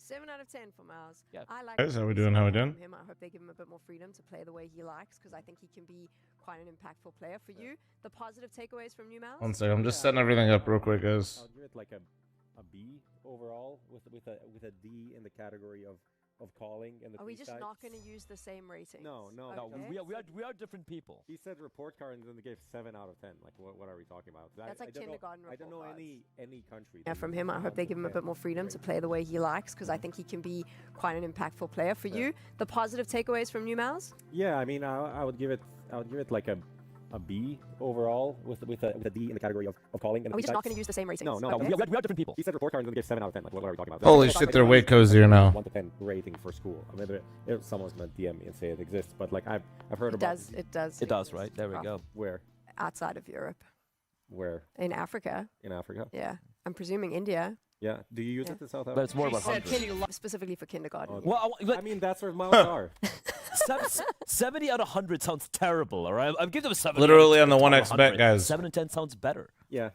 7 out of 10 for Miles. Yeah. I like Guys, how we doing? How we doing? him. I hope they give him a bit more freedom to play the way he likes, because I think he can be quite an impactful player. For you, the positive takeaways from you, Miles? 1 second, I'm just setting everything up real quick, guys. I'll give it like a B overall with a D in the category of calling and the Are we just sides. not going to use the same rating? No. Okay. We are different people. He said report card and then they gave 7 out of 10. Like what are we talking about? That's like kindergarten I don't know report any country. Yeah, from him, I hope they give him a bit more freedom to play the way he likes, because I think he can be quite an impactful player. For you, the positive takeaways from you, Miles? Yeah, I mean, I would give it like a B overall with a D in the category of calling. And Are we just not going to use the same ratings? No. Okay. We are different people. He said report card and then they gave 7 out of 10. Like what are we talking about? Holy shit, they're way cozier now. 1 to 10 rating for school. I mean, if someone's gonna DM me and say it exists, but like I've heard about It does. It does, right? There we go. Where Outside of Europe. in Africa. Africa. Yeah. I'm presuming India. Yeah. Do you use it in South Africa? But it's more about hundreds. Specifically for kindergarten. Okay. Well, I mean, that's where miles are. 70 out of 100 sounds terrible, all right? I'm giving them a 7. Literally on the 1x bet, guys. 7 and 10 sounds better. Yeah.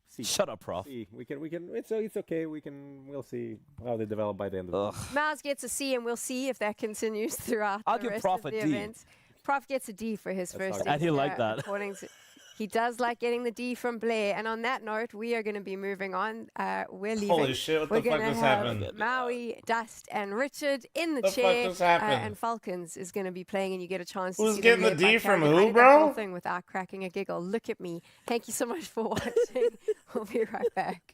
See. Shut up, Prof. See. We can. It's okay. We'll see how they develop by the end of the Miles gets a C, and we'll see if that continues throughout I'll the give rest Prof of a the D. event. Prof gets a D for his first. not And he liked that. According to, he does like getting the D from Blair. And on that note, we are going to be moving on. We're leaving. Holy shit, what We're the fuck gonna just have happened? Maui, Dust, and Richard in the The fuck chair. just happened? And Falcons is going to be playing, and you get a chance Who's to see getting them the led by D from Carigan. who, I did that bro? whole thing without cracking a giggle. Look at me. Thank you so much for watching. We'll be right back.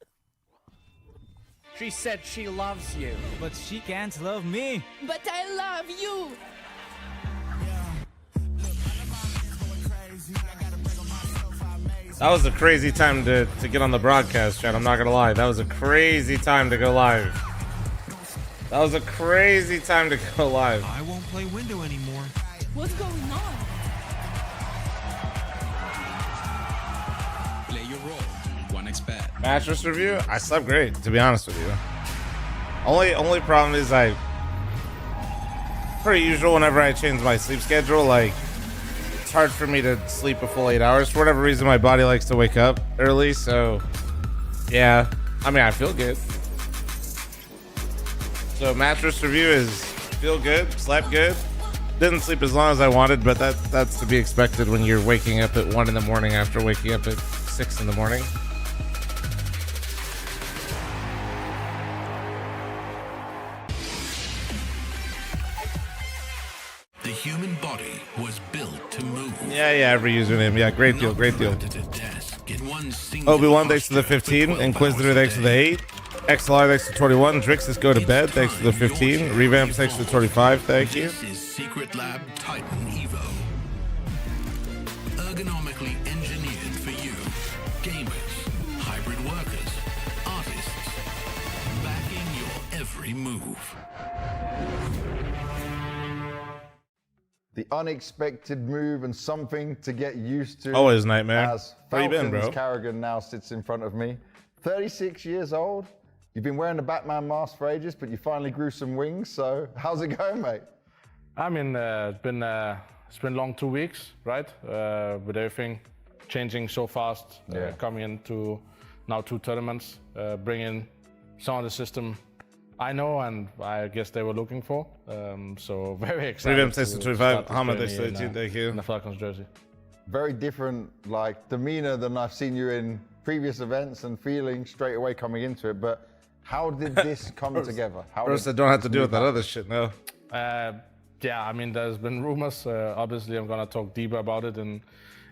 She said she loves you, but she can't love me. But I love you. That was a crazy time to get on the broadcast, Chad. I'm not gonna lie. That was a crazy time to go live. That was a crazy time to go live. I won't play window anymore. What's going on? Play your role. 1xbet. Mattress review? I slept great, to be honest with you. Only problem is per usual, whenever I change my sleep schedule, like, it's hard for me to sleep a full 8 hours. For whatever reason, my body likes to wake up early, so yeah. I mean, I feel good. So mattress review is feel good, slept good. Didn't sleep as long as I wanted, but that's to be expected when you're waking up at 1 in the morning after waking up at 6 in the morning. The human body was built to move. Yeah, every username. Yeah, great deal, great deal. Not mounted to desk in one single Obi-Wan, thanks for the posture 15. 12 Inquisitor, hours a thanks for the day. 8. XLR, thanks for 21. Drixus, go to bed, thanks for the 15. Revamp, thanks for the 25. Thank you. This is Secret Lab Titan Evo. Ergonomically engineered for you. Gamers, hybrid workers, artists. Backing your every move. The unexpected move and something to get used to. Always nightmare. As Where you Falcons been, bro? Carigan now sits in front of me. 36 years old. You've been wearing the Batman mask for ages, but you finally grew some wings. So how's it going, mate? I mean, it's been long 2 weeks, right? With everything changing so fast, coming into now 2 tournaments, bringing some of the system I know and I guess they were looking for. So very excited. Revamp, thanks for 25. Hamad, thanks for in, 18. Thank you. in the Falcons jersey. Very different, like, demeanor than I've seen you in previous events and feeling straight away coming into it. But how did this come together? How Bro did said don't have to this deal with move that happen? other shit now. Yeah, I mean, there's been rumors. Obviously, I'm gonna talk deeper about it in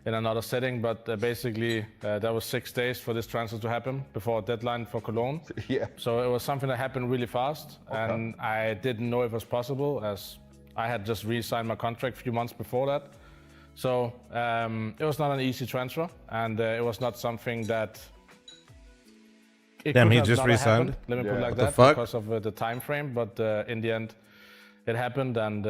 another setting. But basically, there was 6 days for this transfer to happen before a deadline for Cologne. Yeah. So it was something that happened really fast, and I didn't know it was possible as I had just re-signed my contract a few months before that. So it was not an easy transfer, and it was not something that. Damn, could he have just not re-signed? happened, let me put it like What the that, fuck? because of the time frame. But in the end, it happened, and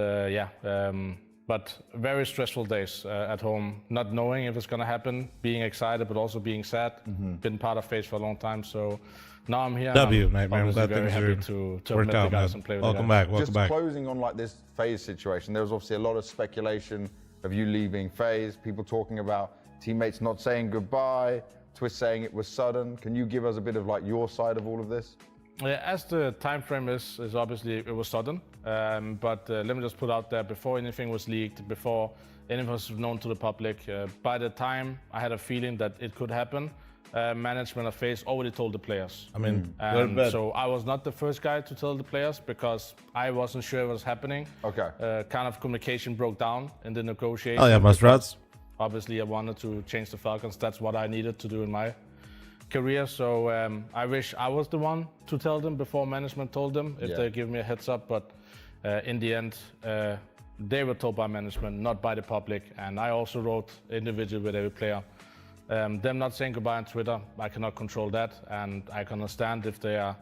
but very stressful days at home, not knowing if it's gonna happen, being excited, but also being sad. Been part of FaZe for a long time, so now I'm here. W, and Nightmare. I'm obviously glad very things happy are to worked meet the out, guys man. and play with Welcome the guys. back, welcome Just back. closing on like this FaZe situation, there was obviously a lot of speculation of you leaving FaZe, people talking about teammates not saying goodbye, Twist saying it was sudden. Can you give us a bit of like your side of all of this? As the time frame is obviously it was sudden, but let me just put out there, before anything was leaked, before anything was known to the public, by the time I had a feeling that it could happen, management of FaZe already told the players. I mean, so I was not the first guy to tell the players because I wasn't sure what was happening. Okay. Kind of communication broke down in the negotiation. Oh yeah, Mattress. Obviously, I wanted to change the Falcons. That's what I needed to do in my career. So I wish I was the one to tell them before management told them, if they give me a heads up. But in the end, they were told by management, not by the public. And I also wrote individually with every player. Them not saying goodbye on Twitter, I cannot control that. And I can understand if they are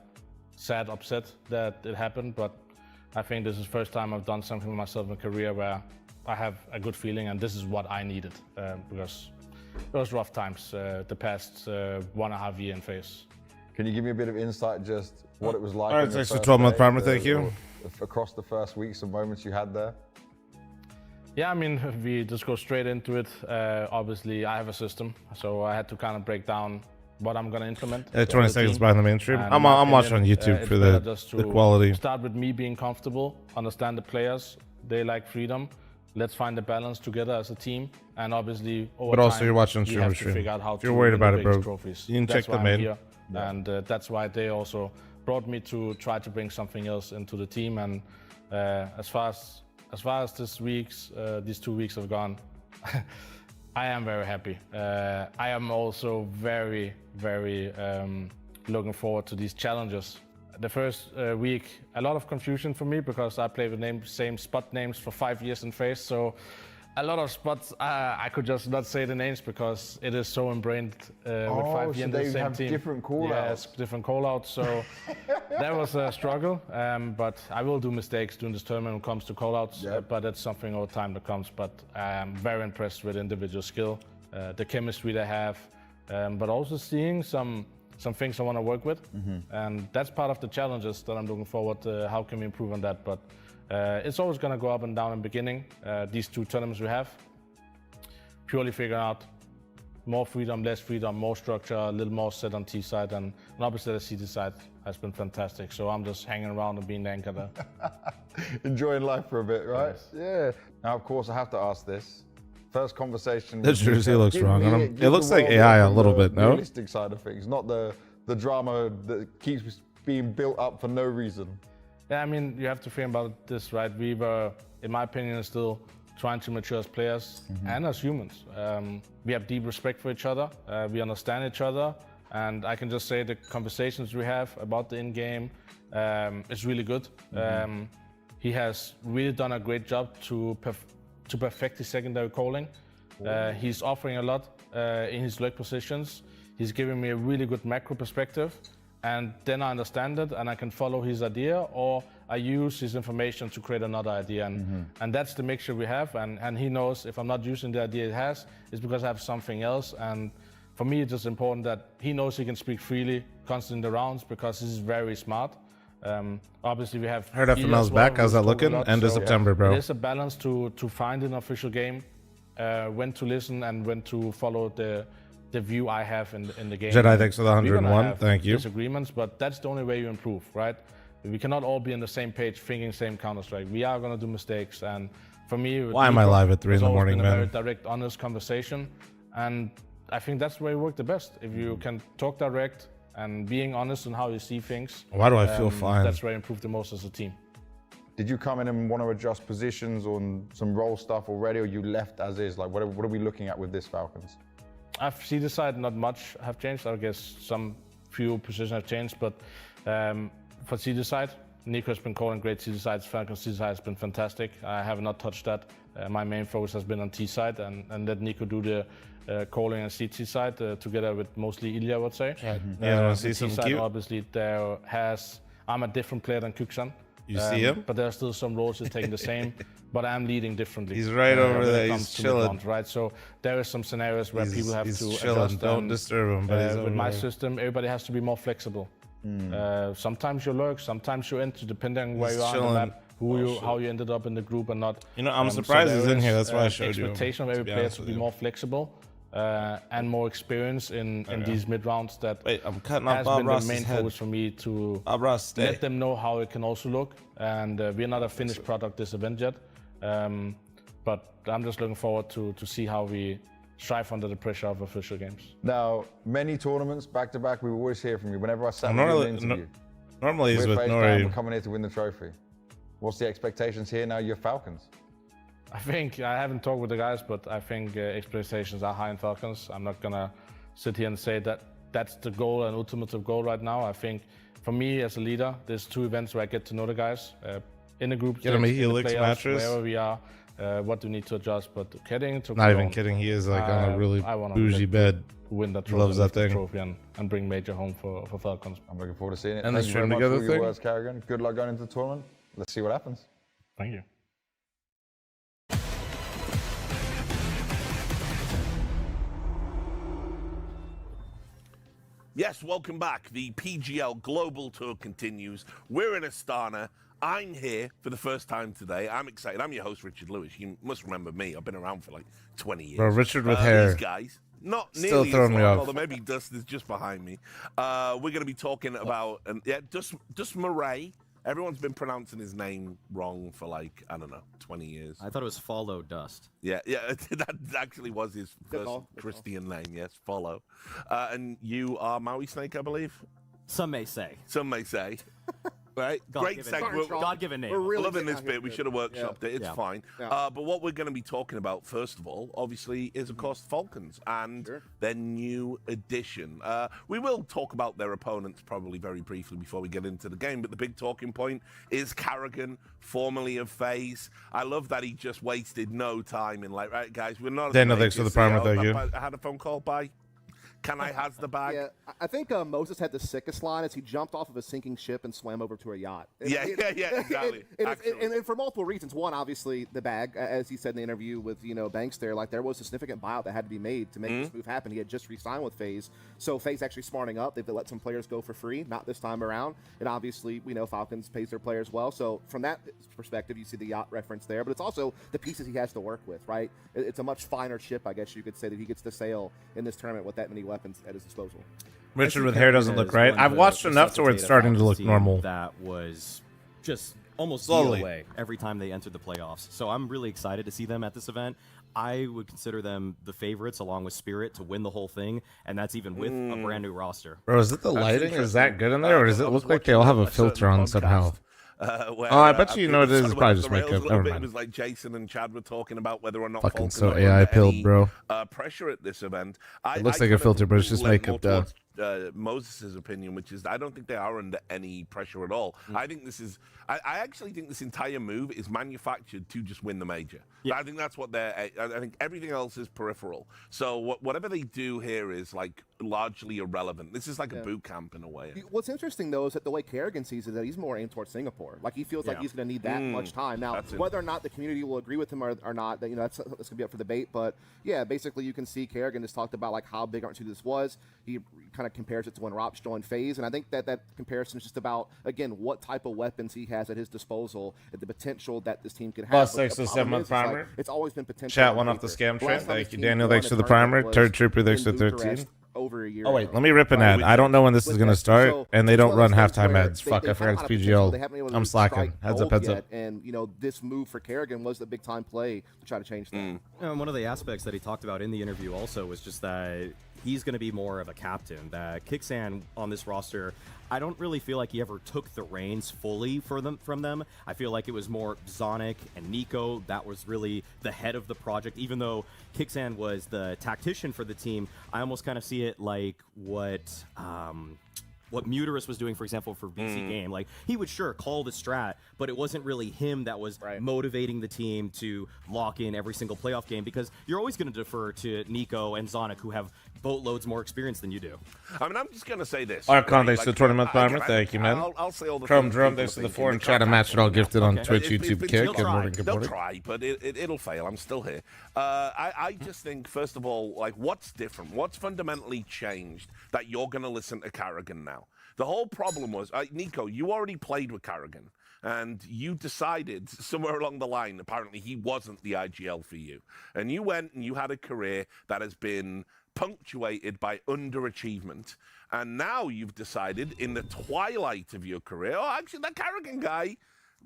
sad, upset that it happened. But I think this is the first time I've done something with myself in a career where I have a good feeling, and this is what I needed, because it was rough times the past 1.5 years in FaZe. Can you give me a bit of insight, just what it was like? All right, thanks for 12-month primer, thank you. Across the first weeks and moments you had there? Yeah, I mean, we just go straight into it. Obviously, I have a system, so I had to kind of break down what I'm going to implement. 20 seconds behind the mainstream. I'm watching on YouTube for the quality. Start with me being comfortable, understand the players. They like freedom. Let's find the balance together as a team. And obviously, over but also time, you're watching you have to stream. figure out how If you're worried about it, bro, trophies. you can check the main. Yeah. And that's why they also brought me to try to bring something else into the team. And as far as these 2 weeks have gone, I am very happy. I am also very, very looking forward to these challenges. The first week, a lot of confusion for me because I played with same spot names for 5 years in FaZe. So a lot of spots, I could just not say the names because it is so ingrained with 5 years in the same team. Different callouts. Yes, different callouts. So that was a struggle. But I will do mistakes during this tournament when it comes to callouts. But that's something over time that comes. But I'm very impressed with individual skill, the chemistry they have, but also seeing some things I want to work with. And that's part of the challenges that I'm looking forward to. How can we improve on that? But it's always going to go up and down in the beginning. These 2 tournaments we have, purely figuring out more freedom, less freedom, more structure, a little more set on T side, and obviously the CT side has been fantastic. So I'm just hanging around and being the anchor there. Enjoying life for a bit, right? Yes. Yeah. Now, of course, I have to ask this. First conversation. The jersey looks wrong on him. It looks like AI a little bit, no? Realistic side of things, not the drama that keeps being built up for no reason. Yeah, I mean, you have to think about this, right? We were, in my opinion, still trying to mature as players and as humans. We have deep respect for each other. We understand each other. And I can just say the conversations we have about the in-game is really good. He has really done a great job to perfect his secondary calling. He's offering a lot in his leg positions. He's giving me a really good macro perspective. And then I understand it and I can follow his idea, or I use his information to create another idea. And that's the mixture we have. And he knows if I'm not using the idea he has, it's because I have something else. And for me, it's just important that he knows he can speak freely, constantly in the rounds, because he's very smart. Obviously, we have heard FML's back. How's that looking? End of September, bro. There's a balance to find an official game, when to listen and when to follow the view I have in the game. Jedi, thanks for the 101. Thank you. Disagreements, but that's the only way you improve, right? We cannot all be on the same page, thinking same Counter-Strike. We are going to do mistakes, and for me, why am I live at 3 in the morning, man? A very direct, honest conversation, and I think that's where you work the best. If you can talk direct and being honest on how you see things. Why do I feel fine? That's where you improve the most as a team. Did you come in and want to adjust positions on some role stuff already, or you left as is? Like, what are we looking at with this Falcons? I've seen the side, not much have changed. I guess some few positions have changed, but for CT side, Niko has been calling great CT sides. Falcons CT side has been fantastic. I have not touched that. My main focus has been on T side and let Niko do the calling and CT side together with mostly Ilya, I would say. Yeah, see some side, cute. obviously, I'm a different player than Kuksan. You see him? But there are still some roles he's taking the same, but I'm leading differently. He's right over there. He's chilling. Front, right? So there are some scenarios where people have to chilling. adjust. Don't disturb him. But with my system, everybody has to be more flexible. Sometimes you lurk, sometimes you enter, depending on where you are on the map, how you ended up in the group or not. You know, I'm surprised he's in here. That's why I showed you. Expectation of every player to be more flexible. and more experience in these mid rounds. That Wait, I'm cutting off has Bob been the Ross's main head. focus for me to Bob Ross, stay. let them know how it can also look. And we're not a finished product this event yet, but I'm just looking forward to see how we strive under the pressure of official games. Now, many tournaments back to back, we always hear from you. Whenever I sat with you in an interview, Normally he's we're with face down, we're Nori. coming here to win the trophy. What's the expectations here now? You're Falcons. I think, I haven't talked with the guys, but I think expectations are high in Falcons. I'm not gonna sit here and say that that's the goal and ultimate goal right now. I think for me as a leader, there's 2 events where I get to know the guys in the group, Get him a in the Helix playoffs, mattress. wherever we are, what do we need to adjust. But kidding to Not even Cologne, kidding. He is like on a really I wanna bougie bed. win that He trophy, loves that lift the thing. trophy and bring major home for Falcons. I'm looking forward to seeing it. And the Thank you very stream much together for your thing? words, Carigan. Good luck going into the tournament. Let's see what happens. Thank you. Yes, welcome back. The PGL Global Tour continues. We're in Astana. I'm here for the first time today. I'm excited. I'm your host, Richard Lewis. You must remember me. I've been around for like 20 years. Bro, Richard with hair. These guys, not Still nearly throwing as me long, off. although maybe Dust is just behind me. We're going to be talking about, Dust Murray. Everyone's been pronouncing his name wrong for like, I don't know, 20 years. I thought it was Follow Dust. Yeah, that actually was his first Christian name, yes, Follow. And you are Maui Snake, I believe? Some may say. Some may say. Right? Great segue. God-given name. We're really loving this bit. We should have workshopped it. It's fine. Yeah. But what we're going to be talking about, first of all, obviously, is, of course, Falcons and their new addition. We will talk about their opponents probably very briefly before we get into the game, but the big talking point is Carigan, formerly of FaZe. I love that he just wasted no time in like, right, guys, we're not... Daniel, thanks for the primer, thank you. I had a phone call by... Can I has the bag? Yeah, I think Moses had the sickest line as he jumped off of a sinking ship and swam over to a yacht. Yeah, exactly. And for multiple reasons. One, obviously, the bag, as he said in the interview with Banks there, like there was a significant buyout that had to be made to make this move happen. He had just re-signed with FaZe, so FaZe actually smarting up. They've let some players go for free, not this time around. And obviously, we know Falcons pays their players well. So from that perspective, you see the yacht reference there. But it's also the pieces he has to work with, right? It's a much finer ship, I guess you could say, that he gets to sail in this tournament with that many weapons at his disposal. Richard with hair doesn't look right. I've watched enough to where it's starting to look normal. That was just almost Slowly. away every time they entered the playoffs. So I'm really excited to see them at this event. I would consider them the favorites along with Spirit to win the whole thing, and that's even with a brand new roster. Bro, is it the lighting? Is that good in there, or does it look like they all have a filter on somehow? I bet you know it is. It's probably just makeup. Never It mind. was like Jason and Chad were talking about whether or not Fucking Falcons so are AI under pilled, any, bro. Pressure at this event. It looks like a filter, but it's just makeup, duh. Moses' opinion, which is I don't think they are under any pressure at all. I think this is. I actually think this entire move is manufactured to just win the major. Yeah. I think that's what they're. I think everything else is peripheral. So whatever they do here is like largely irrelevant. This is like a boot camp in a way. What's interesting though is that the way Carigan sees it, that he's more aimed towards Singapore. Like he feels like he's going to need that much time. Now, whether or not the community will agree with him or not, that that's going to be up for debate. But yeah, basically you can see Carigan has talked about like how big R2 this was. He kind of compares it to when Rops joined FaZe, and I think that comparison is just about again what type of weapons he has at his disposal, and the potential that this team could have. Plus 6 to 7 month primer. Like, it's always been potential. Chat one off the scam train. Thank you, Daniel. Thanks for the primer. Turd Trooper. Thanks for 13. Over a year Oh wait, let me rip an ad. I don't know when this is gonna start, and they don't run halftime ads. Fuck, I forgot it's PGL. I'm slacking. Heads up, heads up. And this move for Carigan was the big time play to try to change that. And one of the aspects that he talked about in the interview also was just that he's going to be more of a captain. That Kixan on this roster, I don't really feel like he ever took the reins fully from them. I feel like it was more Zonic and Niko that was really the head of the project. Even though Kixan was the tactician for the team, I almost kind of see it like what Muterus was doing, for example, for BC Game. Like, he would sure call the strat, but it wasn't really him that was motivating the team to lock in every single playoff game, because you're always going to defer to Niko and Zonic, who have boatloads more experience than you do. I mean, I'm just going to say this. Archon, thanks to the tournament primer. Thank you, man. I'll say all the Chrome Drum, thanks to the 4 and chat. A match it all gifted on Twitch, YouTube, Kick. Good morning, good morning. They'll try, but it'll fail. I'm still here. I just think, first of all, like, what's different? What's fundamentally changed that you're going to listen to Carigan now? The whole problem was, Niko, you already played with Carigan, and you decided somewhere along the line, apparently he wasn't the IGL for you. And you went and you had a career that has been punctuated by underachievement. And now you've decided in the twilight of your career, oh, actually, that Carigan guy,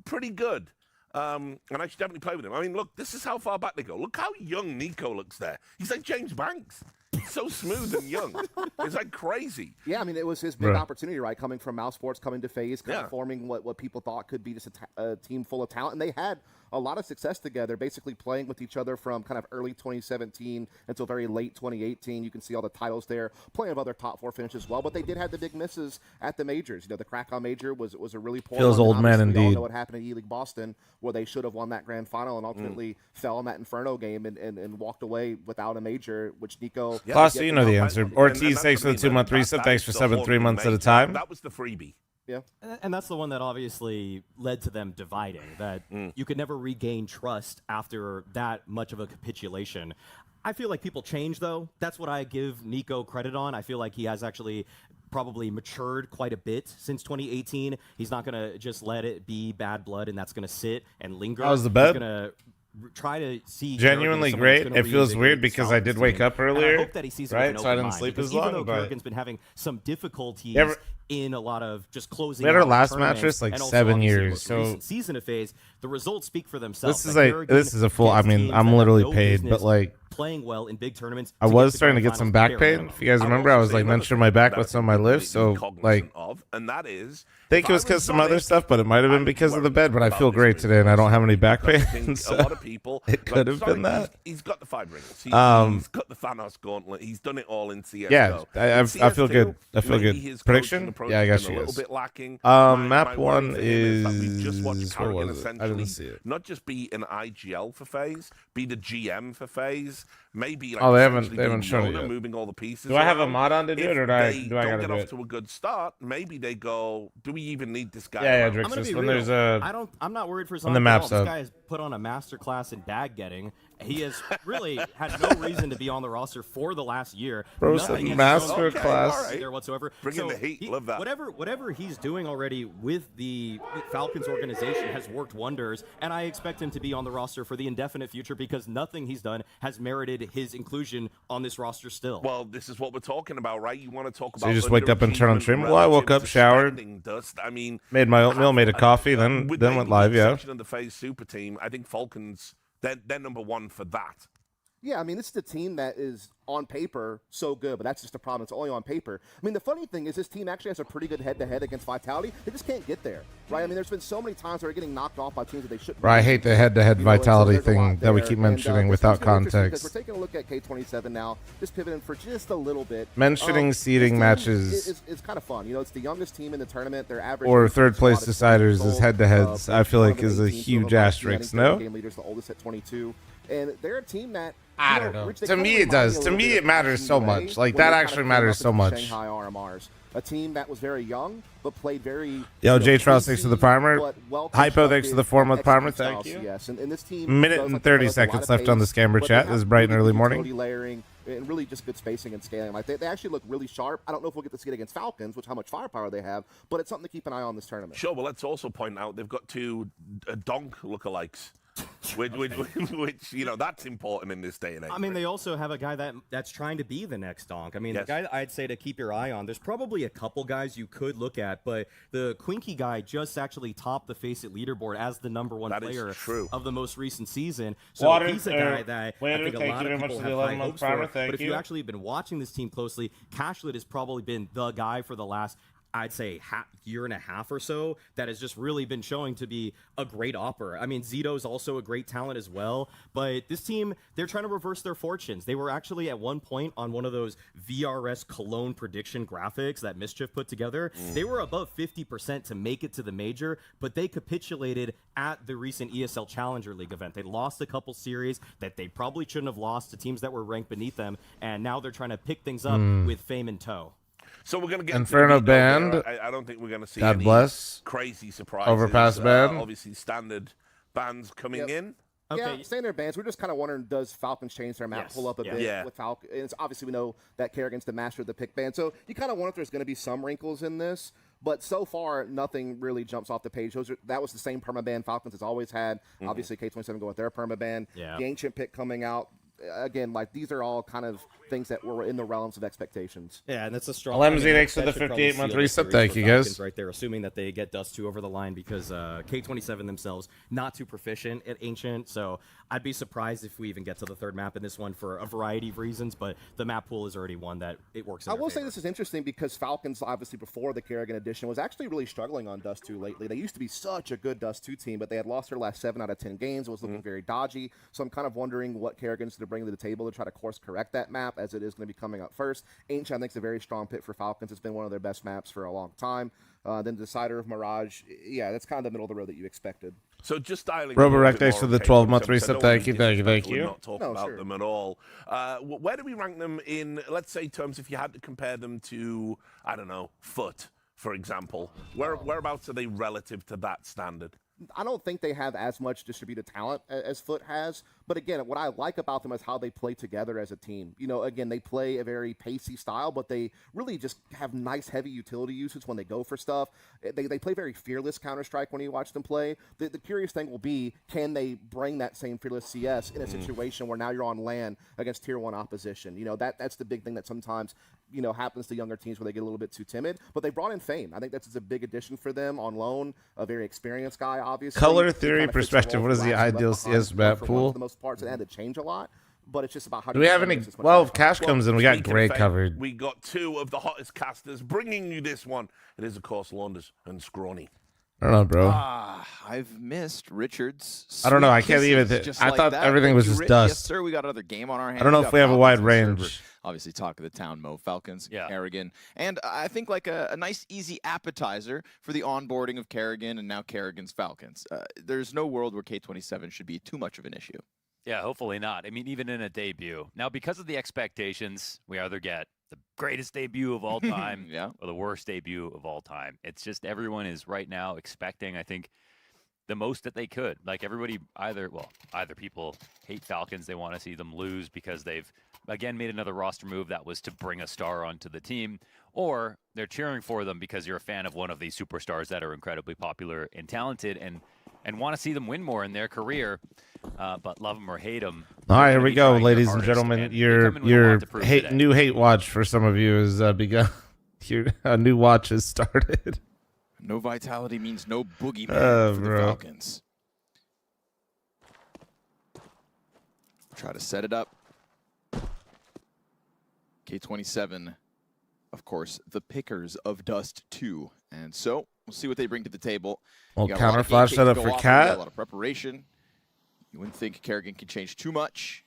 pretty good. And I should definitely play with him. I mean, look, this is how far back they go. Look how young Niko looks there. He's like James Banks. He's so smooth and young. It's like crazy. Yeah, I mean, it was his big opportunity, right? Coming from Mouse Sports, coming to FaZe, kind of forming what people thought could be just a team full of talent. And they had a lot of success together, basically playing with each other from kind of early 2017 until very late 2018. You can see all the titles there, plenty of other top 4 finishes as well. But they did have the big misses at the majors. You know, the Krakow major was a really poor Feels one. old man We all indeed. know what happened at E-League Boston, where they should have won that grand final and ultimately fell in that Inferno game and walked away without a major, which Niko... Plus, you know the answer. Ortiz, thanks for the 2-month reset. Thanks for subbing 3 months at a time. That was the freebie. Yeah. And that's the one that obviously led to them dividing, that you could never regain trust after that much of a capitulation. I feel like people change, though. That's what I give Niko credit on. I feel like he has actually probably matured quite a bit since 2018. He's not going to just let it be bad blood and that's going to sit and linger. How's the bet? He's going to try to see genuinely great. It feels weird because I did wake up earlier, I hope that he sees it right? with an So I open didn't mind, sleep because as long. even though But Carigan's been having some difficulties in a lot of just closing. we had our out last tournaments, mattress like and also 7 obviously years. most So recent season of FaZe, the results speak for themselves. this is Like, like Carigan this is a full. I gets mean, teams that I'm have literally no paid, but business like playing well in big tournaments. I to was get starting to grand get some finals back bare pain. minimum. If you guys remember, I was like mentioning my back with some of my lifts. So like, and that is, I think it was because some other stuff, but it might have been because of the bed. But I feel great today, and I don't have any back pain. So a lot of people, it could have been that. He's got the 5 rings. He's got the Thanos gauntlet. He's done it all in CS:GO. Yeah, I feel good. I feel good. Prediction? Yeah, I guess a you little guys. bit lacking. Map My worry 1 for him is that we is just watched where Carigan was it? I didn't essentially see it. not just be an IGL for FaZe, be the GM for FaZe. Maybe like Oh, they haven't essentially be the shown it owner, yet. moving all the pieces. Do I have a around. mod on to do If it, or do they I don't gotta get do off it? to a good start, maybe they go, do we even need this guy? Yeah, around? I'm gonna Drixus, be when real. there's a I'm not worried for his on the own maps This up. guy has put on a master class in bag getting. He has really had no reason to be on the roster for the last year. Bro, Nothing has master shown class. there whatsoever. Bring in the heat. Love that. Whatever he's doing already with the Falcons organization has worked wonders, and I expect him to be on the roster for the indefinite future because nothing he's done has merited his inclusion on this roster still. Well, this is what we're talking about, right? You want to talk So about you just wake up and turn on underachievement stream? Well, I woke relative up, to showered, spending dust. I mean, made my oatmeal, made a coffee, then with went live. the Yeah. exception of the FaZe Super Team, I think Falcons they're number 1 for that. Yeah, I mean, this is the team that is on paper so good, but that's just a problem. It's only on paper. I mean, the funny thing is this team actually has a pretty good head-to-head against Vitality. They just can't get there, right? I mean, there's been so many times where they're getting knocked off by teams that they shouldn't. Right, I hate the head-to-head Vitality there's a lot thing that we there. keep And, mentioning this without team's gonna be interesting context. because we're taking a look at K27 now, just pivoting for just a little bit. Mentioning This seeding team matches is kind of fun. You know, it's the youngest team in the tournament. They're average or third place deciders as head-to-heads, I feel like is a huge asterisk. No, game leaders, the oldest at 22, and they're a team that. I don't know. To me, it does. To me, it matters so much. Like that actually matters so much. Shanghai RMRs, a team that was very young but played very. Yo, J Trials, thanks for the primer. Hypo, thanks for the 4-month primer. Thank you. Yes, and this team. Minute and 30 seconds left on the scammer chat. This is bright and early morning. Layering and really just good spacing and scaling. Like they actually look really sharp. I don't know if we'll get to see it against Falcons, which how much firepower they have, but it's something to keep an eye on this tournament. Sure, well, let's also point out they've got 2 donk lookalikes. which you know, that's important in this day and age. I mean, they also have a guy that's trying to be the next Donk. I mean, Yes. the guy I'd say to keep your eye on, there's probably a couple guys you could look at, but the Quinky guy just actually topped the Face It leaderboard as the #1 player of the most recent season. So he's a guy that I think a lot of people have high hopes for. But if you actually have been watching this team closely, Cashlet has probably been the guy for the last, I'd say, year and a half or so that has just really been showing to be a great opera. I mean, Zito's also a great talent as well, but this team, they're trying to reverse their fortunes. They were actually at one point on one of those VRS Cologne prediction graphics that Mischief put together. They were above 50% to make it to the major, but they capitulated at the recent ESL Challenger League event. They lost a couple series that they probably shouldn't have lost to teams that were ranked beneath them, and now they're trying to pick things up with fame in tow. So we're going to get Inferno into the video banned. there. I don't think we're going to see God any bless. crazy surprises. Overpass ban. Obviously, standard bans coming in. Yeah, standard bans. We're just kind of wondering, does Falcons change their map, pull up a bit with Falcons? Obviously, we know that Carigan's the master of the pick ban. So you kind of wonder if there's going to be some wrinkles in this. But so far, nothing really jumps off the page. That was the same permaban Falcons has always had. Obviously, K27 go with their permaban. Yeah. The Ancient pick coming out. Again, like these are all kind of things that were in the realms of expectations. Yeah, and that's a strong. LMZ thanks for the 58-month reset. Thank you, guys. Right there, assuming that they get Dust 2 over the line because K27 themselves not too proficient at Ancient, so I'd be surprised if we even get to the third map in this one for a variety of reasons. But the map pool is already one that it works. I will say this is interesting because Falcons, obviously before the Carigan edition, was actually really struggling on Dust 2 lately. They used to be such a good Dust 2 team, but they had lost their last 7 out of 10 games. It was looking very dodgy. So I'm kind of wondering what Carigan's going to bring to the table to try to course correct that map, as it is going to be coming up first. Ancient, I think, is a very strong pick for Falcons. It's been one of their best maps for a long time. Then the Decider of Mirage, yeah, that's kind of the middle of the road that you expected. So just dialing. Roborek, thanks for the 12-month reset. Thank you. We're not talking about them at all. Where do we rank them in, let's say, terms if you had to compare them to, I don't know, Foot, for example? Whereabouts are they relative to that standard? I don't think they have as much distributed talent as Foot has. But again, what I like about them is how they play together as a team. You know, again, they play a very pacey style, but they really just have nice, heavy utility usage when they go for stuff. They play very fearless Counter-Strike when you watch them play. The curious thing will be, can they bring that same fearless CS in a situation where now you're on LAN against Tier 1 opposition? You know, that's the big thing that sometimes, you know, happens to younger teams where they get a little bit too timid. But they brought in fame. I think that's a big addition for them on loan. A very experienced guy, obviously. Color theory perspective, what is the ideal CS map pool? For the most parts, it had to change a lot, but it's just about how do we have any? Well, if cash comes in, we got Gray covered. We got 2 of the hottest casters bringing you this one. It is, of course, Launders and Scrawny. I don't know, bro. I've missed Richard's. I don't know. I can't even. I thought everything was just dust. Yes, sir. We got another game on our hands. I don't know if we have a wide range. Obviously, talk of the town, Mo, Falcons, Carigan. And I think like a nice, easy appetizer for the onboarding of Carigan and now Carigan's Falcons. There's no world where K27 should be too much of an issue. Yeah, hopefully not. I mean, even in a debut. Now, because of the expectations, we either get the greatest debut of all time or the worst debut of all time. It's just everyone is right now expecting, I think, the most that they could. Like everybody either people hate Falcons. They want to see them lose because they've, again, made another roster move that was to bring a star onto the team, or they're cheering for them because you're a fan of one of these superstars that are incredibly popular and talented and want to see them win more in their career, but love them or hate them. All right, here we go, ladies and gentlemen. Your new hate watch for some of you has begun. A new watch has started. No vitality means no boogeyman for the Falcons. Try to set it up. K27, of course, the pickers of Dust 2. And so we'll see what they bring to the table. Well, counter flash setup for Cat. A lot of preparation. You wouldn't think Carigan can change too much,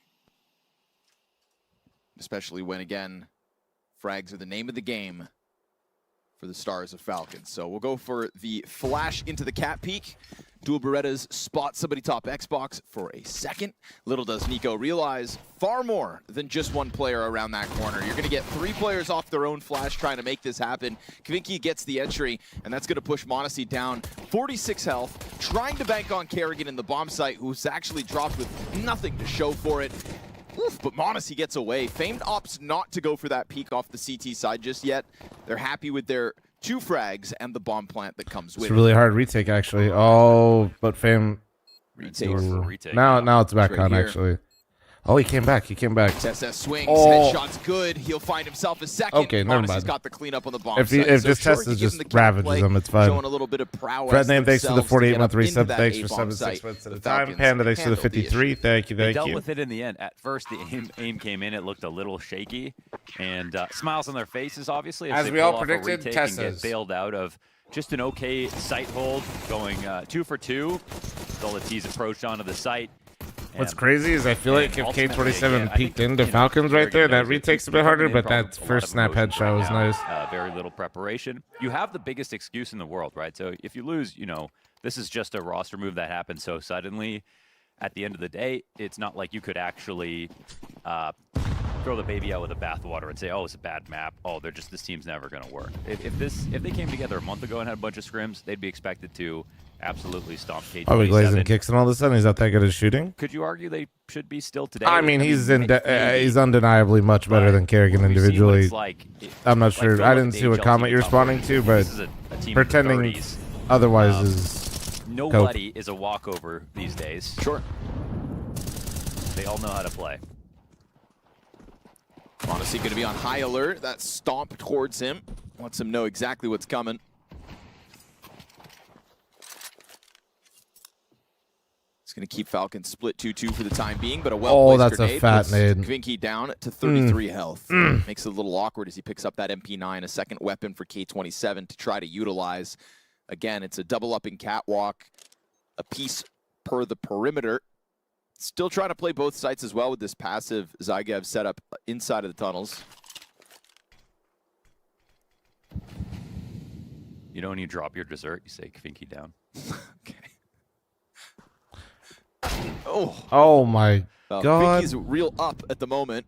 especially when, again, frags are the name of the game for the stars of Falcons. So we'll go for the flash into the Cat peak. Dual Berettas spot somebody top Xbox for a second. Little does Niko realize far more than just one player around that corner. You're going to get 3 players off their own flash trying to make this happen. Kvinky gets the entry, and that's going to push Monte down. 46 health, trying to bank on Carigan in the bomb site, who's actually dropped with nothing to show for it. Oof, but Monte gets away. Famed opts not to go for that peek off the CT side just yet. They're happy with their 2 frags and the bomb plant that comes with it. It's really hard retake, actually. Oh, but Fame. Retake. Now it's back on, actually. Oh, he came back. SS swings, headshot's good. He'll find himself a second. Okay, never mind. He's got the cleanup on the bomb if this test is just ravages him, it's fine. Showing a little bit of prowess. Fred name, thanks for the 48-month resub. Thanks for 76 months at a time. Panda, thanks for the 53. Thank you. They dealt with it in the end. At first, the aim came in. It looked a little shaky. And smiles on their faces, obviously. As we all predicted, Teslas get bailed out of just an okay site hold, going 2 for 2. Solita's approached onto the site. What's crazy is I feel like if K27 peeked into Falcons right there, that retake's a bit harder, but that first snap headshot was nice. Very little preparation. You have the biggest excuse in the world, right? So if you lose, you know, this is just a roster move that happened so suddenly. At the end of the day, it's not like you could actually throw the baby out with the bathwater and say, oh, it's a bad map. Oh, this team's never going to work. If they came together a month ago and had a bunch of scrims, they'd be expected to absolutely stomped K27. Oh, we glazing kicks and all of a sudden he's not that good at shooting. Could you argue they should be still today? I mean, he's undeniably much better than Carigan individually. I'm not sure. I didn't see what comment you're responding to, but pretending otherwise is nobody is a walkover these days. Sure. They all know how to play. Monte going to be on high alert. That stomp towards him lets him know exactly what's coming. It's going to keep Falcons split 2-2 for the time being, but a well-placed grenade. Oh, that's a fat nade. Kvinky down to 33 health. Makes it a little awkward as he picks up that MP9, a second weapon for K27 to try to utilize. Again, it's a double-upping catwalk, a piece per the perimeter. Still trying to play both sites as well with this passive Zygev setup inside of the tunnels. You know when you drop your dessert, you say Kvinky down. Okay. Oh my God. Kvinky's real up at the moment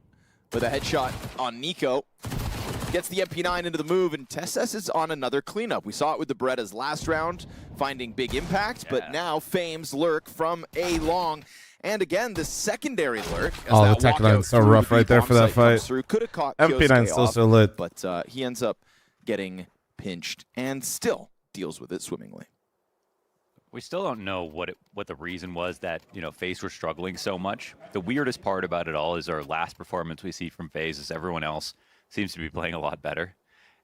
with a headshot on Niko. Gets the MP9 into the move, and Tesses is on another cleanup. We saw it with the Berettas last round, finding big impact, but now fl0m's lurk from A long. And again, the secondary lurk. Oh, the tech line's so rough right there for that fight. Could have caught MP9's still so lit. But he ends up getting pinched and still deals with it swimmingly. We still don't know what the reason was that, FaZe were struggling so much. The weirdest part about it all is our last performance we see from FaZe is everyone else seems to be playing a lot better.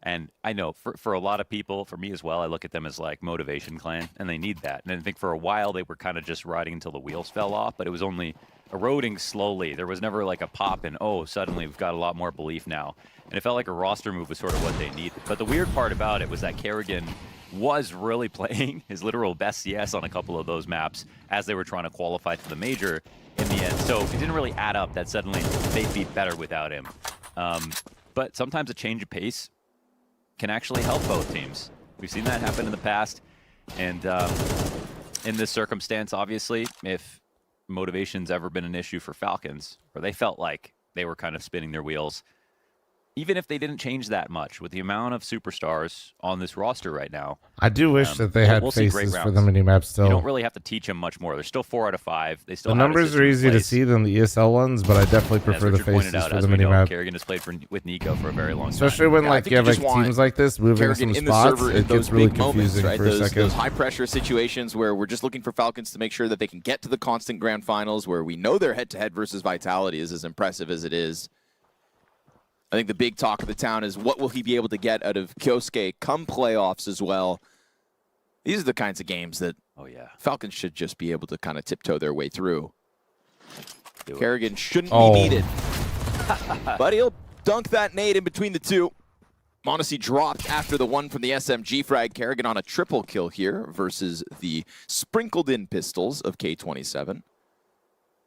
And I know for a lot of people, for me as well, I look at them as like motivation clan, and they need that. And I think for a while they were kind of just riding until the wheels fell off, but it was only eroding slowly. There was never like a pop and, oh, suddenly we've got a lot more belief now. And it felt like a roster move was sort of what they needed. But the weird part about it was that Carigan was really playing his literal best CS on a couple of those maps as they were trying to qualify for the major in the end. So it didn't really add up that suddenly they'd be better without him. But sometimes a change of pace can actually help both teams. We've seen that happen in the past. And in this circumstance, obviously, if motivation's ever been an issue for Falcons, or they felt like they were kind of spinning their wheels, even if they didn't change that much with the amount of superstars on this roster right now. I do wish that they had faces for the mini-maps still. You don't really have to teach them much more. They're still 4 out of 5. They still the numbers are easy to see than the ESL ones, but I definitely prefer the faces for the mini-map. Carigan has played with Niko for a very long time. Especially when you have teams like this moving some spots, it gets really confusing for a second. Those high-pressure situations where we're just looking for Falcons to make sure that they can get to the constant grand finals, where we know their head-to-head versus Vitality is as impressive as it is. I think the big talk of the town is what will he be able to get out of Kyosuke come playoffs as well. These are the kinds of games that Falcons should just be able to kind of tiptoe their way through. Carigan shouldn't be needed. But he'll dunk that nade in between the two. Monte dropped after the one from the SMG frag. Carigan on a triple kill here versus the sprinkled in pistols of K27.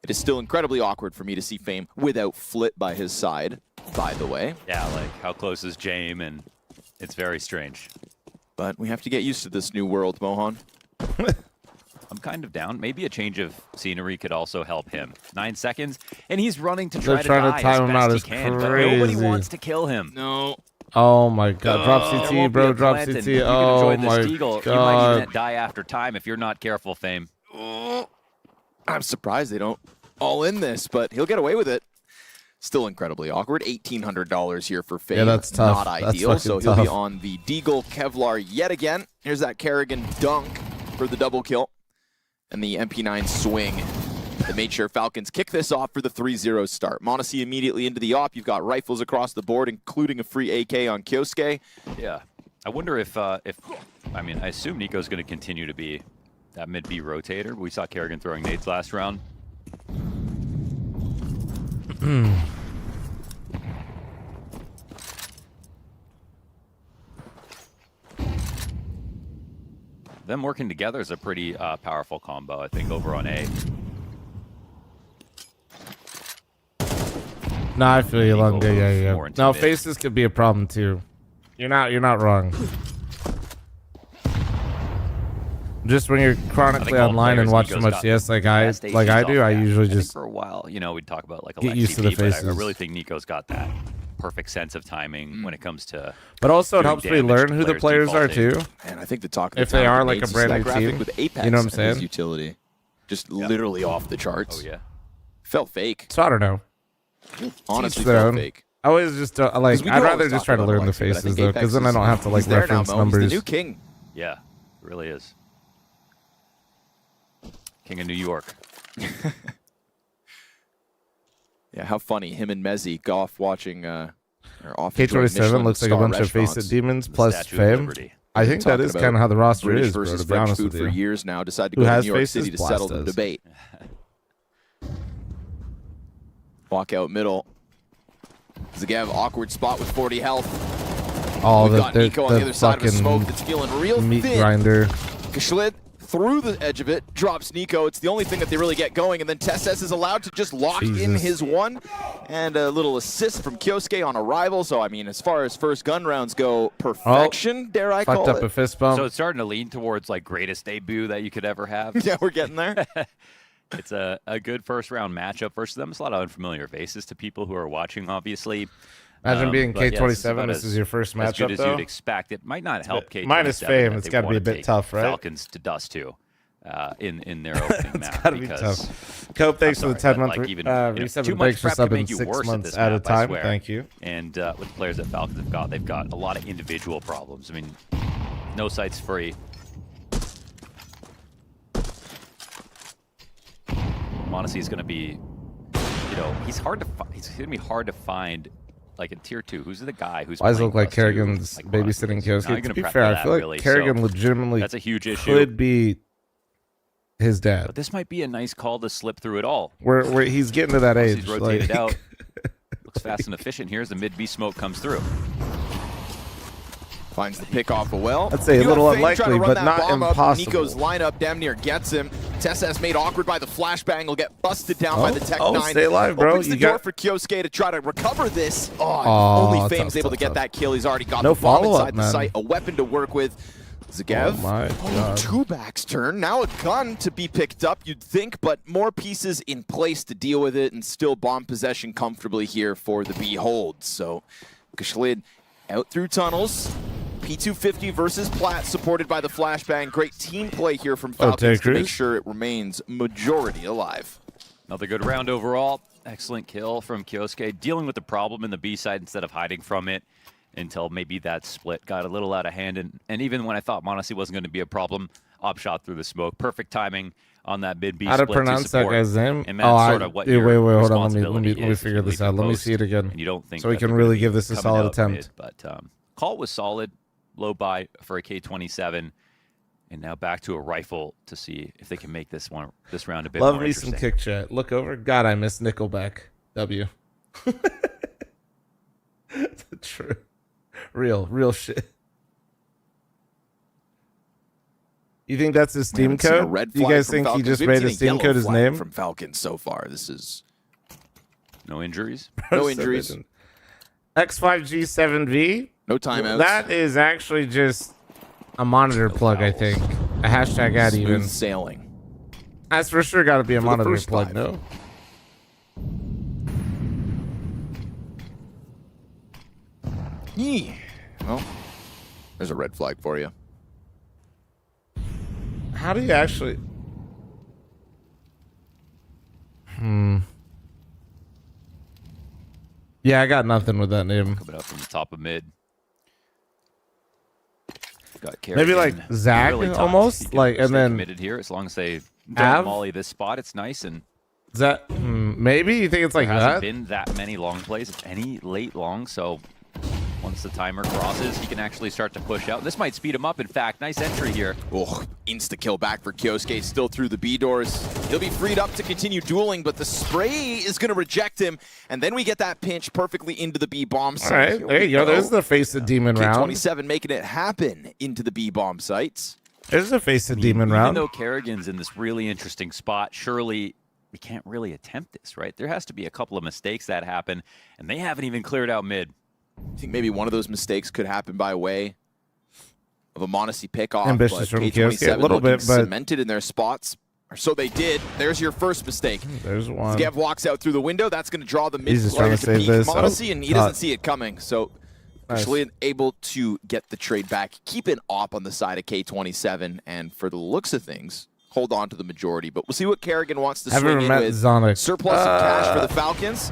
It is still incredibly awkward for me to see fl0m without fl0m by his side, by the way. Yeah, like how close is James, and it's very strange. But we have to get used to this new world, Mohan. I'm kind of down. Maybe a change of scenery could also help him. 9 seconds, and he's running to try to die time as him out best he can, but nobody wants to kill him. No. Oh my God! Drop CT, bro. Drop CT. Oh my God! You might even die after time if you're not careful, fl0m. I'm surprised they don't all in this, but he'll get away with it. Still incredibly awkward. $1,800 here for fl0m. Yeah, that's tough. Not ideal, so he'll be on the Deagle Kevlar yet again. Here's that Carigan dunk for the double kill. And the MP9 swing that made sure Falcons kick this off for the 3-0 start. Monte immediately into the op. You've got rifles across the board, including a free AK on Kyosuke. Yeah. I wonder if I assume Niko's going to continue to be that mid-B rotator. We saw Carigan throwing nades last round. Them working together is a pretty powerful combo, I think, over on A. No, I feel you, Lunga. Yeah. No, faces could be a problem too. You're not wrong. Just when you're chronically online and watch so much CS like I do, I usually just for a while, we'd talk about like a get used to the faces. I really think Niko's got that. perfect sense of timing when it comes to. But also, it doing helps me damage learn to who the players are defaulting. too. And I think the talk of If the they town are of the like a Mates is brand that new graphic team, with Apex you know what I'm and his saying? utility, just literally off the charts. Oh yeah, felt fake. So I don't know. Honestly, Teach their felt own. fake. I always just like. we I'd do rather always just talk try to about learn the Alexi, but I faces think though, Apex because then I is- don't have to like he's there now, reference Mo. numbers. He's the new king. yeah, it really is. King of New York. Yeah, how funny him and Mezzi go off watching. Or off enjoying K27 Michelin looks like a star bunch of face restaurants. it demons The plus Statue of fame. Liberty. I think that Talking is about kind of how the roster British is, bro. versus To be French honest food with for you. years now. Decided to Who go to has New York faces? City to settle the Blastas. debate. Walk out middle. Zagev, awkward spot with 40 health. Oh, We've the, got Niko on the other side of the fucking smoke that's feeling real meat thin. grinder. Kashlit through the edge of it, drops Niko. It's the only thing that they really get going, and then Tesses is allowed to just lock in Jesus. his one. And a little assist from Kyosuke on arrival. So, I mean, as far as first gun rounds go, perfection, dare I Fucked call up it. a fist bump. So it's starting to lean towards like greatest debut that you could ever have. Yeah, we're getting there. It's a good first round matchup versus them. It's a lot of unfamiliar faces to people who are watching, obviously. Imagine being But yeah, K27. This is your first as good matchup, as though. you'd expect. It might not help K27. Minus fame, that it's they gotta be wanna a bit take tough, right? Falcons to dust too in their opening It's match. gotta be because- tough. Cope, thanks for the sorry, 10-month but, like, even, you know, reset. too Thanks much for prep can subbing make you 6 worse at months this at a map, I time. swear. Thank you. And with the players that Falcons have got, they've got a lot of individual problems. I mean, no sites free. Monte is going to be, you know, he's going to be hard to find, like in tier 2. Who's the guy who's Why does it playing look like +2, Carigan's like babysitting Monte is? Now Kyosuke? you're To gonna be prep fair, for I that, feel like really. Carigan So legitimately that's a huge issue. could be his dad. But this might be a nice call to slip through it all. Where he's getting to that Once age. He's rotated like, out. Looks fast and efficient here as the mid-B smoke comes through. Finds the pick off well. I'd say a You little got Fame trying to unlikely, run but that not bomb up. impossible. Niko's lineup damn near gets him. Tesses made awkward by the flashbang. Will get busted down by the Tech 9. Stay alive, bro. Opens the You door got for Kyosuke to try to recover this. Oh, Only Fame's tough, able to tough, get tough. that kill. He's already got No the bomb follow-up, inside the man. site. A weapon to work with. Zagev. Oh my God. Two backs turn. Now a gun to be picked up, you'd think, but more pieces in place to deal with it, and still bomb possession comfortably here for the Beholds. So Kashlid out through tunnels. P250 versus Platt, supported by the flashbang. Great team play here from Falcons to make sure it remains majority alive. Another good round overall. Excellent kill from Kyosuke, dealing with the problem in the B side instead of hiding from it until maybe that split got a little out of hand. And even when I thought Monte wasn't going to be a problem, op shot through the smoke. Perfect timing on that mid B How split to pronounce to that support. guy's name? And that's sort of what your wait, hold on. Let responsibility me is figure if you this leave out. the Let me post see it again. And you don't think so we that can they're really gonna give be this a coming solid out attempt. mid, but call was solid, low buy for a K27. And now back to a rifle to see if they can make this round a bit Love more me some interesting. kick chat. Look over. God, I miss Nickelback. W. True. Real shit. You think that's his Steam Haven't seen a code? red Do you flag guys from think he Falcons. just We haven't made his seen a Steam yellow code his flag name? from Falcons so far. This is No injuries? no injuries. X5G7V? No timeouts. That is actually just a monitor plug, I think. A hashtag ad Smooth even. sailing. That's for sure got to be a For the monitor first plug, five. no? Yee. Well, there's a red flag for you. How do you actually... Yeah, I got nothing with that name. Coming up from the top of mid. Got Maybe like Carigan. Zach Really tough. almost, He can like, and stay then committed here as long as they don't Av? molly this spot. It's nice, and Zach, maybe you think it's like there hasn't that? been that many long plays, if any late long. So once the timer crosses, he can actually start to push out. This might speed him up. In fact, nice entry here. Oh, insta kill back for Kyosuke, still through the B doors. He'll be freed up to continue dueling, but the spray is going to reject him, and then we get that pinch perfectly into the B bomb site. All right, Here there we you go. There's the face of demon round. K27 making it happen into the B bomb sites. There's the face of demon Even round. though Carigan's in this really interesting spot, surely we can't really attempt this, right? There has to be a couple of mistakes that happen, and they haven't even cleared out mid. I think maybe one of those mistakes could happen by way of a Monte pickoff. Ambitious but from K27 Kyosuke, a little looking bit, but cemented in their spots. So they did. There's your first mistake. There's one. Skev walks out through the window. That's going to draw the mid He's just trying player to save peek this. Monte, Oh, and he doesn't see it coming. So Nice. actually able to get the trade back. Keep an op on the side of K27, and for the looks of things, hold on to the majority. But we'll see what Carigan wants to swing in with. Zonic. Surplus of cash for the Falcons.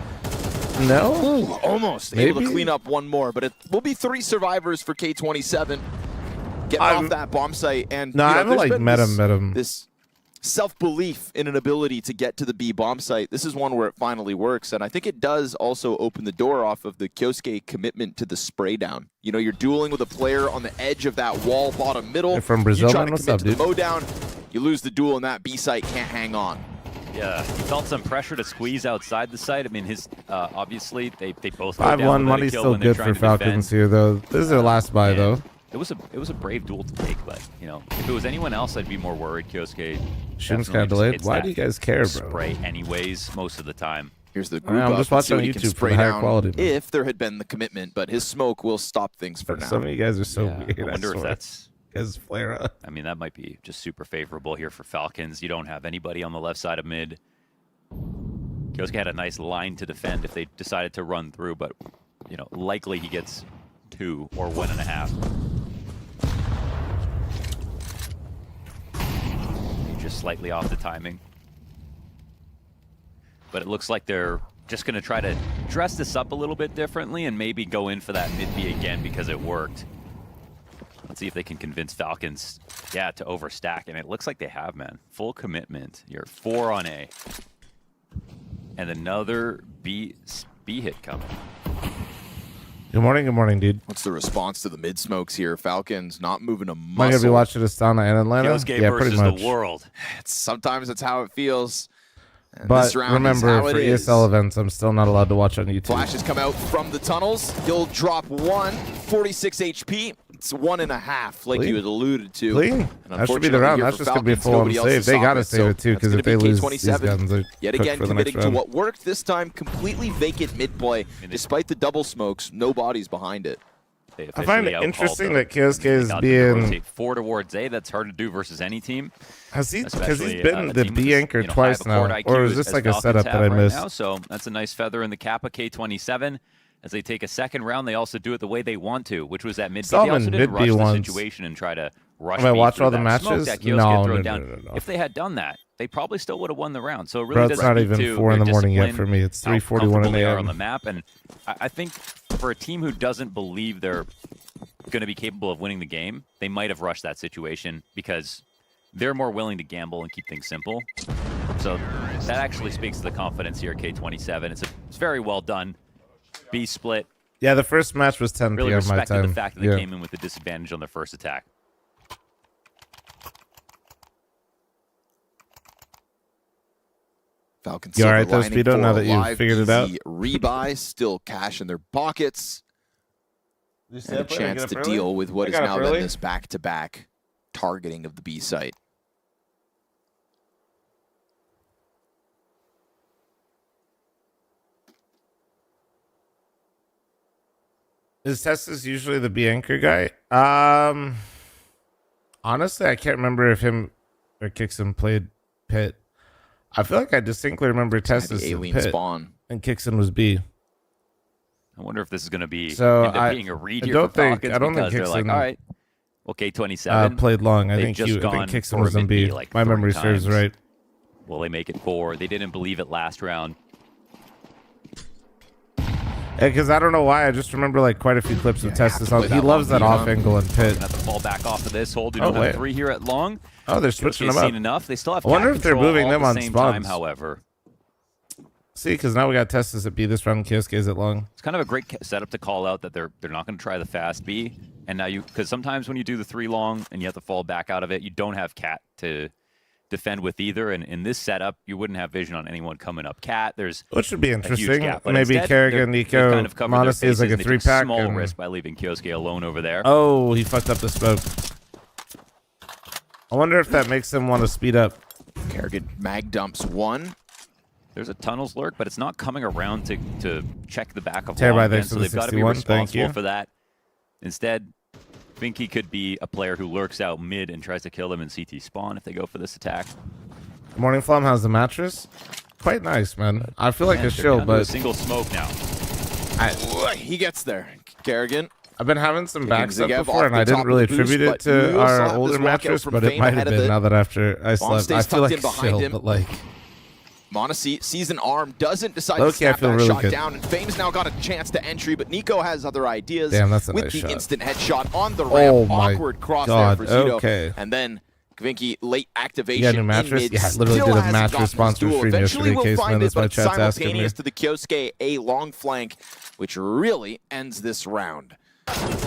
No? Ooh, almost Maybe. able to clean up one more, but it will be 3 survivors for K27. Getting off that bomb site, and No, I haven't like met him. This self-belief in an ability to get to the B bomb site. This is one where it finally works, and I think it does also open the door off of the Kyosuke commitment to the spray down. You know, you're dueling with a player on the edge of that wall, bottom middle. You're from Brazil, you try man? to What's commit up, to the dude? mow down, you lose the duel, and that B site can't hang on. Yeah, he felt some pressure to squeeze outside the site. I mean, his obviously they both go down 5-1. without a Money's kill still when they're good trying for to defend. Falcons here, though. This is their last buy, And though. It was a brave duel to take, but you know, if it was anyone else, I'd be more worried. Kyosuke Shouldn't definitely kind of just delayed. hits Why that do you guys care, bro? spray anyways most of the time. Here's the group I'm up. just Let's see watching what on he can YouTube for spray the higher down quality, man. if there had been the commitment, but his smoke will stop things for now. Some of you guys are so weird. I wonder if swear. that's Guys flare up. I mean, that might be just super favorable here for Falcons. You don't have anybody on the left side of mid. Kyosuke had a nice line to defend if they decided to run through, but you know, likely he gets 2 or 1.5. Just slightly off the timing. But it looks like they're just going to try to dress this up a little bit differently and maybe go in for that mid-B again because it worked. Let's see if they can convince Falcons, yeah, to overstack. And it looks like they have, man. Full commitment. You're 4 on A. And another B hit coming. Good morning, dude. What's the response to the mid smokes here? Falcons not moving a Am I going to be muscle. watching Astana and Atlanta? Kyosuke Yeah, versus pretty much. the world. Sometimes it's how it feels. And But this round remember, is how for it is. ESL events, I'm still not allowed to watch on YouTube. Flashes come out from the tunnels. He'll drop 1, 46 HP. It's 1.5, like Clean. you had alluded to. Clean. And That should be the unfortunately round. here That's for just going to be a Falcons, full-on nobody else save. to They stop got to it, save so it, too, that's because gonna if they be lose these K27. guns, they're Yet cooked again, for the next committing to round. what worked this time, completely vacant mid play. Despite the double smokes, no bodies behind it. I find it interesting that Kyosuke They is got them to being... rotate 4 towards A. That's hard to do versus any team. Because he's Especially, been a the team B with as, anchor you know, twice high of a now. court Or IQ is this as like a Falcons setup that have I right missed? now, so that's a nice feather in the cap of K27. As they take a second round, they also do it the way they want to, which was that mid B. Saw They them also in didn't mid-B rush the once. situation and try to rush Have I B watched through all the that smoke matches? that Kyosuke No, had thrown no, down. no. If they had done that, they probably still would have won the round. So it really Bro, does it's not speak even to 4 in their the morning yet discipline, for me. It's how 3:41 comfortable in they the are on the AM. map. And I think for a team who doesn't believe they're going to be capable of winning the game, they might have rushed that situation because they're more willing to gamble and keep things simple. So that actually speaks to the confidence here at K27. It's very well done. B split. Yeah, the first match was 10 Really p.m. my respected time. the fact that they Yeah. came in with the disadvantage on their first attack. Falcons You all right silver though, lining Speedo, for now a that you've live figured it out? easy rebuy, still cash in their pockets. And a chance to deal with what has now been this back-to-back targeting of the B site. Is Testis usually the B anchor guy? Honestly, I can't remember if him or Kixon played Pit. I feel like I distinctly remember Testis in alien Pit, spawn. and Kixon was B. I wonder if this is going to be So end up I- being a read I here don't for think- Falcons I don't think because they're like, Kixon, all right, well, K27 played long. I they've think just I think gone Kixon for was a on B. mid-B like My 30 memory serves times. right. Will they make it 4? They didn't believe it last round. Because I don't know why. I just remember like quite a few clips of Testis. play He that loves long that B, off huh? angle and Pit. Gonna have to fall back off of this. Hold Oh, another wait. 3 here at long. Oh, they're switching them Kyosuke's up. seen enough. They still have I wonder cat if they're control moving all them at on the same time, spawns. however. See, because now we got Testis at B this round. Kyosuke's at long. It's kind of a great setup to call out that they're not going to try the fast B. And now because sometimes when you do the 3 long and you have to fall back out of it, you don't have cat to defend with either. And in this setup, you wouldn't have vision on anyone coming up cat. There's Which should be a huge interesting. gap. But Maybe instead, Carigan, they've Niko, kind of covered their Monte is like bases a and they took 3-pack. small and- risk by leaving Kyosuke alone over there. Oh, he fucked up the smoke. I wonder if that makes him want to speed up. Carigan mag dumps 1. There's a tunnels lurk, but it's not coming around to check the back of Terror long by again, thanks so for the they've got to be 61. Thank responsible you. for that. Instead, I think he could be a player who lurks out mid and tries to kill them in CT spawn if they go for this attack. Morning fl0m, how's the mattress? Quite nice, man. I feel like a shill, but a single smoke now. He gets there. Carigan. I've been having some back stuff Zegev before, and I didn't really attribute it to our older mattress, but it might have been now that after I slept. I feel like a shill, but like... Monte sees an arm, doesn't decide to snap that really shot good. down, and fl0m's now got a chance to entry, but Niko has other ideas. Damn, that's a with nice the shot. instant headshot on the ramp. Awkward cross there for Zito. Okay. And then Kvinky late activation. You got a new mattress? In mid, yeah, I literally did a mattress sponsor stream Eventually yesterday. we'll Case, find man, it, that's my but chat's asking me. simultaneous to the Kyosuke a long flank, which really ends this round.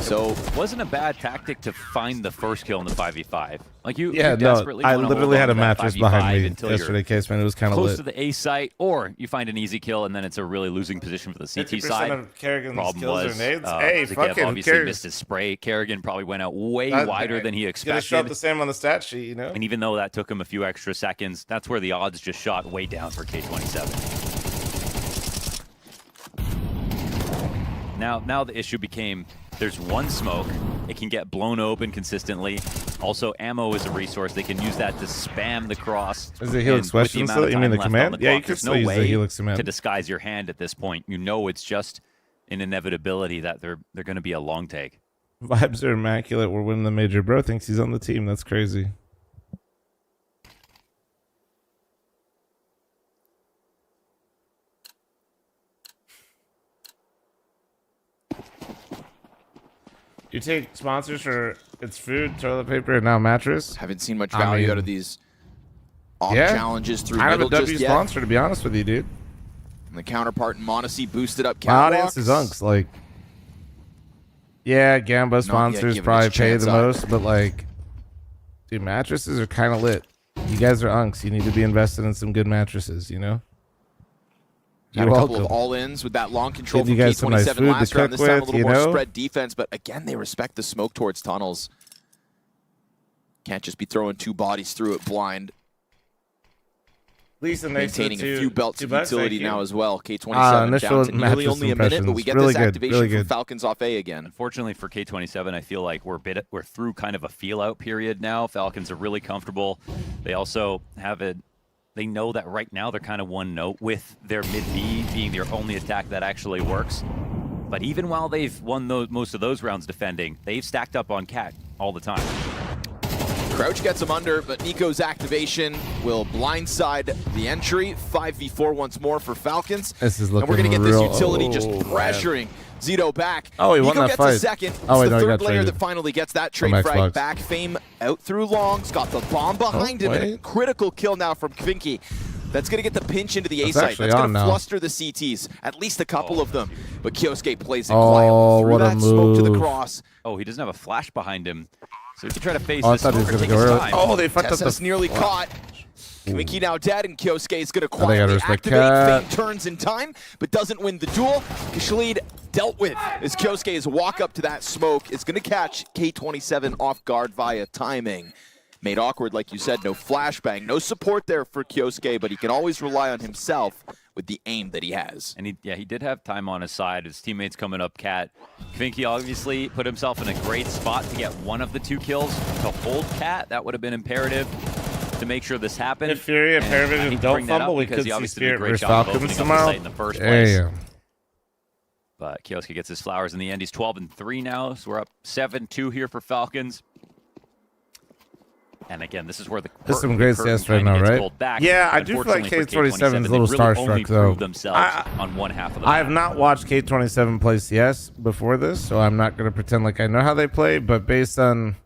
So wasn't a bad tactic to find the first kill in the 5v5. Like you desperately I literally had a mattress behind me yesterday, Case, man. It was kind of close lit. to the A site, or you find an easy kill and then it's a really losing position for the CT side. Of Carigan's Problem kills was, are nades. Hey, Zegev fucking obviously missed his spray. Carigan probably went out way wider than he expected. Gonna show up the same on the stat sheet, you know. And even though that took him a few extra seconds, that's where the odds just shot way down for K27. Now the issue became there's one smoke. It can get blown open consistently. Also, ammo is a resource. They can use that to spam the cross. Is the Helix question still? You mean the command? Yeah, you can still use the Helix command. To disguise your hand at this point. You know it's just an inevitability that they're going to be a long take. Vibes are immaculate. We're winning the major. Bro thinks he's on the team. That's crazy. You take sponsors for its food, toilet paper, and now mattress. Haven't seen much value out of these off challenges through I have middle a W just sponsor, to be honest with you, dude. And the counterpart in Monte boosted up My audience is unks. Like, yeah, Gamba sponsors probably pay the most, but like, dude, mattresses are kind of lit. You guys are unks. You need to be invested in some good mattresses, you know? Had a couple of all-ins with that long control from K27 nice last round. This time a little more know? spread defense, but again, they respect the smoke towards tunnels. Can't just be throwing two bodies through it blind. Lisa, maintaining a few belts of utility now as well. K27 down to nearly only a minute, but we get this activation from Falcons off A again. Unfortunately for K27, I feel like we're through kind of a feel-out period now. Falcons are really comfortable. They also have a... They know that right now they're kind of one note with their mid-B being their only attack that actually works. But even while they've won most of those rounds defending, they've stacked up on Cat all the time. Crouch gets him under, but Niko's activation will blindside the entry. 5v4 once more for Falcons. This is looking and we're going to get real, this utility just pressuring Zito back. Oh, he Niko won that gets fight. a second. It's Oh, wait, the no, third player that finally gets that trade frag Xbox. back. fl0m out through longs, got the bomb behind him, and a critical kill now from Kvinky. That's going to get the pinch into the A site. That's going to fluster the CTs, at least a couple of them. But Kyosuke plays it quietly through that smoke to the cross. Oh, he doesn't have a flash behind him, so he can try to face I this thought he was smoke or gonna take go his early. time. Oh, they fucked up Tessa's the... nearly caught. Kvinky now dead, and Kyosuke is going to gotta quietly respect activate. Cat. fl0m turns in time, but doesn't win the duel. Khalid dealt with as Kyosuke's walk up to that smoke is going to catch K27 off guard via timing. Made awkward, like you said, no flashbang, no support there for Kyosuke, but he can always rely on himself with the aim that he has. And he did have time on his side. His teammates coming up, Cat. Kvinky obviously put himself in a great spot to get one of the two kills to hold Cat. That would have been imperative to make sure this happened. If Furia and Paravision don't fumble, we could see Spirit versus Falcons tomorrow. In the first place. Damn. But Kyosuke gets his flowers in the end. He's 12-3 now, so we're up 7-2 here for Falcons. And again, this is where the There's some great stats right now, right? Yeah, I do feel like K27 is a little starstruck, though. On one half of the I have not watched K27 play CS before this, so I'm not going to pretend like I know how they play, but based on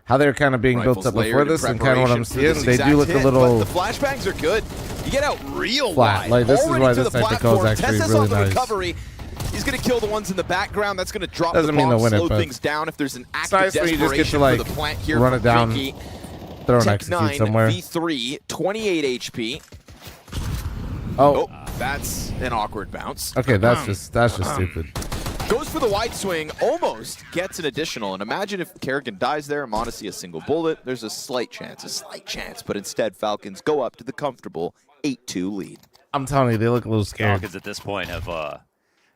how they're kind of being built up before this and kind of what I'm seeing, they do look a little... But the flashbangs are good. You get out real flat. wide. Like, this is Already why to this the type of call is platform. actually Tessa's really on the nice. recovery. He's going to kill the ones in the background. That's going to drop Doesn't the mean bomb, they'll win it, slow but things down. If there's an act It's nice of when you just get to, desperation like, for the plant here run it down, Kvinky. throw an Tech execute 9 somewhere. V3, 28 HP. Oh, that's an awkward bounce. okay, that's just stupid. Goes for the wide swing, almost gets an additional. And imagine if Carigan dies there, Monte a single bullet. There's a slight chance, but instead Falcons go up to the comfortable 8-2 lead. I'm telling you, they look a little scared. Falcons at this point have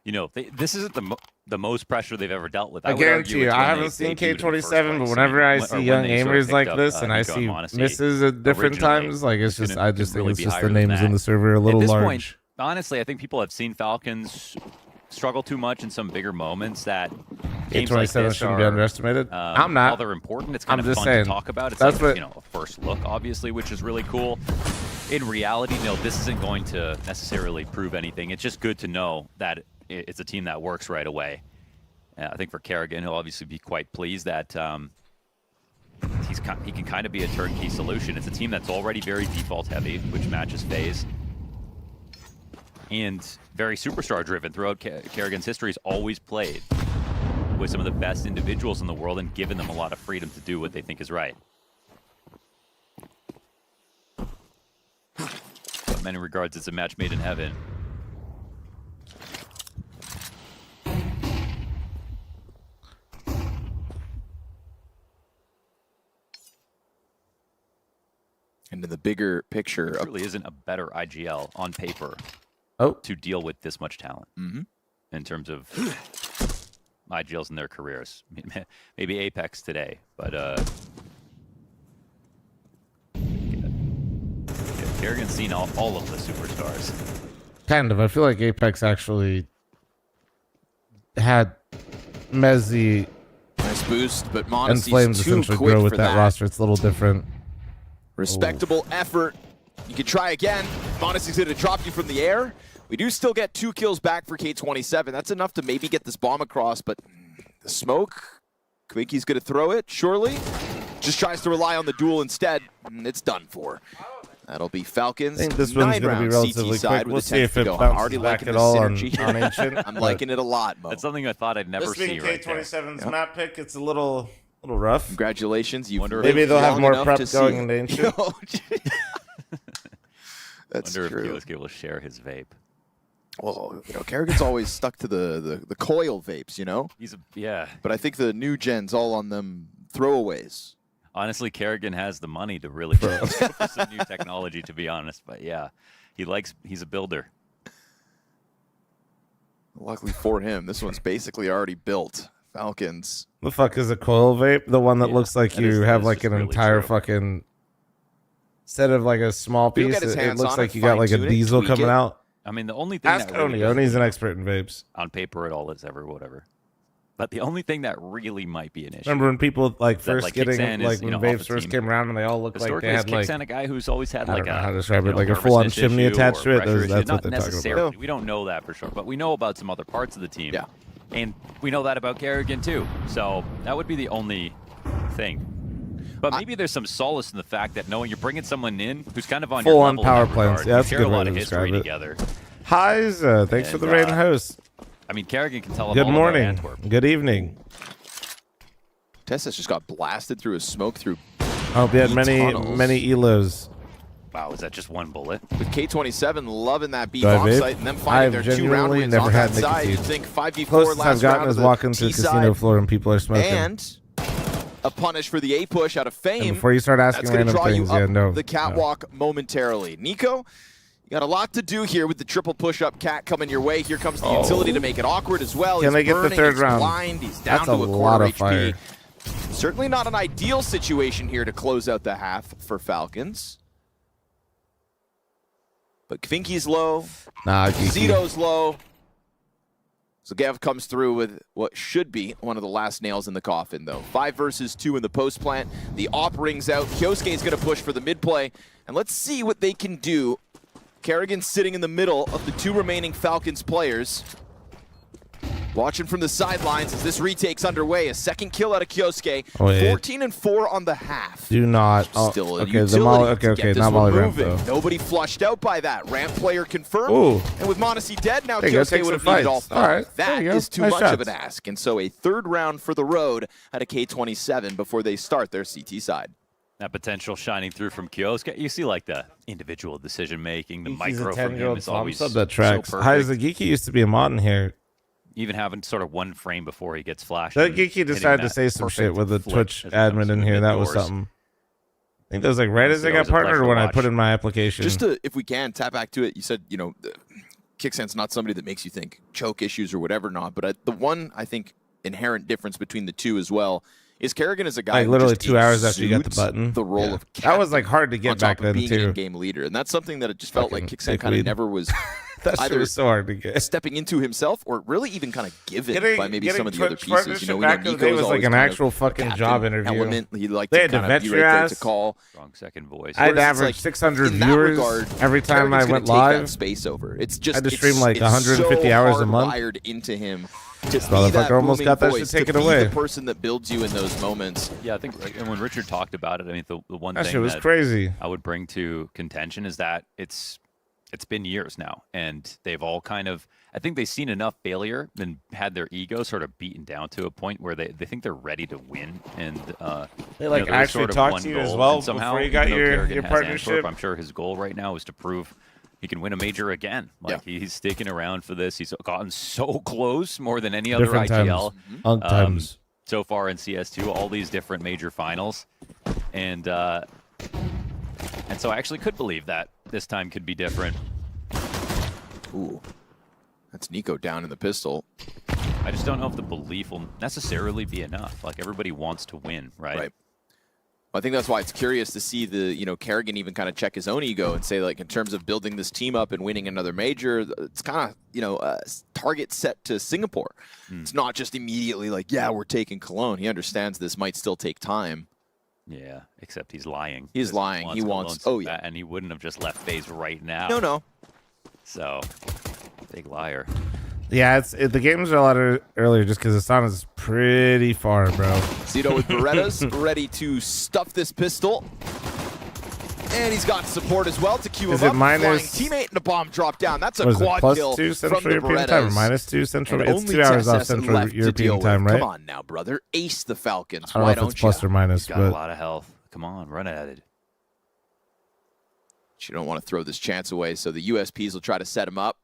You know, this isn't the most pressure they've ever dealt with. I guarantee you, I haven't seen K27, but whenever I see young aimers like this and I see misses at different times, like it's just, I just think it's just the names in the server a little large. Point, honestly, I think people have seen Falcons struggle too much in some bigger moments that games like this shouldn't be underestimated. I'm not. While they're important, it's kind of fun to talk about. It's like, you know, a first look, obviously, which is really cool. In reality, no, this isn't going to necessarily prove anything. It's just good to know that it's a team that works right away. I think for Carigan, he'll obviously be quite pleased that he can kind of be a turnkey solution. It's a team that's already very default heavy, which matches FaZe, and very superstar driven. Throughout Carigan's history, he's always played with some of the best individuals in the world and given them a lot of freedom to do what they think is right. But in many regards, it's a match made in heaven. And in the bigger picture, there really isn't a better IGL on paper to deal with this much talent in terms of IGLs in their careers. Maybe Apex today, but Carigan's seen all of the superstars. Kind of. I feel like Apex actually had Mezzi nice boost, but and fl0m essentially grow with that roster. It's a little different. Respectable effort. You can try again. Monte's going to drop you from the air. We do still get 2 kills back for K27. That's enough to maybe get this bomb across, but the smoke, Quinky's going to throw it, surely. Just tries to rely on the duel instead, and it's done for. That'll be Falcons. I think this one's going to be relatively quick. We'll see if it bounces back at all on Ancient. I'm liking it a lot, Mo. That's something I thought I'd never see right there. This being K27's map pick, it's a little rough. Congratulations. Maybe they'll have more prep going into Ancient. That's true. true. If he was able to share his vape. Well, you know, Carigan's always stuck to the coil vapes, you know? Yeah. But I think the new gen's all on them throwaways. Honestly, Carigan has the money to really go for some new technology, to be honest. But yeah, he's a builder. Luckily for him, this one's basically already built. Falcons. The fuck is a coil vape? The one that looks like you have like an entire fucking, instead of like a small piece, it looks like you got like a diesel coming out. I mean, the only thing Ask Oni. Oni's an expert in vapes. On paper, it all is whatever. But the only thing that really might be an issue. Remember when people like first like getting Kicksan like is, when you know, vapes first came around and they all looked like they had like Kicksan a guy who's always had like I don't know a how to describe it, know, like a full-on nervousness chimney issue attached to or it. pressure That's issue. what they're Not talking necessarily. about. We don't know that for sure, but we know about some other parts of the team. Yeah. And we know that about Carigan too. So that would be the only thing. But maybe there's some solace in the fact that knowing you're bringing someone in who's kind of on your full-on level power in that plants. regard. Yeah, that's you a share good a way lot to of history describe it. together. Highs, thanks for the raid and host. I mean, Carigan can tell Good all morning. about Antwerp. Good evening. Tessa's just got blasted through a smoke through. Oh, we had many elos. Wow, is that just one bullet? With K27 loving that B Do I bomb vape? site and them finding I've their 2 round genuinely wins never on had that side. nicotine. You'd think 5v4 Closest last I've gotten round is of walking the to a T casino side. floor and people are smoking. And a punish for the A push out of fame. And before you start asking that's random draw things, you up yeah, no. the catwalk momentarily. Niko, you got a lot to do here with the triple push-up cat coming your way. Here comes the utility to make it awkward as well. Can He's they get the burning, third he's round? blind, he's down That's to a a lot quarter of fire. HP. Certainly not an ideal situation here to close out the half for Falcons. But Kvinky's low. Nah, Geeky. Zito's low. So Gav comes through with what should be one of the last nails in the coffin, though. 5 versus 2 in the post plant. The op rings out. Kyosuke's going to push for the mid play. And let's see what they can do. Carigan sitting in the middle of the 2 remaining Falcons players. Watching from the sidelines as this retake's underway. A second kill out of Kyosuke. 14 and 4 on the half. Do not. Still a okay, utility the molly. to Okay, get okay, this not one molly ramp moving. though. Nobody flushed out by that. Ramp player confirmed. Ooh. And with Monte dead, now There you go, Kyosuke take would have some needed all fights. 5. All right, there That you go. is too Nice much of shots. an ask. And so a third round for the road at a K27 before they start their CT side. That potential shining through from Kyosuke. You see like the individual decision making, the He's a micro from him 10-year-old is always sub so that tracks. perfect. Hi, Geeky used to be a mod in here. Even having sort of one frame before he gets flashed. That and Geeky hitting decided to that say some shit perfect with the flip Twitch as it comes admin through in the here. That was mid-doors. something. I think that was like right as I Honestly, got that was a partnered pleasure when to I watch. put in my application. Just to, if we can, tap back to it. You said, Kicksan's not somebody that makes you think choke issues or whatever not, but the one, I think, inherent difference between the two as well is Carigan is a guy like who literally just 2 hours after you get the exudes button. the role of captain that was like hard to get on top back of then being too. an in-game leader, and that's something that it just felt like Kicksan kind of never was that shit either was so hard to get. stepping into himself or really even kind of given by maybe some of the other Twitch pieces. You know, we know back in the day Nico's was like always an kind of actual fucking captain job interview. element. He liked They to had to kind vet of be your right there ass. to call. Strong second voice. I had to Whereas it's average like, 600 in that viewers regard, every time Carigan's I gonna went take that live. space over. It's just I had to stream like it's 150 so hours a month. Wired into him. To This be that motherfucker almost booming got that voice, shit taken to be away. the person that builds you in those moments. Yeah, I think and when Richard talked about it, I mean, the one That thing shit was that crazy. I would bring to contention is that it's been years now, and they've all kind of, I think they've seen enough failure and had their ego sort of beaten down to a point where they think they're ready to win, and They like there was actually sort of talked one to you as goal, well and somehow, before you got even though your Carigan has partnership. Antwerp, I'm sure his goal right now is to prove he can win a major again. Like he's sticking around for this. He's gotten so close more than any other Different IGL times. Times. so far in CS2. All these different major finals, and so I actually could believe that this time could be different. Ooh, that's Niko down in the pistol. I just don't know if the belief will necessarily be enough. Like everybody wants to win, right? Right. I think that's why it's curious to see the, Carigan even kind of check his own ego and say, like, in terms of building this team up and winning another major, it's kind of, target set to Singapore. It's not just immediately like, yeah, we're taking Cologne. He understands this might still take time. Yeah, except he's lying. He's lying. He wants, Cologne so bad, and he wouldn't have just left FaZe right now. No. So, big liar. Yeah, the games are a lot earlier just because Astana's pretty far, bro. Zito with Berettas, ready to stuff this pistol. And he's got support as well to queue Is him it up. minus- Flying teammate and a bomb drop down. That's a What is it, quad plus kill 2 from Central the European time or Berettas. minus 2 Central? And It's only 2 hours off TSS Central left to deal European with. time, right? Come on now, brother. Ace the Falcons. I don't Why know if it's don't plus you? or minus, He's got a but lot of health. Come on, run at it. You don't want to throw this chance away, so the USPs will try to set him up.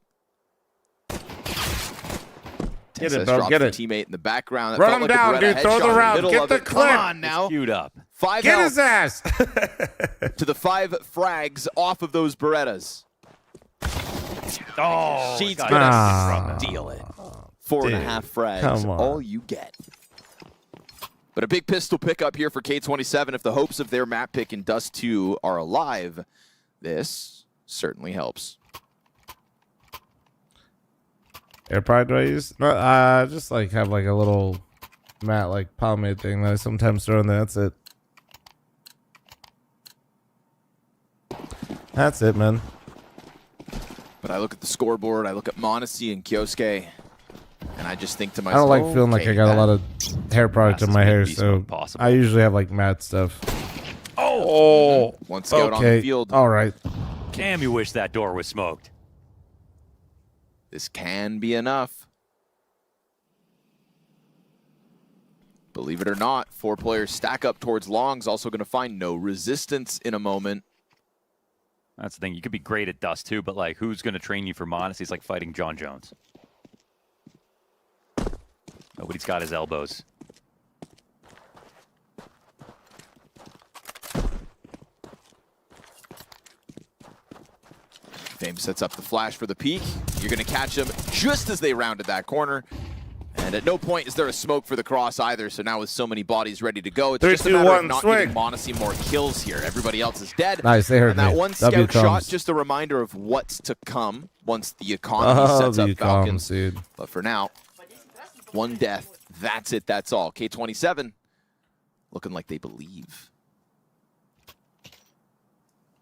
Get TSS it, bro. drops Get the it. Teammate in the background. That Run felt him like a down, Beretta dude. Throw headshot the in the round. middle Get of the it. clip. Come on now. It's queued up. 5 get health his ass. to the 5 frags off of those Berettas. Oh, She's God, gonna dude. steal it. 4.5 frags, come on. all you get. But a big pistol pickup here for K27. If the hopes of their map pick in Dust 2 are alive, this certainly helps. Air Pride do I use? No, just like have like a little matte like pomade thing that I sometimes throw in there. That's it. That's it, man. But I look at the scoreboard, I look at Monte and Kyosuke, and I just think to I myself, don't like feeling like I got a lot of hair product in my hair, so possible. I usually have like matte stuff. Oh, one scout on the field. All right. Damn, you wish that door was smoked. This can be enough. Believe it or not, 4 players stack up towards Long's also going to find no resistance in a moment. That's the thing. You could be great at Dust too, but like, who's going to train you for Monte? It's like fighting John Jones. Nobody's got his elbows. fl0m sets up the flash for the peek. You're going to catch him just as they rounded that corner. And at no point is there a smoke for the cross either, so now with so many bodies ready to go, it's Three, just a two, matter one, of not swing. giving Monte more kills here. Everybody else is dead. Nice, they heard and that me. one W scout shot, comes. just a reminder of what's to come once the economy sets up Falcons. Dude. But for now, one death, that's it, that's all. K27 looking like they believe.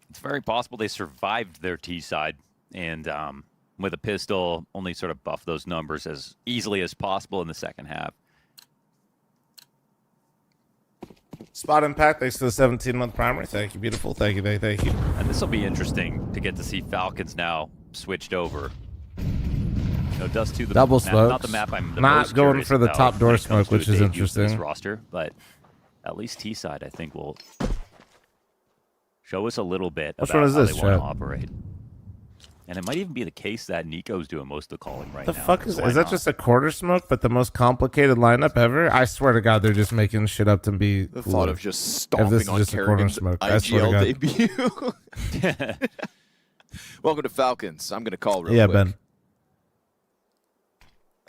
It's very possible they survived their T side and with a pistol only sort of buff those numbers as easily as possible in the second half. Spot impact, thanks for the 17-month primary. Thank you, beautiful. Thank you, thank you. And this will be interesting to get to see Falcons now switched over. No, Dust 2, the Double map, smokes. not the map I'm the Not most going curious for the about top door when it comes smoke, to which a is debut for this interesting. roster, but at least T side, I think, will show us a little bit Which about one is how this, they want to chat? operate. And it might even be the case that Niko's doing most of the calling right The now. fuck is so why that? not? Just a quarter smoke, but the most complicated lineup ever? I swear to God, they're just making shit up to be. The thought of just if stomping this is on just a corner Carigan's smoke, I swear to IGL God. debut. Welcome to Falcons. I'm going to call real Yeah, quick. Ben.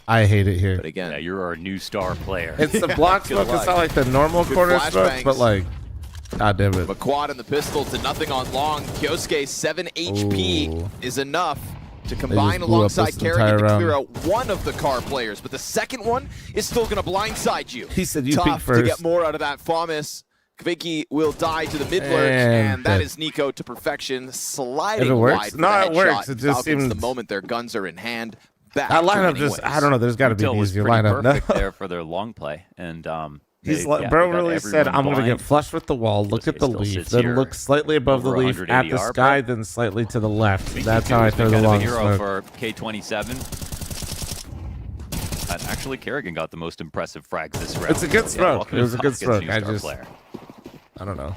I hate it here. But again, yeah, you're our new star player. It's the block smoke. It's not like the normal Good corner smokes, but like, god damn it. But quad and the pistol to nothing on long. Kyosuke 7 HP is enough to combine alongside Carigan to clear out one of the car players, but the second one is still going to blindside you. He said you Tough peek first. to get more out of that Fl0m. Kvinky will die to the mid lurk, and that is Niko to perfection, sliding if it works, wide for no, the it works. headshot. It just Falcons, seems the moment their guns are in hand. Back that lineup to just, I don't know. There's got to be an easier pretty lineup. Perfect No. there for their long play, and He's like, bro really said, I'm going to get flush with the wall, look at the leaf, then look slightly above the leaf at the sky, then slightly to the left. That's how I throw the long hero smoke. for K27. Actually, Carigan got the most impressive frags this round. It's a good smoke. Yeah, It was a good smoke. I don't know.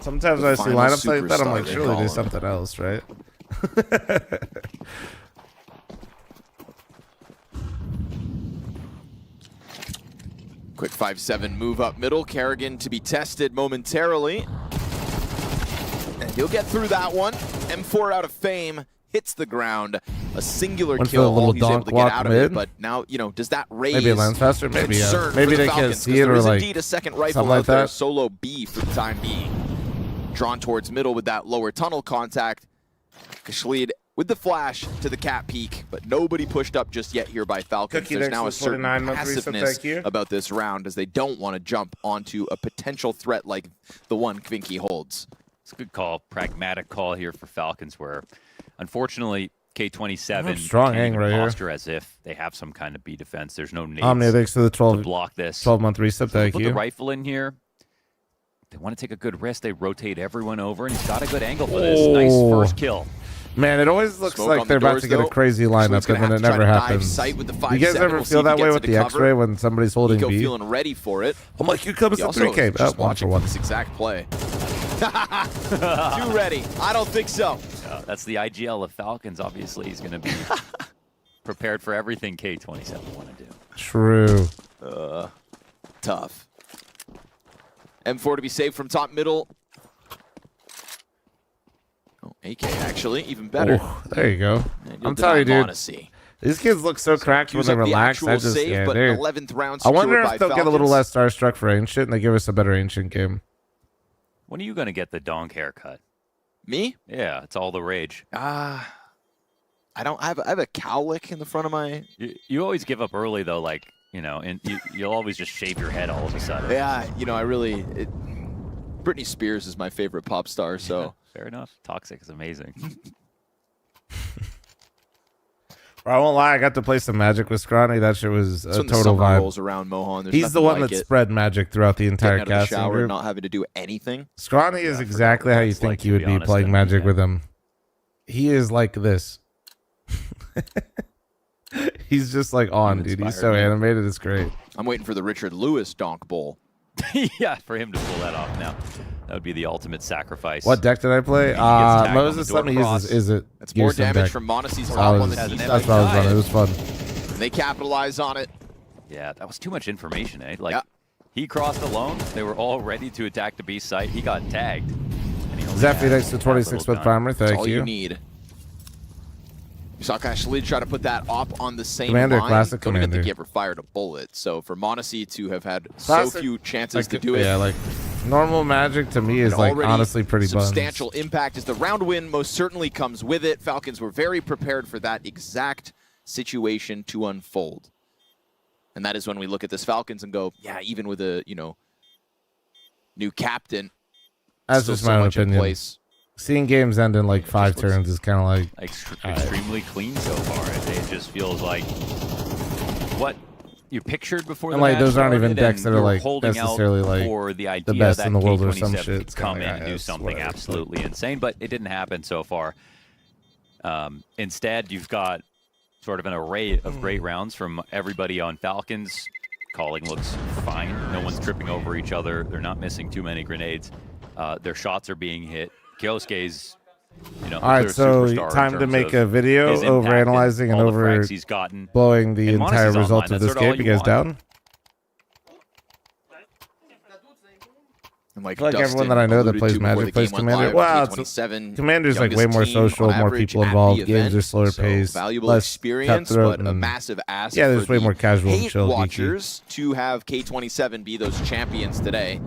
Sometimes I see lineups like that, I'm like, surely do something else, right? Quick 5-7 move up middle. Carigan to be tested momentarily. And he'll get through that one. M4 out of fame. Hits the ground. A singular kill. All he's able to get out of it. But now, you know, does that raise maybe it lands faster? Maybe, yeah. Maybe they can't see it, there or is like indeed a second rifle like out there. that. Solo B for the time being. Drawn towards middle with that lower tunnel contact. Kashlid with the flash to the cat peak, but nobody pushed up just yet here by Falcons. Cookie There's now a certain 49 passiveness about this round as they don't want to jump onto a potential threat like the one Kvinky holds. It's a good call, pragmatic call here for Falcons, where unfortunately K27 strong hang right here. posture as if they have some kind of B defense. There's no need Omnitrix to the 12 to block this. 12-month reset. So Thank put you. the rifle in here. They want to take a good risk. They rotate everyone over, and he's got a good angle for this. Nice first kill. Man, it always looks Smoke like they're about to get a crazy lineup, and then it never happens. You guys ever feel that way with the X-ray when somebody's holding Niko B? feeling ready for it. I'm like, here comes the 3K. Just One for watching one. this exact play. Too ready. I don't think so. That's the IGL of Falcons. Obviously, he's going to be prepared for everything K27 want to do. True. Tough. M4 to be saved from top middle. Oh, AK actually, even better. Ooh, there you go. I'm telling you, dude. These kids look so cracked when they relax. I just, yeah, dude. 11th round I wonder if they'll Falcons. get a little less starstruck for Ancient and they give us a better Ancient game. When are you going to get the donk haircut? Me? Yeah, it's all the rage. I don't. I have a cowlick in the front of my. You always give up early though, like, you know, and you'll always just shave your head all of a sudden. Yeah, you know, I really. Britney Spears is my favorite pop star, so. Fair enough. Toxic is amazing. I won't lie, I got to play some Magic with Scrawny. That shit was a total vibe. Rolls around Mohan. He's the one that spread Magic throughout the entire Getting out of the casting shower, group. not having to do anything. Scrawny is exactly how you think you would be playing Magic with him. He is like this. He's just like on, dude. He's so animated. It's great. I'm waiting for the Richard Lewis donk bowl. Yeah, for him to pull that off now. That would be the ultimate sacrifice. What deck did I play? Moses let me use Is it? That's more damage from Monte's top one than That's what I was running. It was fun. And they capitalize on it. Yeah, that was too much information, eh? Like, he crossed alone. They were all ready to attack the B site. He got tagged. Zephy next to 26 with Primer. Thank all you. You need. You saw Kashlid try to put that op on the same Commander, line. classic Don't even Commander. think he ever fired a bullet. So for Monte to have had so few chances to do it. Yeah, like normal Magic to me is like honestly pretty substantial impact as the round win most certainly comes with it. Falcons were very prepared for that exact situation to unfold. And that is when we look at this Falcons and go, yeah, even with a, you know, new captain, That's still just so my own much in opinion. place. Seeing games end in like 5 turns is kind of like extremely clean so far. It just feels like what you pictured before the and like match those aren't even started, decks and that are you're like holding necessarily out like for the idea the best that in the world or some K27 shit. could It's come kinda in like, and do it's something whatever. absolutely insane, but it didn't happen so far. Instead, you've got sort of an array of great rounds from everybody on Falcons. Calling looks fine. No one's tripping over each other. They're not missing too many grenades. Their shots are being hit. Kyosuke's, you know, all right, so time to make a video over analyzing and over blowing the entire result of this game. You guys down? And like everyone that I know that plays Magic plays Commander. Wow, Commander's like way more social, more people involved. Games are slower paced, valuable less experience, cutthroat, but a and massive ask. yeah, there's for way the more casual, hate chill, watchers to have K27 be those champions today.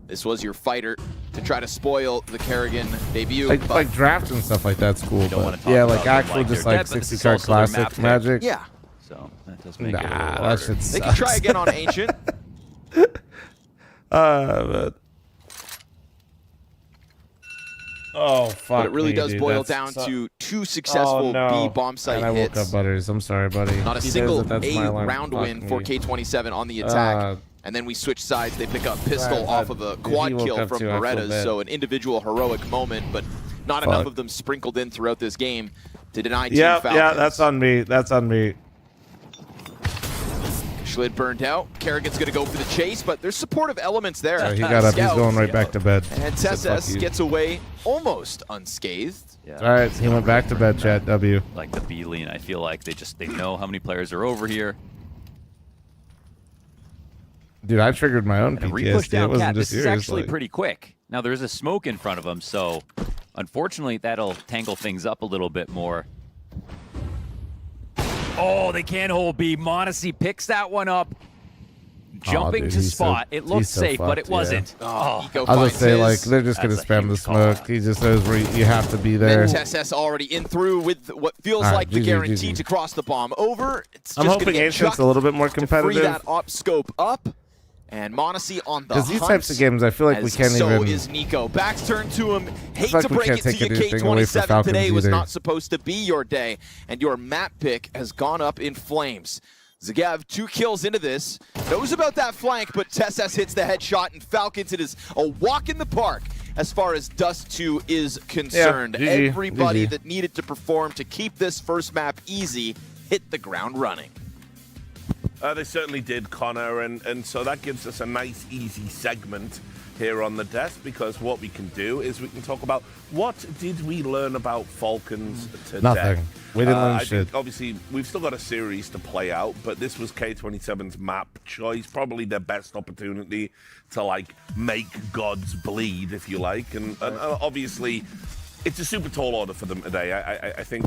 This was your fighter to try to spoil the Carigan debut. Like draft and stuff like that's cool. But yeah, like actual just like 60 card classic Magic. Yeah. So that does make it a little that harder. shit sucks. They can try again on Ancient. But oh fuck! But it really does dude. boil That's down so... to 2 successful B bomb site and I woke hits. up, Butters. I'm sorry, buddy. Not a He single knows that that's my A alarm. round Fuck win me. for K27 on the attack. And then we switch sides. They pick up pistol Right, off of a quad woke kill up from too, I feel Berettas. bad. So an individual heroic moment, but not Fuck. enough of them sprinkled in throughout this game to deny Team Yeah, Falcons. yeah, that's on me. That's on me. Schlid burned out. Kerrigan's going to go for the chase, but there's supportive elements there. So he got up. He's going right back to bed. And Said, "Fuck Tess you." gets away almost unscathed. Yeah. All right, he went back to bed. Chat W. Like the B lean, I feel like they know how many players are over here. Dude, I triggered my own And repush PTSD. It down wasn't Cat. just This is yours. actually like- pretty quick. Now there's a smoke in front of him, so unfortunately that'll tangle things up a little bit more. Oh, they can't hold B. Monte picks that one up. Jumping dude, to he's spot. It looked he's so safe, but it fucked, yeah. wasn't. Oh, I was gonna say, like, they're just gonna That's a spam the huge call smoke. He just knows where you have to be there. And Tess already in through with what feels All right, like the GG, guarantee GG. to cross the bomb over. It's I'm just hoping gonna get Ancient's chucked a little bit more to free competitive. that op scope up. And Monte on the Because these hunt, types of games, I feel like we as can't so even. is Niko. Back's turned to him. Hate like to we break can't it to take you, anything away from K27 Falcons today was either. not supposed to be your day, and your map pick has gone up in flames. Zagav, 2 kills into this, knows about that flank, but Tess hits the headshot, and Falcons, it is a walk in the park as far as Dust 2 is concerned. Yeah, GG, Everybody GG. that needed to perform to keep this first map easy hit the ground running. They certainly did, Connor, and so that gives us a nice, easy segment here on the desk, because what we can do is we can talk about what did we learn about Falcons today. Nothing. We didn't learn I shit. think obviously, we've still got a series to play out, but this was K27's map choice, probably their best opportunity to, like, make gods bleed, if you like, and obviously, it's a super tall order for them today. I think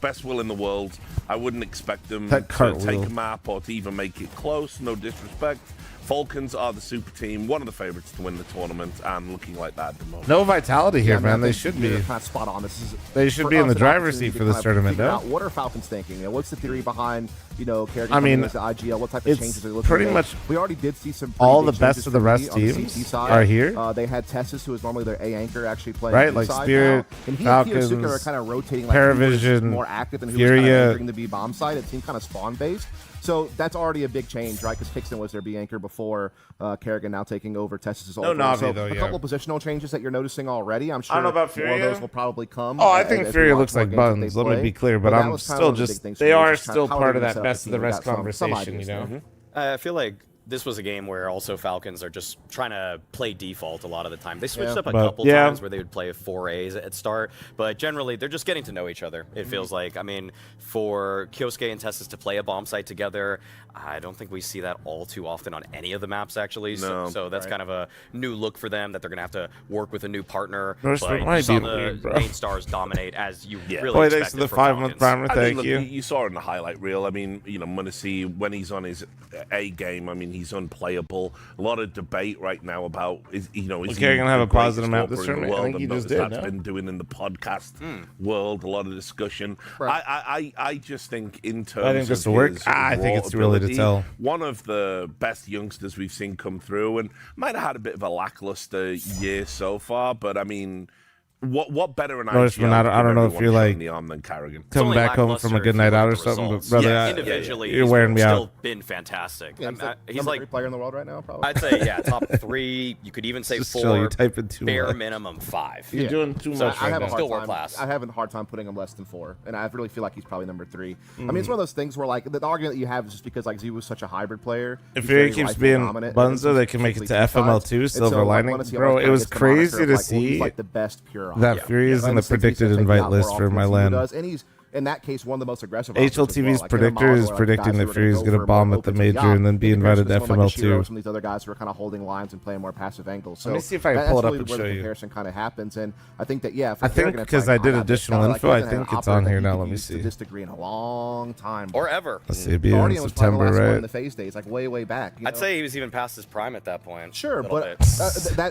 best will in the world. I wouldn't expect them to take a map or to even make it close, no disrespect. Falcons are the super team, one of the favorites to win the tournament, and looking like that at the moment. No vitality here, Yeah, I mean, I man. They think should you're be. kind of spot on. This is They should for be in us the an driver's opportunity seat to for this kind of tournament, figure though. out what are Falcons thinking? You know, what's the theory behind, you know, Carigan I mean, coming into IGL? What type of it's changes are they looking pretty to make? much We already did see some all pretty the big best changes of the for rest me on the teams CT side. are here. They had Tessus, who is normally their A anchor, actually playing Right, like inside Spirit, now. And he Falcons, and Kiyosuke are kind of rotating, like who was Paravision, more active and who was kind Furia. of anchoring the B bomb side. It seemed kind of spawn based. So that's already a big change, right? Because Pixton was their B anchor before Carigan now taking over. Tessus is over. Navi, so though, a yeah. couple positional changes that you're noticing already. I'm sure I don't know about more of Furia. those will probably come. Oh, I think as we Furia watch looks more like games that they buns. Let me play. be clear, but that I'm was kind still of one of the just. big things for They me, are just still how part of they're that gonna best set of the up rest team. We got some conversation, you ideas know. there. I feel like this was a game where also Falcons are just trying to play default a lot of the time. They switched up a couple times where they would play 4As at start, but generally they're just getting to know each other. It feels like, I mean, for Kiyosuke and Tessus to play a bomb site together, I don't think we see that all too often on any of the maps, actually. No. So that's kind of a new look for them, that they're going to have to work with a new partner. Bro, But it might you saw be the weird, bro. main stars dominate as you really Boy, thanks expected for the from 5-month Falcons. primer. Thank look, you. You saw in the highlight reel. I mean, you know, Monte, when he's on his A game, I mean, he's unplayable. A lot of debate right now about, is he Carigan have the a positive greatest map this walker in the tournament? I world? think he I've just noticed did, that's no? been doing in the podcast world, a lot of discussion. I just think in terms I think this of will work. his I think raw it's too early to ability, tell. one of the best youngsters we've seen come through, and might have had a bit of a lackluster year so far, but I mean, what better an Norseman, IGL I don't know if everyone you're showing like the arm than Carigan. coming back home from a good night out or something, but brother, Yeah, individually, you're he's wearing me still out. been fantastic. Yeah, he's number like 3 player in the world right now, probably. I'd say, yeah, top 3. You could even say Just 4. chill, you're typing too bare much. minimum 5. You're doing too So much I right have a now. hard Still time. world class. I have a hard time putting him less than 4, and I really feel like he's probably number 3. I mean, it's one of those things where, like, the argument that you have is just because, like, Z was such a hybrid player. If he's Furia very keeps rifle being dominant, and Bunzo, he's they can make it to simply two sides. FML2, And silver so I lining. wanna see how Bro, much it was gets the moniker crazy of, to like, well, he's, see like, the best pure that op. Furia is in the And since he's predicted gonna take invite out more list for offense my than he land. does, and he's in that case, one of the most aggressive. HLTV's predictor is predicting that Fury is going to bomb at the major and then be invited to FML too. Some of these other guys who are kind of holding lines and playing more passive angles. So let me see if I can pull it up and where show the you. comparison kind of happens, and I think that I think because I did additional info, I think it's on here now. Let me see. This degree in a long time, or ever. Let's see, it'd be in September, right? In the phase days, like way back. I'd say he was even past his prime at that point. Sure, but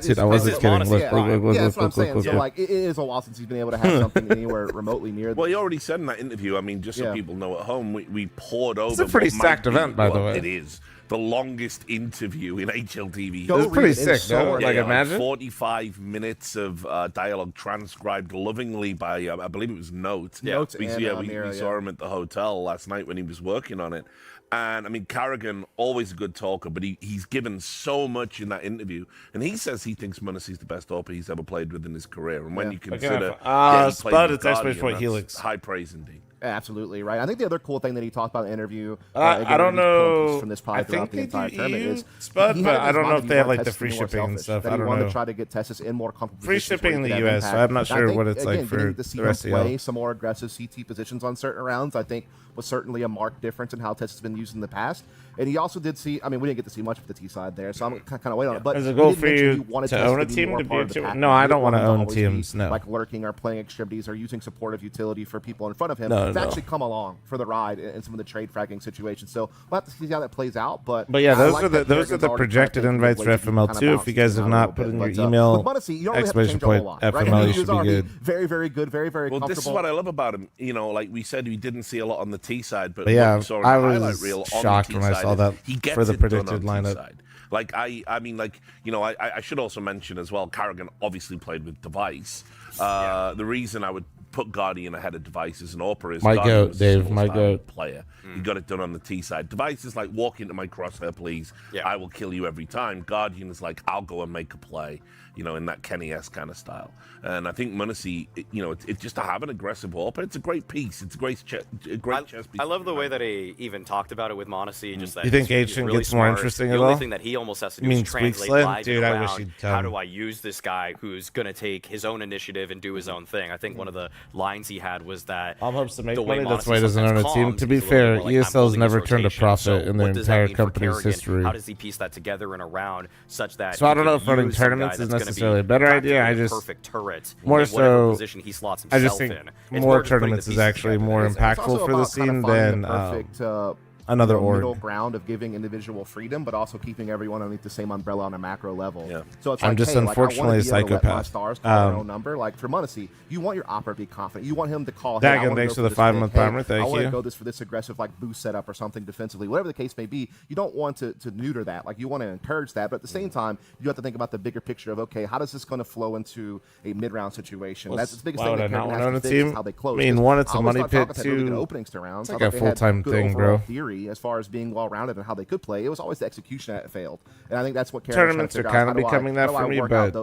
dude, I wasn't kidding. Yeah, that's what I'm saying. So like, it is a while since he's been able to have something anywhere remotely near. Well, he already said in that interview. I mean, just so people know at home, we poured over. It's a pretty stacked event, by the way. It is the longest interview in HLTV. It was pretty sick, though. Like, imagine 45 minutes of dialogue transcribed lovingly by, I believe it was Note. Note we saw him at the hotel last night when he was working on it. And, I mean, Carigan, always a good talker, but he's given so much in that interview. And he says he thinks Munney's the best AWP he's ever played with in his career. And when you consider... Spud, it's Expedition Helix. High praise indeed. Absolutely right. I think the other cool thing that he talked about in the interview, I don't know. From this probably I think the entire tournament is Spud, but I don't know if they have like the free shipping and stuff. I don't know. He wanted to try to get Tessus in more comfortable free shipping in the US. So I'm not sure what it's like for the rest of play some more aggressive CT positions on certain rounds. I think was certainly a marked difference in how Tessus has been used in the past. And he also did see. I mean, we didn't get to see much of the T side there, so I'm kind of waiting on it. But there's a goal for you to own a team to be a team. No, I don't want to own teams. No, like lurking or playing extremities or using supportive utility for people in front of him. No, to actually come along for the ride in some of the trade fragging situations. So we'll have to see how that plays out. But yeah, those are the projected invites for FML too. If you guys have not put in your email, exclamation point FML, you should be good. Very, very good. Very, very comfortable. Well, this is what I love about him. You know, like we said, we didn't see a lot on the T side, but yeah, I was shocked when I saw that for the predicted lineup. Like I mean, like you know, I should also mention as well. Carigan obviously played with Device. The reason I would put Guardian ahead of Device as an AWPer is my goat, Dave. My goat player. He got it done on the T side. Device is like, walk into my crosshair, please. I will kill you every time. Guardian is like, I'll go and make a play. You know, in that Kenny-esque kind of style. And I think Monte, you know, it's just to have an aggressive AWPer. It's a great piece. It's a great chess piece. I love the way that he even talked about it with Monte. Just that you think Ancient really gets more interesting at all? The only thing that he almost has to do is translate live and around. How do I use this guy who's going to take his own initiative and do his own thing? I think one of the lines he had was that Bob hopes to make money. That's why he doesn't own a team. To be fair, ESL's never turned a profit in their entire company's history. How does he piece that together and around such that? So I don't know if running tournaments is necessarily a better idea. I just perfect turret more so. Position he slots I just think more tournaments is actually more impactful for the scene than another middle ground of giving individual freedom, but also keeping everyone underneath the same umbrella on a macro level. Yeah. So it's I'm like, just hey, unfortunately like, a psychopath. Stars call their own number. Like for Monte, you want your opera to be confident. You want him to call. Dagon, thanks for the 5-month primer. Thank you. I want to go this for this aggressive like boost setup or something defensively, whatever the case may be. You don't want to neuter that. Like you want to encourage that, but at the same time, you have to think about the bigger picture of okay, how does this going to flow into a mid-round situation? That's the biggest thing that Carigan has to fix is how they close. I mean, one, it's a money pit. Two, openings to rounds. It's like a full-time thing, bro. Theory as far as being well-rounded and how they could play. It was always the execution that failed, and I think that's what tournaments are kind of becoming that for me. But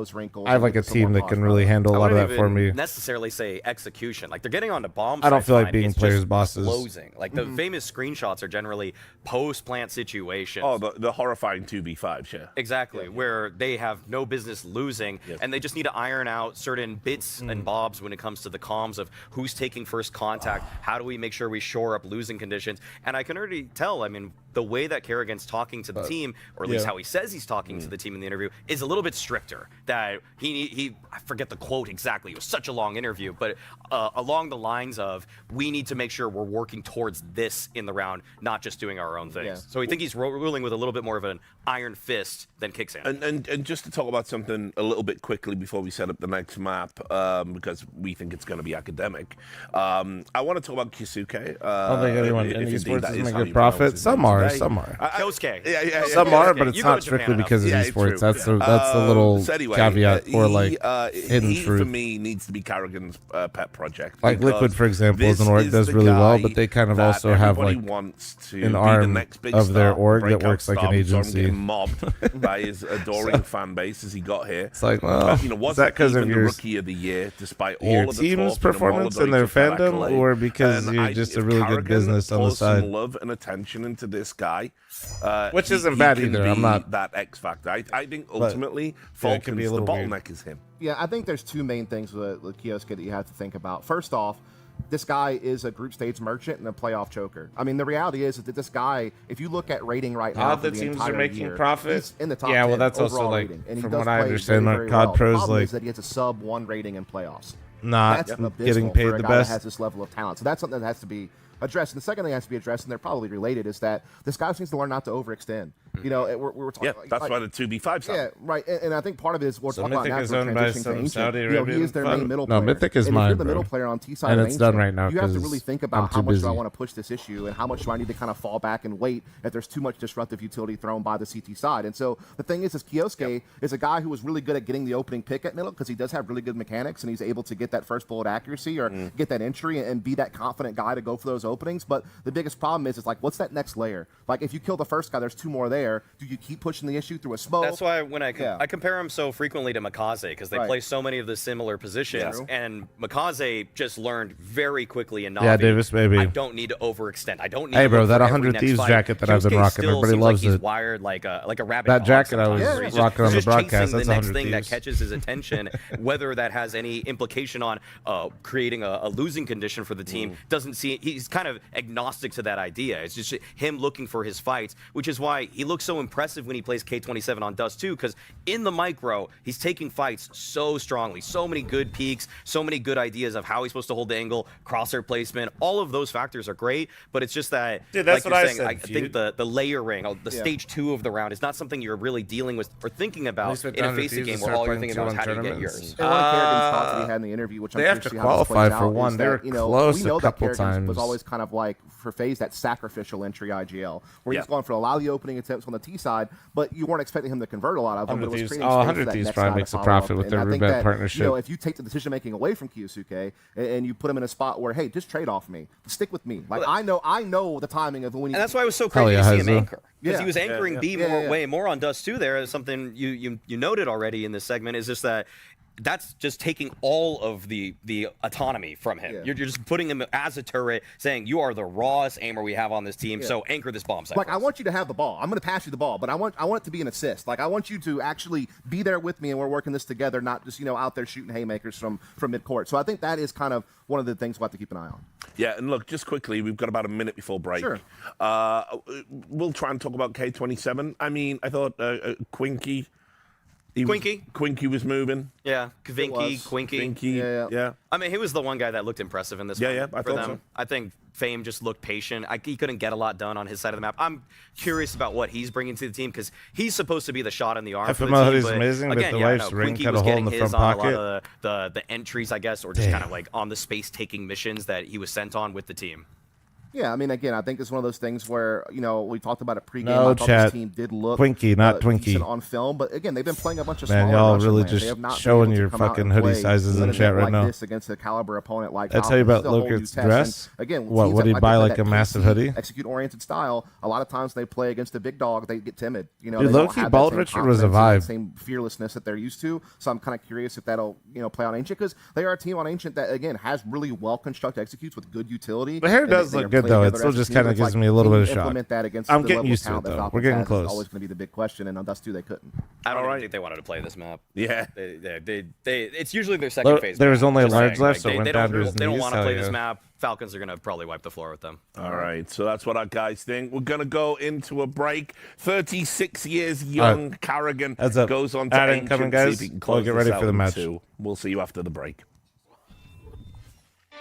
I have like a team that can really handle a lot of that for me. Necessarily say execution. Like they're getting onto bombs. I don't feel like being players' bosses. Closing. Like the famous screenshots are generally post-plant situations. Oh, the horrifying 2v5, yeah. Exactly, where they have no business losing, and they just need to iron out certain bits and bobs when it comes to the comms of who's taking first contact. How do we make sure we shore up losing conditions? And I can already tell. I mean, the way that Carigan's talking to the team, or at least how he says he's talking to the team in the interview, is a little bit stricter. That he I forget the quote exactly. It was such a long interview, but along the lines of we need to make sure we're working towards this in the round, not just doing our own things. Yeah. So I think he's ruling with a little bit more of an iron fist than Kicksan. And just to talk about something a little bit quickly before we set up the next map, because we think it's going to be academic. I want to talk about Kisuke. I don't think anyone in esports is making a good profit. Some are. Kyosuke. Yeah. Some are, but it's not strictly because of esports. That's the little caveat or like hidden truth. For me, needs to be Carigan's pet project. Like Liquid, for example, is an org does really well, but they kind of also have like an arm of their org that works like an agency. Getting mobbed by his adoring fan base as he got here. It's like, well, you know, was is that because of your rookie of the year, despite all your of the team's talk performance and their fandom, or because you're just a really good business on the side? Some love and attention into this guy, which isn't bad either. I'm not that X factor. I think ultimately, Falcons, the bottleneck is him. Yeah, I think there's two main things with Kyosuke that you have to think about. First off, this guy is a group stage merchant and a playoff choker. I mean, the reality is that this guy, if you look at rating right now, the the teams entire are making year, profit. he's in the top Yeah, 10 well, that's also overall like rating, and he from does what I play understand, very, like very COD well. Pros, The problem like is that he has a sub 1 rating in playoffs. not That's getting abysmal paid for a the guy best. that has this level of talent. So that's something that has to be addressed. And the second thing that has to be addressed, and they're probably related, is that this guy needs to learn not to overextend. You know, we were talking. Yeah, that's why the 2v5's Yeah, right. And I think part of it is we're So talking about Mythic is natural owned by transitioning to some ancient. Saudi You know, he is their main Arabian middle fund. player. No, Mythic is and mine, if you're the bro. middle player on T side And of it's ancient, done right now you have to 'cause really think I'm about too how much do I busy. want to push this issue and how much do I need to kind of fall back and wait if there's too much disruptive utility thrown by the CT side. And so the thing is Kioske is a guy who was really good at getting the opening pick at middle because he does have really good mechanics and he's able to get that first bullet accuracy or get that entry and be that confident guy to go for those openings. But the biggest problem is like, what's that next layer? Like if you kill the first guy, there's 2 more there. Do you keep pushing the issue through a smoke? That's why when I compare him so frequently to Mikaze because they Right. play so many of the similar positions, and Mikaze just learned very quickly in Navi. Yeah, Davis, baby. I don't need to overextend. I don't need. Hey, to bro, look that for every 100 next Thieves fight. jacket that I've been Kioske rocking, still everybody seems loves like he's it. wired like a rabbit. That dog jacket I was sometimes, where he's rocking on the just broadcast, chasing that's the next 100 thing that Thieves. catches his attention. Whether that has any implication on creating a losing condition for the team doesn't see. He's kind of agnostic to that idea. It's just him looking for his fights, which is why he looks so impressive when he plays K27 on Dust 2, because in the micro, he's taking fights so strongly. So many good peaks, so many good ideas of how he's supposed to hold the angle, crosshair placement. All of those factors are great, but it's just that, Dude, that's like what you're I saying, said, I think the layering, the Yeah. stage 2 of the round is not something you're really dealing with or thinking about least with in a Thunder FACEIT Thieves game to where start all you're playing thinking about is how do you get tournaments. yours. And one of Carigan's thoughts that he had in the interview, which I'm They have curious to see how this qualify plays for out, one. is They that, were you know, close we a know that couple Carigan's times. was always kind of like for FaZe that sacrificial entry IGL, where he's Yeah. going for a lot of the opening attempts on the T side, but you weren't expecting him to convert a lot of them. But it was 100 Thieves, creating space for 100 that Thieves next probably guy to makes a follow profit up. with And their I think Rebet that, partnership. You know, if you take the decision making away from Kiosuke and you put him in a spot where, hey, just trade off me, stick with me. Like I know the timing of when. And that's why it was so Hell crazy yeah, to see him Haizu. anchor. Because Yeah. he was anchoring Yeah, B way more on Dust 2 there. Something you noted already in this segment is just that that's just taking all of the autonomy from him. Yeah. You're just putting him as a turret, saying you are the rawest aimer we have on this team, so anchor this bomb site. Like I want you to have the ball. I'm going to pass you the ball, but I want it to be an assist. Like I want you to actually be there with me, and we're working this together, not just out there shooting haymakers from midcourt. So I think that is kind of one of the things we'll have to keep an eye on. Yeah, and look, just quickly, we've got about a minute before break. Sure. We'll try and talk about K27. I mean, I thought Quinky. Quinky was moving. Yeah, Kvinky, Quinky. Yeah. I mean, he was the one guy that looked impressive in this one I for thought them. so. I think Fame just looked patient. He couldn't get a lot done on his side of the map. I'm curious about what he's bringing to the team because he's supposed to be the shot in the arm for the FML team. is But amazing, but again, the yeah, wife's ring Quinky cut a was hole getting in the his front on a lot pocket. of the entries, I guess, or just kind of like on the space-taking missions that he was sent on with the team. Yeah, I mean, again, I think it's one of those things where, we talked about it pregame. No, I thought chat. this team did look Twinkie, not Twinkie. decent on film, but again, they've been playing a bunch of Man, smaller y'all Russian really lands. They just have not been showing able to your come out fucking and hoodie play sizes in an chat event right like now. this against a caliber opponent like I tell you Falcons. about It's a whole new Lucas' test. dress. And again, What, teams would that he like buy, to play like, a that massive PC hoodie? execute-oriented style, a lot of times they play against a big dog, they get timid. Dude, they don't low-key, have that Bald same Richard was a confidence vibe. and that same fearlessness that they're used to. So I'm kind of curious if that'll, play on Ancient because they are a team on Ancient that, again, has really well-constructed executes with good utility. The hair And does they look are good, playing though. It together still as a just team. kind of It's gives like, me a little can bit you of shock. implement that against I'm the getting level of used to it, talent that though. Falcons We're getting has is close. always going to be the big question, and on Dust 2 they couldn't. I don't even think they wanted to play this map. Yeah. It's usually their second phase. There was map, only a just large saying. left, Like, so it went they down don't, to his they don't knees, want to hell play yeah. this map. Falcons are going to probably wipe the floor with them. All right, so that's what our guys think. We're going to go into a break. 36 years young Carigan Heads up. goes on to Ad Ancient. incoming, See if guys. he can We'll close get this ready out for the in match. 2. We'll see you after the break.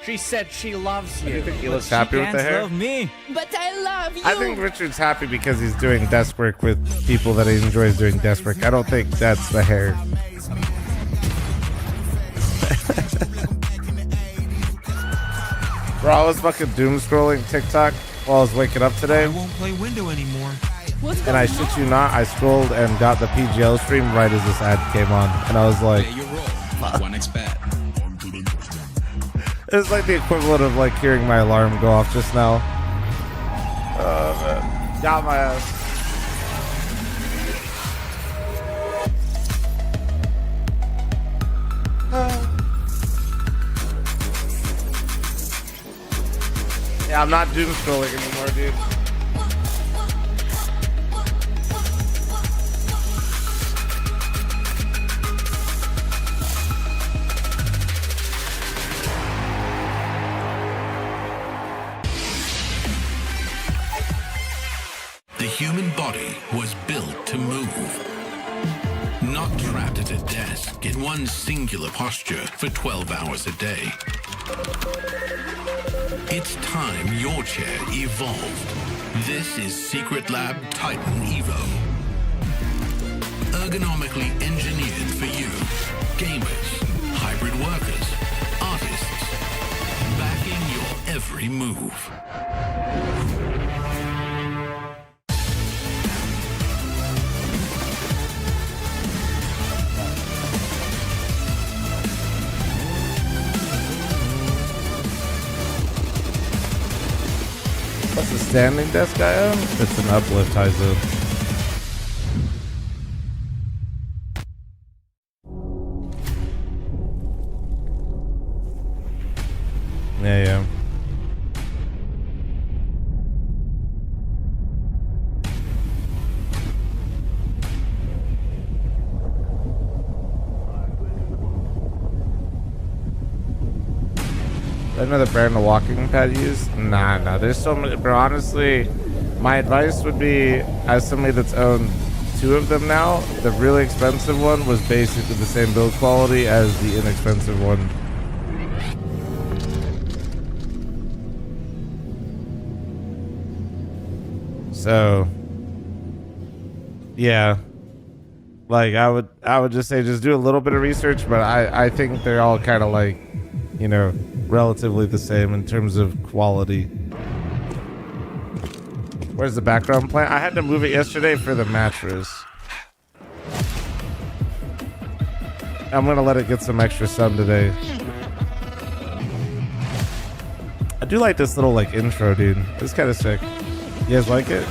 She said she loves you. He but looks she happy with can't the hair. love me. But I love you. I think Richard's happy because he's doing desk work with people that he enjoys doing desk work. I don't think that's the hair. Bro, I was fucking doom scrolling TikTok while I was waking up today. I won't play window anymore. And I shit you not, I scrolled and got the PGL stream right as this ad came on. And I was like, Your role. One expert. it was like the equivalent of like hearing my alarm go off just now. Man. Got my ass. Yeah, I'm not doom scrolling anymore, dude. the human body was built to move. Not trapped at a desk in one singular posture for 12 hours a day. It's time your chair evolved. This is Secret Lab Titan Evo. Ergonomically engineered for you, gamers, hybrid workers, artists, backing your every move. What's the standing desk I own? It's an uplift high zone. Yeah. Another brand of walking pad use? Nah. There's so many. Bro, honestly, my advice would be, as somebody that's owned 2 of them now, the really expensive one was basically the same build quality as the inexpensive one. So, yeah. Like, I would just say just do a little bit of research, but I think they're all kind of like, you know, relatively the same in terms of quality. Where's the background plant? I had to move it yesterday for the mattress. I'm gonna let it get some extra sun today. I do like this little like intro, dude. It's kind of sick. You guys like it?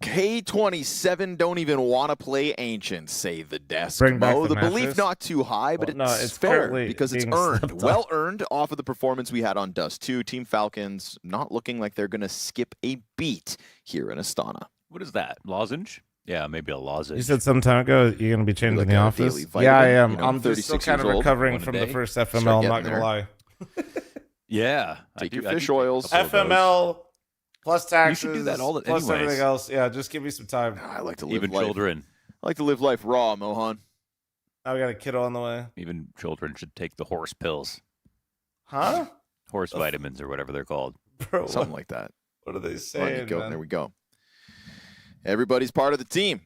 K27 don't even want to play Ancient, say the desk. Bring back Mo, the belief mattress? not too high, but Well, no, it's it's fair currently because it's being earned. slept on. Well earned off of the performance we had on Dust 2. Team Falcons not looking like they're going to skip a beat here in Astana. What is that? Lozenge? Yeah, maybe a lozenge. You said some time ago you're going to be changing Like the a office? daily vitamin, Yeah, I am. you know, I'm just still 36 kind of years old, recovering one a from the day. first Start FML, I'm getting not going to there. lie. Yeah. Take your I fish do take a oils. couple of those. FML plus taxes. You should do that all the plus anyways. everything else. Yeah, just give me some time. I like to live Even life. children. I like to live life raw, Mohan. Now we got a kiddo on the way. Even children should take the horse pills. Huh? Horse vitamins or whatever they're called. Bro, Something like that. what are they On saying, you go. man? There we go. Everybody's part of the team.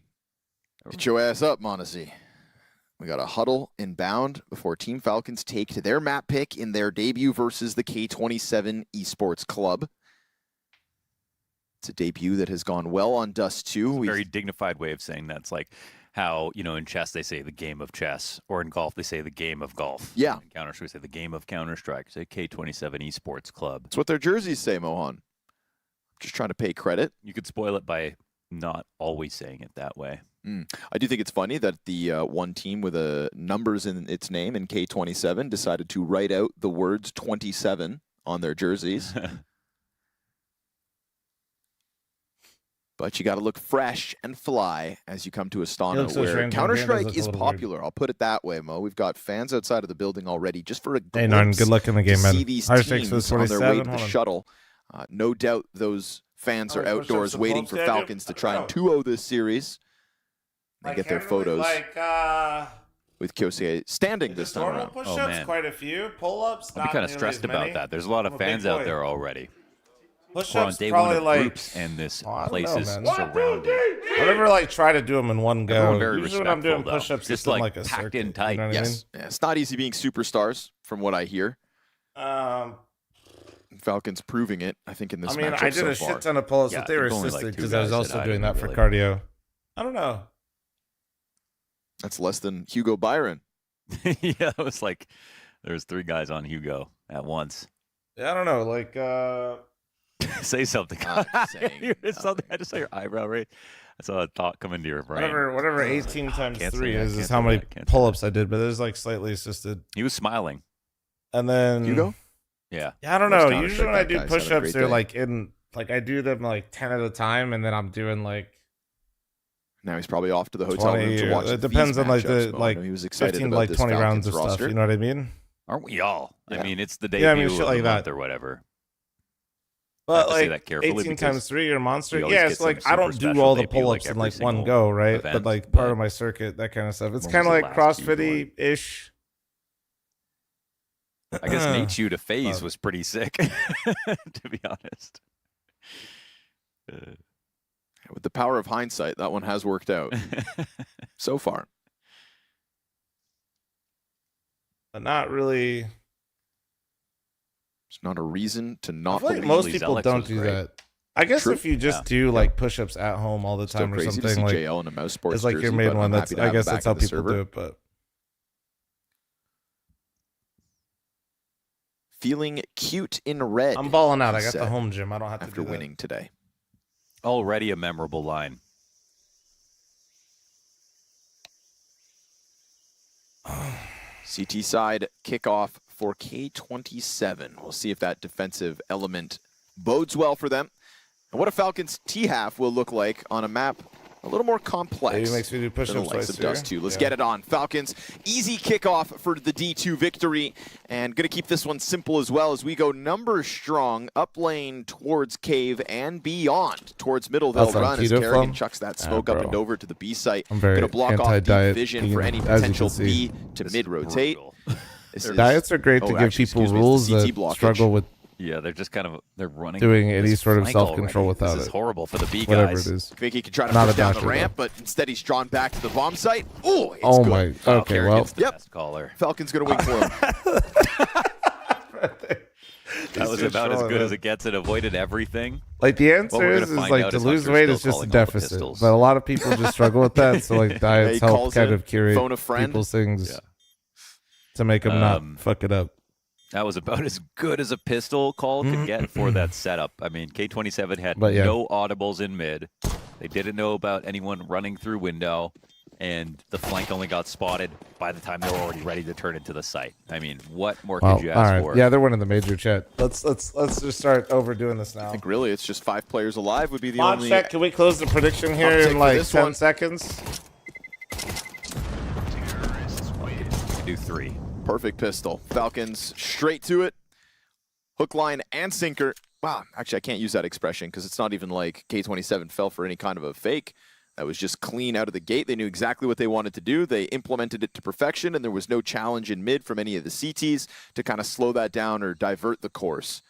Get your ass up, Monte. We got a huddle inbound before Team Falcons take to their map pick in their debut versus the K27 Esports Club. It's a debut that has gone well on Dust 2. It's a very dignified way of saying that. It's like how, you know, in chess they say the game of chess, or in golf they say the game of golf. Yeah. In Counter-Strike they say the game of Counter-Strike. Say K27 Esports Club. That's what their jerseys say, Mohan. Just trying to pay credit. You could spoil it by not always saying it that way. I do think it's funny that the one team with numbers in its name in K27 decided to write out the words 27 on their jerseys. But you got to look fresh and fly as you come to Astana, so where strange on Counter-Strike campus, is that's a little popular. I'll put it that way, Mo. We've got fans outside of the building already just for a Hey, Narn, glimpse good luck in the game, to man. see these Higher stakes for teams the on their way 27. to the Hold on. shuttle. No doubt those fans are Oh, push-ups outdoors and waiting pull-ups, for yeah, Falcons to dude. try and 2-0 this series and get their photos with Kyosuke standing this time Normal around. push-ups, Oh, man. quite a few. Pull-ups, I'd be kind of stressed about that. There's a lot of fans out there already. We're on Push-ups, day one probably of like groups, and this Oh, I don't place know, is man. surrounded. I never like try to do them in one go. Everyone very Usually when I'm doing respectful, though. push-ups, Just it's in, like a packed circuit, in tight. You know what I Yes. Yeah, it's not easy being superstars, from what I hear. mean? Falcons proving it, I think, in this I mean, matchup I did so a far. shit ton of pull-ups, Yeah, but they were there's only, like, assisted two because I was guys also that I doing that didn't for really- cardio. I don't know. That's less than Hugo Byron. Yeah, it was like there's 3 guys on Hugo at once. Yeah, I don't know. Like, Say something. I'm saying It's something. I just saw your eyebrow raise. I saw a thought come into your brain. whatever 18 times Can't 3 say that, is can't how say many that, can't say pull-ups I did, but it was like slightly assisted. He was smiling. And then Hugo? Yeah. Yeah, I don't Most know. Usually when I do Counter-Strike guys had a push-ups, great they're day. like I do them like 10 at a time, and then I'm doing like Now he's probably off to the hotel 20. room to watch. It depends on like the Mo. I like know he was excited 15 about like this 20 rounds Falcons of roster. stuff. You know what I mean? Aren't we all? Yeah. I mean, it's the debut Yeah, I mean, shit of like the that. month or whatever. But I have to say like that carefully 18 because times 3 or monster. we always Yeah, get it's like some I don't super do all special the debut, pull-ups like, in like every one single go, right? event, but like part but of my circuit, that kind of stuff. It's when kind of was like the last you CrossFit-y-ish. I guess Nate's you to phase was pretty sick, to be honest. With the power of hindsight, that one has worked out so far. But not really. It's not a reason to I not feel like believe most Lee people Zelix don't was do great. that. I guess True. if you just Yeah. do like push-ups at home all the Still time or crazy to something, see like JL in a Mouse Sports it's like your jersey, main but one. I'm That's happy to I have him guess back that's how in the people server. do it. But Feeling cute in red. I'm balling out. he I got the said, home gym. I don't have to after do that. winning today. Already a memorable line. CT side kickoff for K27. We'll see if that defensive element bodes well for them. And what a Falcons T-half will look like on a map a little more complex Maybe makes me do than push-ups the likes twice of here. Dust 2. Let's Yeah. get it on. Falcons, easy kickoff for the D2 victory. And going to keep this one simple as well as we go numbers strong up lane towards Cave and beyond towards middle. They'll That's on run as keto, Carigan fl0m? chucks that Ah, smoke up bro. and over to the B site. I'm very Going to block off deep anti-diet vision for vegan, any as you can potential see. B to mid-rotate. Diets are great to give actually, people excuse me, it's rules the CT that blockage. struggle with Yeah, they're just kind of running doing any this sort of flank self-control already. without This is it. horrible for the B Whatever guys. it is. I think he can try to Not push a down the doctor, ramp, though. but instead he's drawn back to the bomb site. Oh, it's Oh good. my. Okay, well. Kerrigan's the best caller. Falcon's going to wing for him. That was about as good as it gets. It avoided everything. Like the What answer we're is gonna find like out to is lose Hunter's weight still is just a calling all the deficit. pistols. But a lot of people just struggle with that. So like he diets help calls kind it of curate phone a friend. people's things to make them not fuck it up. That was about as good as a pistol call could get for that setup. I mean, K27 had But yeah. no audibles in mid. They didn't know about anyone running through window, and the flank only got spotted by the time they were already ready to turn into the site. I mean, what more Well, could you all ask right. for? Yeah, they're winning the major chat. Let's just start overdoing this now. I think really it's just 5 players alive would be the Mod only... check, can we close the prediction here uptick in for like this 10 one. seconds? You do 3. Perfect pistol. Falcons straight to it. Hook, line, and sinker. Wow, actually, I can't use that expression because it's not even like K27 fell for any kind of a fake. That was just clean out of the gate. They knew exactly what they wanted to do. They implemented it to perfection, and there was no challenge in mid from any of the CTs to kind of slow that down or divert the course.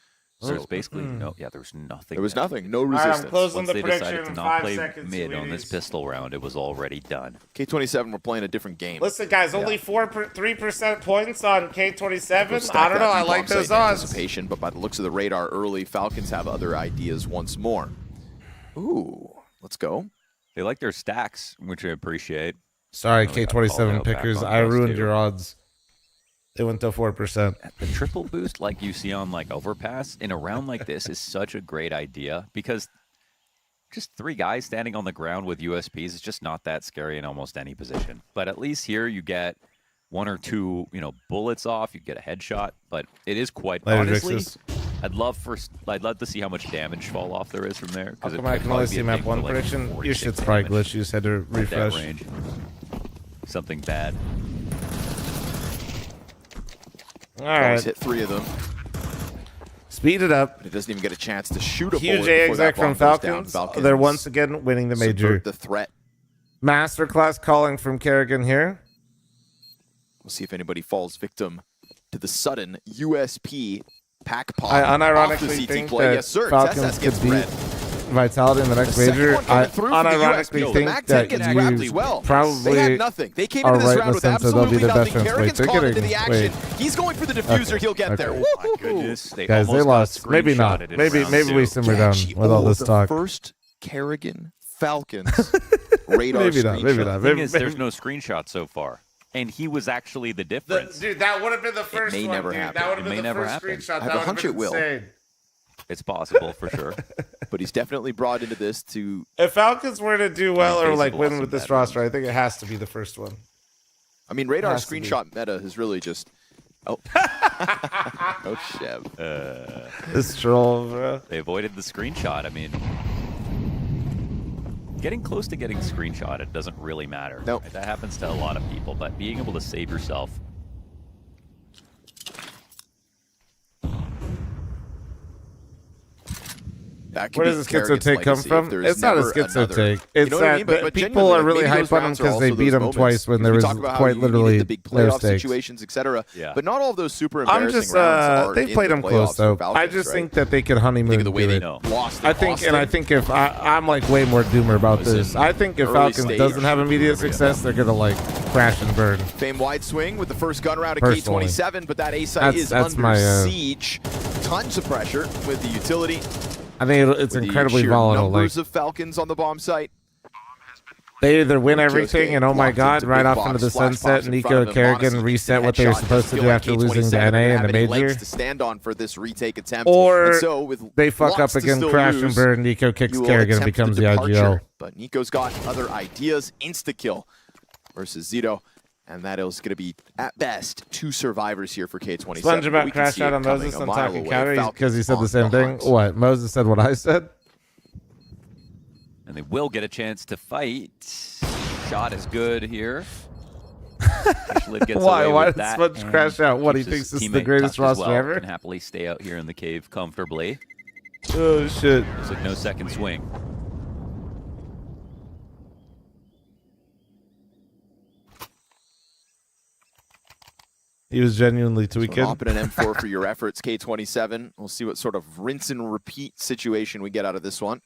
So there's basically no, there was nothing. There was there. nothing, no right, resistance. I'm closing Once the they prediction decided to in not 5 play seconds, mid on this sweeties. pistol round, it was already done. K27 were playing a different game. Listen, guys, only 3% points on K27. They'll stack I don't that know. I bomb like site those in odds. anticipation, but by the looks of the radar early, Falcons have other ideas once more. Ooh, let's go. They like their stacks, which I appreciate. Sorry, Oh, we got called K27 out back pickers. on I those ruined two. your odds. They went to 4%. The triple boost, like you see on like Overpass, in a round like this is such a great idea because just 3 guys standing on the ground with USPs is just not that scary in almost any position. But at least here you get 1 or 2, bullets off. You get a headshot, but it is quite Later, honestly. Drixus. I'd love to see how much damage fall off there is from there. How Because come I can only see map 1 prediction? Your shit's probably glitched. You just had to That refresh. range. Something bad. All Always right. hit 3 of them. Speed it up. But it doesn't even get a chance to shoot a Huge bullet before that exec from bomb goes down. Falcons. Falcons They're once again winning the major. subvert the threat. Masterclass calling from Carigan here. We'll see if anybody falls victim to the sudden USP pack pop. I off the unironically CT think play. that Yes, sir. Falcons Tessas could gets beat red. Vitality in the next The second major. one coming I through for the unironically USP. think The Mac 10 that gets grabbed as you well. probably They had nothing. They came are into this right in round the with sense that they'll be absolutely the best nothing. chance. Wait, Carigan's they're caught into getting. the action. Wait. He's going for the diffuser. He'll get there. Okay. Woo-hoo-hoo. Goodness, they Guys, they almost lost. got Maybe not. screenshotted in Maybe round we 2. simmer down with all this the talk. First Carigan Falcons radar Maybe not. Maybe screenshot. not. The thing Maybe, is, there's no screenshot so far. And he was actually the difference. Dude, that would have been the first may one, never dude. happen. That would It have may been the never first happen. screenshot. I have That a would hunch been it will. insane. It's possible for sure. But he's definitely brought into this to... If Falcons were to do well or Basically like lost win some with this bad roster, I think it has to be the first one. I mean, radar Has to be. screenshot meta has really just Oh. Oh, Chev. This troll, bro. They avoided the screenshot. I mean, getting close to getting screenshotted doesn't really matter. Nope. That happens to a lot of people, but being able to save yourself. Where does the schizo take come from? It's not a schizo take. It's that people are really hype on him because they beat him twice when there was quite literally their stakes. Situations, etc. Yeah. But not all of those super I'm embarrassing just, rounds are they played him close though. I just think that they could honeymoon the way do they it. lost I think, and I think if I'm like way more doomer about this. I think if Falcons doesn't have immediate success, they're gonna like crash and burn. Fame wide swing with the first gun round at Personally. K27, but that A site is under my, siege. Tons of pressure with the utility. I think it's with incredibly the sheer volatile. Numbers Like of Falcons on the bomb site. they either win everything, and oh my god, right off into the sunset, Niko and Carigan reset what they were supposed to do after losing to NA in the major. To stand on for this retake attempt. Or and so with they fuck lots up to again, still crash lose, and burn, Niko kicks you will Carigan and attempt becomes the departure. IGL. But Niko's got other ideas. Insta-kill versus Zito. And that is going to be, at best, 2 survivors here for K27. Sponge about crash out on Moses on talking counter because he said the same thing. What? Moses said what I said? And they will get a chance to fight. Shot is good here. Why did Sponge crash out? What, he thinks this is the greatest roster ever? Can happily stay out here in the cave comfortably. Oh, shit. Looks like no second swing. He was genuinely tweaking. So an M4 for your efforts, K27. We'll see what sort of rinse and repeat situation we get out of this one.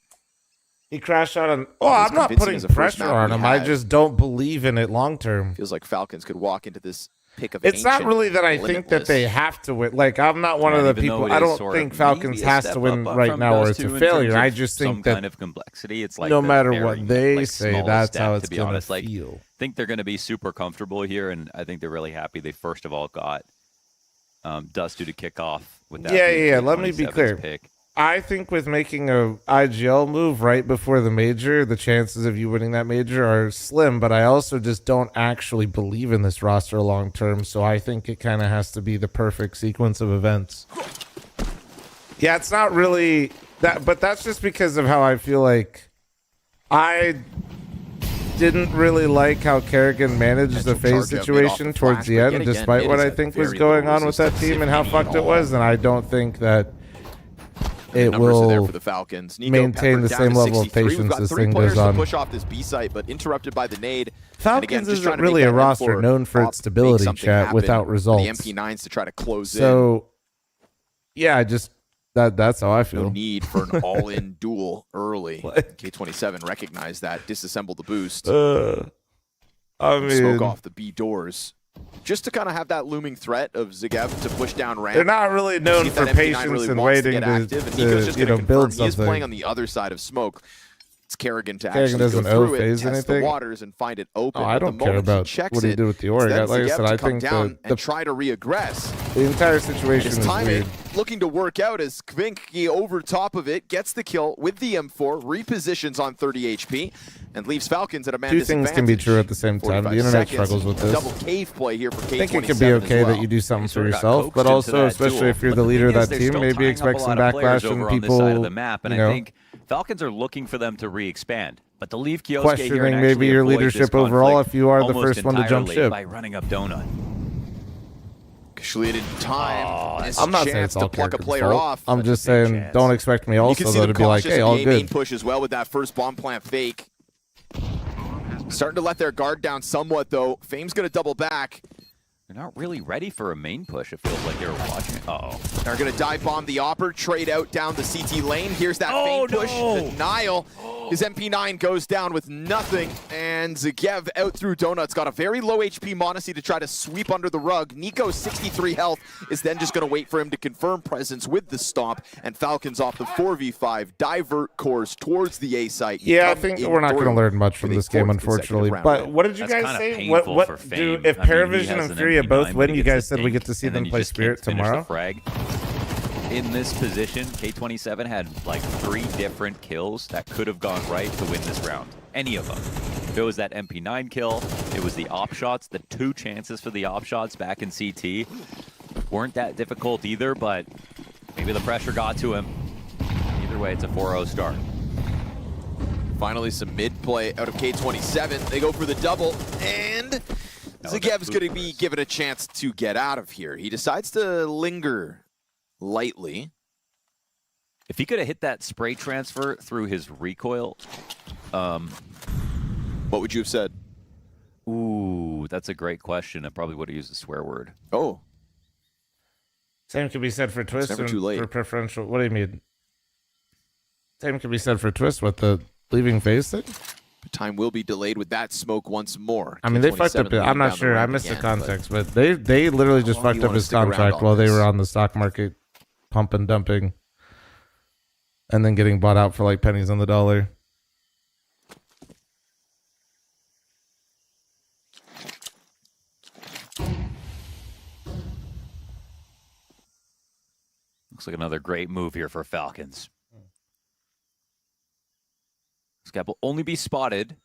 He crashed out on... Oh, I'm not putting pressure on him. I just don't believe in it long term. Feels like Falcons could walk into this pick of It's not really that I think that they have to win. Like, I'm not one of the people... I don't think Falcons has to win right now or it's a failure. I just think that kind of complexity. It's like no matter what they say, that's how it's going to I feel. think they're going to be super comfortable here, and I think they're really happy they first of all got Dustu to kick off with that. Yeah. Let me be clear. Pick. I think with making a IGL move right before the major, the chances of you winning that major are slim, but I also just don't actually believe in this roster long term, so I think it kind of has to be the perfect sequence of events. Yeah, it's not really that, but that's just because of how I feel like I didn't really like how Carigan managed the phase situation towards the end, despite what I think was going on with that team and how fucked it was, and I don't think that it will for the Falcons. maintain the same level of patience as thing goes on. Push off this B site, but interrupted by the nade. Falcons isn't really a roster known for its stability, chat, without results. The MP9s to try to close in. So, yeah, that's how I feel. No need for an all-in duel early. K27 recognized that, disassembled the boost. I mean, smoke off the B doors. Just to kind of have that looming threat of Zagev to push down ramp. They're not really known for patience really and waiting to build something. He's playing on the other side of smoke. It's Carigan to Carigan actually go through it, test anything? the waters, and find it open. Oh, I don't care about what he did with the Org. Like I said, I think and try to reaggress. The entire situation is weird. Looking to work out as Kvinky over top of it gets the kill with the M4, repositions on 30 HP, and leaves Falcons at a man Two things can be true at the same time. The internet struggles with this. Double cave play here for K27 I think it could be okay that you do something for yourself, but also, especially if you're the leader of that team, maybe expect some backlash from people, and I think Falcons are looking for them to re-expand. But to leave Kioske questioning maybe your leadership overall if you are the first one to jump ship. By running up Donut. Kashliad in time. I'm not saying it's all Carigan's fault. I'm just saying don't expect me also though to be like, hey, all good. Main push as well with that first bomb plant fake. Starting to let their guard down somewhat though. Fame's going to double back. They're not really ready for a main push. It feels like they were watching. Uh-oh. They're going to dive bomb the Opper, trade out down the CT lane. Here's that feint push. Denial. His MP9 goes down with nothing, and Zagev out through Donut's got a very low HP Monte to try to sweep under the rug. Niko's 63 health is then just going to wait for him to confirm presence with the stomp, and Falcons off the 4v5 divert course towards the A site. Yeah, I think we're not going to learn much from this game, unfortunately. But what did you guys say? What do if Paravision and Furia both win? You guys said we get to see them play Spirit tomorrow. In this position, K27 had like 3 different kills that could have gone right to win this round. Any of them. If it was that MP9 kill, it was the op shots, the 2 chances for the op shots back in CT. weren't that difficult either, but maybe the pressure got to him. Either way, it's a 4-0 start. Finally, some mid-play out of K27. They go for the double, and Zagev is going to be given a chance to get out of here. He decides to linger lightly. If he could have hit that spray transfer through his recoil, what would you have said? Ooh, that's a great question. I probably would have used a swear word. Oh. Same could be said for Twist never and too late. for preferential. What do you mean? Same could be said for Twist with the leaving phase thing. Time will be delayed with that smoke once more. I mean, they fucked up. I'm not sure. I missed the context, but they literally just fucked up his contract while they were on the stock market, pump and dumping, and then getting bought out for like pennies on the dollar. Looks like another great move here for Falcons. Scap will only be spotted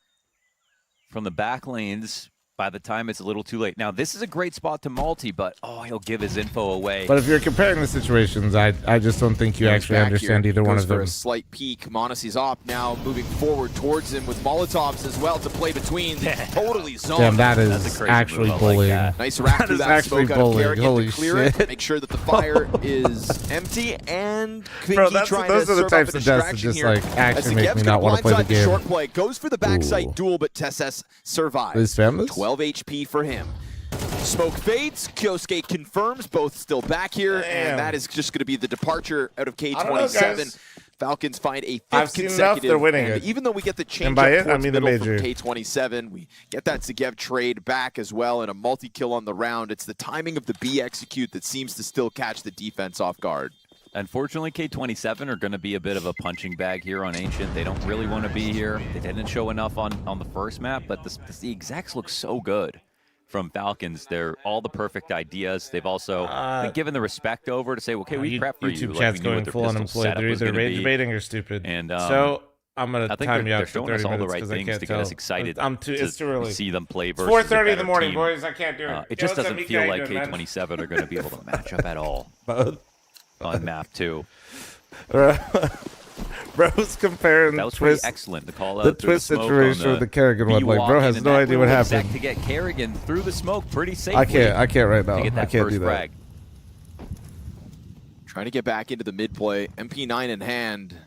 from the back lanes by the time it's a little too late. Now, this is a great spot to Monte, but, oh, he'll give his info away. But if you're comparing the situations, I just don't think you actually understand either one of them. For a slight peek, Monte's op now moving forward towards him with Molotovs as well to play between. Totally zoned. Damn, that is actually bullying. Nice rack through that smoke out of Carigan Holy to clear shit. it, make sure that the fire is empty, and Bro, those are the types of deaths that just like actually make me not want to play the game. Short play goes for the backside duel, but Tesses survives. Is Famous? 12 HP for him. Smoke fades. Kyosuke confirms both still back here, and that is just going to be the departure out of K27. Falcons find a fifth consecutive. They're winning and it. even though we get the change And by up it, I mean the middle major. from K27, we get that Zagev trade back as well and a multi-kill on the round. It's the timing of the B execute that seems to still catch the defense off guard. Unfortunately, K27 are going to be a bit of a punching bag here on Ancient. They don't really want to be here. They didn't show enough on the first map, but the execs look so good from Falcons. They're all the perfect ideas. They've also been given the respect over to say, okay, we prep for YouTube you. chat's Like, going full unemployed. They're either rage baiting or stupid. And so I'm gonna time you out for 30 they're showing us all the minutes right because I things can't to tell. get us excited. It's too early. See them play versus 4:30 in the a morning, team. boys. I can't do it. It just doesn't feel like K27 are going to be able to match up at all on map 2. Bro's comparing that was Twist, excellent. The call out the Twist situation with the Carigan one. Like, bro has no idea what happened. To get Carigan through the smoke pretty safely. I can't right now. To get that I can't first do that. frag. Trying to get back into the mid-play. MP9 in hand.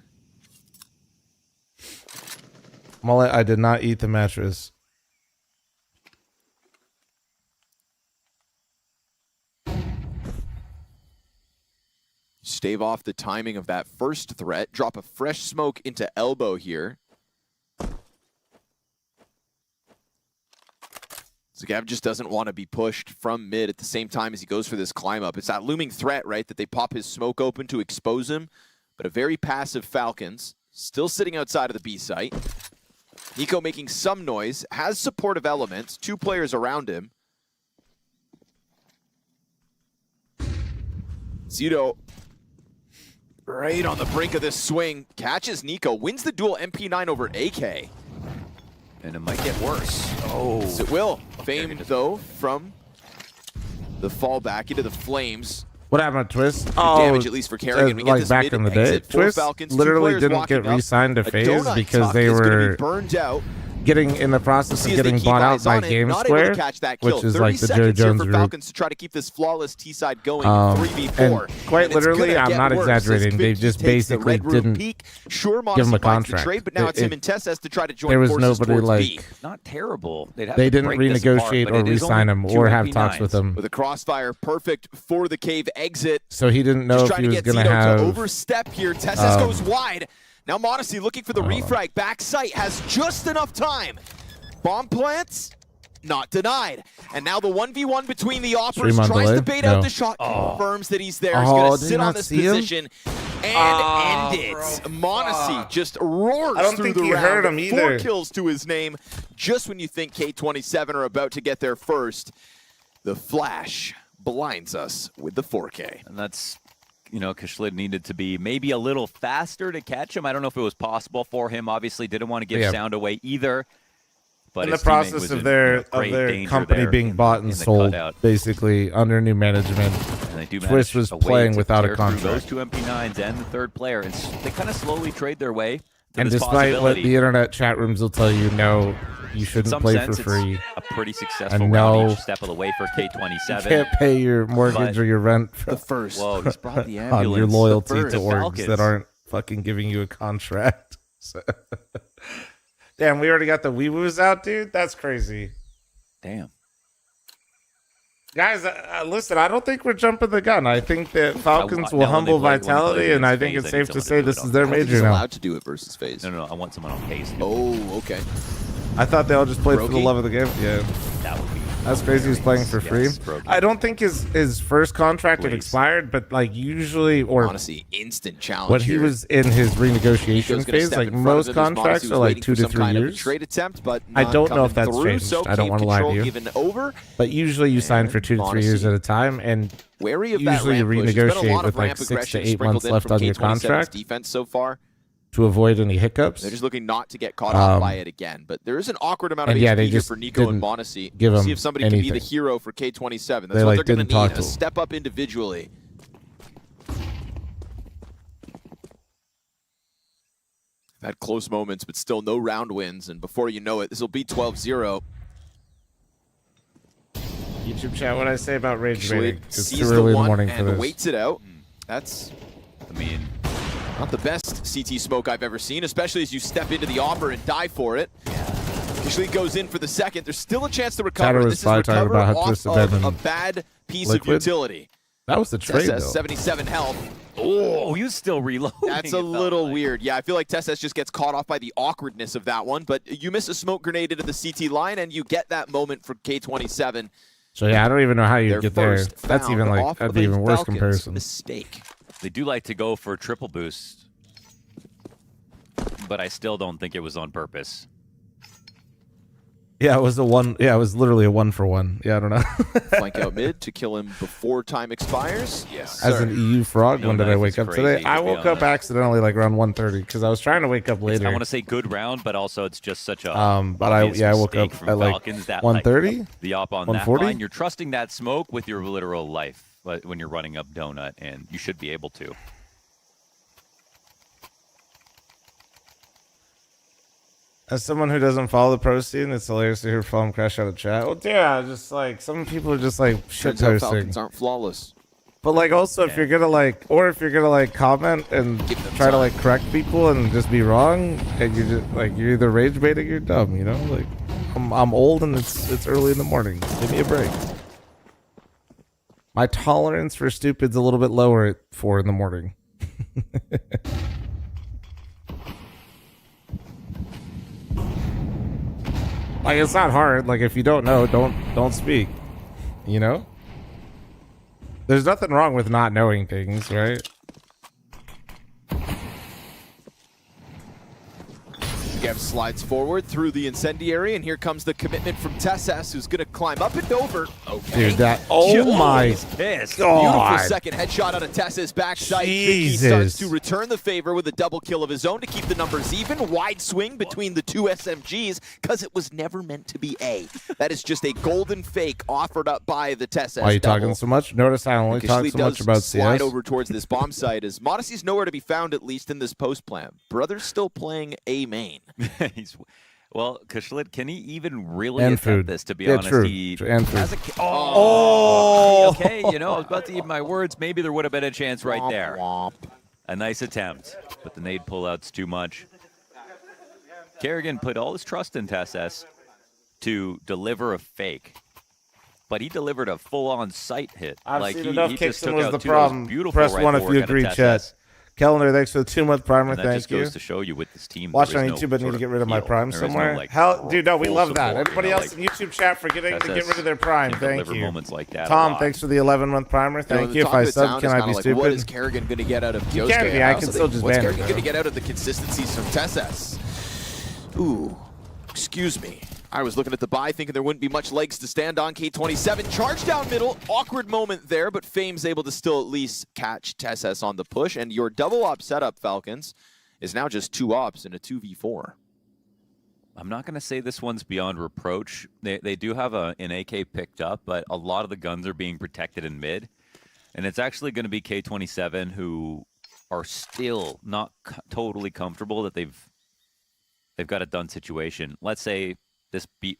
Mullet, I did not eat the mattress. Stave off the timing of that first threat. Drop a fresh smoke into elbow here. Zagev just doesn't want to be pushed from mid at the same time as he goes for this climb up. It's that looming threat, right, that they pop his smoke open to expose him. But a very passive Falcons, still sitting outside of the B site. Niko making some noise, has supportive elements, 2 players around him. Zito right on the brink of this swing, catches Niko, wins the duel MP9 over AK. And it might get worse. Oh. Yes, it will. Famed, though, from the fallback into the flames. What happened to Twist? Damage, at least for Carigan. We get like this back in the day, Twist Falcons, literally didn't get re-signed to FaZe because they were burned out. getting in the process of getting bought out by Game Square, which is like the Jerry Jones for group. Falcons to try to keep this flawless T-side going 3v4. And quite literally, I'm not exaggerating. They just basically didn't give him a contract. Trade, but now it's him and Tesses to try to join there was forces nobody towards like B. Not terrible. They didn't renegotiate or re-sign him or have talks with him. With a crossfire, perfect for the cave exit. So he didn't know if he was going to have to overstep here. Tesses goes wide. Now Modesty looking for the refrag. Back sight has just enough time. Bomb plants, not denied. And now the 1v1 between the offers, tries to bait out the shot, confirms that he's there. He's going to sit on this position and end it. Modesty just roars through the round. Heard him either. 4 kills to his name. Just when you think K27 are about to get there first, the flash blinds us with the 4K. And that's, you know, Kashlid needed to be maybe a little faster to catch him. I don't know if it was possible for him. Obviously didn't want to give sound away either. But in the process of their company being bought and sold, basically under new management, And they do Twist manage was a way playing to without a tear through contract. Those two MP9s and the third player, and they kind of slowly trade their way to And this despite what possibility. the internet chat rooms will tell you, no, you In shouldn't some play sense, for free. it's a pretty successful And round no, each step of the way for K27. You can't pay your mortgage or your rent the first. Whoa, he's brought the on ambulance. your loyalty The to first. orgs Falcons. that aren't fucking giving you a contract. So- Damn, we already got the wee-woos out, dude? That's crazy. Damn. Guys, listen, I don't think we're jumping the gun. I think that Falcons will now when humble they play Vitality, and I think against it's FaZe, safe I to need say someone this do is it their on major He's now. allowed to do it versus FaZe. No, I want someone on pace. Oh, okay. I thought they all just played for the Brokey? love of the game. Yeah. That would be That's crazy. He's playing for free. Yes, Brokey. I don't think his first contract had Please. expired, but like usually, or Honestly, instant challenge. when he here. was in his renegotiation Nico's gonna phase, step like in front of most him as Monte contracts was are like waiting 2 for to some 3 kind of a years. trade attempt, but I not don't know if coming that's through, changed. so I don't Cave want to lie to Control you. given over. But usually you sign for And 2 to 3 years Monte. at a time, and Wary of that usually you ramp push. There's been a renegotiate lot of with like ramp 6 aggression to 8 sprinkled months in left from on your K27's contract defense so far. to avoid any hiccups. They're just looking not to get caught off by it again. But there is an awkward amount of And yeah, HP they here just for Niko didn't and Monte. give See him if somebody can be the anything. hero for K27. That's They, what like, they're going didn't to talk need. to A him. step up individually. Had close moments, but still no round wins. And before you know it, this will be 12-0. YouTube chat, what I say about rage Actually, baiting? It's sees too the early in the one morning for and this. waits it out. That's, I mean, not the best CT smoke I've ever seen, especially as you step into the offer and die for it. Usually goes in for the second. There's still a chance to recover. Chatter was This is probably talking recover about how off Twisted Bed of a and bad piece of Liquid. utility. That was the trade, Tess has though. 77 health. Oh, he's still reloading. That's a little weird. Yeah, I feel like Tess just gets caught off by the awkwardness of that one, but you miss a smoke grenade into the CT line, and you get that moment for K27. So yeah, I don't even know how you Their get there. first That's found even like off that'd of be a even worse Falcons comparison. mistake. They do like to go for triple boost, but I still don't think it was on purpose. Yeah, it was a one. Yeah, it was literally a 1-for-1. Yeah, I don't know. Flank out mid to kill him before time expires. Yes, As sir. an EU frog, No when did I knife wake is up crazy, today? to I be woke up honest. accidentally like around 1:30 because I was trying to wake up later. I want to say good round, but also it's just such a But I obvious woke mistake up from at like Falcons that, 1:30. Like, the op on that 1:40? line. You're trusting that smoke with your literal life when you're running up donut, and you should be able to. As someone who doesn't follow the pro scene, it's hilarious to hear fl0m crash out of chat. Well, yeah, just like some people are just like shit Turns out posting. Falcons aren't flawless. But like also if you're gonna like, or if you're gonna like comment and try to like correct people and just be wrong, and you just like you're either rage baiting or you're dumb, you know? Like I'm old and it's early in the morning. Give me a break. My tolerance for stupid's a little bit lower at 4 in the morning. Like it's not hard. Like if you don't know, don't speak. You know? There's nothing wrong with not knowing things, right? Gev slides forward through the incendiary, and here comes the commitment from Tess, who's going to climb up and over. Okay. Dude, that oh my pissed. god. Beautiful second headshot out of Tess's backside. He Jesus. starts to return the favor with a double kill of his own to keep the numbers even. Wide swing between the two SMGs because it was never meant to be A. That is just a golden fake offered up by the Tess. Why are you talking so much? Notice I only talk so much about slide CS. over towards this bomb site as Modesty's nowhere to be found, at least in this post plan. Brother's still playing A main. Well, Kashlit, can he even really And attempt food. this? To be Yeah, honest, true. he And food. has a, oh, okay. You know, I was about to eat my words. Maybe there would have been a chance right there. A nice attempt, but the nade pullout's too much. Carigan put all his trust in Tess to deliver a fake, but he delivered a full-on sight hit. I've like seen he enough just kicks took and was out the two of those problem. beautiful Press rifle 1 if work you out of agree, Tess. chat. Calendar, thanks for the 2-month primer. And that Thank just you. goes to show you with this team. Watch there on is YouTube, no I need to sort get of rid of my feel. prime There is no, somewhere. like, Hell, dude, no, we full love that. support, Everybody you know, else like, in YouTube chat forgetting to get rid of their prime. can Thank deliver you. moments like that a Tom, lot. thanks for the 11-month primer. Thank you. If I sub, can I be stupid? What is Carigan going to get out of You Yosuke? can be. I also can still think, just what's ban it, Carigan though. going to get out of the consistencies from Tess? Ooh, excuse me. I was looking at the buy thinking there wouldn't be much legs to stand on. K27 charge down middle. Awkward moment there, but Fame's able to still at least catch Tess on the push. And your double op setup, Falcons, is now just 2 ops in a 2v4. I'm not going to say this one's beyond reproach. They do have an AK picked up, but a lot of the guns are being protected in mid. And it's actually going to be K27 who are still not totally comfortable that they've got a done situation. Let's say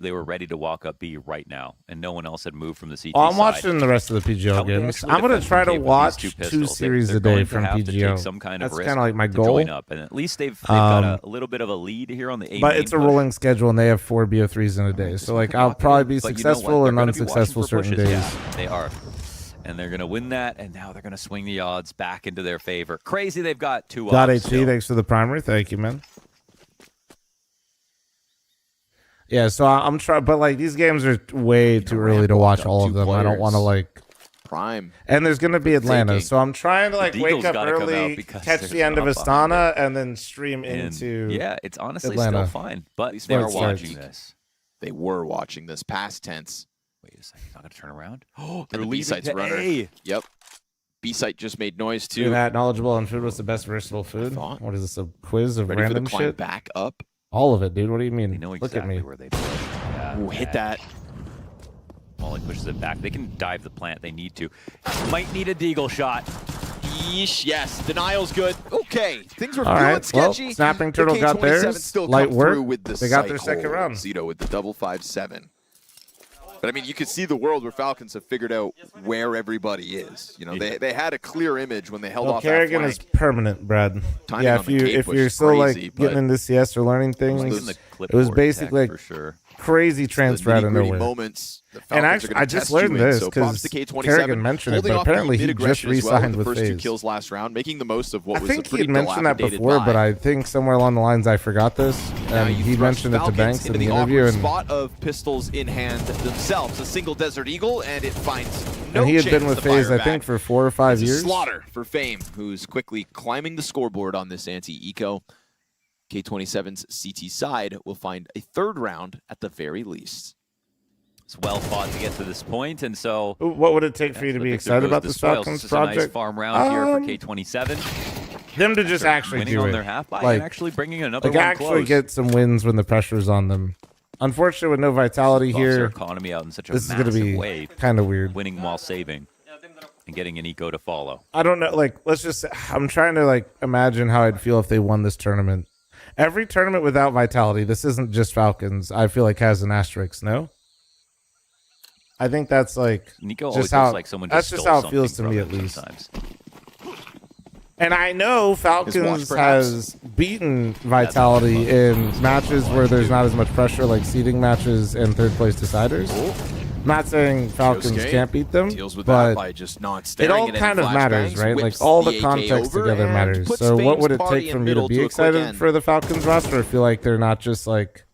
they were ready to walk up B right now, and no one else had moved from the CT I'm side. watching the rest of the PGL games. I'm going to try to watch 2 series a day from PGL. Some kind of That's risk kind of like my to goal. join up, and at least they've got a little bit of a lead here on the A. But it's a rolling schedule, and they have 4 BO3s in a day. So like I'll probably be successful and unsuccessful certain days. Yeah, they are. And they're going to win that, and now they're going to swing the odds back into their favor. Crazy, they've got 2 Dot odds. HT, thanks for the primer. Thank you, man. Yeah, so I'm trying, but like these games are way too early to watch all of them. I don't want to like prime. And there's going to be Atlanta, so I'm trying to like wake up early, catch the end of Astana, and then stream into. Yeah, it's honestly Atlanta. still fine, but they are watching this. They were watching this past tense. Wait a second, not going to turn around. Oh, they're the leaving B-site's to runner. A. Yep. B-site just made noise too. You're that knowledgeable on food. What's the best versatile food? What is this, a quiz of Ready for the random climb shit? back up. All of it, dude. What do you mean? They know Look exactly at me. where they push. Yeah, Ooh, hit that. Molly pushes it back. They can dive the plant. They need to. Might need a deagle shot. Yeesh, yes. Denial's good. Okay. Things were All feeling right. Well, sketchy. Snapping Turtle got K27 theirs. still Light come work. through with the They got their sight second hole. round. Zito with the double 5-7. But I mean, you could see the world where Falcons have figured out where everybody is. You know, they had a clear image when they held off that Carigan flank. is permanent, Brad. Timing Yeah, on the cape if was you're still crazy, like getting into CS or learning things, it was basically like crazy transfer out of nowhere. Moments, and actually, I just learned this because Carigan mentioned it, but apparently he just re-signed with FaZe. First 2 FaZe. kills last round, making the most of what I was a think he pretty had mentioned that dilapidated before, but buy. I think somewhere along the lines I forgot this, and he mentioned it to Falcons Banks in into the the interview, awkward and, spot of pistols in hand themselves. A single Desert Eagle, and it finds no and he had chance been with to fire FaZe, I back. think, for 4 or 5 It's a years. slaughter for fl0m, who's quickly climbing the scoreboard on this anti-eco. K27's CT side will find a 3rd round at the very least. It's well fought to get to this point, and so What would it take for you to be excited about this Falcons This is project? a nice farm round here for K27. Them to just actually winning do on it. their half buy Like- and actually bringing another Like one actually close. get some wins when the pressure's on them. Unfortunately, with no vitality Bumps their here, economy out in such a this is going to massive be way. kind of weird. Winning while saving and getting an eco to follow. I don't know. Like, let's just. I'm trying to like imagine how I'd feel if they won this tournament. Every tournament without vitality, this isn't just Falcons. I feel like has an asterisk. No. I think that's like Niko always just how looks like someone that's just just stole how it feels to something me from at him least. sometimes. And I know Falcons perhaps. has beaten Vitality in matches where there's not as much pressure, like seeding matches and 3rd place deciders. Not saying Falcons Yosuke can't beat them, deals with but that by just not it staring all at any kind of matters, flashbangs, right? Like whips all the AK context over together and matters. puts So what FaZe's would it party take in for me middle to be a quick excited end. for the Falcons roster? I feel like they're not just like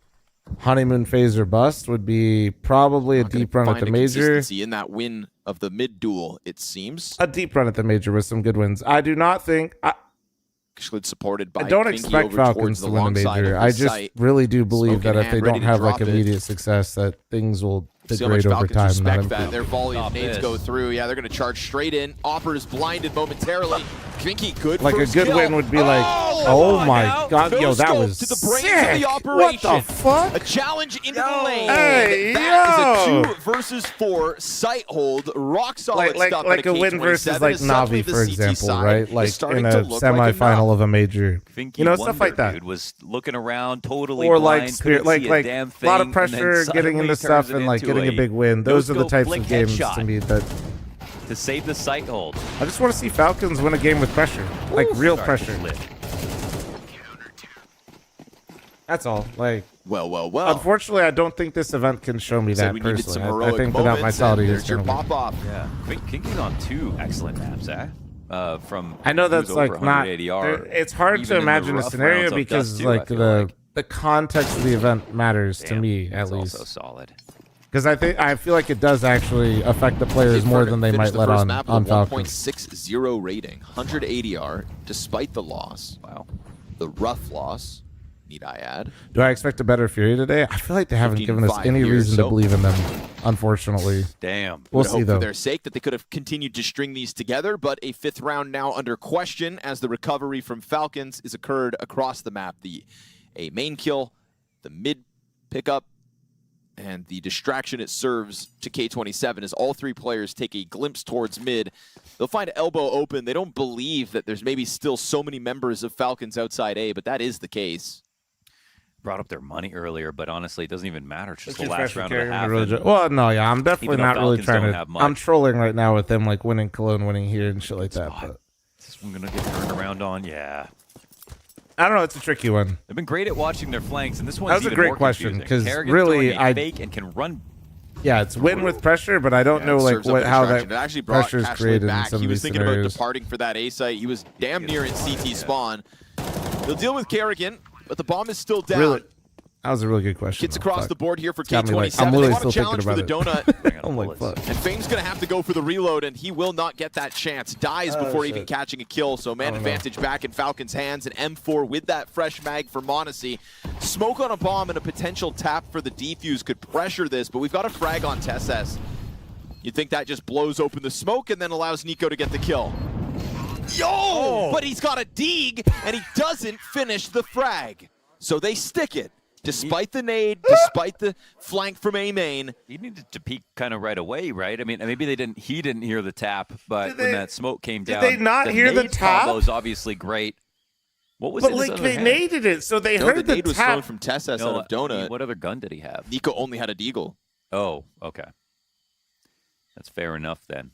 honeymoon phase or bust. Would be probably a deep run at Find the a major. consistency in that win of the mid duel, it seems. A deep run at the major with some good wins. I do not think. Actually supported by I don't Finky expect over Falcons towards to the win a long side major. of I the just site. really do believe Smoke that in if they hand, don't ready to have like drop it. immediate success, that things will See how much degrade over Falcons time. Not respect that. improve. Their volley of Stop nades this. go through. Yeah, they're going to charge straight in. Opper is blinded momentarily. Finky, good Like a first good kill. win would be like, oh my god, yo, that No was scope to the brains sick. of the What operation. the fuck? A challenge into the lane. Hey, That yo. is a 2 versus 4 sight hold. Rock solid Like stuff. a win K27 versus like is suddenly Navi, the for CT example, side right? is Like starting in to a look like semifinal of a major. Finky You know, stuff Wonder, like that. Dude was looking around, totally Or blind, like spirit, couldn't see like a damn a lot thing, of pressure, and then getting suddenly into stuff turns it and like into getting a big win. Those are the no-scope types flick of games headshot to me that to save the sight hold. I just want to see Falcons win a game with pressure, like real pressure. That's all. Like, well. Unfortunately, I don't think this event can show me Said that we needed some personally. I heroic think without moments, vitality, and it's there's your gonna win. pop-off. Yeah, Finky's on 2 excellent maps, from I know who's that's over like 100 not. ADR, It's hard even to in the imagine a rough scenario rounds of because Dust 2, like I feel the context of the event matters to me at that's least. also solid. Because I feel like it does actually affect the players more than they might Finished the let first on map with a Falcons. 1.60 rating, 100 ADR, despite the loss. Wow. The rough loss, need I add. Do I expect a better Fury today? I feel like they haven't given us 15-5 any here, reason so- to believe in them, unfortunately. Damn. We'll Would see hope though. for their sake that they could have continued to string these together, but a 5th round now under question as the recovery from Falcons is occurred across the map. A main kill, the mid pickup, And the distraction it serves to K27 is all 3 players take a glimpse towards mid. They'll find elbow open. They don't believe that there's maybe still so many members of Falcons outside A, but that is the case. Brought up their money earlier, but honestly, it doesn't even matter. It's just It's the last round of the half. really well, no, yeah, I'm definitely Even though not really Falcons trying don't to. have much. I'm trolling right now with them like winning Cologne, winning here, and shit like that. But Is this one gonna get turned around on? Yeah. I don't know. It's a tricky one. They've been great at watching their flanks, and this one's That was a even great more question, confusing. 'cause Carigan really, throwing a fake and can run. Yeah, it's win with pressure, but I don't know like how that It actually brought pressure is Cashley created in back. some He of was these thinking scenarios. about departing for that A site. He was damn near in CT spawn. They'll deal with Carrigan, but the bomb is still down. Really, that was a really good question. Gets across the board here for Got me, K27. like, I'm They really want a still challenge for thinking the about donut. I'm like, fuck. And fl0m's going to have to go for the reload, and he will not get that chance. Dies before even shit. catching a kill, so man advantage back in Falcons' hands. And M4 with that fresh mag for Monte. Smoke on a bomb and a potential tap for the defuse could pressure this, but we've got a frag on Tesses. You'd think that just blows open the smoke and then allows Niko to get the kill. Yo! But he's got a dig, and he doesn't finish the frag. So they stick it. Despite the nade, despite the flank from A main. He needed to peek kind of right away, right? I mean, maybe he didn't hear the tap, but when that smoke came down, they not hear the nade tap? combo is obviously great. What was But it? like they naded it, so they heard the the nade was tap. thrown from Tesses out of Donut. What other gun did he have? Niko only had a deagle. Oh, okay. That's fair enough then.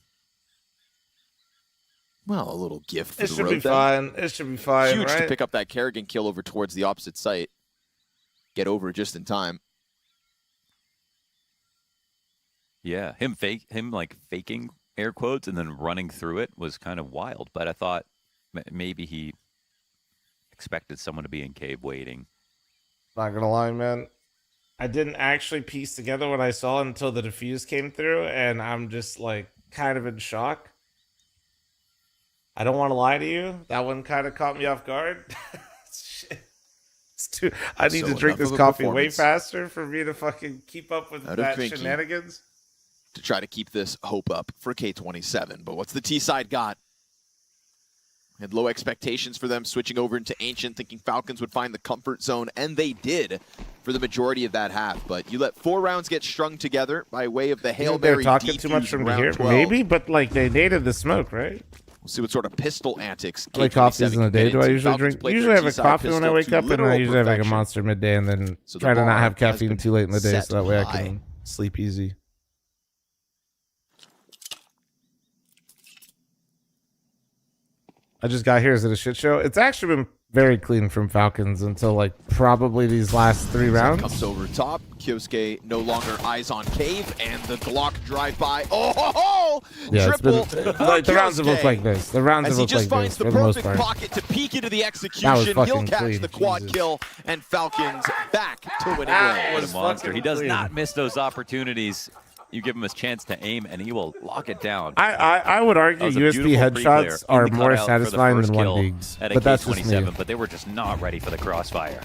Well, a little gift for It the should road be then. fine. It should be fine, Huge right? to pick up that Carigan kill over towards the opposite site. Get over just in time. Yeah, him like faking air quotes and then running through it was kind of wild. But I thought maybe he expected someone to be in cave waiting. Not gonna lie, man. I didn't actually piece together what I saw until the defuse came through, and I'm just like kind of in shock. I don't want to lie to you. That one kind of caught me off guard. Shit. It's too. I need to drink this coffee way faster for me to fucking keep up with that shenanigans. To try to keep this hope up for K27. But what's the T side got? Had low expectations for them, switching over into Ancient, thinking Falcons would find the comfort zone, and they did for the majority of that half. But you let 4 rounds get strung together by way of the Hail Mary. They're talking too much from here, maybe, but like they nated the smoke, right? We'll see what sort of pistol antics. How many coffees in a day do I usually drink? Usually I have a coffee when I wake up, and I usually have like a monster midday, and then try to not have caffeine too late in the day, so that way I can sleep easy. I just got here. Is it a shit show? It's actually been very clean from Falcons until like probably these last 3 rounds. Comes over top. Kyosuke no longer eyes on cave, and the Glock drive by. Oh, yeah, triple. It's been like the rounds have looked like this. The rounds have looked like this for the most part. As he just finds the perfect pocket to peek into the execution, he'll catch the quad kill, and Falcons back to winning ways. What a monster! He does not miss those opportunities. You give him a chance to aim, and he will lock it down. I would argue USB headshots are more satisfying than 1 digs, but that's just me. But they were just not ready for the crossfire.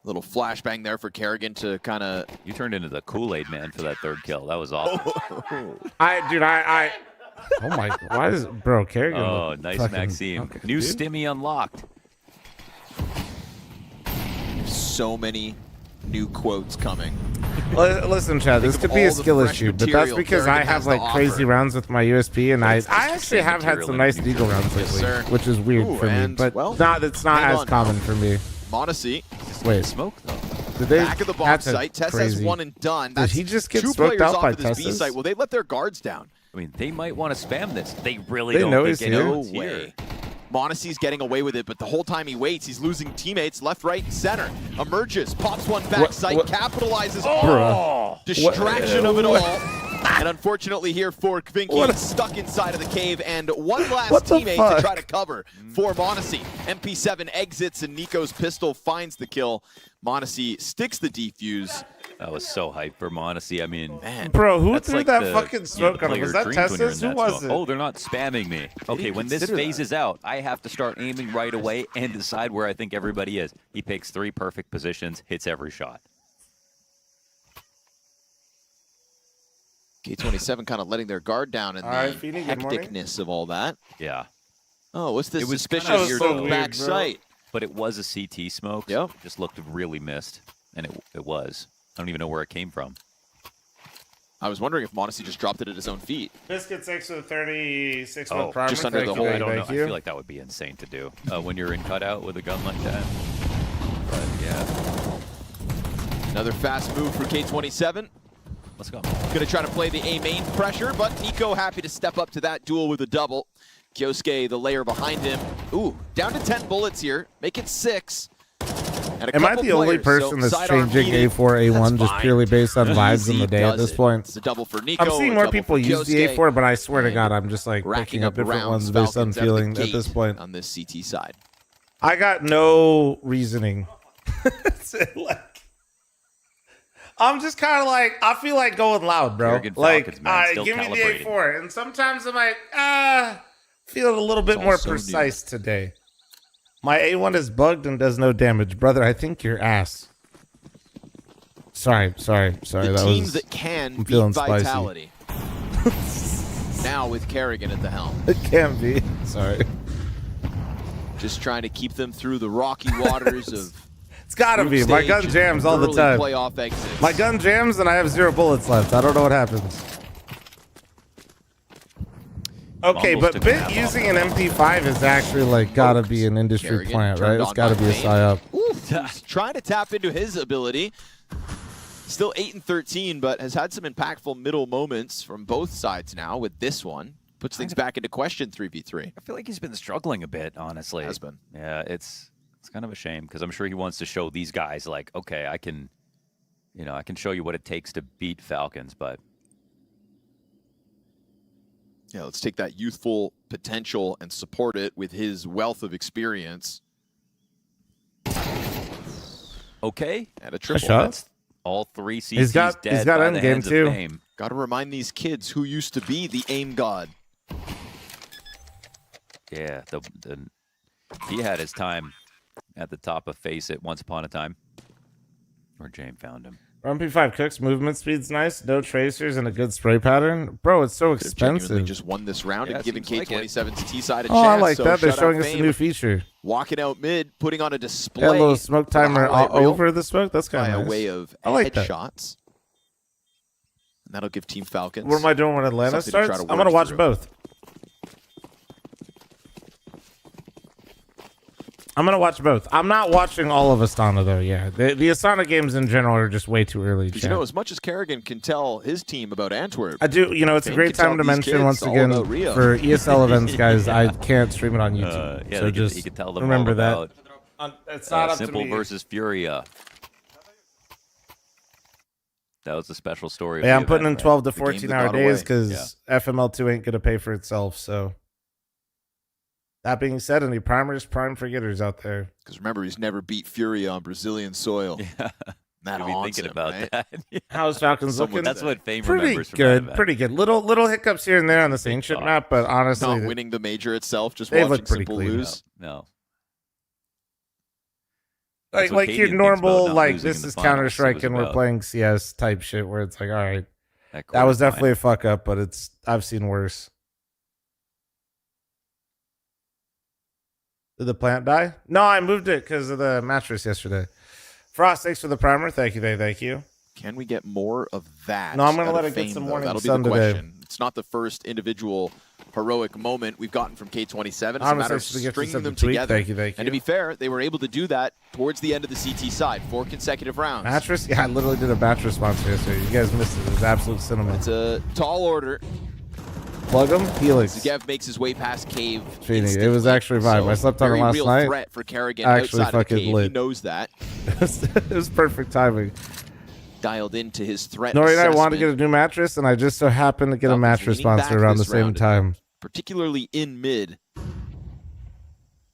Little flashbang there for Carigan to kind of. You turned into the Kool-Aid man for that 3rd kill. That was awesome. I. Oh my! Why is bro Carigan? Oh, nice fucking, Maxime. okay, New dude. stimmy unlocked. So many new quotes coming. Listen, Chad, this could be a skill issue, but that's because I have like crazy rounds with my USP, and I actually have had some nice Deagle rounds lately, which is weird for me, but it's not as common for me. Monte. Wait, smoke though. Did they? Back of the bomb site. Tess has 1 and done. Did he just get 2 smoked players out by off of this B Tess's? site. Well, they let their guards down. I mean, they might want to spam this. They really They don't know think he's here. anyone's No way. Monte's getting away with it, but the whole time he waits, he's losing teammates left, right, and center. Emerges, pops one back site, capitalizes on distraction of it all. And unfortunately here for Kvinky, he's stuck inside of the cave, and one last teammate to try to cover for Monte. MP7 exits, and Niko's pistol finds the kill. Monte sticks the defuse. That was so hype for Monte. I mean, man, Bro, who that's threw like that the, fucking smoke on him? Was that Tessa's? Who was it? Oh, they're not spamming me. Okay, when this phases out, I have to start aiming right away and decide where I think everybody is. He picks 3 perfect positions, hits every shot. K27 kind of letting their guard down in the hecticness of all that. Yeah. Oh, what's this It was suspicious kind of back so weird, site? But it was a CT smoke. Yep. Just looked really missed. and it was. I don't even know where it came from. I was wondering if Monte just dropped it at his own feet. Biscuit 6 with 36 Oh, primer. just under the hole. I don't know. I feel like that would be insane to do when you're in cutout with a gun like that. But yeah. Another fast move for K27. Let's go. Gonna try to play the A main pressure, but Niko happy to step up to that duel with a double. Kyosuke, the layer behind him. Ooh, down to 10 bullets here. Make it 6. Am I the only person that's changing A4, A1 just purely based on vibes in the day at this point? It's a double for Niko. I'm seeing more people use the Kyosuke, A4, but I swear to God, I'm just like picking up different ones based on feeling at this point. On this CT side. I got no reasoning. I'm just kind of like, I feel like going loud, bro. Like, give me the A4. And sometimes I'm like, feeling a little bit more precise today. My A1 is bugged and does no damage. Brother, I think your ass. Sorry. The team that can beat Vitality. Now with Carigan at the helm. It can be. Sorry. Just trying to keep them through the rocky waters of... It's gotta be. My gun jams all the time. Playoff exits. My gun jams and I have 0 bullets left. I don't know what happens. Okay, but Bit using an MP5 is actually like gotta be an industry plant, right? It's gotta be a psyop. He's trying to tap into his ability. Still 8 and 13, but has had some impactful middle moments from both sides now with this one. Puts things back into question 3v3. I feel like he's been struggling a bit, honestly. Has been. Yeah, it's kind of a shame because I'm sure he wants to show these guys like, okay, I can show you what it takes to beat Falcons, but yeah, let's take that youthful potential and support it with his wealth of experience. Okay, and a triple. That's all 3 CCs he's got end game too. Got to remind these kids who used to be the aim god. Yeah, he had his time at the top of Face It once upon a time, or James found him. MP5 cooks, movement speed's nice, no tracers, and a good spray pattern. Bro, it's so expensive. Just won this round and giving K27's T-side a chance. Oh, I like that. They're showing us a new feature. Walking out mid, putting on a display. Yeah, a little smoke timer over the smoke. That's kind of nice. By a way of headshots. And that'll give Team Falcons. What am I doing when Atlanta starts? I'm going to watch both. I'm going to watch both. I'm not watching all of Astana, though, yeah. The Astana games in general are just way too early. You know, as much as Carigan can tell his team about Antwerp. I do, it's a great time to mention, once again, for ESL events, guys, I can't stream it on YouTube. Yeah, so he could tell them remember all about it's not up Simple to me. versus Furia. That was a special story. Yeah, I'm putting in 12 to 14-hour days because FML2 ain't going to pay for itself, so... That being said, any primers, prime forgetters out there? Because remember, he's never beat Furia on Brazilian soil. Yeah. That haunts him, about right? that. Yeah. How's Falcons looking? That's what Fame pretty remembers from good, that pretty good. Little hiccups here and there on this ancient map, but honestly, not winning the major itself, just they watching look pretty Simple clean. lose. No. Like your normal, like this is Counter-Strike and we're playing CS type shit where it's like, all right, that was definitely a fuck up, but I've seen worse. Did the plant die? No, I moved it because of the mattress yesterday. Frost, thanks for the primer. Thank you. Can we get more of that? No, I'm going to let it get some morning That'll sun be the today. question. It's not the first individual heroic moment we've gotten from K27. It's a matter of stringing them together. Thank you. And to be fair, they were able to do that towards the end of the CT side. 4 consecutive rounds. Mattress? Yeah, I literally did a mattress sponsor yesterday. You guys missed it. It was absolute cinema. It's a tall order. Plug him, Helix. Gev makes his way past Cave. It was actually vibe. I slept on it last night. Threat for Carigan actually outside fucking of the cave. lit. He knows that. It was perfect timing. Dialed into his threat. Nori and I wanted to get a new mattress, and I just so happened to get a mattress sponsor around the same time. Particularly in mid.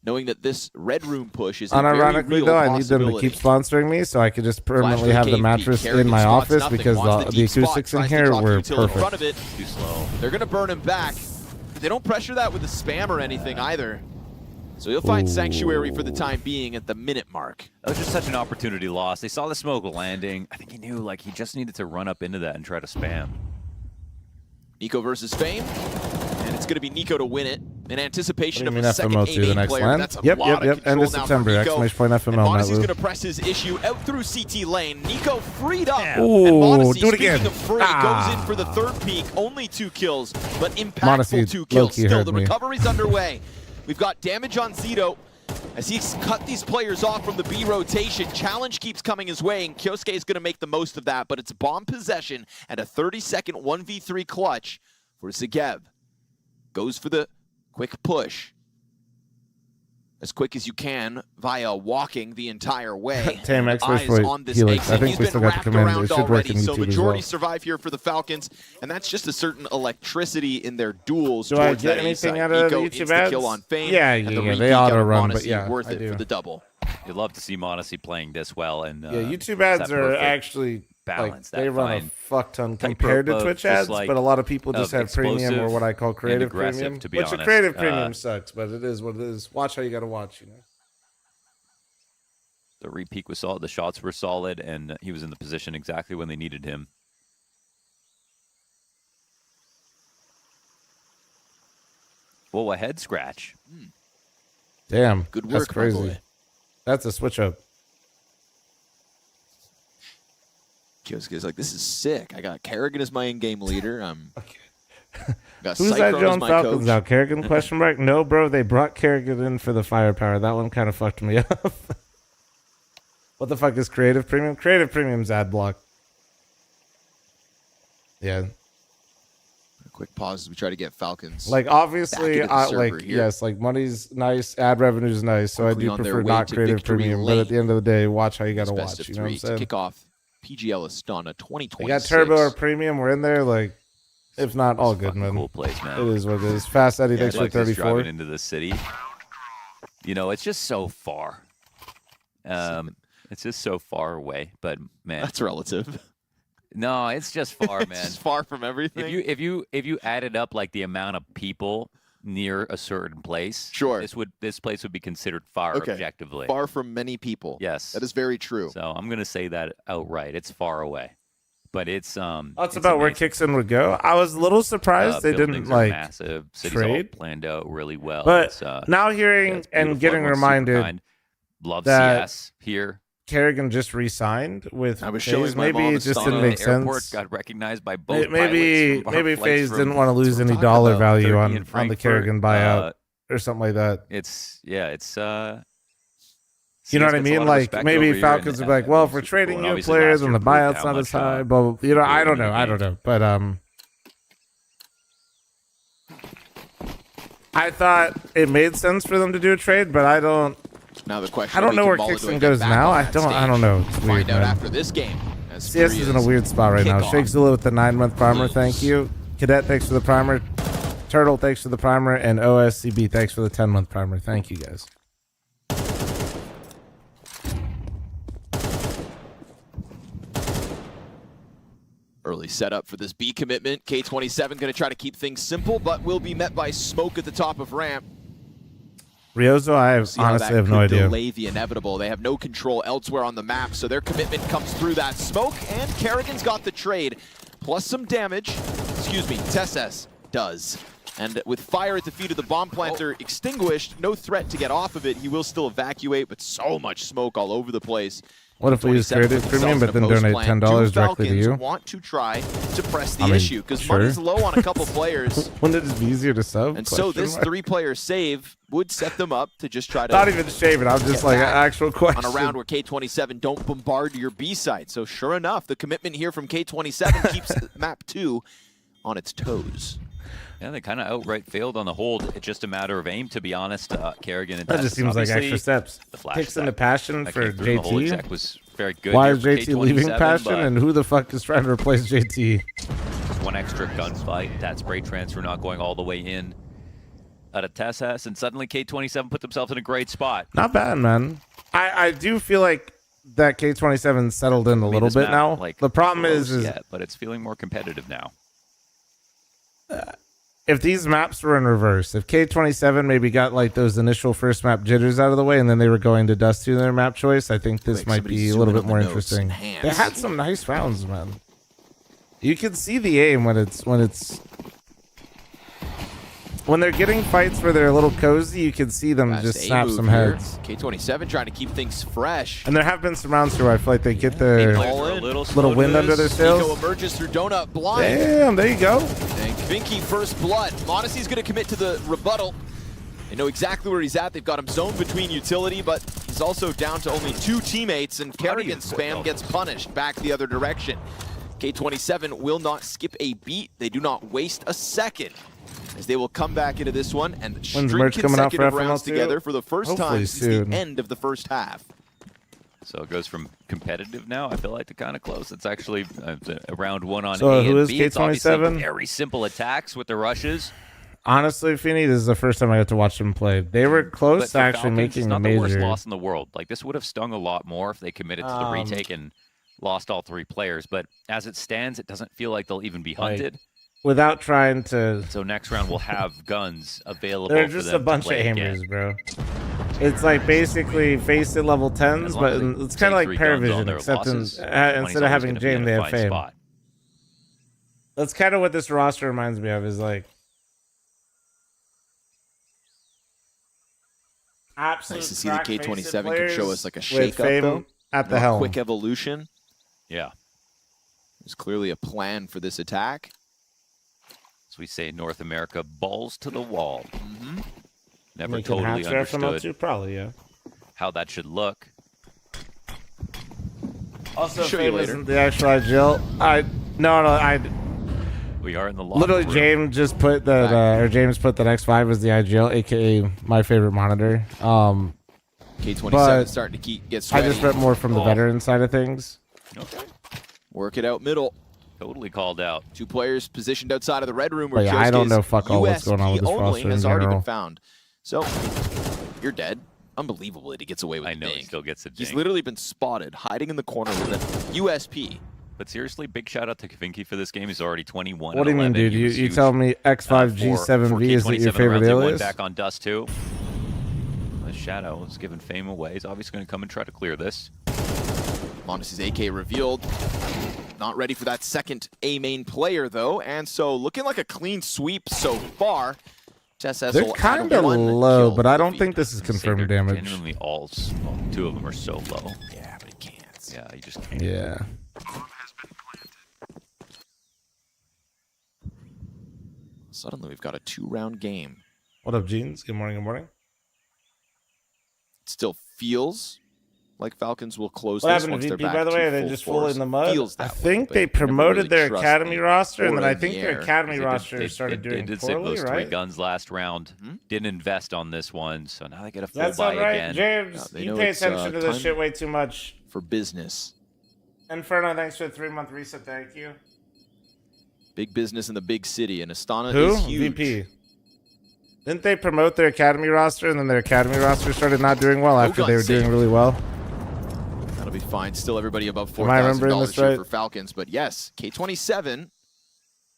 Knowing that this red room push is unironically though, I need them to keep sponsoring me so I could just permanently have the mattress in my office because the acoustics in here were perfect. Too slow. They're going to burn him back. They don't pressure that with a spam or anything either. So he'll find sanctuary for the time being at the minute mark. That was just such an opportunity lost. They saw the smoke landing. I think he knew like he just needed to run up into that and try to spam. Niko versus Fame. And it's going to be Niko to win it. In anticipation of mean a second FMO too, the A-main next player. land? That's a Yep, lot yep, of yep. control End of now September. from Niko. Exclamation point FMO. And Monte's Matt going to press his issue out through CT lane. Niko freed up. Ooh, and Monte, do it again. speaking of free, goes in for the third peak. Only 2 kills, but impactful Monte 2 kills. low-key Still, hurt the me. recovery's underway. We've got damage on Zito. As he's cut these players off from the B rotation, challenge keeps coming his way, and Kyosuke is going to make the most of that, but it's bomb possession and a 30-second 1v3 clutch for Zagev. Goes for the quick push. As quick as you can via walking the entire way. Tame Eyes expert on this Helix. exit. I think He's we been still got the wrapped command. It around should work already, in so YouTube as majority well. survive here for the Falcons, and that's just a certain electricity in their duels. Do I towards get that anything A out of the Niko YouTube insta kill ads? on Fame, Yeah, and the yeah, repeat they out auto of run, but Monte, yeah, worth I it do. for the double. You'd love to see Monte playing this well. And Yeah, YouTube ads are actually balanced. Like, they run a fuck ton compared to tightrope Twitch of ads, just, like, but a lot of people just of have premium or what I call explosive creative and aggressive, premium. to be Which honest. a creative premium sucks, but it is what it is. Watch how you got to watch, you know. The repeat was solid. The shots were solid, and he was in the position exactly when they needed him. Whoa, a head scratch. Damn, Good that's work, my crazy. boy. That's a switch up. Kyosuke's like, this is sick. I got Carigan as my in-game leader. Got Who's that Cyclone Joan as my Falcons coach. now? Carigan question mark? No, bro, they brought Carigan in for the firepower. That one kind of fucked me up. What the fuck is creative premium? Creative premium's ad block. Yeah. A quick pause as we try to get Falcons. Like obviously, back into the like server here. yes, like money's nice, ad revenue's nice, so Quickly I do on their prefer way not to creative victory premium. But at the lane. end of the day, watch how you got to Best watch. of You know what I'm three to saying? kick off PGL Astana 2026. We got turbo or premium. We're in there. Like, if not, all good, man. Cool place, man. It is what it is. Fast Eddie, thanks for like just 34. driving into the city. You know, it's just so far. It's just so far away. But man, That's relative. no, it's just far, man. It's far from everything. If you added up like the amount of people near a certain place, Sure. this place would be considered far Okay. objectively. Far from many people. Yes, That is very true. So I'm gonna say that outright. It's far away, but it's That's about where Kickson would go. I was a little surprised they didn't buildings are like massive. City's trade. all planned out really well. But It's, now hearing it's and beautiful. getting Everyone's super reminded kind. Love that CS here. Kerrigan just re-signed with I was FaZe. showing my Maybe mom it just Astana didn't make The airport sense. got recognized by both Maybe pilots from our maybe flights FaZe from- didn't want to lose we're any talking dollar about value Turkey on and the Frankfurt. Kerrigan buyout or something like that. It's You know CS what I gets a lot mean? of Like respect maybe over here, Falcons and, would be like, well, if we're super trading cool. you a Obviously, player, last then year the proved buyout's how not as much, high. But you know, I don't know. But I thought it made sense for them to do a trade, but I don't. Now the question. I don't we know can where Mullet Kickson get goes back now. on I that don't. I stage. don't know. It's We'll weird, find out man. after this game. As CS is in a Furia's weird spot right now. kickoff. Shakezilla with the 9-month primer. Thank you. Cadet, thanks for the primer. Turtle, thanks for the primer. And OSCB, thanks for the 10-month primer. Thank you, guys. Early setup for this B commitment. K27 going to try to keep things simple, but will be met by smoke at the top of ramp. Riozo, I See how honestly that have no could idea. delay the inevitable. They have no control elsewhere on the map, so their commitment comes through that smoke, and Carigan's got the trade, plus some damage. Excuse me, Tesses does. And with fire at the feet of the bomb planter extinguished, no threat to get off of it. He will still evacuate, but so much smoke all over the place. What if we use 27 creative puts premium, themselves but in a then donate post-plan. $10 directly to Falcons you? want to try to press the I mean, issue because sure. money's low on a couple players. Wouldn't it be easier to sub? And so this Question mark? 3-player save would set them up to just try to Not even shaving. I'm just get like an back actual question. on a round where K27 don't bombard your B site. So sure enough, the commitment here from K27 keeps map 2 on its toes. Yeah, they kind of outright failed on the hold. It's just a matter of aim, to be honest. Kerrigan and That just Tesses, seems like obviously, extra steps. The flash Kicks into attack passion that for came through in the whole JT. exec was very good. Why here is for JT leaving K27, passion, but and who the fuck is trying to replace JT? one extra gunfight, that spray transfer not going all the way in out of Tesses, and suddenly K27 put themselves in a great spot. Not bad, man. I do feel like that K27 settled in a little This bit map, now. like, The problem close is yet, but it's feeling more competitive now. if these maps were in reverse, if K27 maybe got like those initial first map jitters out of the way and then they were going to Dusty in their map choice, I think this Wait, might somebody be a zoom little in bit on more the notes. interesting. Enhance. They had some nice rounds, man. You can see the aim when it's when they're getting fights where they're a little cozy, you can see them just snap some heads. K27 trying to keep things fresh. And there have been some rounds where I feel like they get their little wind under their sails. Niko emerges through donut blind. Damn, there you go. And Vinky first blood. Monte's going to commit to the rebuttal. They know exactly where he's at. They've got him zoned between utility, but he's also down to only 2 teammates, and Carigan's spam gets punished back the other direction. K27 will not skip a beat. They do not waste a second, as they will come back into this one and string consecutive rounds together for the first time since the end of the first half. So it goes from competitive now, I feel like, to kind of close. It's actually round 1 on so A who and is B. K27? It's obviously very simple attacks with the rushes. Honestly, Feeney, this is the first time I got to watch them play. They were close to actually Falcons, making it's the not major. the worst loss in the world. Like, this would have stung a lot more if they committed to the retake and lost all 3 players. But as it stands, it doesn't feel like they'll even be hunted. Without trying to... So next round, we'll have guns available They're for just them a bunch to play of hammers, again. bro. It's like basically face it level 10s, but it's kind of like Paravision, except instead of having Jame, they have Fame. That's kind of what this roster reminds me of, is like... Nice to see the K27 can show us like a shake-up, though. At the helm. Quick evolution. Yeah. There's clearly a plan for this attack. As we say in North America, balls to the wall. Never Making totally hats from understood L2? Probably, yeah. how that should look. Also, show you Fame later. isn't the actual IGL. We are in the locker Literally, room. James just put that, or James put that X5 as the IGL, aka my favorite monitor. K27 but starting to get I sweaty. just read more from the veteran side of things. Okay. Work it out middle. Totally called out. 2 players positioned outside of the red room. But Where yeah, I don't Josuke's know fuck all what's going on with this USP roster only in has already general. been found. So you're dead. Unbelievable that he gets away with I the know he ding. still gets a He's ding. literally been spotted hiding in the corner with a USP. But seriously, big shout out to Kavinki for this game. He's already 21. What do you mean, dude? You tell me X5G7V isn't your favorite alias? Back on Dust 2. The Shadow is giving Fame away. He's obviously going to come and try to clear this. Monte's AK revealed. Not ready for that second A main player, though. And so looking like a clean sweep so far. They're kind of low, but I don't think this is confirmed damage. Genuinely all, well, 2 of them are so low. Yeah, but he can't. Yeah, you just can't. Yeah. Suddenly we've got a 2-round game. What up, Jeans? Good morning, good morning. It still feels like Falcons will close What this happened once to they're VP, back by the way? to Are they full just full force. in the mud? Feels I that way, think but they never promoted really their trust academy the roster, and then aura I in think the their air. academy They roster started they doing did poorly, save those 3 right? guns last round. Didn't invest on this one, so now they get a full That's buy all right, again. James. they You know pay it's, attention to this time shit way too much. For business. Inferno, thanks for the 3-month reset. Thank you. Big business in the big city, and Astana Who? is huge. VP. Didn't they promote their academy roster, and then their academy roster started not doing well after they were doing really well? That'll be fine. Still everybody above Am I remembering $4,000 this here right? for Falcons. But yes, K27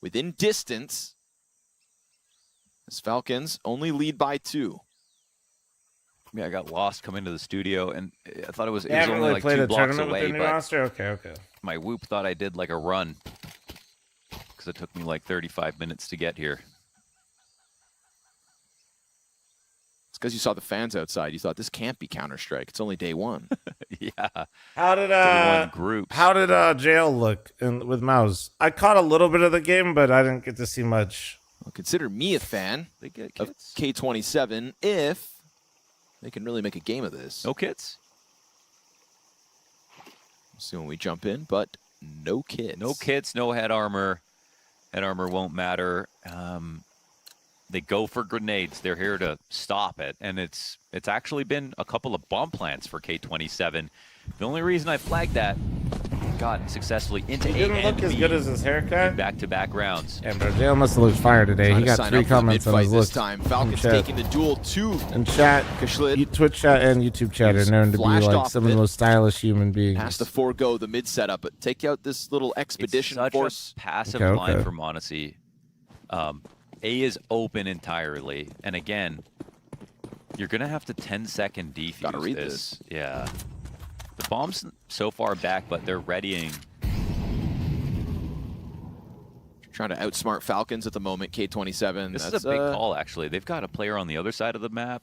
within distance. As Falcons only lead by 2. Yeah, I got lost coming to the studio, and I thought it was They haven't only really like played 2 a blocks tournament with away, their new but roster? Okay. my Whoop thought I did like a run because it took me like 35 minutes to get here. It's because you saw the fans outside. You thought this can't be Counter-Strike. It's only day 1. Yeah. How did groups. How did Jail look with Mouse? I caught a little bit of the game, but I didn't get to see much. Well, consider me a fan They get of kits. K27 if they can really make a game of this. No kits. We'll see when we jump in, but no kits. No kits, no head armor. Head armor won't matter. They go for grenades. They're here to stop it, and it's actually been a couple of bomb plants for K27. The only reason I flagged that, got successfully into He didn't look as good as his haircut. Back-to-back rounds. And bro, Jail must have looked fire today. Trying He to got sign 3 up for the comments on mid-fight his this looks. time. Falcons taking the duel to in chat. Kashlid. Twitch chat and YouTube chat are known to be flashed like off some of the it. most stylish human beings. Has to forego the mid setup, but take out this little expedition Such force. a passive Okay, line okay. from Monte. A is open entirely, and again, you're gonna have to 10-second defuse. Gotta read this. Yeah, the bomb's so far back, but they're readying. Trying Trying to outsmart Falcons at the moment, K27. This is a big call, actually. They've got a player on the other side of the map.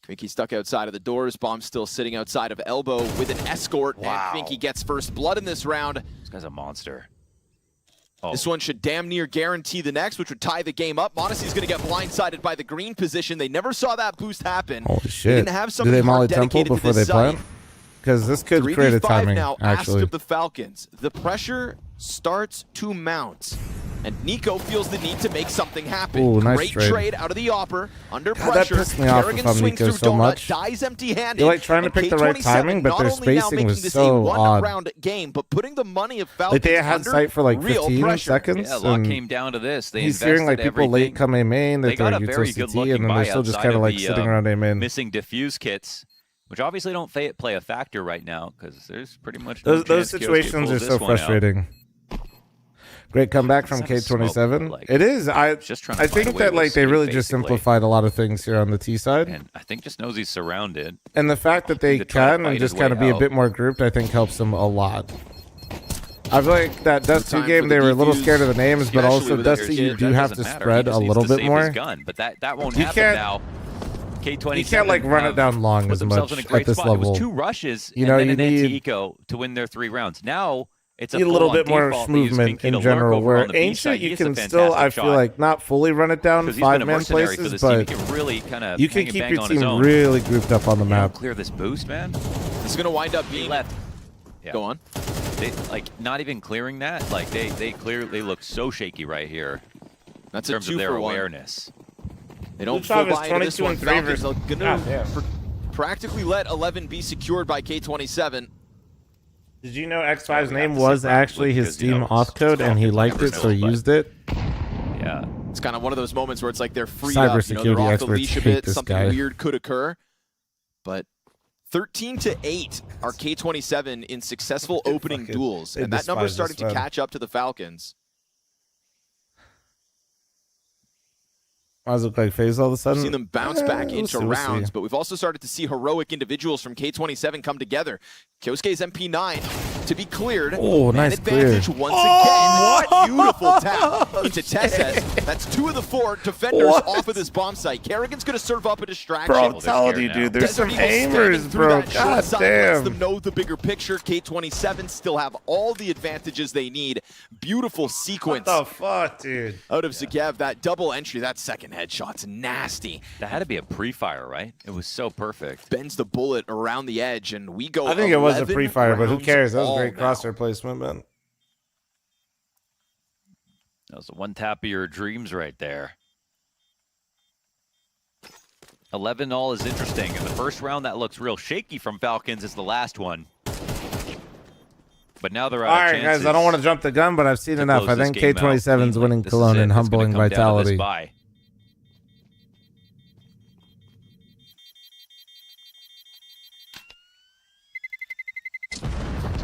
Finky stuck outside of the doors. Bomb still sitting outside of Elbow with an escort. Wow. And Finky gets first blood in this round. This guy's a monster. Oh. This one should damn near guarantee the next, which would tie the game up. Monacy's going to get blindsided by the green position. They never saw that boost happen. Holy They shit. didn't have Do they somebody molly hard temple dedicated to before they this site. plant? Because this could create a 3v5 timing, now actually. asked of the Falcons. The pressure starts to mount. And Niko feels the need to make something happen. Ooh, nice Great trade out of the Opper. Under God, pressure. that pissed me off Carigan from swings Niko through so Donut, much. dies empty-handed. They're like trying to and pick the right K27 timing, but not their only now spacing making was this so a odd. one-round game, but putting the money of Falcons Like they had under sight for like real 15 pressure. seconds. Yeah, a lot and came down to this. They he's hearing like invested people late everything. come A main, They that got they're a util very CT, good-looking and then buy they're still just outside kind of of like the, sitting around A main. missing diffuse kits, which obviously don't play a factor right now because there's pretty much no Those chance Kyosuke situations pulls are this so one out. frustrating. Great comeback from It's not a K27. smoke, like, It is. I just trying to find think a way that to like they escape, really just basically. simplified a lot of things here on the T side. And I think just knows he's surrounded. And the fact that they They're trying to can and fight just his kind of way be a out. bit more grouped, I think helps them a lot. I feel like that Dust 2 time game, for they the were a little defuse, scared of the names, but especially also with Dusty, their you kid. do That have to doesn't matter. spread He a just needs little to bit save more. his gun, but that won't You happen can't- now. K27 You can't like run it down long put as themselves much in a great at this spot. level. It was 2 rushes You know, and then you an need- anti-eco to win their 3 rounds. Now it's a Need a little full-on bit more default. They use movement Finky to in lurk general. over Where on the B side. Ancient, He you is a can still, I fantastic feel shot. like, not fully run it down Because he's been a 5-man mercenary places, for this team. He but can really kind of you can keep bang your on his team own. really grouped up on the You know, map. clear this boost, man. It's going to wind up being left. Yeah. Go on. They like not even clearing that. Like they look so shaky right here. That's in a terms of their 2-for-1. awareness. They don't Luchov full is buy into this 22 one. and 3 Falcons versus- are God damn. gonna practically let 11 be secured by K27. Did you know X5's name to was sit back actually his because, you know, Steam auth code and he Falcons liked never it, so know, he but- used it? Yeah. It's kind of one of those moments where it's like they're freed up. You know, they're Cybersecurity off the experts leash a hate bit. this Something guy. weird could occur. But 13-8 are K27 in successful opening fucking- duels. they And that number's despise this starting to man. catch up to the Falcons. Why does it look like FaZe all of a sudden? We've seen them bounce back We'll into see, we'll see. rounds, but we've also started to see heroic individuals from K27 come together. Kyosuke's MP9 to be cleared. Oh, Man nice advantage clear. once again. Beautiful tap into Tesses. That's 2 of the 4 defenders What? off of this bomb site. Kerrigan's going to serve up a distraction. Bro, I'm telling you, dude, there's some Desert Eagle standing aimers, through bro. that short God side lets damn. them know the bigger picture. K27 still have all the advantages they need. Beautiful sequence. What the fuck, dude? Out of Zagev, that double entry, that second headshot's nasty. That had to be a pre-fire, right? It was so perfect. Bends the bullet around the edge, and we go. I think it was a 11 pre-fire, but who rounds cares? That was all great now. crosshair placement, man. That was a one tap of your dreams right there. 11-all is interesting. In the first round, that looks real shaky from Falcons. Is the last one. But now they're out All of right, chances. guys, I don't want to jump the gun, but I've seen to enough. close I this think game out K27's cleanly. winning This is Cologne it. and It's gonna humbling come down to this vitality. buy.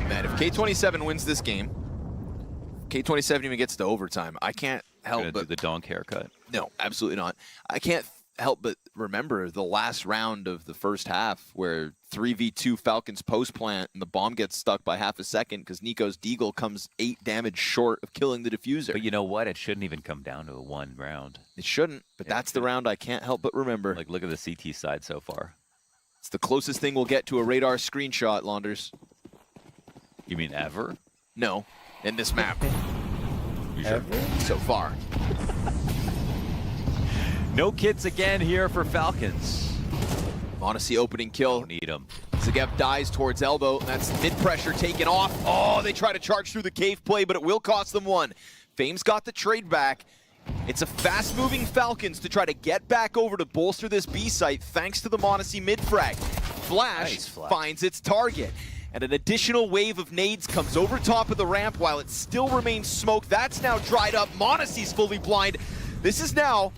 Man, if K27 wins this game, K27 even gets to overtime. I can't help Gonna but do the donk haircut. no, absolutely not. I can't help but remember the last round of the first half where 3v2 Falcons post plant and the bomb gets stuck by half a second because Niko's deagle comes 8 damage short of killing the diffuser. But you know what? It shouldn't even come down to a 1 round. It shouldn't, but that's the round I can't help but remember. Like, look at the CT side so far. It's the closest thing we'll get to a radar screenshot, Launders. You mean ever? No, in this map. You sure? So far. No kits again here for Falcons. Monacy opening kill. Don't need them. Zagev dies towards elbow. That's mid-pressure taken off. Oh, they try to charge through the cave play, but it will cost them 1. fl0m's got the trade back. It's a fast-moving Falcons to try to get back over to bolster this B site thanks to the Monacy mid-frag. Flash Nice flash. finds its target. And an additional wave of nades comes over top of the ramp while it still remains smoke. That's now dried up. Monacy's fully blind. This is now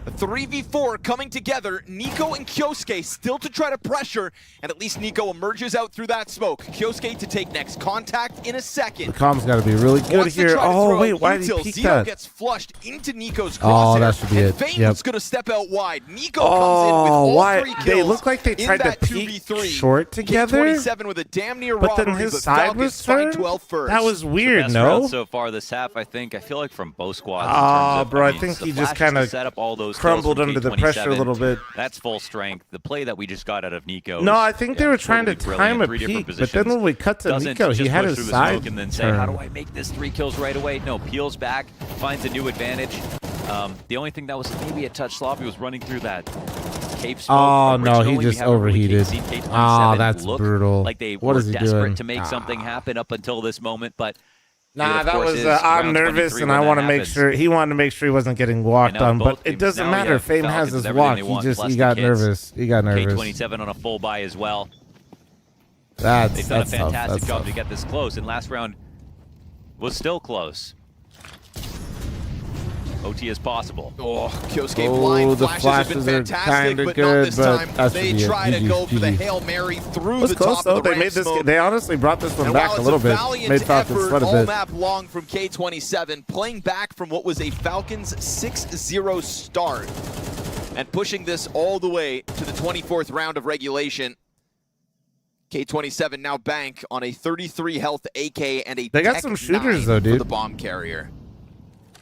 A 3v4 coming together. Niko and Kyosuke still to try to pressure, and at least Niko emerges out through that smoke. Kyosuke to take next contact in a second. The com's got to be really good here. Oh, wait, why did he peek Zito that? gets flushed into Niko's crosshair. Oh, that should be it. Fame's going to step out wide. Niko comes in with all 3 kills. They look like they tried to peek short together. K27 with a damn near but then robbery, his but side Falcons was find turned? 12 first. That was weird, Best no? round so far this half, I think. I feel like from both squads. Oh, bro, I mean, think the he just flashes kind to of set up all those crumbled kills under from the pressure a K27. little bit. That's full strength. The play that we just got out of Nico. No, I think they were trying to time a peek, but then when we cut to Niko, he had his side and then say, how do I make this 3 kills right away? No, peels back, finds a new advantage. The only thing that was maybe a touch sloppy was running through that cave smoke. Oh, no, he Originally, just we haven't really overheated. seen K27 Oh, that's look brutal. like they What were is he desperate doing? to make something happen up until this moment, but Nah, that was I'm nervous and I want to make sure he wanted to make sure he wasn't getting walked on, but it doesn't matter. Fame has his walk. He got nervous. He got nervous. K27 on a full buy as well. They've done a fantastic job to get this close, and last round was still close. OT as possible. Oh, Kyosuke blind the flashes have been fantastic, but good, not this but time. They try to go for the Hail Mary through the close, top of the they ramp made this. smoke. They honestly brought this one And back while a little it's bit. valiant Made Falcons effort sweat a all bit. map long from K27, playing back from what was a Falcons 6-0 start and pushing this all the way to the 24th round of regulation. K27 now bank on a 33 health AK and a They got Tech some shooters 9 though, for dude. the bomb carrier.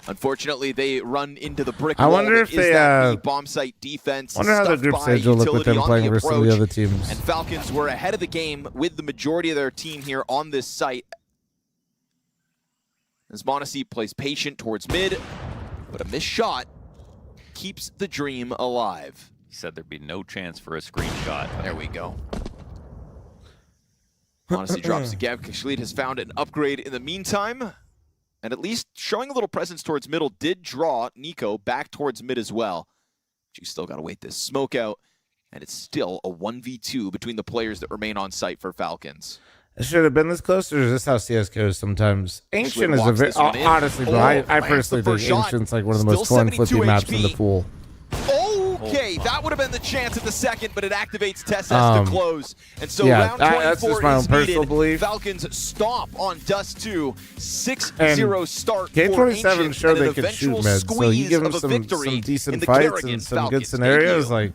Unfortunately, they run into the brick I wall. wonder if that is they that bomb site defense. wonder how the stuffed group by stage will look with them utility on playing the versus some of the approach. other teams. And Falcons were ahead of the game with the majority of their team here on this site. As Monte plays patient towards mid, but a missed shot keeps the dream alive. He said there'd be no chance for a screenshot. There we go. Monte drops again. Kashleed has found an upgrade in the meantime. And at least showing a little presence towards middle did draw Niko back towards mid as well. But you still got to wait this smoke out. And it's still a 1v2 between the players that remain on site for Falcons. It should have been this close, or is this how CS goes sometimes? Ancient is a very... honestly, bro, I personally think Ancient's like one of the most fun flippy maps in the pool. Okay, that would have been the chance at the second, but it activates Tess-S to close. And so round 24 that's just my own personal belief. Falcons stomp on Dust 2. 6-0 start for K27 Ancient, showed and they an could shoot eventual mid, so you give them squeeze of a some victory decent in the fights Carigan and some good Falcons scenarios. debut. Like,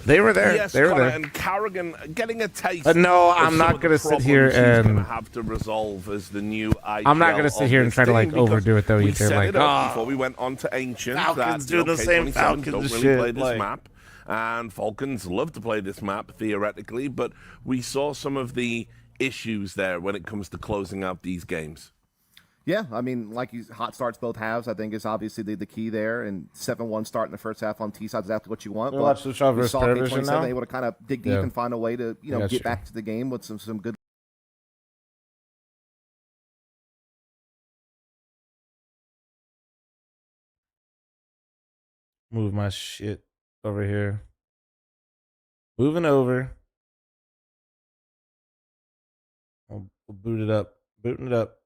they were there. Yes, they were there. And Carigan getting a taste. No, of I'm some not of the gonna sit here problems he's gonna and- have to resolve as the new IPL. I'm not gonna sit here and try to like overdo it though. We Either said like, it up before we went on to Ancient. Falcons that, do the same K27 Falcons don't really shit, play this like- map, and Falcons love to play this map theoretically, but we saw some of the issues there when it comes to closing out these games. Yeah, I mean, like hot starts both halves, I think is obviously the key there. And 7-1 start in the first half on T side is exactly what you want. We'll watch the shot we versus saw Paravision now. K27 able to kind of dig deep and find a way to get back to the game with some good. Move my shit over here. Moving over. We'll boot it up. Booting it up.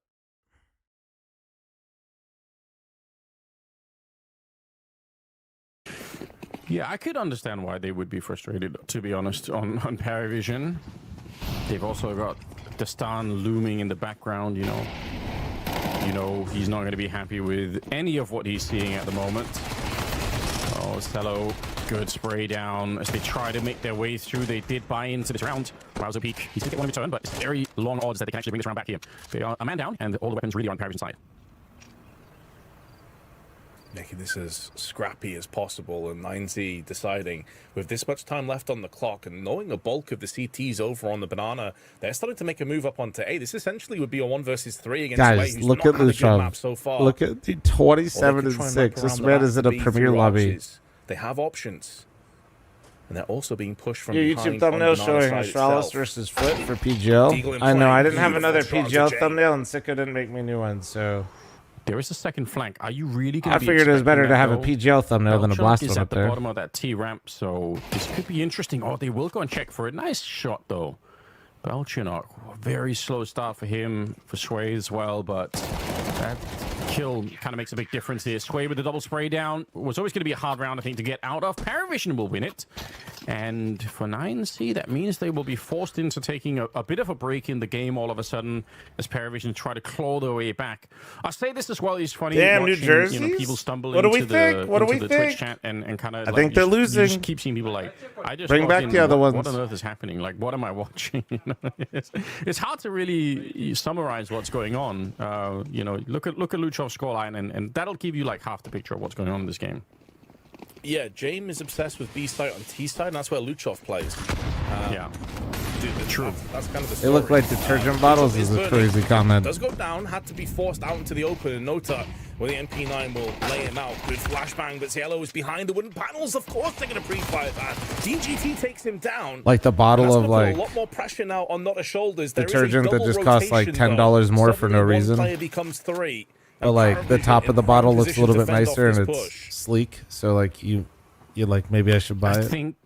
Yeah, I could understand why they would be frustrated, to be honest, on Paravision. They've also got Astana looming in the background, you know, he's not going to be happy with any of what he's seeing at the moment. Oh, Cello, good spray down as they try to make their way through. They did buy into this round. Browser peak. He's going to get one in return, but it's very long odds that they can actually bring this round back here. They are a man down, and all the weapons really are on Paravision's side. Making this as scrappy as possible, and 9Z deciding with this much time left on the clock and knowing the bulk of the CTs over on the banana, they're starting to make a move up onto A. This essentially would be a 1 versus 3 against Wei, Guys, who's look not at had a this good map so far. Look at the 27 and 6. This man is in a premier lobby. They have options, and they're also being pushed from Your behind YouTube thumbnail on the banana showing side Astralis itself. versus Flit for PGL. I know, I didn't have another PGL thumbnail, and Sicko didn't make me a new one, so... There is a second flank. Are you really going to be I figured it was better to have a though? PGL thumbnail than a blast is one at up the there. bottom of that T ramp, so this could be interesting. Oh, they will go and check for it. Nice shot though. Belchinok, very slow start for him, for Sway as well, but that kill kind of makes a big difference here. Sway with the double spray down was always going to be a hard round, I think, to get out of. Paravision will win it. And for 9C, that means they will be forced into taking a bit of a break in the game all of a sudden as Paravision try to claw their way back. I'll say this as well, it's funny Damn, watching, New Jersey. people stumble What do we into think? What do we the think? Twitch chat and kind of I think they're losing. You just keep seeing people like, I just Bring logged back in, the other what ones. on earth is happening? Like, what am I watching? It's hard to really summarize what's going on. Look at Luchov's scoreline, and that'll give you like half the picture of what's going on in this game. Yeah, James is obsessed with B side on T side, and that's where Luchov plays. Yeah. Dude, True. That's kind of the They story. look like detergent bottles is a crazy comment. Does go down, had to be forced out into the open, and Nota, where the MP9 will lay him out. Good flashbang, but Cielo is behind the wooden panels. Of course, they're going to pre-fire that. DGT takes him down. Like the bottle That's of gonna put like a lot more pressure now on Nota's shoulders. There is a detergent that double just costs like rotation, $10 though. more for no Suddenly reason. One player becomes 3. But like the top of the bottle looks a little bit nicer and it's push. sleek. So like you like maybe I should buy I it. think,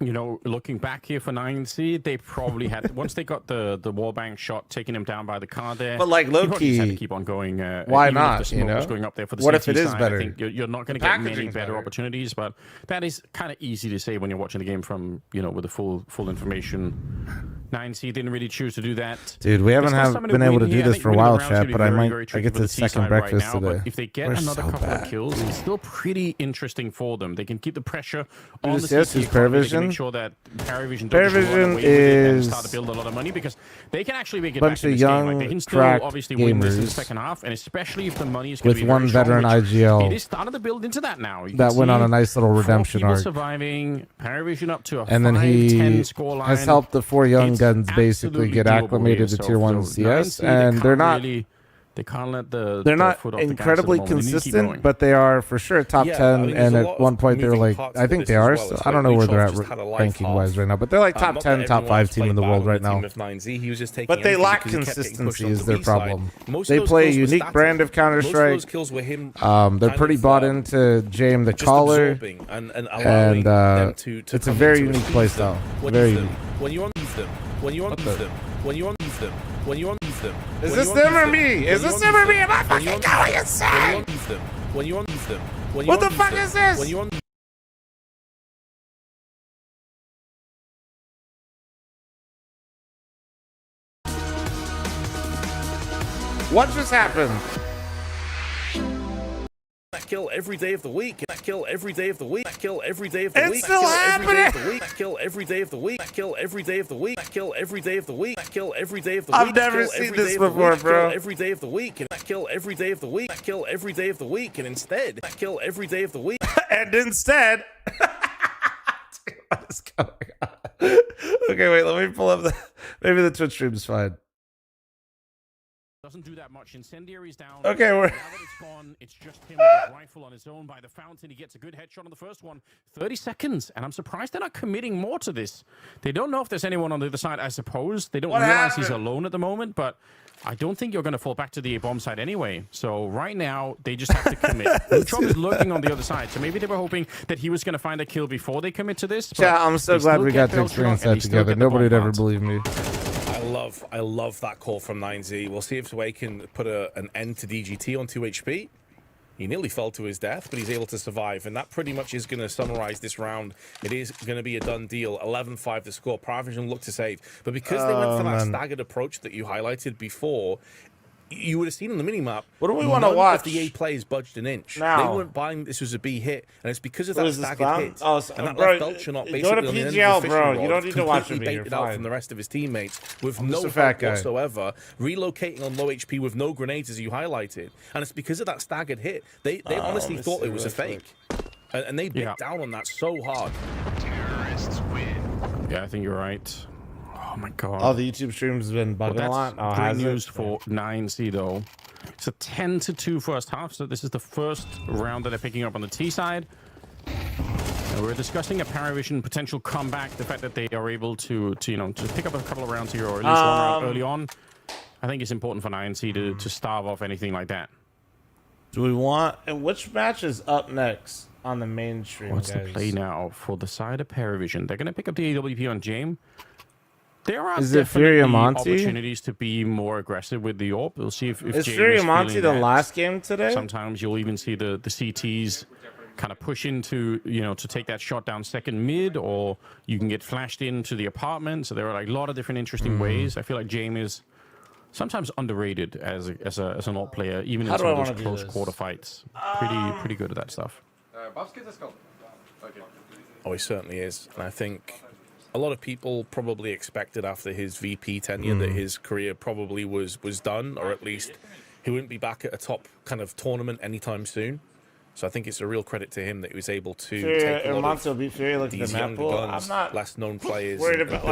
looking back here for 9C, they probably had once they got the wallbang shot taking him down by the car there. But like low you probably just had key, to keep on going. why even not? If the smoke was going up there for the What if CT it is side, better? I think you're not going to The get many packaging's better better. opportunities, but that is kind of easy to say when you're watching the game from with the full information. 9C didn't really choose to do that. Dude, we haven't been able to do this for a while, chat, but I get to the second breakfast today. But if they get We're another so couple bad. of kills, it's still pretty interesting for them. They can keep the pressure on Just the yes, CT is economy. They can Paravision. make sure that Paravision doesn't run Paravision away with it and is start to build a lot of money, because they can actually make it bunch back in of this game. young, Like, they can still cracked obviously win this in the gamers second half, and especially if the money is going to with be one very strong, veteran which IGL it is starting to build into that now. You that can went on see a nice little 4 redemption people arc. surviving, Paravision up to a And then 5-10 he scoreline. has helped the 4 young It's guns basically absolutely get doable acclimated here. to Tier 1 So CS, 9C, and they're not really, they can't let they're the not foot off the gas at the incredibly moment. They need to keep consistent, going. but they are for sure top Yeah, 10. I mean, there's And a at lot one of point they were moving like, parts I to think this they as are. well. So It's I don't like know where they're Luchov at just had a life ranking wise half. right now, but they're like top Not 10, that top everyone 5 wants to team play in the bad world on right the team now. with 9Z. He was just taking But they anything lack because he kept getting pushed consistency onto is their B side. problem. Most They of those play a kills were unique static. brand of Counter Most of Strike. those kills were him They're kind pretty of, bought into Jame the just Caller, absorbing and allowing and them to it's a come very into unique it. playstyle. When Very you unique. when you unleash them, when you unleash them, when you unleash them, when you unleash them. Is when this you them unleash or me? when Is you this them or unleash me? Am I when you fucking unleash going them, insane? When you unleash them, when you unleash them, when you What the unleash fuck them, is this? when you unleash What just happened? that kill every day of the week. That kill every day of the week. That kill every day of the It's week. still That kill every day of happening. the week. That kill every day of the week. That kill every day of the week. That kill every day of the week. That kill every day of the week. I've never Kill seen every this day of the before, week. bro. Kill every day of the week. And that kill every day of the week. That kill every day of the week. And instead, that kill every day of the week. And instead, what is going on? Okay, wait. Let me pull up the. Maybe the Twitch stream is fine. Doesn't do that much. Incendiary's down. Okay, Now we're. that it's gone, it's just him with his rifle on his own by the fountain. He gets a good headshot on the first one. 30 seconds, and I'm surprised they're not committing more to this. They don't know if there's anyone on the other side, I suppose. They don't What realize he's happened? alone at the moment, but I don't think you're going to fall back to the A-bomb side anyway. So right now, they just have to commit. Luchov is lurking on the other side, so maybe they were hoping that he was going to find a kill before they commit to this. but Yeah, I'm so they glad still we get got to Beltron, experience and that they still together. get the Nobody would bomb ever plant. believe me. I love that call from 9Z. We'll see if Sway can put an end to DGT on 2 HP. He nearly fell to his death, but he's able to survive, and that pretty much is going to summarize this round. It is going to be a done deal. 11-5 the score. Paravision looked to save, but because they went for that staggered approach that you highlighted before, you would have seen on the minimap. What do we want to none watch? of the A players budged an inch. Now. They weren't buying this was a B hit, and it's because of What that is this, staggered clown? hit. Oh, so- And that bro, left Belcher not go to basically on the end of the PGL, fishing bro. rod, You don't need to watch completely with me. You're baited out fine. from the rest of his teammates with I'm no just a help fat guy. whatsoever, relocating on low HP with no grenades as you highlighted, and it's because of that staggered hit. They honestly let me thought see it was a real fake, and they bit down on that so hard. Yeah, I think you're right. Oh my god. Oh, the YouTube stream's been bugging Well, a lot. Oh, great has news it? for 9C though. It's a 10-2 first half, so this is the first round that they're picking up on the T side. And we're discussing a Paravision potential comeback, the fact that they are able to pick up a couple of rounds here, or at least one round early on. I think it's important for 9C to starve off anything like that. Do we want? And which match is up next on the mainstream? What's guys? the play now for the side of Paravision? They're going to pick up the AWP on Jame. There are Is it Furia definitely Monte? opportunities to be more aggressive with the AWP. We'll see if Is James Furia is Monte feeling the that. last game today? Sometimes you'll even see the CTs kind of push into, to take that shot down second mid, or you can get flashed into the apartment. So there are like a lot of different interesting ways. I feel like James is sometimes underrated as an AWP player, even in some of those close quarter fights. Pretty good at that stuff. Oh, he certainly is. And I think a lot of people probably expected after his VP tenure that his career probably was done, or at least he wouldn't be back at a top kind of tournament anytime soon. So I think it's a real credit to him that he was able to take a lot of these younger guns, less known players. Worried about,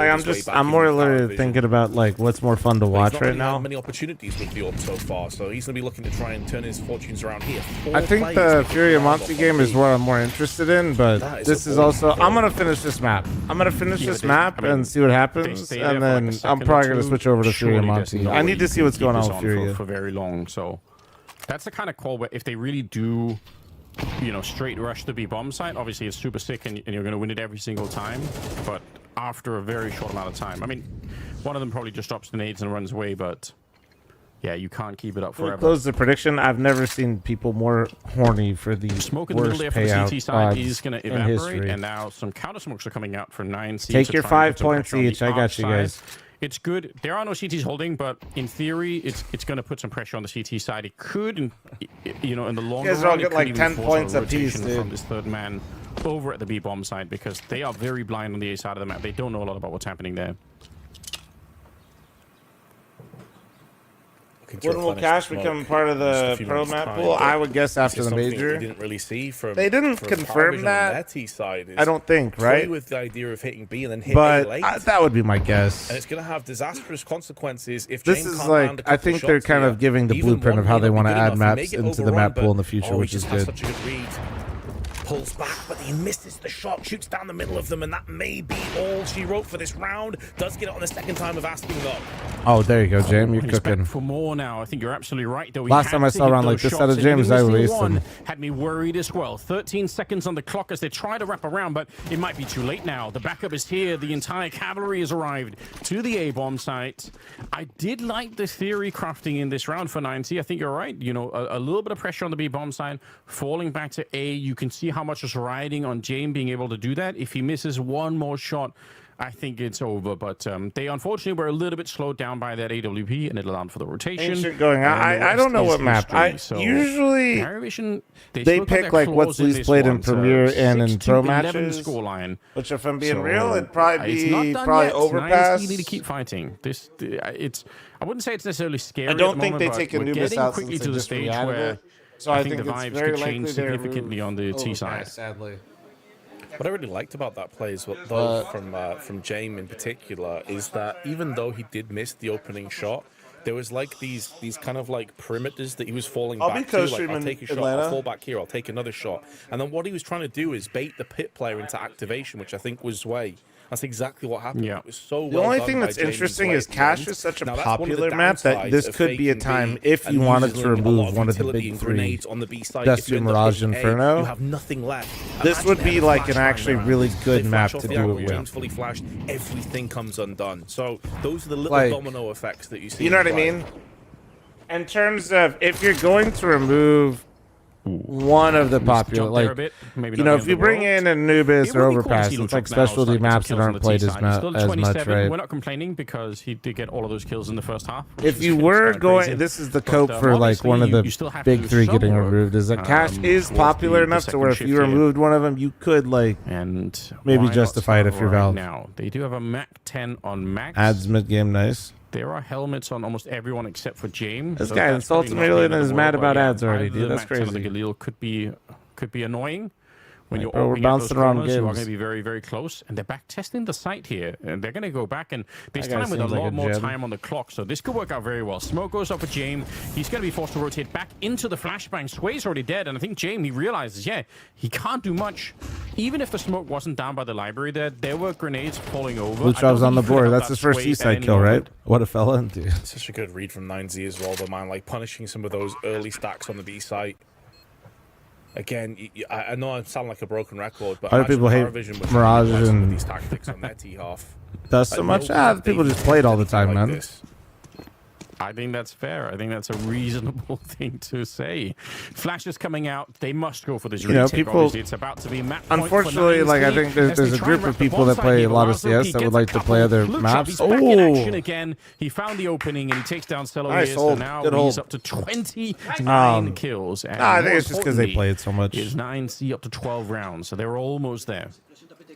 I'm more literally thinking about like what's more fun to watch right now. Many opportunities with the AWP so far, so he's gonna be looking to try and turn his fortunes around here. I think the Furia Monte game is what I'm more interested in, but this is also. I'm gonna finish this map. I'm gonna finish this map and see what happens, and then I'm probably gonna switch over to Furia Monte. I need to see what's going on with Furia for very long. So that's the kind of call where if they really do, straight rush the B bomb site, obviously it's super sick and you're going to win it every single time, but after a very short amount of time. I mean, one of them probably just drops the nades and runs away, but yeah, you can't keep it up forever. Close the prediction. I've never seen people more horny for the smoke in the middle worst there for the payout CT side odds is going to in evaporate, history. and now some counter smokes are coming out for 9C. Take your 5 points each. I got you guys. It's good. There are no CTs holding, but in theory, it's going to put some pressure on the CT side. It could, in the long You guys run, all get like 10 points apiece, dude. from this third man over at the B bomb side, because they are very blind on the A side of the map. They don't know a lot about what's happening there. When will Cash become part of the pro map pool? I would guess after the major. They didn't really see from. They didn't from confirm that. Side I don't think, right? Play with the idea of hitting B and then hit but A late. That would be my guess. And it's going to have disastrous consequences if this James is can't like land a I couple think of they're shots kind here. of giving the Even blueprint of one how may they not want be to good add enough. He may maps get into the overrun, map pool in the but, future, he which is just has good. such a good read. Pulls back, but he misses the shot, shoots down the middle of them, and that may be all she wrote for this round. Does get it on the second time of asking, though. Oh, there you go, James. You're He's cooking. back for more now. I think you're absolutely right, though. Last time I saw a round like this out of James, I released him. Had me worried as well. 13 seconds on the clock as they try to wrap around, but it might be too late now. The backup is here. The entire cavalry has arrived to the A-bomb site. I did like the theory crafting in this round for 9C. I think you're right. A little bit of pressure on the B-bomb side, falling back to A. You can see how much is riding on James being able to do that. If he misses one more shot, I think it's over. But they unfortunately were a little bit slowed down by that AWP, and it allowed for the rotation. Ancient going on. I don't know what map. Usually they pick like what's least played in Premier and in pro matches. Scoreline. Which, if I'm being real, it'd probably be overpass. You need to keep fighting. I wouldn't say it's necessarily scary. I don't think moment, they take a we're Nubis getting out quickly since to they the just stage re-added where it. So I think the it's vibes very could likely change they significantly on the T side. Sadly. What I really liked about that play is though from James in particular is that even though he did miss the opening shot, there was like these kind of like perimeters that he was falling back to. Like, I'll take a shot, I'll fall back here, I'll take another shot. And then what he was trying to do is bait the pit player into activation, which I think was Sway. That's exactly what happened. Yeah. It was so The well only done thing by that's James interesting Sway is at the Cash end. is such a Now, that's one of popular the map that downsides this of could be a faking time B if you and wanted to using a lot remove one of the utility big and three. grenades on the B side. Dusty If you end up Mirage hitting A, Inferno. you have nothing left. This would be like an actually really good They map flash to off the do angle, it with. James fully flashed, everything comes undone. So those are the little Like, domino effects that you see. You know what I in play. mean? In terms of if you're going to remove one of the popular, like, if you bring in Anubis or Overpass, it's like specialty maps that aren't played as much, right? We're not complaining because he did get all of those kills in the first half. If you were going, this is the cope for like one of the big three getting removed, is that Cash is popular enough to where if you removed one of them, you could like maybe justify it if you're Valve. Now they do have a Mac 10 on Max. Adds mid game, nice. There are helmets on almost everyone except for James. This guy insults me and is mad about ads already, dude. That's crazy. The Galil could be annoying when you're bro, we're opening up those bouncing around corners. You are games. going to be very, very close, and they're back testing the site here, and they're going to go back and this That guy time with a seems like lot a more gem. time on the clock. So this could work out very well. Smoke goes up for James. He's going to be forced to rotate back into the flashbang. Sway's already dead, and I think James, he realizes, yeah, he can't do much. Even if the smoke wasn't down by the library there were grenades falling over. Blue Trav's on the board. That's his first C-side kill, right? What a fella, dude. Such a good read from 9Z as well, though, man. Like punishing some of those early stacks on the B site. again, I know I sound like a broken record, but Other people hate Mirage and these tactics on their tee half. does so much. People just play it all the time, man. This. I think that's fair. I think that's a reasonable thing to say. Flash is coming out. They must go for this retake. People. Obviously, it's about to be map point Unfortunately, for like I think there's a group of people that play a lot of CS that would like to play other maps. He's back in action again. He found the opening and he takes down Cello Nice here. hold. So now Good he's hold. up to 29 kills. And I think it's just because they play it so much. Is 9C up to 12 rounds, so they were almost there.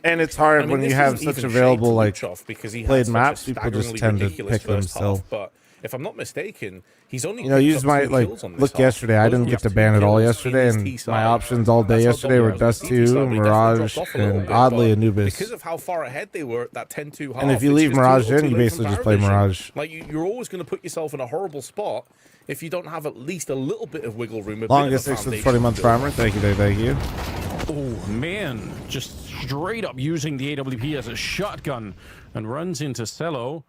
And it's hard when you have such available like played maps. People People just tend to pick them still. But if I'm not mistaken, he's only use my look yesterday. I didn't get to ban it all yesterday, and my options all day yesterday were Dust 2, Mirage, and oddly Anubis. Because of how far ahead they were at that 10-2 half. And if you leave Mirage in, you basically just play Mirage. Like you're always going to put yourself in a horrible spot if you don't have at least a little bit of wiggle room. Longest 6 with 20-month primer. Thank you, thank you. Oh man, just straight up using the AWP as a shotgun and runs into Cello.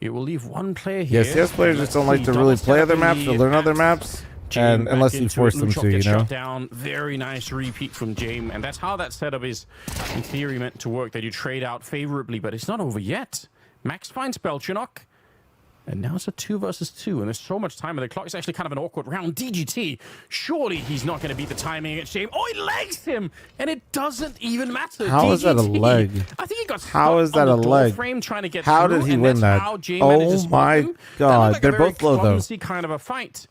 It will leave one player here. Yeah, CS players just don't like to really play other maps or learn other maps, and unless you force them to, you know. Shut down. Very nice repeat from James, and that's how that setup is, in theory, meant to work. That you trade out favorably, but it's not over yet. Max finds Belchinok. And now it's a 2 versus 2, and there's so much time on the clock. It's actually kind of an awkward round. DGT, surely he's not going to beat the timing against James. Oh, he legs him, and it doesn't even matter. How is that a leg? I think he got How is that a leg? frame trying to get How through, did he and win that's that? how James managed to Oh spot my him. That god, looked like they're a very both low though. clumsy kind of a fight.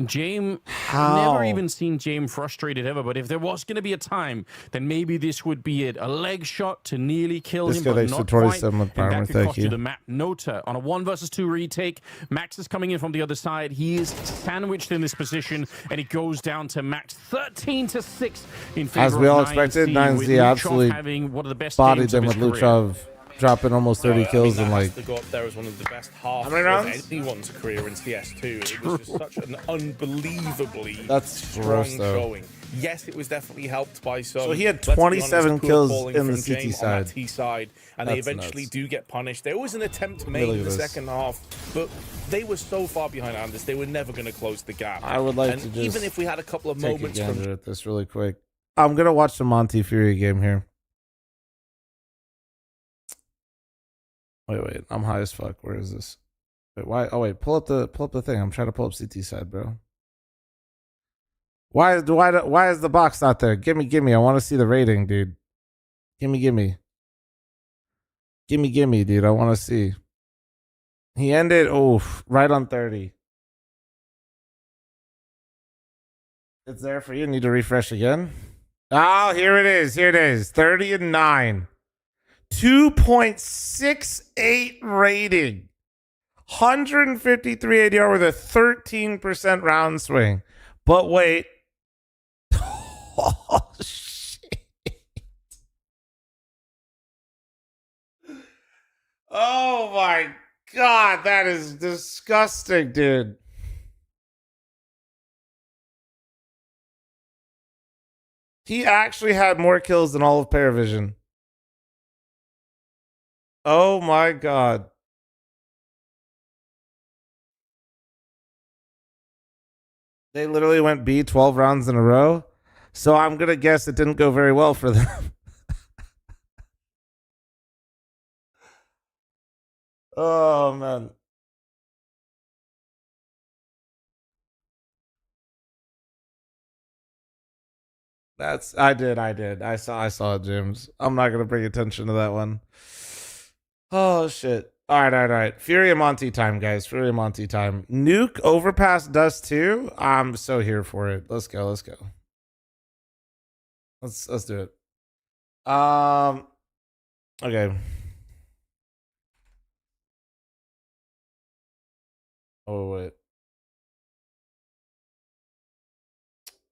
James, never even seen James frustrated ever, but if there was going to be a time, then maybe this would be it. A leg shot to nearly kill him, but not quite. And that could cost you the map. Nota on a 1 versus 2 retake. Max is coming in from the other side. He is sandwiched in this position, and it goes down to Max 13-6 in favor As we all of 9C, expected, 9Z with Luchov absolutely having one of the best bodied games them of with his career. Luchov dropping almost 30 kills in like... to go up there as one of the best halves How many rounds? of anyone's career in CS2. It was just such an unbelievably strong gross, though. showing. Yes, it was definitely helped by some. So he had let's be 27 honest, poor kills calling in the from CT James on side. that T side, and they That's eventually nuts. do get punished. There was an attempt made Look in at the this. second half, but they were so far behind Anders, they were never going to close the gap. I would like and to just even if we had a couple of take moments a from gander at this really quick. I'm going to watch the Monte Furia game here. Wait, I'm high as fuck. Where is this? Wait, why? Oh wait, pull up the thing. I'm trying to pull up CT side, bro. Why is the box not there? Gimme. I want to see the rating, dude. Gimme, dude. I want to see. He ended right on 30. It's there for you. Need to refresh again. Oh, here it is. 30-9. 2.68 rating. 153 ADR with a 13% round swing. But wait. Oh, shit. Oh, my God. That is disgusting, dude. He actually had more kills than all of Paravision. Oh my God. They literally went B 12 rounds in a row. So I'm going to guess it didn't go very well for them. Oh, man. I did. I saw it, James. I'm not going to bring attention to that one. Oh, shit. All right. Furia Monte time, guys. Furia Monte time. Nuke overpass Dust 2. I'm so here for it. Let's go. Let's do it. Okay. Oh, wait.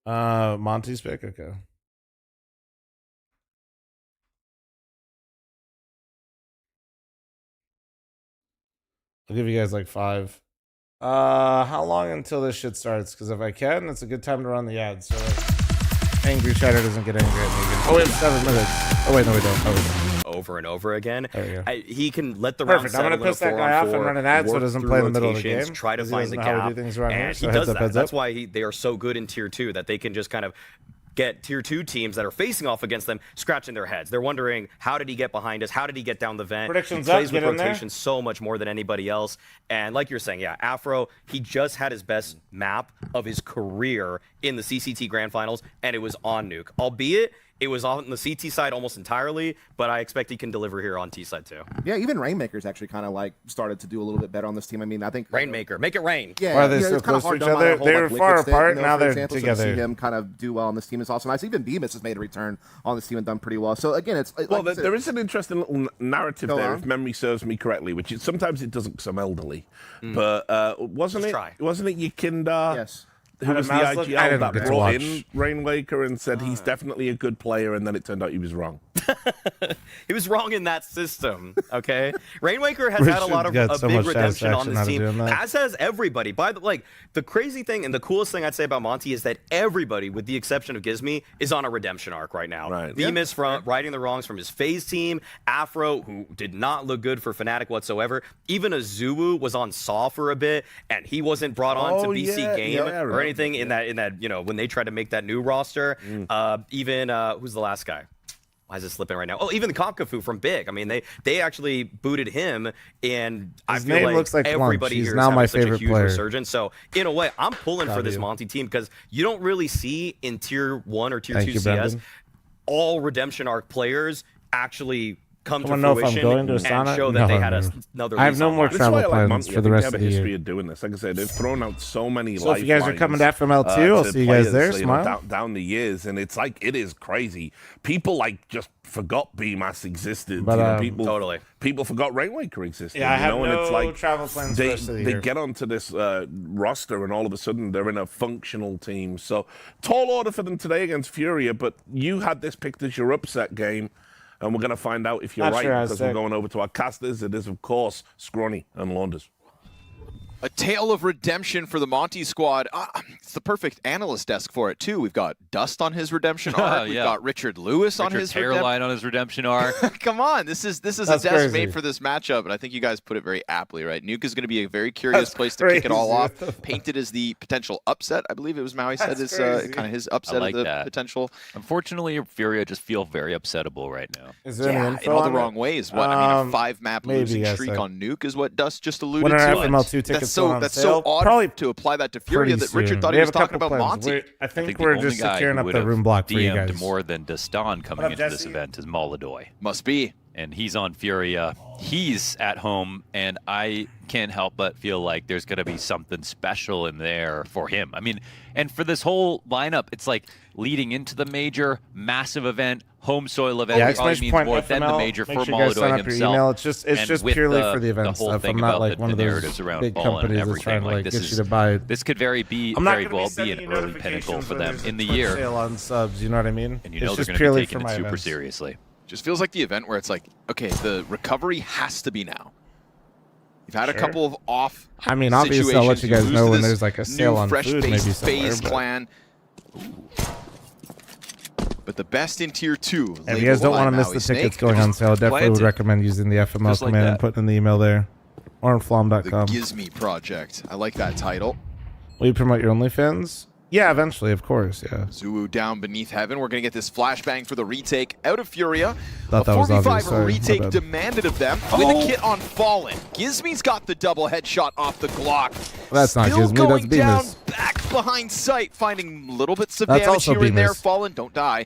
Monty's pick? Okay. I'll give you guys like 5. How long until this shit starts? Because if I can, it's a good time to run the ad. So like, angry chatter doesn't get angry at me again. Oh, we have 7 minutes. Oh wait, no, we don't. Over and over again. There you go. He can let the round Perfect. I'm settle gonna piss that guy off and run an ad so it doesn't play in the middle of the game. Try to 'cause he find the doesn't know how we gap. do things around here, And so he heads does up, that. heads That's up. why they are so good in tier 2 that they can just kind of get tier 2 teams that are facing off against them scratching their heads. They're wondering, how did he get behind us? How did he get down the vent? Predictions he plays up, with get in there. rotation so much more than anybody else. And like you're saying, yeah, Afro, he just had his best map of his career in the CCT Grand Finals, and it was on Nuke. Albeit, it was on the CT side almost entirely, but I expect he can deliver here on T side too. Yeah, even Rainmaker's actually kind of like started to do a little bit better on this team. I mean, I think Rainmaker, make it rain. Yeah, Why are they you know, so it's kind of close hard to to each other? whole, They like, were liquid far stick, apart, you know, now for they're example, together. So to see him kind of do well on this team is also nice. Even Bemis has made a return on this team and done pretty well. So again, it's Well, like there is an interesting little narrative Go there, on. if memory serves me correctly, which is, sometimes it doesn't because I'm elderly. But wasn't Let's it? try. Wasn't it Yakinda? Yes. Who was the Mouse look? I IGL didn't that get to brought watch. in Rainmaker and said he's definitely a good player, and then it turned out he was wrong. He was wrong in that system, okay? Rainmaker has had a lot of Richard a got so big much redemption on satisfaction this out of team, doing that. as has everybody. By the like, the crazy thing and the coolest thing I'd say about Monte is that everybody, with the exception of Gizmy, is on a redemption arc right now. Right. Bemis from righting the wrongs from his FaZe team, Afro, who did not look good for Fnatic whatsoever. Even Azubu was on Saw for a bit, and he wasn't brought on to BC Game or anything in that you know, when they tried to make that new roster. Even who's the last guy? Why is it slipping right now? Oh, even the Conkafu from Big. I mean, they actually booted him, and I His feel name like looks like everybody Lunch. He's here is now having my such a favorite huge player. resurgence. So in a way, I'm pulling for this you. Monte team because you don't really see in Tier 1 or Tier Thank 2 you, CS Brendan. all redemption arc players actually come to Someone know if I'm fruition going to and Astana? show that No, they no, had no. another. I have lease no on more life. That's travel why I like plans Monte. for I the think rest they have of a the history year. of doing this. Like I said, they've thrown out so many So if you guys are coming to FML too, I'll see you guys there. Smile. Down the years, and it's like, it is crazy. People like just forgot BMAS existed. But, you know, people totally. People forgot Rainmaker existed. Yeah, I you have know, and it's no like travel plans for they, the rest of the they year. get onto this roster, and all of a sudden they're in a functional team. So tall order for them today against Furia. But you had this picked as your upset game. And we're going to find out if you're Not right, sure I was because we're sick. going over to our casters. It is, of course, Scrawny and Launders. A tale of redemption for the Monte squad. It's the perfect analyst desk for it, too. We've got Dust on his redemption arc. We've got Richard Lewis on his hairline on his redemption arc. Come on, this is a That's desk crazy. made for this matchup, and I think you guys put it very aptly, right? Nuke is going to be a very curious place to kick it all off. Painted as the potential upset, I believe it was Maui said is kind of his upset like of the that. potential. Unfortunately, Furia just feel very upsettable right now. Is there any Yeah, info in all the on it? wrong ways. What I mean, a 5-map maybe, losing yes, streak I- on Nuke is what Dust just alluded When are to. FML2 tickets going on That's sale? so odd Probably to apply that to Furia pretty that Richard soon. thought We he have was a talking couple about plans. Monte. I think the we're only just guy securing who up would the have room block for you DM'd guys. more than Dastan coming What up, into this Jesse? event is Molodoy. Must be. And he's on Furia. He's at home, and I can't help but feel like there's going to be something special in there for him. I mean, and for this whole lineup, it's like leading into the major, massive event, home soil event. Yeah, probably means more than the major make for sure you guys sign Molodoy up your himself. email. It's just And with purely for the event whole stuff. thing I'm not about like one the of those narratives around big Fallen and companies that's everything. trying to Like, like this get is you to buy. this could very I'm not well gonna be sending an you early pinnacle notifications for when them there's in the Twitch year. sale on subs, you know what I mean? And you know it's they're just going to purely be taking for it my super events. seriously. Just feels like the event where it's like, okay, the recovery has to be now. You've had a Sure. couple of off. I mean, obviously, I'll let you guys situations. know lose when to there's like a this sale new on food, maybe fresh-based somewhere. FaZe But clan. But the best in tier 2. if you guys don't want to miss the tickets going on sale, definitely would recommend using the FML Just like command and that. putting in the email there, or on The fl0m.com. Gizmy Project. I like that title. Will you promote your OnlyFans? Yeah, eventually, of course. Yeah. Zuu down beneath heaven. We're going to get this flashbang for the retake out of Furia. Thought a that was 4v5 obvious. Sorry, my retake bad. demanded of them with a kit on Fallen. Gizmy's got the double headshot off the Glock. That's not Still Gizmy, going that's down Bemis. back behind sight, finding little bits of That's damage also here and there. Bemis. Fallen, don't die.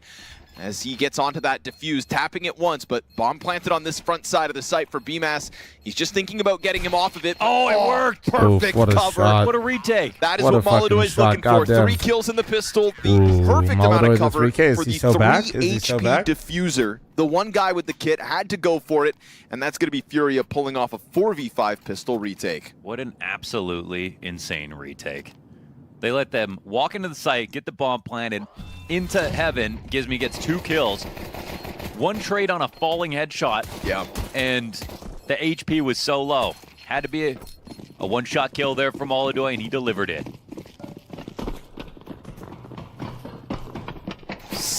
As he gets onto that defuse, tapping it once, but bomb planted on this front side of the site for BMAS. He's just thinking about getting him off of it. Oh, it worked! Perfect what a cover. shot. What a retake. That is What what a fucking Molodoy's shot, looking for. goddamn. 3 kills in the pistol, the Ooh, perfect amount Molodoy of with cover 3K. Is for he the so 3 back? Is he so HP back? diffuser. The one guy with the kit had to go for it, and that's going to be Furia pulling off a 4v5 pistol retake. What an absolutely insane retake. They let them walk into the site, get the bomb planted, into heaven. Gizmy gets 2 kills. 1 trade on a falling headshot. Yeah. And the HP was so low. Had to be a one-shot kill there from Molodoy, and he delivered it.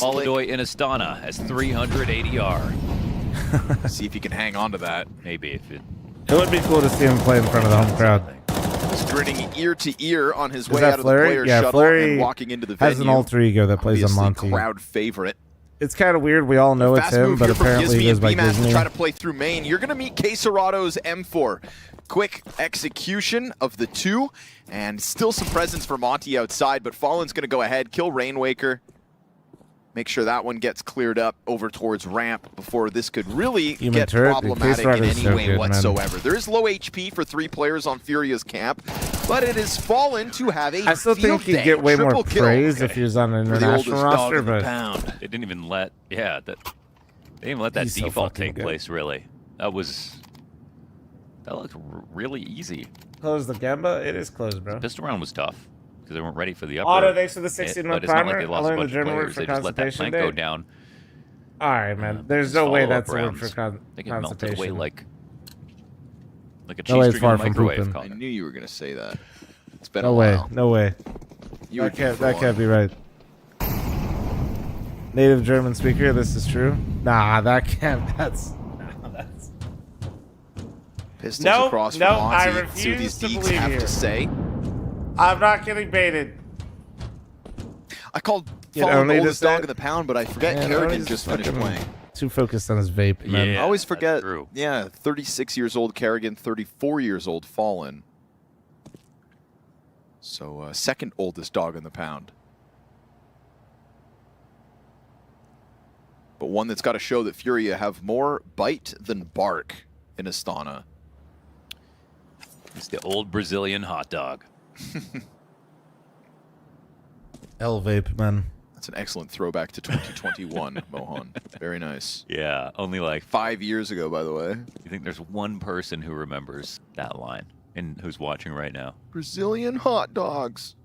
Molodoy in Astana has 300 ADR. See if he can hang on to that. Maybe if it... It would be cool to see him play in front of the home crowd. He's grinning ear to ear on his Is way that out of the fl0m? player's Yeah, shuttle fl0m and walking into the venue. has an alter ego that plays on Obviously, Monte. crowd favorite. It's kind of weird. We all know it's Fast him, move but here from apparently he Gizmi goes and by BMAS to Gizmi. try to play through main. You're going to meet K-Serato's M4. Quick execution of the two, and still some presence for Monte outside, but Fallen's going to go ahead, kill Rainwaker. Make sure that one gets cleared up over towards ramp before this could really Human get turret, problematic in any so way good, whatsoever. There is low HP for 3 players on Furia's camp, but it is Fallen to have a I still think he'd field get day, way more triple kill. praise if he was on an For the international oldest dog roster, in the but pound. They didn't even let, they didn't even let that He's so default fucking take good. place, really. That looked really easy. close the Gemba. It is closed, bro. Pistol round was tough because they weren't ready for the upper. Auto, thanks for the hit, 16 but month it's not like primer. they I lost a learned the bunch of German word players. for They just let that constipation plank go day. down. All right, man. There's Just no way follow-up that's a word rounds. for I think it melted away constipation. like a No way cheese it's string far in a from microwave. pooping. Connor. I knew you were going to say that. It's been No a way. while. No way. You were That can't be right. Native German speaker, this is true. Nah, that can't. That's. Pistols Nope, across nope, from I Monte. See what refuse these to geeks believe have you. to say. I'm not getting baited. I called Yet Fallen only the to oldest say- dog in the pound, but I forget Man, Carigan Only's just finished fucking playing. Too focused on his vape, man. I always forget. Yeah, 36 years old Carigan, 34 years old Fallen. So second oldest dog in the pound. But one that's got to show that Furia have more bite than bark in Astana. It's the old Brazilian hot dog. L vape, man. That's an excellent throwback to 2021, Mohan. Very nice. Yeah, only like 5 years ago, by the way. You think there's one person who remembers that line and who's watching right now? Brazilian hot dogs.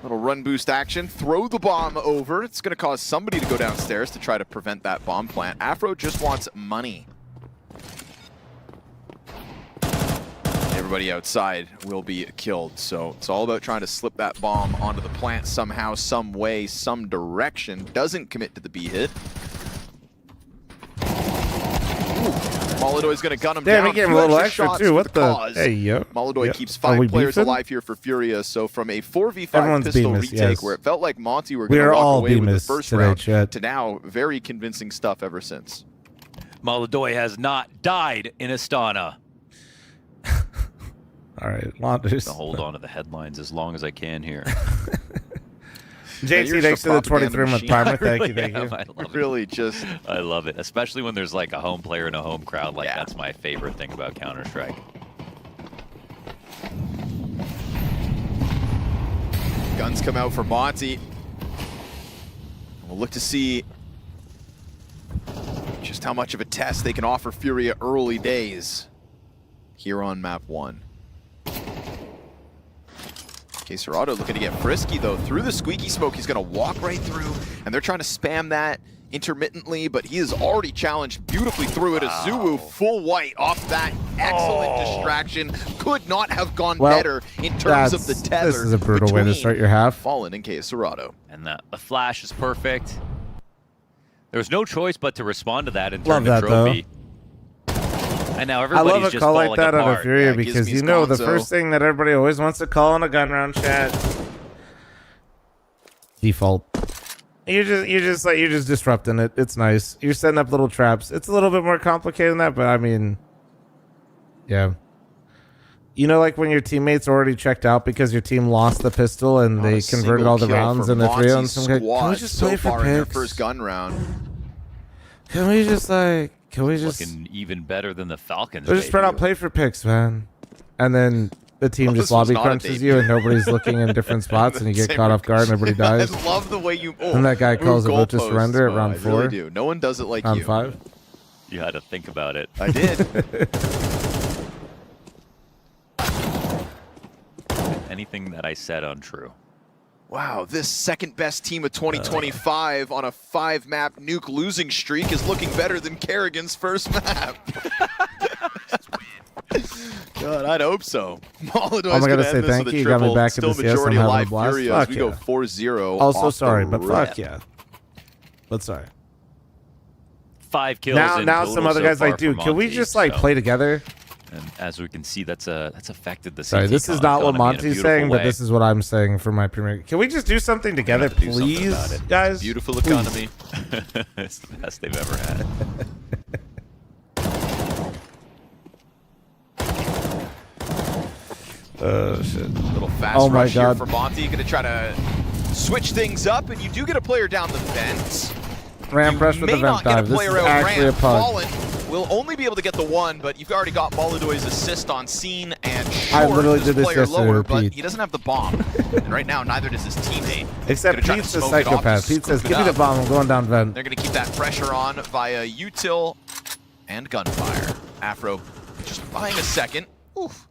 Little run boost action. Throw the bomb over. It's going to cause somebody to go downstairs to try to prevent that bomb plant. Afro just wants money. Everybody outside will be killed. So it's all about trying to slip that bomb onto the plant somehow, some way, some direction. Doesn't commit to the B hit. Molodoy's going to gun him Damn, down. he gave him a Few little extra extra shots too. for What the? cause. Hey, yo. Molodoy Yeah. keeps Are 5 we players beefing? alive here for Furia. So from a 4v5 Everyone's pistol Bemis, retake yes. where it felt like Monte were We going to are walk all away with the Bemis first today, round chat. to now very convincing stuff ever since. Molodoy has not died in Astana. All right, Launders. I'll hold on to the headlines as long as I can here. JT, thanks for the 23 month primer. Thank you, thank you. I love it. Really just... I love it, especially when there's like a home player and a home crowd. Like that's my favorite thing about Counter-Strike. Guns come out for Monte. We'll look to see just how much of a test they can offer Furia early days here on map 1. K-Serrato looking to get frisky though. Through the squeaky smoke, he's going to walk right through, and they're trying to spam that intermittently, but he is already challenged beautifully through it. Azuwu full white off that excellent distraction. Could not have gone better in terms of the tether. This is a brutal way to start your half. Fallen and K-Serrato. And the flash is perfect. There was no choice but to respond to that and Love turn the that, though. trophy. And now I everybody's love a just call like falling that on a apart. Furia because you know the first thing that everybody always wants to call in a gun round chat. Default. You're just disrupting it. It's nice. You're setting up little traps. It's a little bit more complicated than that, but I mean, yeah. You know, like when your teammates already checked out because your team lost the pistol and they converted all the rounds and the 3 on some guy. Can we just play for their picks? first gun round. Can we just Looking even better than the Falcons. We'll just spread out play for picks, man. And then the team Well, just this was lobby not a crunches you and nobody's looking in different spots and you get caught off guard and everybody dies. I love the way you... And that guy calls a vote to goalposts, surrender at Mo, round I 4. really do. No one does it like round you. 5. You had to think about it. I did. Anything that I said untrue. Wow, this second best team of 2025 on a 5-map nuke losing streak is looking better than Carigan's first map. God, I'd hope so. Molodoy's gotta gonna say end this thank with a you. You got me triple. back at Still the CS. majority I'm of having a live blast. Furia as Fuck we yeah. go 4-0. Also off sorry, the but rip. fuck yeah. But sorry. 5 kills. Now some other guys like, dude, can we just like play together? And as we can see, that's affected the. Sorry, this is not what Monte's saying, but this is what I'm saying for my Premier. Can we just do something together, please, guys? Beautiful economy. It's the best they've ever had. Shit. Little fast rush here for Monte. Going to try to switch things up, and you do get a player down the vent. Ramp rush with the vent dive. This is actually a pug. Fallen will only be able to get the one, but you've already got Molodoy's assist on scene, and I literally did this player yesterday lower, with but Pete. he doesn't have the bomb. And right now, neither does his teammate. Except Pete's a psychopath. Pete says, give me the bomb, I'm going down vent. They're going to keep that pressure on via util and gunfire. Afro just buying a second. Oof.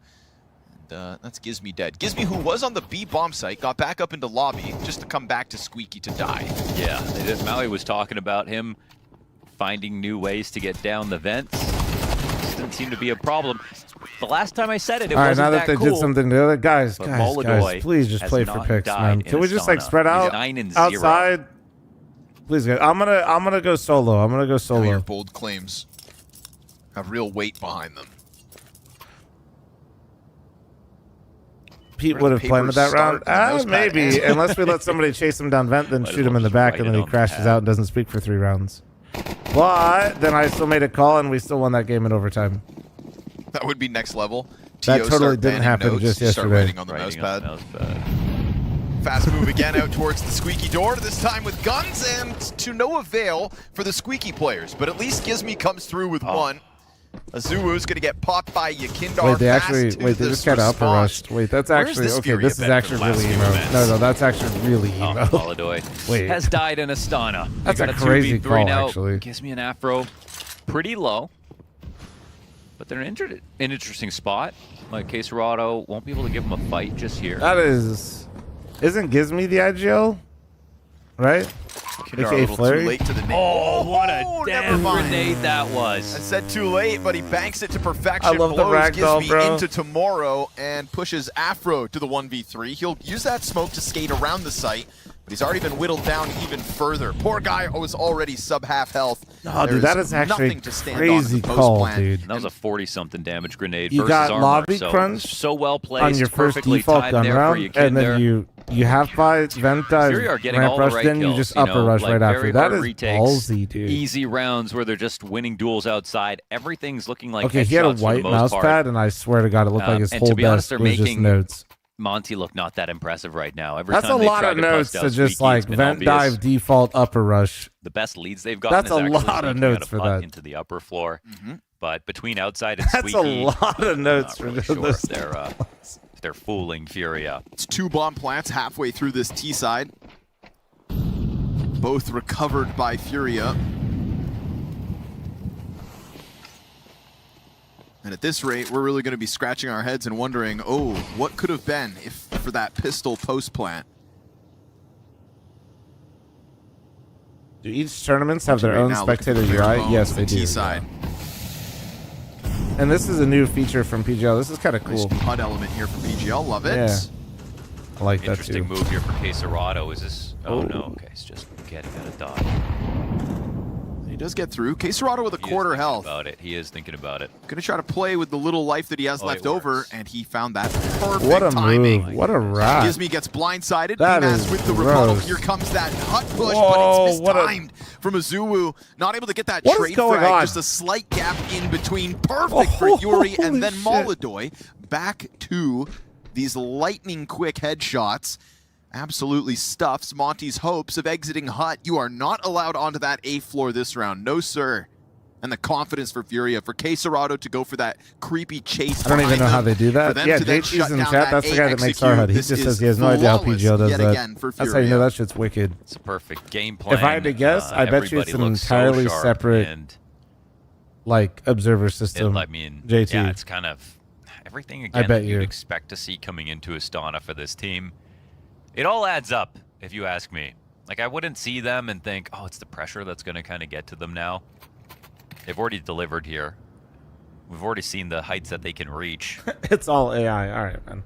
And that's Gizmy dead. Gizmy, who was on the B bomb site, got back up into lobby just to come back to Squeaky to die. Yeah, Maui was talking about him finding new ways to get down the vents. This didn't seem to be a problem. The last time I said it, it wasn't that cool. All right, now that they did something together, guys, Molodoy please just play for picks, man. Can we just like spread out outside? Please, guys. I'm gonna go solo. I'm gonna go solo. Your bold claims have real weight behind them. Pete would have planted that round. Maybe, unless we let somebody chase him down vent, then shoot him in the back, and then he crashes out and doesn't speak for 3 rounds. But then I still made a call, and we still won that game in overtime. That would be next level. That totally didn't happen just yesterday. Start writing on the mouse pad. Fast move again out towards the Squeaky door, this time with guns, and to no avail for the Squeaky players. But at least Gizmy comes through with one. Azuu's going to get popped by Yakindar. Wait, they just got upper rushed. Wait, that's actually, okay, this is actually really emo. No, that's actually really emo. Molodoy has died in Astana. That's a crazy call, actually. Gizmy and Afro pretty low. But they're in an interesting spot. Like, Caserado won't be able to give him a fight just here. That is... Isn't Gizmy the IGL? Right? AKA Flurry? Too late to the name. Oh, what a damn grenade that was. I said too late, but he banks it to perfection. I love the ragdoll, bro. Into tomorrow and pushes Afro to the 1v3. He'll use that smoke to skate around the site, but he's already been whittled down even further. Poor guy was already sub-half health. Oh, dude, that is actually crazy call, dude. That was a 40-something damage grenade. You got lobby crunch so well placed on your first perfectly default timed gun there round, for and then you have by vent dive, ramp rush, then you just upper rush right after. That is ballsy, dude. Easy rounds where they're just winning duels outside. Everything's looking like okay, he had a white mouse pad, and I swear to God, it looked like his whole desk was just notes. Monte look not that impressive right now. That's a lot of notes to just like vent dive default upper rush. The best leads they've gotten. That's a lot of notes for that. Into the upper floor, but between outside and that's Squeaky, a lot of notes for really this. They're fooling Furia. It's 2 bomb plants halfway through this T side. Both recovered by Furia. And at this rate, we're really going to be scratching our heads and wondering, oh, what could have been if for that pistol post plant? Do each tournaments have their own spectator UI? Yes, they do. T-side. And this is a new feature from PGL. This is kind of cool. Nice HUD element here from PGL. Love it. Yeah. I like that too. Interesting move here for Caserado. Is this? Oh no. Okay, it's just getting out of dodge. He does get through. Caserado with a quarter health. He is thinking about it. Gonna try to play with the little life that he has left over, and he found that perfect what a timing. Move. What a rat. Gizmy gets blindsided. That is with the gross. rebuttal. Here comes that hut push, but it's mistimed from Azuwu. Not able to get that trade frag. Just a slight gap in between. Perfect for Yuri, and then Molodoy back to these lightning quick headshots. Absolutely stuffs Monte's hopes of exiting hut. You are not allowed onto that A floor this round. No, sir. And the confidence for Furia, for Caserado to go for that creepy chase. I don't even know how they do that. Yeah, JT's in the chat. That's the guy that makes our HUD. He just says he has no idea how PGL does that. That's how you know that shit's wicked. It's a perfect game plan. If I had to guess, I bet you it's an entirely separate, like, observer system. I mean, JT. Yeah, it's kind of everything again that you'd expect to see coming into Astana for this team. It all adds up, if you ask me. Like, I wouldn't see them and think, oh, it's the pressure that's going to kind of get to them now. They've already delivered here. We've already seen the heights that they can reach. It's all AI. All right, man.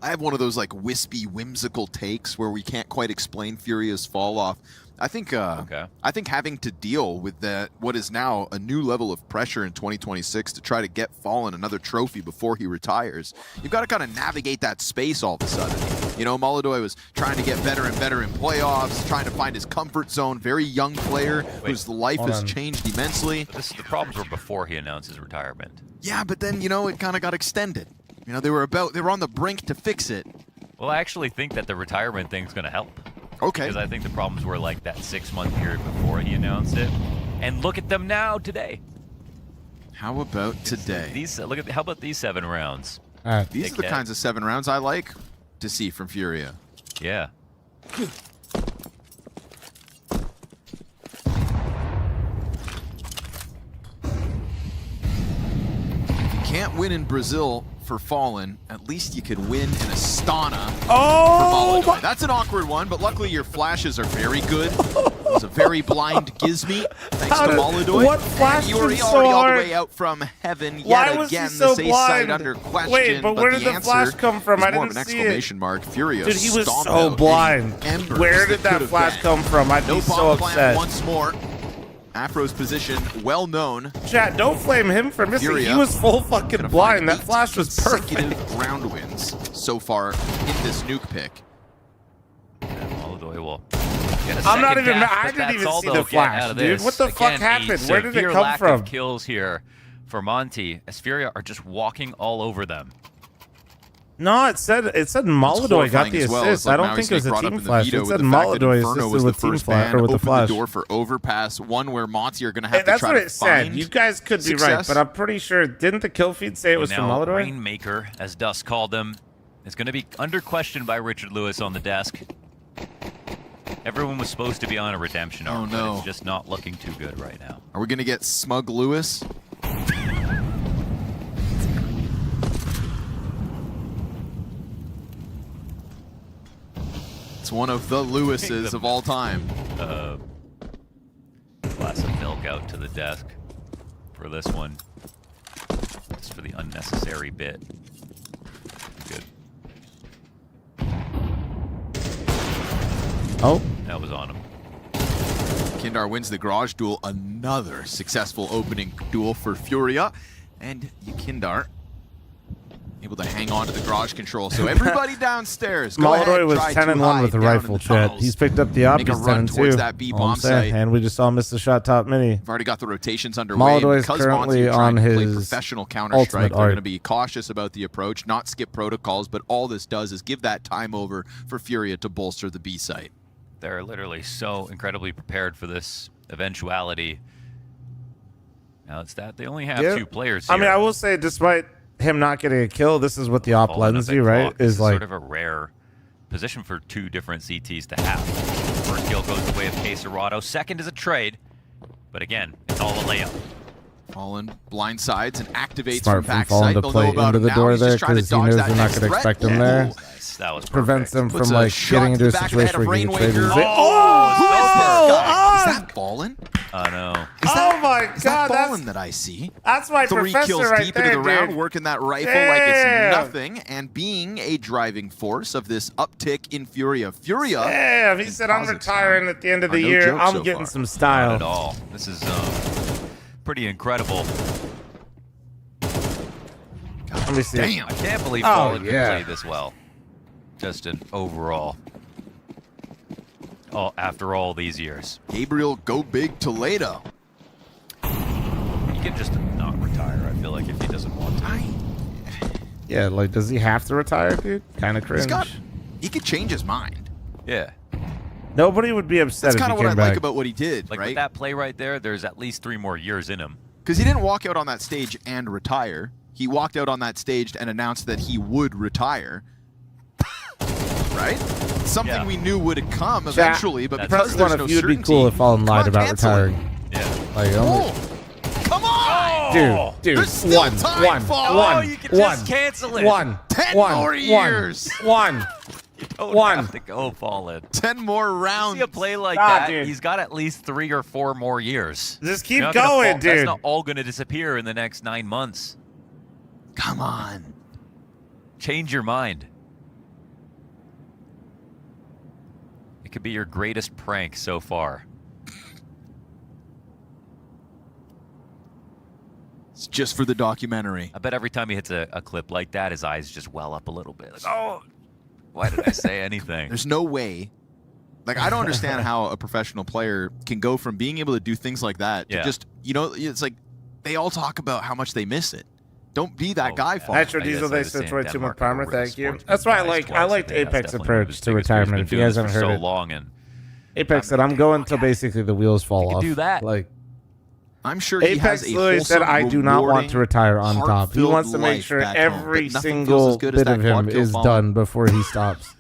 I have one of those like wispy, whimsical takes where we can't quite explain Furia's fall off. I think having to deal with what is now a new level of pressure in 2026 to try to get Fallen another trophy before he retires, you've got to kind of navigate that space all of a sudden. You know, Maladoy was trying to get better and better in playoffs, trying to find his comfort zone. Very young player whose life has changed immensely. The problems were before he announced his retirement. Yeah, but then, you know, it kind of got extended. You know, they were on the brink to fix it. Well, I actually think that the retirement thing's going to help. Okay. Because I think the problems were like that 6-month period before he announced it. And look at them now today. How about today? How about these 7 rounds? These are the kinds of 7 rounds I like to see from Furia. Yeah. If you can't win in Brazil for Fallen, at least you could win in Astana for Maladoy. That's an awkward one, but luckily your flashes are very good. It was a very blind Gizmy, thanks to Maladoy. What flashed you were him so already all the hard? way out from heaven Why yet was again. he so This ace side blind? under question. Wait, but where did the flash come from? is I more didn't of an see exclamation it. mark. Furia Dude, he was stomped so out blind. any embers Where did that could have flash been. come from? I'd No be so bomb plant upset. once more. Afro's position, well known. Chat, don't flame him for missing. Furia He was full fucking blind. That flash was perfect. Consecutive round wins so far in this nuke pick. Maladoy will I'm not even. I didn't even see the flash, dude. What the fuck happened? Where did it come lack from? Of kills here for Monte, as Furia are just walking all over them. No, it said Maladoy got the assist. I don't think it was a team flash. It said Maladoy assisted with team flash or with the flash. The door for overpass, one where Monte are going to have to That's try what to it said. find You guys could be right, success. but I'm pretty sure. Didn't the kill feed say it was from Now, Maladoy? Rainmaker, as Dust called him, is going to be under question by Richard Lewis on the desk. Everyone was supposed to be on a redemption arc, but it's just not looking too good right now. Are we going to get Smug Lewis? It's one of the Lewises of all time. Glass of milk out to the desk for this one. Just for the unnecessary bit. Good. Oh. That was on him. Kindar wins the garage duel. Another successful opening duel for Furia. And Kindar able to hang on to the garage control. So everybody downstairs, go ahead, Maladoy was try 10-1 with the down in rifle, the chat. tunnels. He's picked up the op. Make He's a run 10-2. towards that B All bomb I'm saying. site. And we just saw miss the shot top mini. We've already got the rotations underway. Maladoy is Because currently Monte are trying on to play his professional Counter-Strike, ultimate they're art. going to be cautious about the approach, not skip protocols, but all this does is give that time over for Furia to bolster the B site. They're literally so incredibly prepared for this eventuality. Now it's that they only have 2 players here. I mean, I will say, despite him not getting a kill, this is what the op lends you, right? This Is like sort of a rare position for 2 different CTs to have. First kill goes the way of Quesarado. Second is a trade, but again, it's all a layup. Fallen blindsides and activates smart from from Fallen backside. to They'll play know about into him the now. door He's there just trying to because he dodge knows that they're not next going to threat. expect him there. That was Prevents him Puts from a like shot getting into to a the back of the head situation of where he can Rainmaker. trade his Is that Fallen? No. Oh my Is god, that Fallen that I see? that's my 3 professor kills right deep there, into the round, dude. working that rifle Damn. like it's nothing, and being a driving force of this uptick in Furia. Furia. Damn, he said I'm retiring at the end of the no year. joke I'm so getting far. some Not style. at all. This is pretty incredible. Let me see. Damn. I can't believe Oh, Fallen can yeah. play this well. Just an overall. Oh, after all these years. Gabriel go big Toledo. He can just not retire, I feel like, if he doesn't want to. Yeah, like, does he have to retire, dude? Kind of cringe. He could change his mind. Yeah. Nobody would be upset That's if he kind of came what I back. like about what he did, Like right? with that play right there, there's at least 3 more years in him. Because he didn't walk out on that stage and retire. He walked out on that stage and announced that he would retire. Right? Something we knew would come eventually, but because Press there's one no if you'd be certainty, cool if Fallen lied come on, about cancel it. retiring. Yeah. Like, only, Come on! dude, There's still one, time, one, Fallen. one, you can one, just cancel it. one, 10 one, more years. one. Don't One. have to go Fallen. 10 more rounds. See a play like Nah, that, dude. he's got at least 3 or 4 more years. Just keep You're not gonna going, That's dude. not all going to disappear in the next 9 months. Come on. Change your mind. It could be your greatest prank so far. It's just for the documentary. I bet every time he hits a clip like that, his eyes just well up a little bit. Like, oh, why did I say anything? There's no way. Like, I don't understand how a professional player can go from being able to do things like that to just, you know, it's like they all talk about how much they miss it. Don't be that guy, Falcons. Natural Diesel, they said 22 with Primer. Thank you. That's why I liked Apex approach to retirement. If you guys haven't heard it, Apex said, "I'm going till basically the wheels fall off." Do that. Like, I'm sure he Apex has a literally said, "I do not want to retire on top." He heart-filled wants to make life sure back home, every but nothing feels single as good as bit of that him quad kill is follow. done before he stops.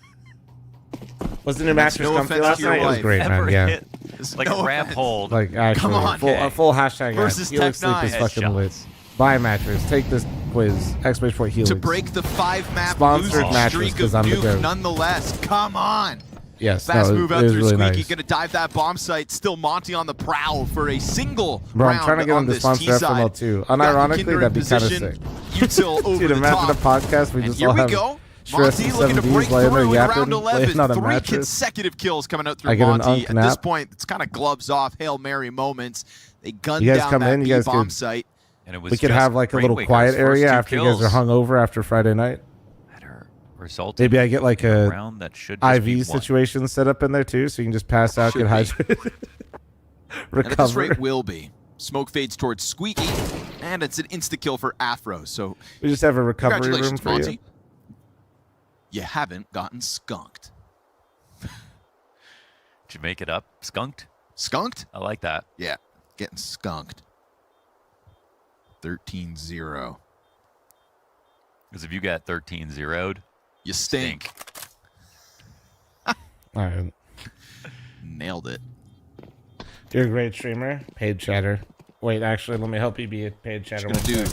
Was the new Mattress no comfy offense last to your night? It was wife. great, man. Yeah. Like a ramp hold. Like, actually, a full hashtag. Versus Helix Tech Sleep is 9. fucking lit. Buy a mattress. Take this quiz. Exclamation point Helix. To break the 5-map Sponsored losing mattress, streak 'cause of I'm the Nuke, goat. nonetheless. Come on. Yes, Fast no, move it out was through really Squeaky. nice. Gonna dive that bomb site. Still Monte on the prowl for a single Bro, I'm round trying to get on him to this sponsor T-side. FML too. Got the Unironically, Kinder that'd be in kind of position. sick. Util over Dude, the imagine top. a podcast we And just here all we have go. Stress Monte and looking to 7Ds break laying there through in round yapping, 11. laying on a 3 mattress. consecutive kills coming out through I get an Monte. At unknap. this point, it's kind of gloves off, Hail Mary moments. They gunned You guys down come that in, you B guys bomb could- site. And it was We could just have like a little Greatwaker's quiet first area 2 after you guys are kills hungover after Friday night. Resulted Maybe I get like in a round that should just be IV won. situation set up in there too, so you can just pass out, Should get be. hydrated, And at this recover. rate will be. Smoke fades towards Squeaky, and it's an insta-kill for Afro. So We just have a recovery room congratulations, for you. Monte. You haven't gotten skunked. Did you make it up? Skunked? Skunked? I like that. Yeah, getting skunked. 13-0. Because if you got 13-0'd, you stink. All right. Nailed it. You're a great streamer. Paid chatter. Wait, actually, let me help you be a paid chatter. Gonna do.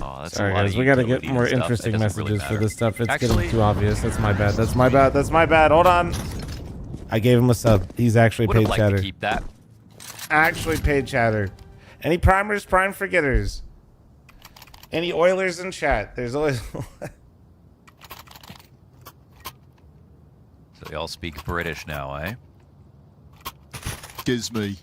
Oh, that's Sorry, a lot guys. of We got to get utility more and stuff. It interesting doesn't really messages for matter. this stuff. It's Actually, getting too obvious. That's my bad. That's my bad. That's my bad. Hold on. I gave him a sub. He's actually would have paid liked chatter. to keep that. Actually paid chatter. Any primers, prime forgetters? Any Oilers in chat? There's always. So they all speak British now, eh? Gives me.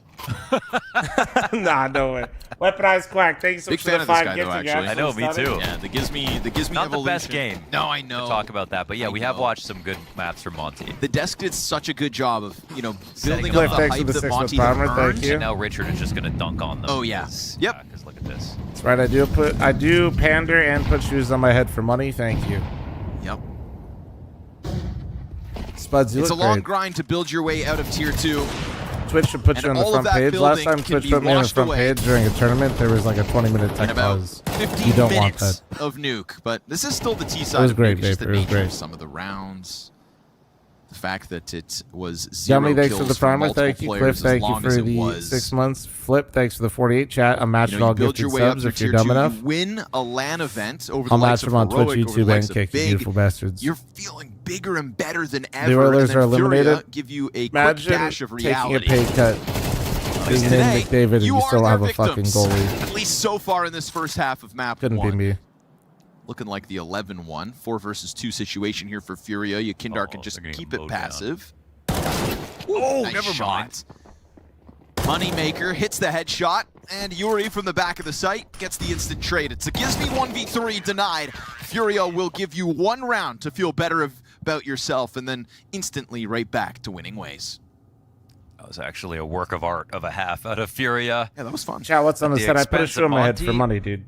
Nah, no way. Weaponized Quack. Thanks so Big much for fan the of this 5 guy, gifts. though, actually. I know, me too. Yeah, the gives me Not evolution. the best game. No, I know. To talk about that, but yeah, I we have know. watched some good maps from Monte. The desk did such a good job of, you know, Setting building up up the the thanks for hype the that 6 with Monte primer, had thank earned. you. And now Richard is just going to dunk on them. Oh, yeah. Yep. Because look at this. That's right. I do pander and put shoes on my head for money. Thank you. Yep. Spuds, you It's a look long great. grind to build your way out of Tier 2. Twitch should put And you on the all of front that page. Last building time can Twitch be put me on the washed front away page during a tournament, there was like a 20-minute tech in about pause. 15 You don't want minutes that. of Nuke. But this is still the T side It was of great, Nuke. It's just the Vapor. It was nature of great. some of the rounds. The fact that it was 0 Yummy, thanks for kills the primer. multiple Thank you, players Cliff. as Thank you long for as it the was. 6 months. Flip, thanks for the 48 chat. I'm matching You know, all you build gifted your way up subs through if you're Tier dumb 2. enough. You win a LAN event over the I'll likes match of them on Heroic, Twitch, over the YouTube, likes and of Kick, you Big. beautiful bastards. You're feeling bigger and better than ever. The Oilers and are then Furia eliminated. give you a quick Imagine dash of taking a reality. pay cut. His name Today, McDavid, and you you are still their have a fucking victims, goalie. At least so far in this first half of map Couldn't 1. be me. Looking like the 11-1, 4 versus 2 situation here for Furia. Yakindar can just keep it passive. Oh, nice never shot. Moneymaker hits the headshot, and Yuri from the back of the site gets the instant trade. It's a Gives Me 1v3 denied. Furia will give you 1 round to feel better about yourself, and then instantly right back to winning ways. That was actually a work of art of a half out of Furia. Yeah, that was fun. Chat, what's on the At set? I put a expense shoe of on my head for Monte. money, dude.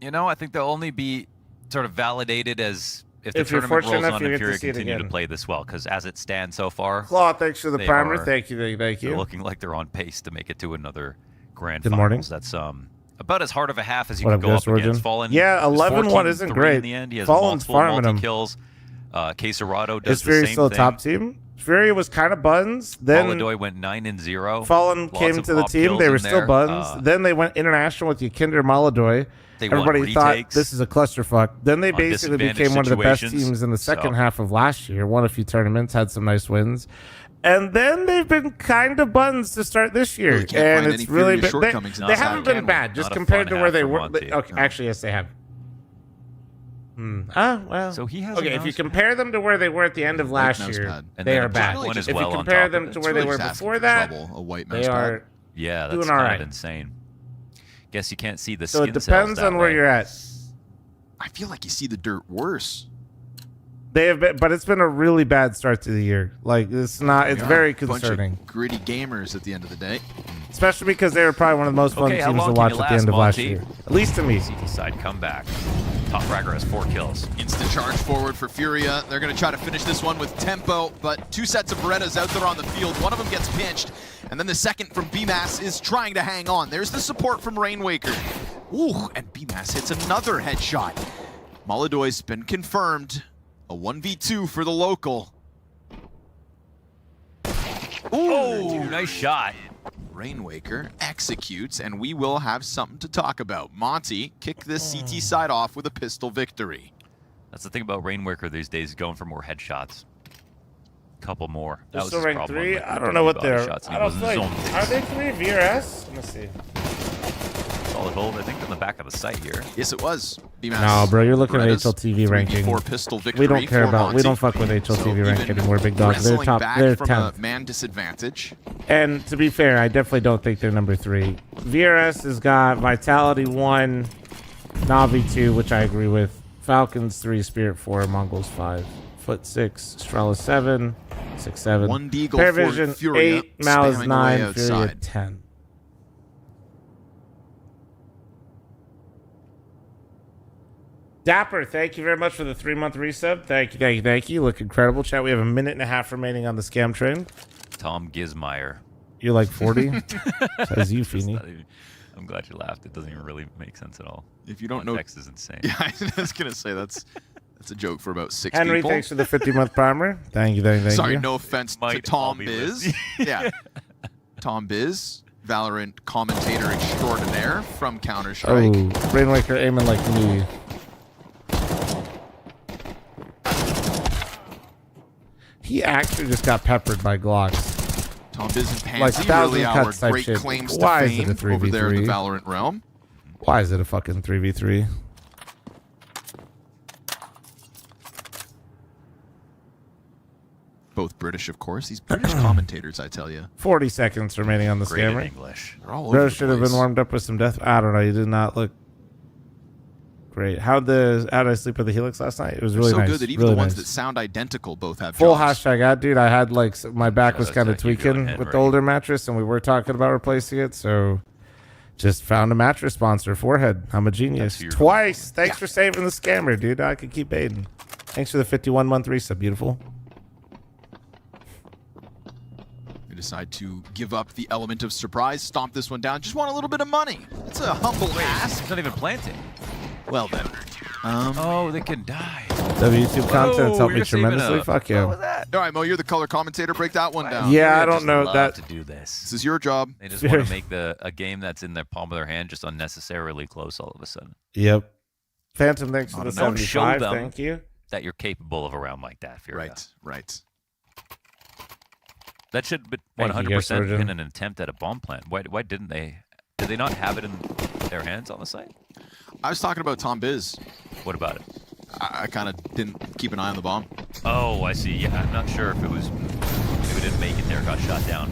You know, I think they'll only be sort of validated as if the If you're tournament fortunate rolls enough, on you and get to Furia see it continue to again. play this well. Because as it stands so far, Claw, thanks for the they primer. are- Thank you. Thank they're you. looking like they're on pace to make it to another grand Good finals. morning. That's about as hard of a half as you What can up, go up Ghost Origin? against. Fallen, Yeah, is 11-1 isn't 14-3 great. In the end, he has Fallen's multiple farming him. multi-kills. Quesarado does Is the Fury same still a thing. top team? Fury was kind of buns. Then Valadoy went 9-0. Fallen Lots came of to the op team. kills They were in still there. buns. Then they went international with Yakinder Maladoy. They won Everybody thought retakes this is a clusterfuck. Then they on basically disadvantaged became one of the best situations. teams in the second So- half of last year. Won a few tournaments, had some nice wins. And then they've been kind of buns to start this year. Really can't and find it's any really Furia been, they, shortcomings in they this haven't half, been can we? bad, just Not a compared fun to where half they for were. Monte. Okay, actually, yes, they have. Well. So he has. Okay, if you compare them to where they were at the end of last year, they are bad. If you compare them to where they were before that, they are yeah, that's doing kind all right. of insane. Guess you can't see the So skin it depends cells on where way. you're at. I feel like you see the dirt worse. They have been, but it's been a really bad start to the year. Like it's not. It's very concerning. Bunch of gritty gamers at the end of the day. Especially because they were probably one of the most fun Okay, how teams to long watch can you at the end of last, last Monte? year. At least to me. CT side comeback. Top fragger has 4 kills. Instant charge forward for Furia. They're going to try to finish this one with tempo, but 2 sets of Berettas out there on the field. One of them gets pinched, and then the second from BMAS is trying to hang on. There's the support from Rainwaker. Ooh, and BMAS hits another headshot. Molodoy's been confirmed. A 1v2 for the local. Ooh, nice shot. Rainwaker executes, and we will have something to talk about. Monte kick this CT side off with a pistol victory. That's the thing about Rainwaker these days, going for more headshots. Couple more. They're That was still his ranked problem 3. with I don't know what body they're. shots, and I he don't wasn't feel like. zoned. Are they 3 VRS? Let me see. Solid hold, I think, on the back of the site here. Yes, it was. No, bro, you're looking at Berettas, HLTV ranking. 3v4 pistol victory We don't care for about. We Monte. don't fuck with HLTV So rank even anymore, big dog. They're wrestling top. back They're from 10th. a man disadvantage. And to be fair, I definitely don't think they're number 3. VRS has got Vitality 1, Navi 2, which I agree with. Falcons 3, Spirit 4, Mongols 5, Foot 6, Strela 7, 6, 7. 1 Deagle for Paravision Furia, 8, Malice spamming away 9, Furia outside. 10. Dapper, thank you very much for the 3-month resub. Thank you, thank you, thank you. Look incredible, chat. We have a minute and a half remaining on the scam train. Tom Gizmeyer. You're like 40? Says you, It's Feeny. not even- I'm glad you laughed. It doesn't even really make sense at all. If you don't know, Context is insane. Yeah, I was gonna say that's a joke for about 6 Henry, people. thanks for the 50-month primer. Thank you, thank you, thank Sorry, you. no offense to Might all Tom be Biz. listening. Yeah, Tom Biz, Valorant commentator extraordinaire from Counter Strike. Oh, Rainwaker aiming like me. He actually just got peppered by Glocks. Tom Biz and Pansy, Like 1,000 really our cuts type great shit. claims Why to is it a fame over there in the 3v3? Valorant realm. Why is it a fucking 3v3? Both British, of course. These British commentators, I tell you. 40 seconds remaining on the Great in scammer. English. They're all over Bro the should have place. been warmed up with some death. I don't know. You did not look great. How'd I sleep with the Helix last night? It was They're really so nice. good that even really the ones nice. that sound identical both have Full jobs. hashtag ad, dude. I had like my back was Shout out kind of to Hugo tweaking and with the Henry. older mattress, and we were talking about replacing it. So just found a mattress sponsor. Forehead. I'm a genius. That's your Twice. Thanks for saving the scammer, dude. I could keep baiting. Thanks for the 51-month resub. Beautiful. They decide to give up the element of surprise, stomp this one down. Just want a little bit of money. It's a humble ask. He's not even planting. Well then. Oh, they can die. The YouTube content's helped me you're saving tremendously. up. Fuck you. What was that? All right, Mo, you're the color commentator. Break that one down. Yeah, I They don't just know love that. to do this. This is your job. They just want to make a game that's in the palm of their hand just unnecessarily close all of a sudden. Yep. Phantom, thanks for the Don't show 75. them Thank you. that you're capable of a round like that. Furia. Right. That should be Thank you, guys, 100% Surgeon. been an attempt at a bomb plant. Why didn't they? Did they not have it in their hands on the site? I was talking about Tom Biz. What about it? I kind of didn't keep an eye on the bomb. Oh, I see. Yeah, I'm not sure if it was. Maybe it didn't make it there. Got shot down.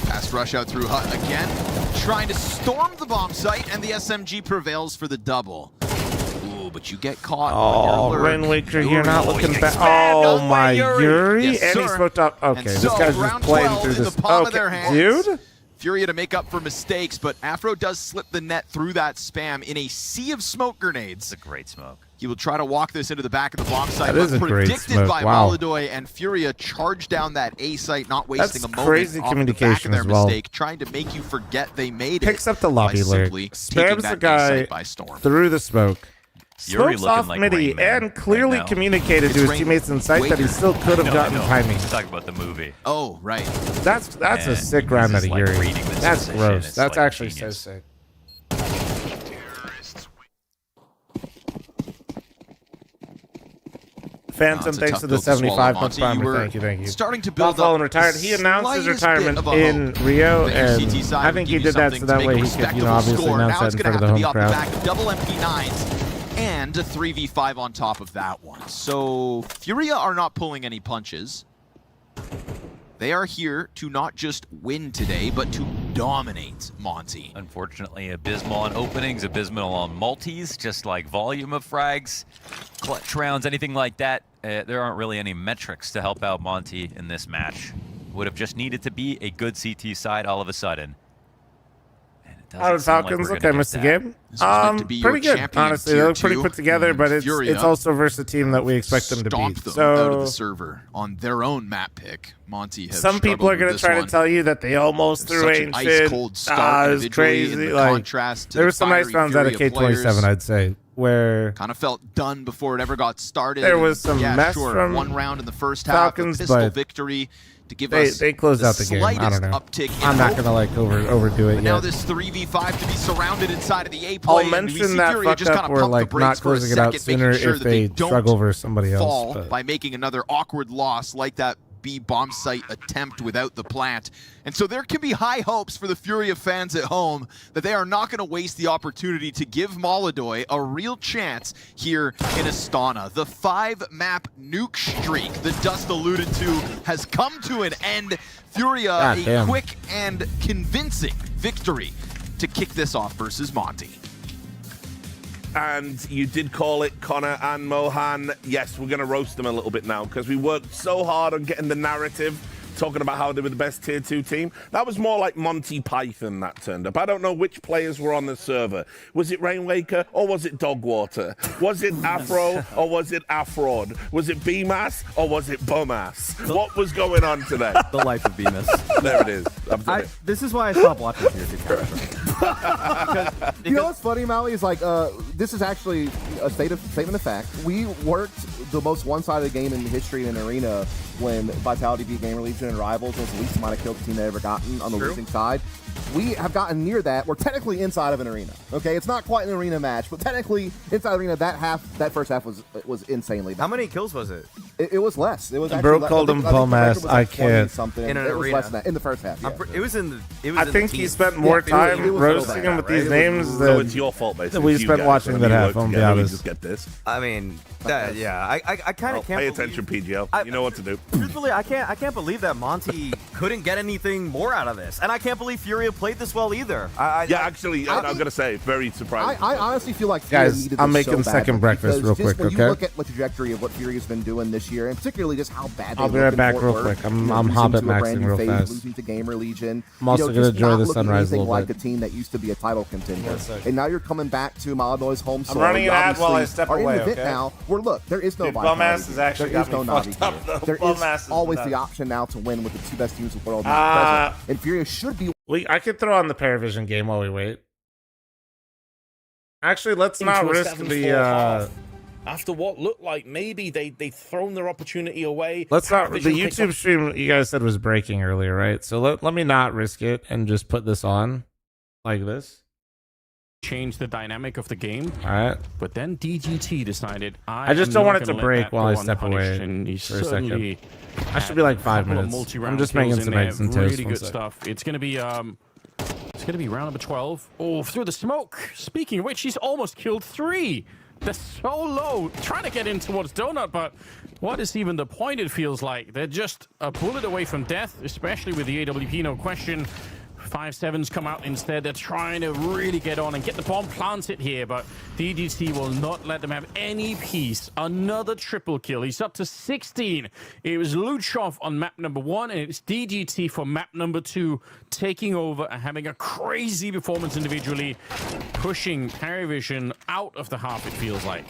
Fast rush out through Hut again, trying to storm the bomb site, and the SMG prevails for the double. Ooh, but you get caught. Oh, on your lurk. Rainwaker, you're not Yuri. looking back. Oh, my Yuri. Yes, And he sir. smoked up. Okay, And this so, guy's just round playing 12 through in this. the palm of Okay, their hands. dude. Furia to make up for mistakes, but Afro does slip the net through that spam in a sea of smoke grenades. It's a great smoke. He will try to walk this into the back of the bomb site, That is but a great predicted smoke. by Wow. Molodoy, and Furia charge down that A site, not wasting That's a moment crazy off communication the back as of their well. mistake, trying to make you forget they made it. Picks up the lobby by lyric. simply taking Spams the that A guy site by storm. through the smoke. Yuri Smokes looking off like midi Rain Man and clearly right now. communicated It's to his Rain teammates in sight that he Waker. still could have gotten timing. Talking about the movie. Oh, right. That's a And sick he's round out just, of like, Yuri. reading this That's position. gross. It's That's like actually genius. so sick. Phantom, it's a thanks tough for the pill to swallow, 75 month Monte. You primer. were Thank you, thank you. starting to build Buffalo up retired. the He announced his slightest bit retirement of a in hope Rio, that your and CT side I would think give he you did that something so to that make way a he could, respectable obviously score. announce Now that it's in going front to of have the to be home off the crowd. back of double MP9s. and a 3v5 on top of that one. So Furia are not pulling any punches. They are here to not just win today, but to dominate Monte. Unfortunately, abysmal on openings, abysmal on multis, just like volume of frags, clutch rounds, anything like that. There aren't really any metrics to help out Monte in this match. Would have just needed to be a good CT side all of a sudden. How did Falcons look? I missed the game. Pretty good, honestly. They look pretty put together, but it's also versus a team that we expect them to beat. So out of the server on their own map pick. Monte have some people are going to try to tell you that they almost threw ancient. It was crazy. Like, there were some nice rounds out of K27, I'd say, where kind of felt done before it ever got started. There was some mess from one round in the first Falcons, half, a pistol but victory. To give us they closed out the game. I don't know. I'm not gonna like overdo it yet. Now this 3v5 to be surrounded inside of the A play. I'll mention that fucked up or like not closing it out sooner if they struggle versus somebody else. But by making another awkward loss like that B bomb site attempt without the plant. And so there can be high hopes for the Furia fans at home that they are not going to waste the opportunity to give Molodoy a real chance here in Astana. The 5-map nuke streak that Dust alluded to has come to an end. Furia, a quick and convincing victory to kick this off versus Monte. And you did call it, Connor and Mohan. Yes, we're going to roast them a little bit now because we worked so hard on getting the narrative, talking about how they were the best Tier 2 team. That was more like Monty Python that turned up. I don't know which players were on the server. Was it Rainwaker or was it Dogwater? Was it Afro or was it Afrod? Was it BMAS or was it Bumass? What was going on today? The life of BMAS. There it is. This is why I stopped watching Tier 2 characters. You know what's funny, Maui, is like, this is actually a statement of fact. We worked the most one-sided game in history in an arena when Vitality beat Gamer Legion and Rivals. It was the least amount of kills the team had ever gotten on the losing side. We have gotten near that. We're technically inside of an arena. Okay, it's not quite an arena match, but technically inside the arena. That first half was insanely bad. How many kills was it? It was less. It was actually bro called him Bumass. I can't. In an arena. Less than that in the first half. Yeah. It was in the. I think he spent more time roasting him with these names than so it's your fault, basically. We spent watching that half. I'm be honest. Just get this. I mean, yeah. I kind of can't. Pay attention, PGL. You know what to do. Truthfully, I can't believe that Monte couldn't get anything more out of this, and I can't believe Furia played this well either. Actually, I'm gonna say very surprising. I honestly feel like guys, I'm making second breakfast real quick. When Okay. you look at the trajectory of what Furia's been doing this year, and particularly just how bad I'll be right back real quick. I'm Hobbit maxing real fast. Losing to Gamer Legion. I'm also gonna enjoy the sunrise a little like bit. a team that used to be a title contender, and now you're coming back to Molodoy's home soil. I'm running an ad while I step away. In the event now, where look, there is no Bumass is actually there is no Navi here. There is always the option now to win with the two best teams in the world. And Furia should be. I could throw on the Paravision game while we wait. Actually, let's not risk the. After what looked like maybe they'd thrown their opportunity away. Let's not. The YouTube stream you guys said was breaking earlier, right? So let me not risk it and just put this on like this. Change the dynamic of the game. All right. But then DGT decided I just don't want it to break while I step away for a second. I should be like 5 minutes. I'm just making some eggs and toast. Really good stuff. It's gonna be round number 12. Oh, through the smoke. Speaking of which, he's almost killed 3. They're so low, trying to get in towards Donut, but what is even the point, it feels like? They're just a bullet away from death, especially with the AWP, no question. 5-7s come out instead. They're trying to really get on and get the bomb planted here, but DGT will not let them have any peace. Another triple kill. He's up to 16. It was Luchov on map number 1, and it's DGT for map number 2, taking over and having a crazy performance individually, pushing Paravision out of the half, it feels like.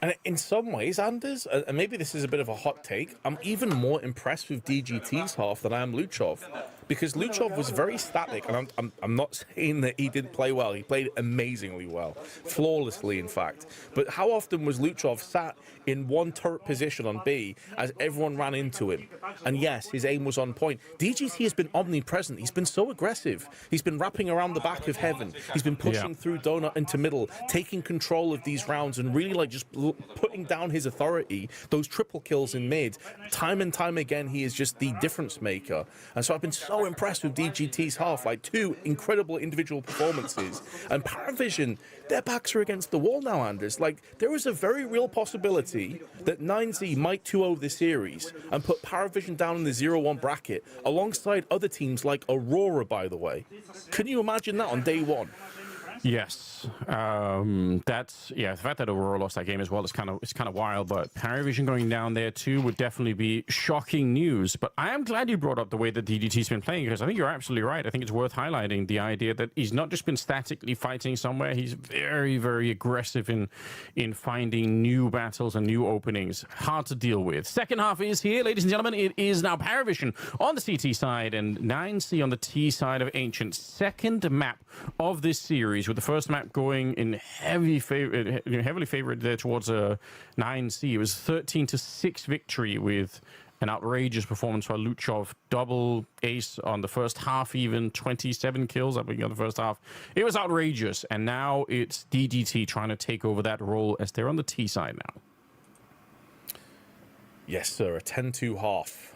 And in some ways, Anders, and maybe this is a bit of a hot take, I'm even more impressed with DGT's half than I am Luchov. Because Luchov was very static, and I'm not saying that he didn't play well. He played amazingly well. Flawlessly, in fact. But how often was Luchov sat in one turret position on B as everyone ran into him? And yes, his aim was on point. DGT has been omnipresent. He's been so aggressive. He's been wrapping around the back of Heaven. He's been pushing through Donut into middle, taking control of these rounds and really just putting down his authority, those triple kills in mid, time and time again, he is just the difference maker. And so I've been so impressed with DGT's half, like 2 incredible individual performances. And Paravision, their backs are against the wall now, Anders. Like, there is a very real possibility that 9Z might 2-0 this series and put Paravision down in the 0-1 bracket alongside other teams like Aurora, by the way. Can you imagine that on day one? Yes, that's the fact that Aurora lost that game as well is kind of wild. But Paravision going down there too would definitely be shocking news. But I am glad you brought up the way that DDT's been playing, because I think you're absolutely right. I think it's worth highlighting the idea that he's not just been statically fighting somewhere. He's very, very aggressive in finding new battles and new openings. Hard to deal with. Second half is here, ladies and gentlemen. It is now Paravision on the CT side and 9C on the T side of Ancient. Second map of this series, with the first map going in heavily favored there towards a 9C. It was 13-6 victory with an outrageous performance by Luchov. Double ace on the first half, even 27 kills I think on the first half. It was outrageous, and now it's DGT trying to take over that role as they're on the T side now. Yes, sir, a 10-2 half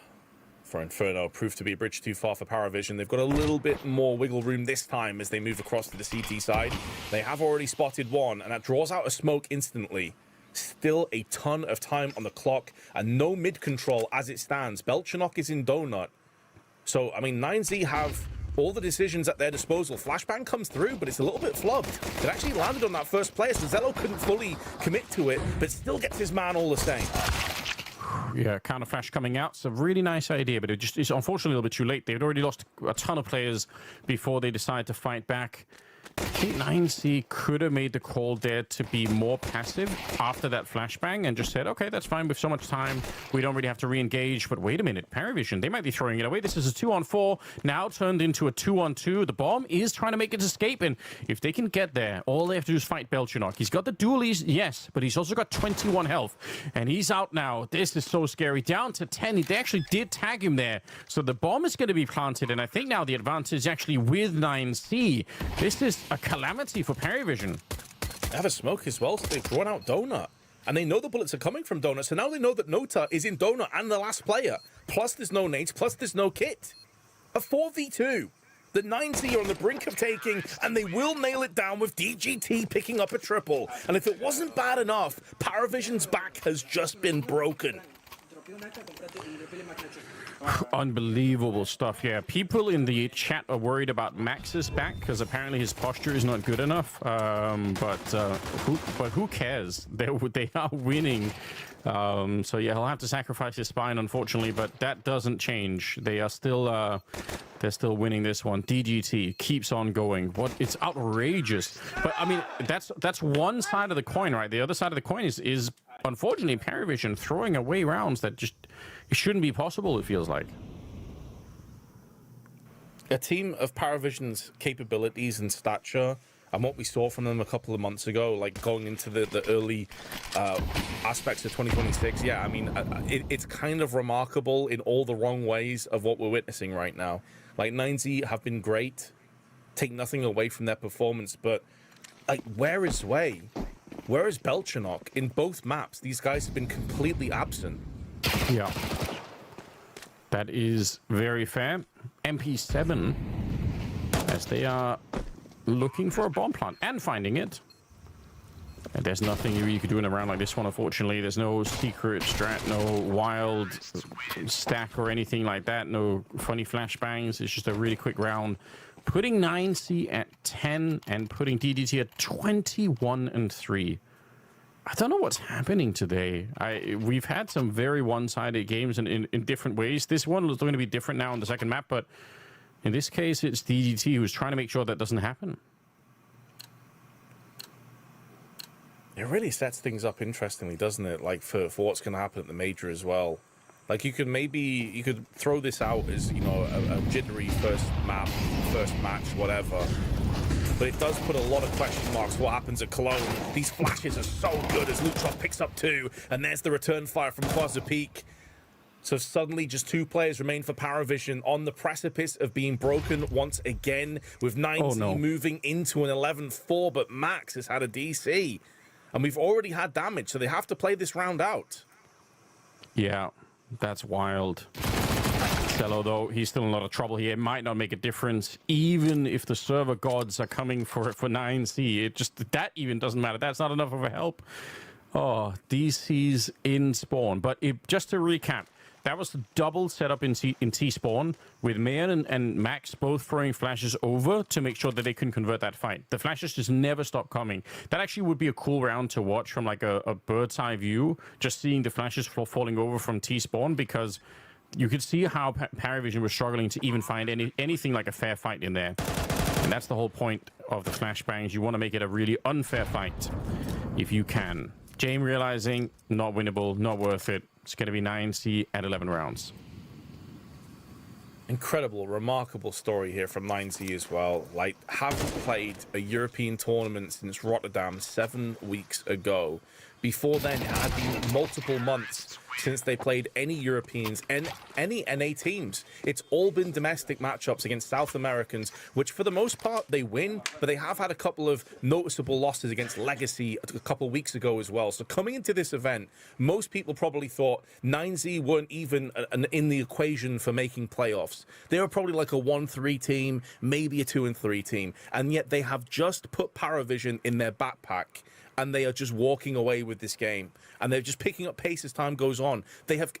for Inferno. Proved to be a bridge too far for Paravision. They've got a little bit more wiggle room this time as they move across to the CT side. They have already spotted one, and that draws out a smoke instantly. Still a ton of time on the clock, and no mid control as it stands. Belchanok is in Donut. So, I mean, 9Z have all the decisions at their disposal. Flashbang comes through, but it's a little bit flubbed. It actually landed on that first player, so Zello couldn't fully commit to it, but still gets his man all the same. Yeah, counter flash coming out. It's a really nice idea, but it's unfortunately a little bit too late. They'd already lost a ton of players before they decided to fight back. I think 9C could have made the call there to be more passive after that flashbang and just said, okay, that's fine. With so much time, we don't really have to re-engage. But wait a minute, Paravision, they might be throwing it away. This is a 2-on-4, now turned into a 2-on-2. The bomb is trying to make its escape, and if they can get there, all they have to do is fight Belchanok. He's got the dualies, yes, but he's also got 21 health, and he's out now. This is so scary. Down to 10. They actually did tag him there, so the bomb is going to be planted, and I think now the advantage is actually with 9C. This is a calamity for Paravision. They have a smoke as well, so they've drawn out Donut. And they know the bullets are coming from Donut, so now they know that Nota is in Donut and the last player. Plus there's no nades, plus there's no kit. A 4v2. The 9Z are on the brink of taking, and they will nail it down with DGT picking up a triple. And if it wasn't bad enough, Paravision's back has just been broken. Unbelievable stuff. Yeah, people in the chat are worried about Max's back because apparently his posture is not good enough. But who cares? They are winning. So yeah, he'll have to sacrifice his spine, unfortunately, but that doesn't change. They are still they're still winning this one. DGT keeps on going. It's outrageous. But I mean, that's one side of the coin, right? The other side of the coin is unfortunately Paravision throwing away rounds that just it shouldn't be possible, it feels like. A team of Paravision's capabilities and stature and what we saw from them a couple of months ago, like going into the early aspects of 2026, yeah, I mean, it's kind of remarkable in all the wrong ways of what we're witnessing right now. Like, 9Z have been great, take nothing away from their performance, but, like, where is Sway? Where is Belchanok? In both maps, these guys have been completely absent. Yeah. That is very fair. MP7, as they are looking for a bomb plant and finding it. And there's nothing you could do in a round like this one, unfortunately. There's no secret strat, no wild stack or anything like that. No funny flashbangs. It's just a really quick round. Putting 9C at 10 and putting DDT at 21-3. I don't know what's happening today. We've had some very one-sided games in different ways. This one is going to be different now on the second map, but in this case, it's DDT who's trying to make sure that doesn't happen. It really sets things up interestingly, doesn't it? Like for what's going to happen at the major as well. Like you could throw this out as, you know, a jittery first map, first match, whatever. But it does put a lot of question marks. What happens at Cologne? These flashes are so good as Luchov picks up 2, and there's the return fire from Plaza Peak. So suddenly just 2 players remain for Paravision on the precipice of being broken once again, with 9Z moving into an 11-4, but Max has had a DC. And we've already had damage, so they have to play this round out. Yeah, that's wild. Cello, though, he's still in a lot of trouble here. It might not make a difference, even if the server gods are coming for 9C. It just, that even doesn't matter. That's not enough of a help. Oh, DC's in spawn. But just to recap, that was the double setup in T-spawn with Mayan and Max both throwing flashes over to make sure that they can convert that fight. The flashes just never stop coming. That actually would be a cool round to watch from like a bird's eye view, just seeing the flashes falling over from T-spawn, because you could see how Paravision was struggling to even find anything like a fair fight in there. And that's the whole point of the flashbangs. You want to make it a really unfair fight if you can. Jame realizing, not winnable, not worth it. It's going to be 9C at 11 rounds. Incredible, remarkable story here from 9C as well. Like, haven't played a European tournament since Rotterdam 7 weeks ago. Before then, it had been multiple months since they played any Europeans and any NA teams. It's all been domestic matchups against South Americans, which for the most part they win, but they have had a couple of noticeable losses against Legacy a couple of weeks ago as well. So coming into this event, most people probably thought 9Z weren't even in the equation for making playoffs. They were probably like a 1-3 team, maybe a 2-3 team, and yet they have just put Paravision in their backpack. And they are just walking away with this game. And they're just picking up pace as time goes on. They have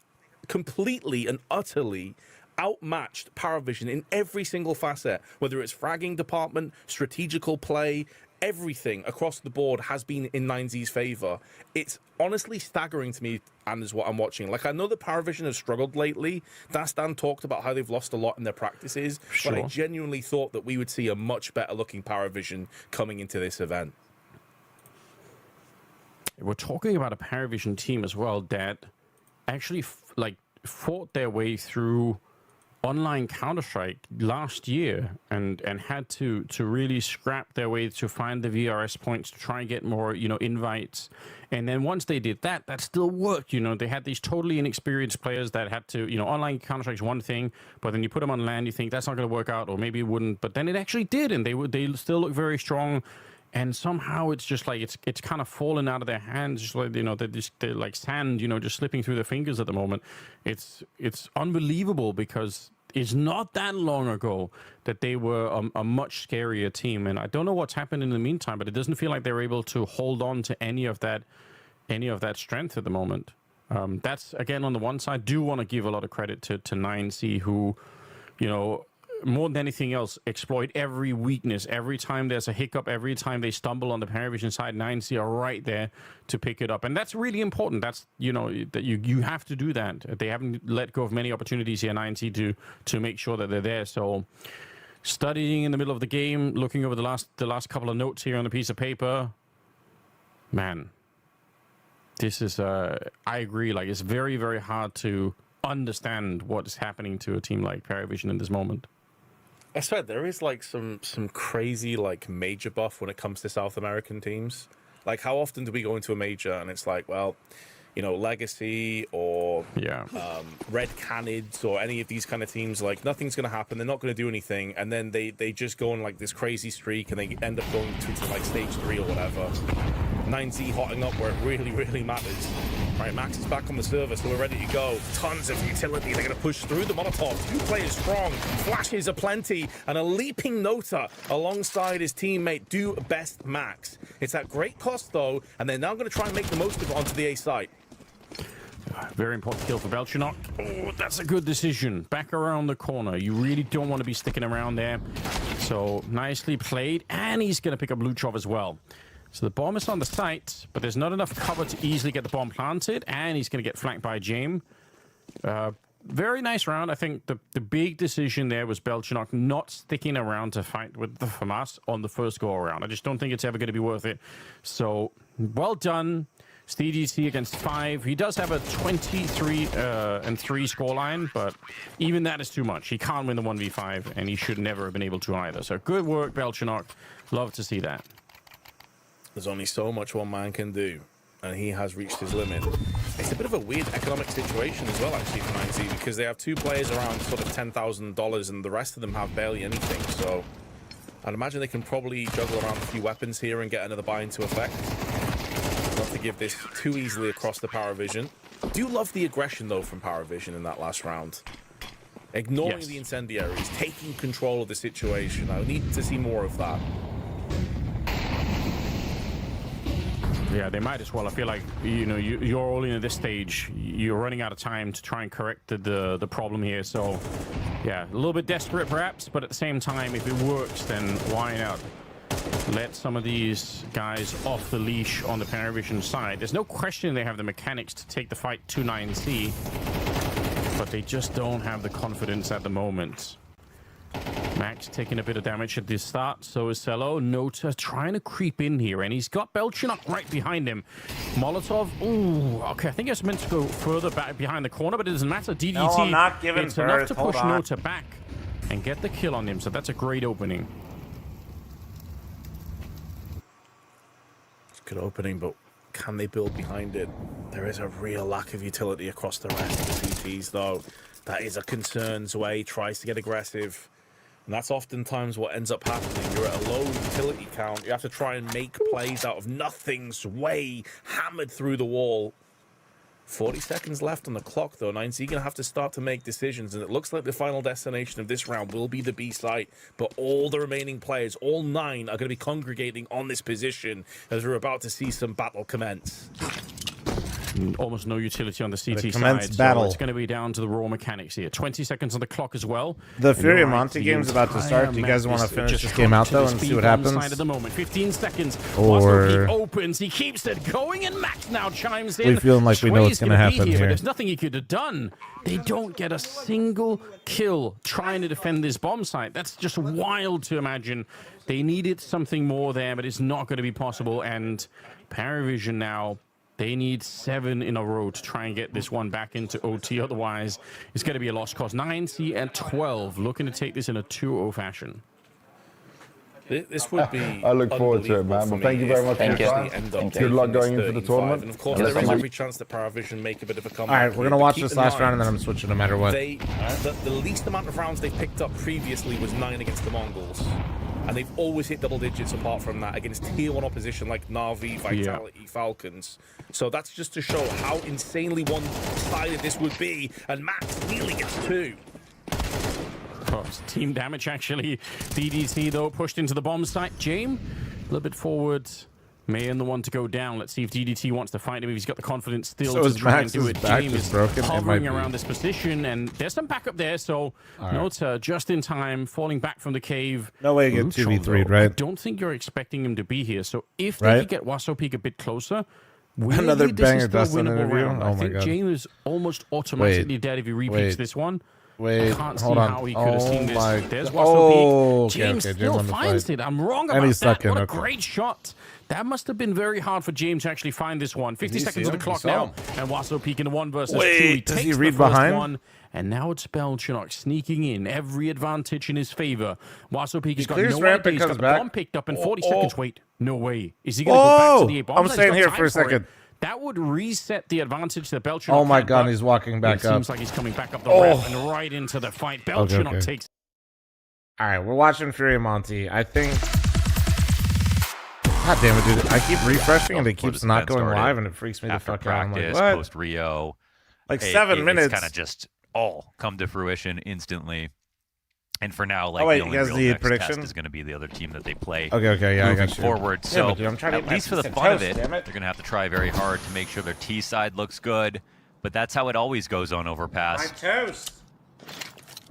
completely and utterly outmatched Paravision in every single facet, whether it's fragging department, strategical play, everything across the board has been in 9Z's favor. It's honestly staggering to me, and is what I'm watching. Like, I know that Paravision has struggled lately. Dastan talked about how they've lost a lot in their practices, but I genuinely thought that we would see a much better looking Paravision coming into this event. We're talking about a Paravision team as well that actually fought their way through online Counter-Strike last year and had to really scrap their way to find the VRS points to try and get more, invites. And then once they did that, that still worked. They had these totally inexperienced players that had to, online Counter-Strike is one thing, but then you put them on LAN, you think that's not going to work out, or maybe it wouldn't. But then it actually did, and they still look very strong. And somehow it's just like it's kind of fallen out of their hands, just like they're like sand, just slipping through their fingers at the moment. It's unbelievable, because it's not that long ago that they were a much scarier team, and I don't know what's happened in the meantime, but it doesn't feel like they're able to hold on to any of that strength at the moment. That's again on the one side. Do want to give a lot of credit to 9C, who, more than anything else, exploit every weakness. Every time there's a hiccup, every time they stumble on the Paravision side, 9C are right there to pick it up. And that's really important. That's, that you have to do that. They haven't let go of many opportunities here, 9C, to make sure that they're there. So studying in the middle of the game, looking over the last couple of notes here on a piece of paper, man, this is, I agree, like, it's very, very hard to understand what is happening to a team like Paravision in this moment. I swear, there is like some crazy like major buff when it comes to South American teams. Like, how often do we go into a major and it's like, well, Legacy or Red Canids or any of these kind of teams, like, nothing's going to happen. They're not going to do anything. And then they just go on like this crazy streak and they end up going to like stage 3 or whatever. 9Z hotting up where it really, really matters. Right, Max is back on the server, so we're ready to go. Tons of utility. They're going to push through the Molotovs. 2 players strong. Flashes aplenty. And a leaping Nota alongside his teammate, Do Best Max. It's at great cost, though, and they're now going to try and make the most of it onto the A site. Very important kill for Belchinok. Oh, that's a good decision. Back around the corner. You really don't want to be sticking around there. So, nicely played. And he's going to pick up Luchov as well. So the bomb is on the site, but there's not enough cover to easily get the bomb planted, and he's going to get flanked by Jame. Very nice round. I think the big decision there was Belchinok not sticking around to fight with the FAMAS on the first go-around. I just don't think it's ever going to be worth it. So, well done. SteeDC against 5. He does have a 23-3 scoreline, but even that is too much. He can't win the 1v5, and he should never have been able to either. So good work, Belchinok. Love to see that. There's only so much one man can do, and he has reached his limit. It's a bit of a weird economic situation as well, actually, for 9Z, because they have 2 players around sort of $10,000, and the rest of them have barely anything. So I'd imagine they can probably juggle around a few weapons here and get another buy into effect. Not to give this too easily across the Power Vision. I do love the aggression, though, from Power Vision in that last round. Ignoring the incendiaries, taking control of the situation. I need to see more of that. Yeah, they might as well. I feel like, you know, you're all in at this stage. You're running out of time to try and correct the problem here. So, yeah, a little bit desperate perhaps, but at the same time, if it works, then why not let some of these guys off the leash on the Paravision side? There's no question they have the mechanics to take the fight to 9C, but they just don't have the confidence at the moment. Max taking a bit of damage at the start, so is Cello. Nota trying to creep in here, and he's got Belchinok right behind him. Molotov, ooh, okay, I think it's meant to go further back behind the corner, but it doesn't matter. DDT, no, I'm not giving it's enough to push Nota back and get the kill on him, so that's a great opening. It's a good opening, but can they build behind it? There is a real lack of utility across the rest of the CTs, though. That is a concern. Zwei tries to get aggressive. And that's oftentimes what ends up happening. You're at a low utility count. You have to try and make plays out of nothing. Sway hammered through the wall. 40 seconds left on the clock, though. 9C going to have to start to make decisions. And it looks like the final destination of this round will be the B site. But all the remaining players, all 9, are going to be congregating on this position as we're about to see some battle commence. Almost no utility on the CT side, battle. so it's going to be down to the raw mechanics here. 20 seconds on the clock as well. The Furia Monte game's about to start. Do you guys want to finish this game out, though, and see what happens? Side at the moment. 15 seconds. Or... He opens, he keeps it going, and Max now chimes in. We feeling like we know what's going to happen here. But there's nothing he could have done. They don't get a single kill trying to defend this bomb site. That's just wild to imagine. They needed something more there, but it's not going to be possible. And Paravision now, they need 7 in a row to try and get this one back into OT. Otherwise, it's going to be a lost cause. 9C and 12 looking to take this in a 2-0 fashion. This would be. I look forward to it, man. Well, thank you very much for your time. Good luck going into the tournament. And of course, there is every chance that Paravision make a bit of a comeback. All right, we're going to watch this last round, and then I'm switching no matter what. The least amount of rounds they picked up previously was 9 against the Mongols. And they've always hit double digits apart from that against tier 1 opposition like Na'Vi, Vitality, Falcons. So that's just to show how insanely one-sided this would be. And Max nearly gets 2. Oh, team damage, actually. DDT, though, pushed into the bomb site. James, a little bit forward. Mayan the one to go down. Let's see if DDT wants to fight him, if he's got the confidence still to try and do it. James is broken. Hovering around this position, and there's some backup there, so Nota just in time, falling back from the cave. No way you get 2v3'd, right? I don't think you're expecting him to be here, so if they could get Wasopeak a bit closer, another banger Dustin interview. I think James is almost automatically dead if he repeats this one. Wait, I can't see how he could have seen this. There's Wasopeak. Oh, James still finds it. I'm wrong about that. What a great shot. That must have been very hard for James to actually find this one. 50 seconds on the clock now. And Wasopeak in the 1 versus 2. He does takes he read the first behind? one. And now it's Belchinok sneaking in. Every advantage in his favor. Wasopeak has got no idea. He's got the bomb picked up in 40 seconds. Wait, no way. Is he going to go back to the A bomb? I'm staying here for a second. That would reset the advantage that Belchinok Oh my had, god, he's walking back up. It seems like he's coming back up the ramp and right into the fight. Belchinok takes. All right, we're watching Furia Monte. I think. God damn it, dude! I keep refreshing and it keeps not going live, and it freaks me the fuck out. I'm like, what? Post Rio, like 7 minutes. It's kind of just all come to fruition instantly. And for now, like, oh, wait, the only real next test is going to be the other team that they play. Okay, yeah, I got you. Forward. Yeah, so dude, I'm trying at least for the fun of it, they're going to have to try very hard to make sure their T side looks good. But that's how it always goes on Overpass. My toast.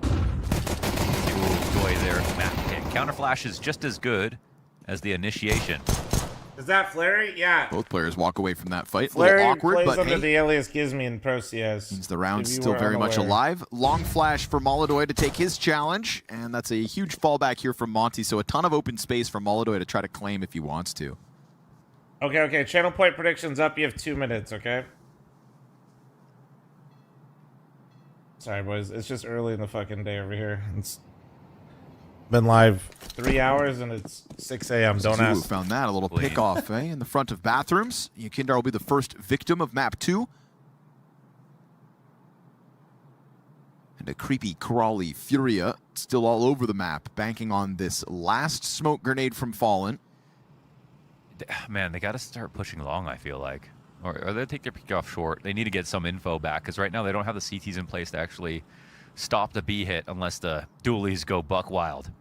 They will enjoy their map pick. Counterflash is just as good as the initiation. Is that fl0m? Yeah. Both players walk away from that fight. A fl0m little awkward, plays but under hey, the alias gives me in Pro CS. means the round's still very much alive. Long flash for Molodoy to take his challenge, and that's a huge fallback here from Monte, so a ton of open space for Molodoy to try to claim if he wants to. Okay. Channel point predictions up. You have 2 minutes, okay? Sorry, boys. It's just early in the fucking day over here. It's been live 3 hours and it's 6 a.m. Don't ask. Found that a little pick off in the front of bathrooms. Yukindar will be the first victim of map 2. And a creepy, crawly Furia still all over the map, banking on this last smoke grenade from Fallen. Man, they got to start pushing long, I feel like. Or they take their peek off short. They need to get some info back, because right now they don't have the CTs in place to actually stop the B hit unless the dualies go buck wild.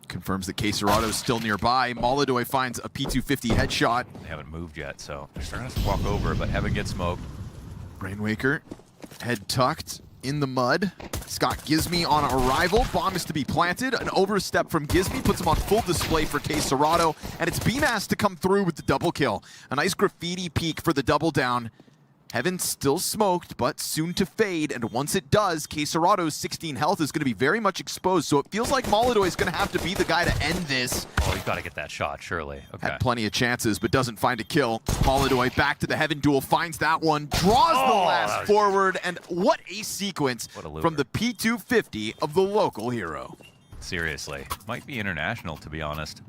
Confirms that Caserato's still nearby. Molidoy finds a P250 headshot. They haven't moved yet, so they're starting to walk over, but Heaven gets smoked. Brainwaker, head tucked in the mud. Scott Gizmy on arrival. Bomb is to be planted. An overstep from Gizmy puts him on full display for Caserato, and it's BMAS to come through with the double kill. A nice graffiti peek for the double down. Heaven still smoked, but soon to fade, and once it does, Caserato's 16 health is going to be very much exposed, so it feels like Molidoy is going to have to be the guy to end this. Oh, you got to get that shot, surely. Okay. Had plenty of chances, but doesn't find a kill. Molidoy back to the Heaven duel, finds that one, draws the last forward, and what a sequence from the P250 of the local hero. Seriously. Might be international, to be honest,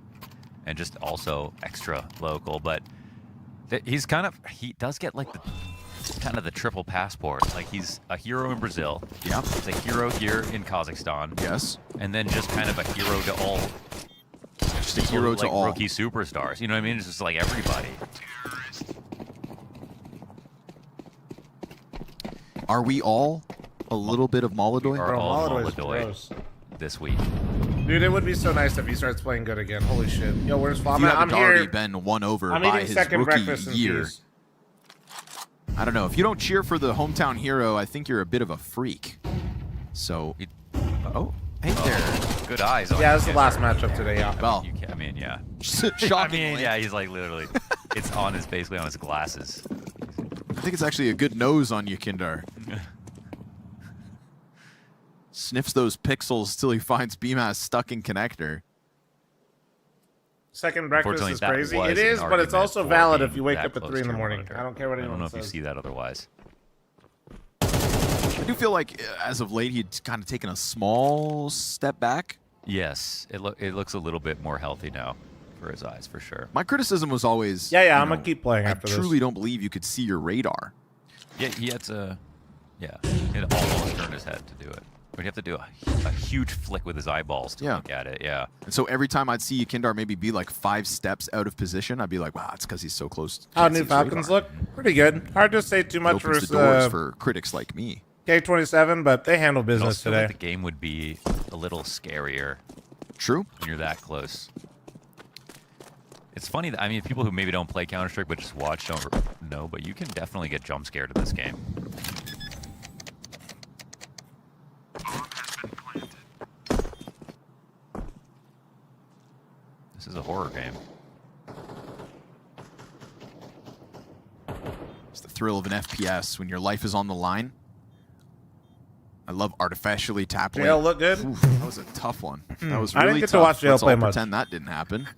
and just also extra local, but he's kind of, he does get like the kind of the triple passport. Like, he's a hero in Brazil. Yep. He's a hero here in Kazakhstan. Yes. And then just kind of a hero to all. Just a hero to all. Rookie superstars. You know what I mean? It's just like everybody. Are we all a little bit of Molidoy? We are all Molidoy this week. Dude, it would be so nice if he starts playing good again. Holy shit. Yo, where's fl0m? I'm already been won over by his rookie year. I don't know. If you don't cheer for the hometown hero, I think you're a bit of a freak. So, oh, hey there. Good eyes. Yeah, this is the last matchup today. Yeah. Well, I mean, yeah. Shockingly. I mean, yeah. He's like literally, it's on his basically on his glasses. I think it's actually a good nose on you, Kindar. Sniffs those pixels till he finds BMAS stuck in connector. Second breakfast is crazy. It is, but it's also valid if you wake up at 3 in the morning. I don't care what anyone says. I don't know if you see that otherwise. I do feel like, as of late, he'd kind of taken a small step back. Yes, it looks a little bit more healthy now for his eyes, for sure. My criticism was always, I'm gonna keep playing after this. I truly don't believe you could see your radar. Yeah, he had to, he had almost turn his head to do it. But you have to do a huge flick with his eyeballs to look at it, And so every time I'd see Kindar maybe be like 5 steps out of position, I'd be like, wow, it's because he's so close. How new Falcons look? Pretty good. Hard to say too much versus the doors for critics like me. K27, but they handle business today. Like the game would be a little scarier. True. When you're that close. It's funny that, I mean, people who maybe don't play Counter-Strike but just watch don't know, but you can definitely get jump scared in this game. This is a horror game. It's the thrill of an FPS when your life is on the line. I love artificially tapped. JL look good. Oof, that was a tough one. That was really I didn't get tough. to watch JL Let's play all much. pretend that didn't happen.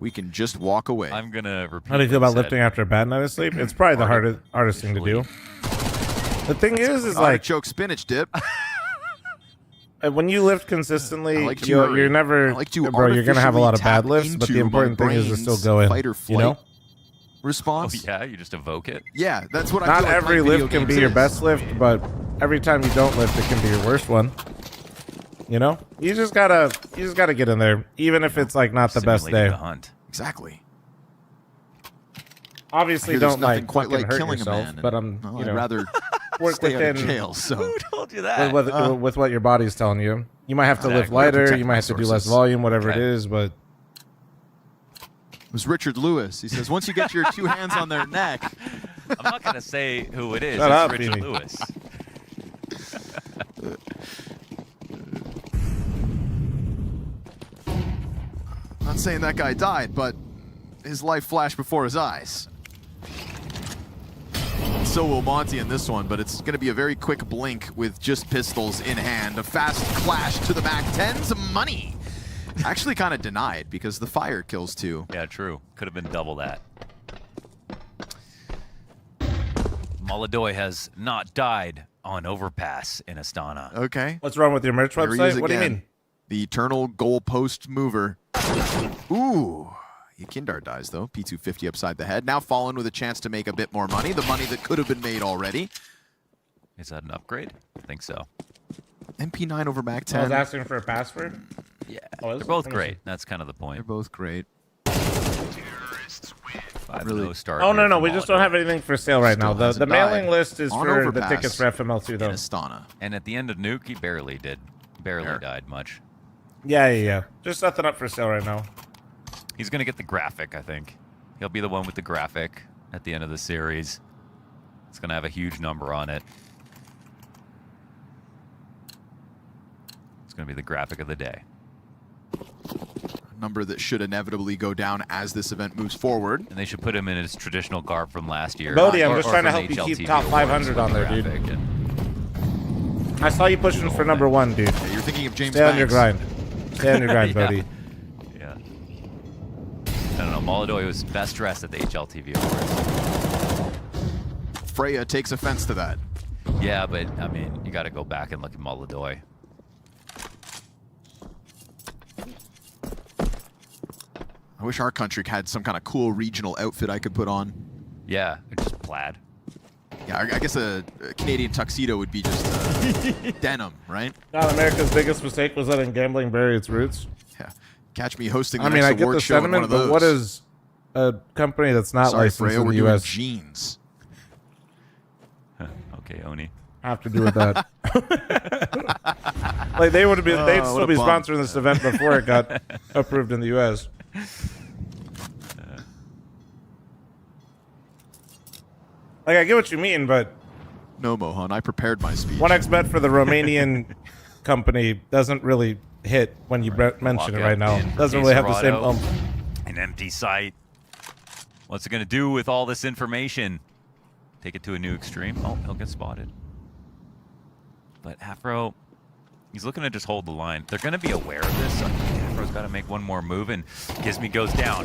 We can just walk away. I'm gonna repeat. How do you feel about lifting after a bad night of sleep? It's probably the hardest thing to do. The thing is like choke spinach dip. When you lift consistently, like you're never, bro. You're gonna have a lot of bad artificially lifts, but the tap important into thing is to my still go in. fight or You flight know, response. Oh, yeah, you just evoke it. Yeah, that's what I not feel like every playing lift video can be games your is. best lift, but every time you don't lift, it can be your worst one. You know, you just gotta get in there, even if it's like not the best day. The hunt. Exactly. Obviously, there's don't nothing like quite fucking like hurt killing a yourself, man, but and, you I'd know, rather work stay out of within jail. So Who told you that? with what your body's telling you. You might have to lift Exactly. lighter. Protect You my might have to do less sources. volume, whatever it Okay. is. But it was Richard Lewis. He says, once you get your 2 hands on their neck. I'm not gonna say who it is. Shut it's up, Richard Beanie. Lewis. Not saying that guy died, but his life flashed before his eyes. So will Monte in this one, but it's going to be a very quick blink with just pistols in hand. A fast clash to the back. 10's money. Actually kind of denied because the fire kills 2. Yeah, true. Could have been double that. Molidoy has not died on overpass in Astana. Okay. what's wrong with your merch There he website? is What do you again. mean? The eternal goalpost mover. Ooh. Yakindar dies, though. P250 upside the head. Now Fallen with a chance to make a bit more money. The money that could have been made already. Is that an upgrade? I think so. MP9 over back I was 10. asking for a password. Yeah. Oh, They're both great. That's kind of the point. They're both great. No start. Oh, no, here no. for We just don't Molotov. have anything for sale right now. Still The hasn't mailing died list is on for the Overpass tickets for FML2, though. in Astana. And at the end of Nuke, he barely died much. Yeah. Just nothing up for sale right now. He's going to get the graphic, I think. He'll be the one with the graphic at the end of the series. It's going to have a huge number on it. It's going to be the graphic of the day. A number that should inevitably go down as this event moves forward. And they should put him in his traditional garb from last year. Bodie, I'm just or trying to from help you HLTV keep top Awards 500 with on the there, dude. graphic and- I saw you pushing for number 1, dude. Yeah, you're thinking of James Stay on your Banks. grind. Stay on your grind, Yeah. buddy. Yeah. I don't know. Molotov was best dressed at the HLTV Awards. Freya takes offense to that. Yeah, but, I mean, you got to go back and look at Molotov. I wish our country had some kind of cool regional outfit I could put on. Yeah, just plaid. Yeah, I guess a Canadian tuxedo would be just denim, right? God, America's biggest mistake was letting gambling bury its roots. Yeah. Catch me hosting the I mean, next I get award the show in one sentiment, of but those. what is a company that's not Sorry, licensed Freya, in we're the doing U.S. jeans. Okay, Oni. have to do with that? Like they would have been, they'd what still a be bum. sponsoring this event before it got approved in the U.S. Like I get what you mean, but No, Mohan, I prepared my speech. 1xBet for the Romanian company doesn't really hit when you mention it right now. Doesn't really have the same Desperado, an empty site. What's it going to do with all this information? Take it to a new extreme. Oh, he'll get spotted. But Afro, he's looking to just hold the line. They're going to be aware of this. So I think Afro's got to make one more move, and Gizmy goes down.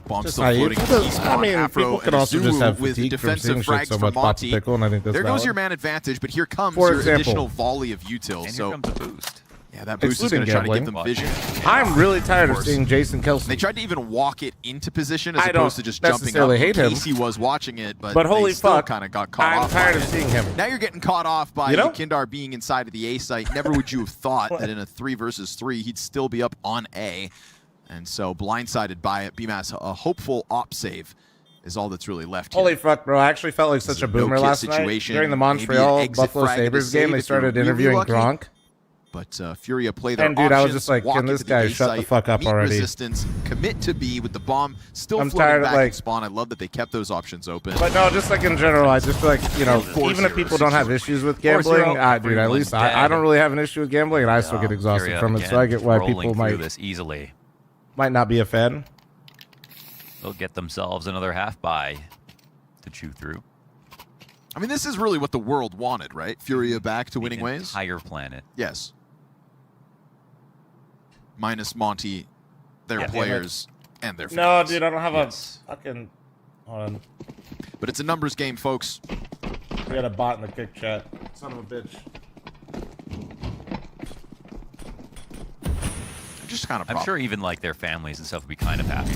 Bomb Just still naive. floating. I mean, people can also just have with fatigue from seeing defensive shit frags so from much pop Monte. pickle, and I think that's There goes valid. your man advantage, but here comes For your example. additional volley of utils. And So here comes a boost. yeah, that boost is going to try to give them vision. I'm really tired of course. seeing Jason Kelsey. They tried to even walk it into position as I don't opposed to just jumping up necessarily in hate him. case he was watching it, but holy they still fuck, kind of got caught I'm off tired by of it. seeing him. Now you're getting caught off by You know? Kindar being inside of the A site. Never would you have thought that in a 3 versus 3 he'd still be up on A. And so blindsided by it, BMAS, a hopeful op save is all that's really left here. Holy fuck, bro. I actually felt like such a boomer no-kit last night. situation, During the maybe an Montreal exit Buffalo frag to Sabres save game, they if you're started really interviewing lucky. Gronk. But Furia play their And dude, I was options, just like, walk can this into the guy A shut the site, fuck up meet already? resistance, commit to B with the bomb still I'm floating tired of, back like- in spawn. I love that they kept those options open. But no, just like in general, I just feel like, you know, Force even if zero, people don't have issues with gambling, dude, at least I don't really have an issue with gambling, and I still get exhausted Furia from it, again, so I get why rolling people through might this easily. not be a fan. They'll get themselves another half buy to chew through. I mean, this is really what the world wanted, right? Furia back to winning ways? Entire planet. Yes. Minus Monte, their Yeah, damn it. players, and their No, fans. dude, I don't have a fucking... Hold on. But it's a numbers game, folks. We got a bot in the kick chat. Son of a bitch. Just kind of I'm sure even like their families and stuff would be kind of happy.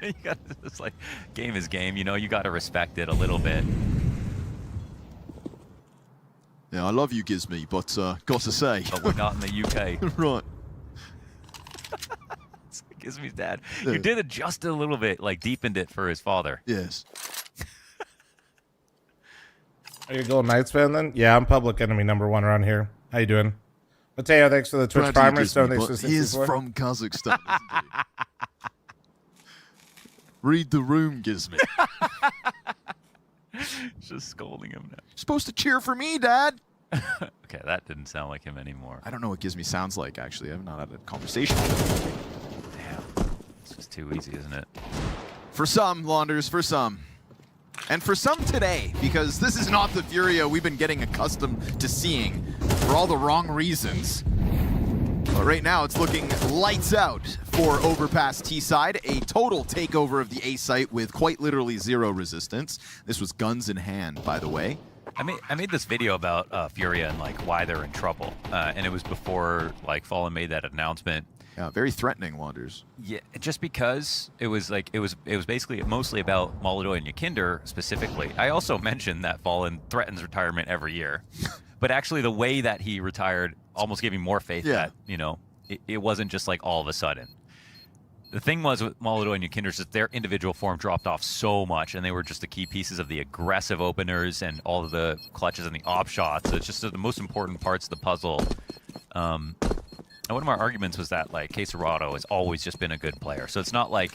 You got it's like game is game, you know. You got to respect it a little bit. Yeah, I love you, Gizmy, but got to say. But we're not in the UK. Right. Gizmy's dad. Yeah. You did adjust it a little bit, like deepened it for his father. Yes. Are you a Golden Knights fan then? Yeah, I'm public enemy #1 around here. How you doing? Mateo, thanks for the Twitch Proud to you, primer. Gizmy, Stone, thanks but for he is 64. from Kazakhstan, isn't he? Read the room, Gizmy. Just scolding him now. You're supposed to cheer for me, Dad. Okay, that didn't sound like him anymore. I don't know what Gizmy sounds like, actually. I've not had a conversation. Damn. This is too easy, isn't it? For some, Launders, for some. And for some today, because this is not the Furia we've been getting accustomed to seeing for all the wrong reasons. But right now, it's looking lights out for Overpass T-side. A total takeover of the A site with quite literally 0 resistance. This was guns in hand, by the way. I made this video about Furia and like why they're in trouble, and it was before like fl0m made that announcement. Yeah, very threatening, Wanders. Yeah, just because it was like it was basically mostly about Molotov and Yakinder specifically. I also mentioned that fl0m threatens retirement every year, but actually the way that he retired almost gave me more faith that, you know, it wasn't just like all of a sudden. the thing was with Molotov and Yukinders that their individual form dropped off so much, and they were just the key pieces of the aggressive openers and all of the clutches and the op shots. So it's just the most important parts of the puzzle. And one of our arguments was that like Cacerado has always just been a good player. So it's not like,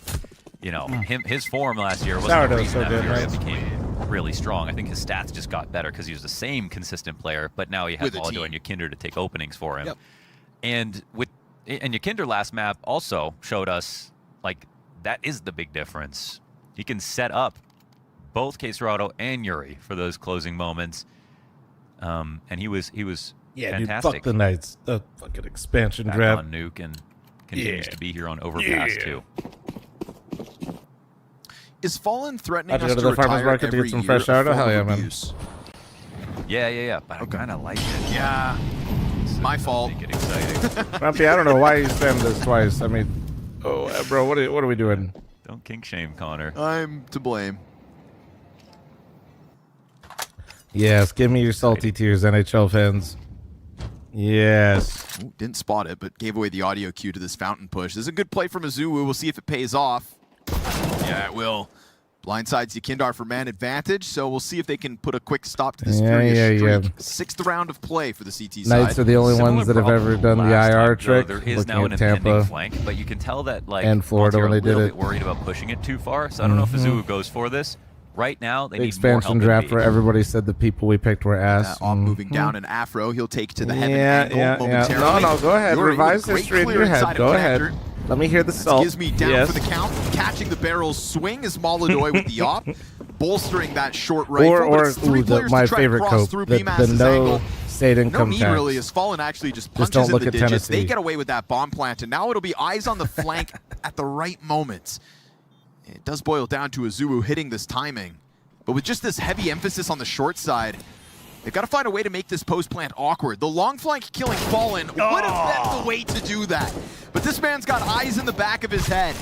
you know, his form last year wasn't the reason that Furia became really strong. I think his stats just got better because he was the same consistent player, but now he has Molotov and Yukinder to take openings for him. And Yukinder last map also showed us like that is the big difference. He can set up both Cacerado and Yuri for those closing moments. And he was yeah, fantastic. Dude, fuck the Knights. The fucking expansion Back draft. on Nuke and continues to be here on Overpass too. Is Fallen threatening I'd us go to the farmer's market to get some fresh sourdough? Hell yeah, man. Yeah. But I kind of like it. Yeah. My fault. Make it exciting. Grumpy, I don't know why you spammed this twice. I mean, bro, what are we doing? Don't kink shame Connor. I'm to blame. Yes, give me your salty tears, NHL fans. Yes. Ooh, didn't spot it, but gave away the audio cue to this fountain push. This is a good play from Azuwu. We'll see if it pays off. Yeah, it will. Blindsides Yukindar for man advantage, so we'll see if they can put a quick stop to this furious streak. Sixth round of play for the CT side. Knights are the only ones that have ever done the IR trick. There is now an impending flank, but you can tell that like and Florida when they did it. A little bit worried about pushing it too far, so I don't know if Azuwu goes for this. Right now, they the need more help. expansion draft where everybody said the people we picked were ass. Moving down an Afro, he'll take to the heaven angle momentarily. No, go ahead. Revise history in your head. Go ahead. Let me hear the salt. Gives me down for the count. Catching the barrel's swing is Molotov with the op, bolstering that short rifle. My favorite cope, the no state income tax. No need really, as Fallen actually just punches in the digits. Tennessee. They get away with that bomb plant, and now it'll be eyes on the flank at the right moments. It does boil down to Azuwu hitting this timing. But with just this heavy emphasis on the short side, they've got to find a way to make this post plant awkward. The long flank killing Fallen would have been the way to do that. But this man's got eyes in the back of his head.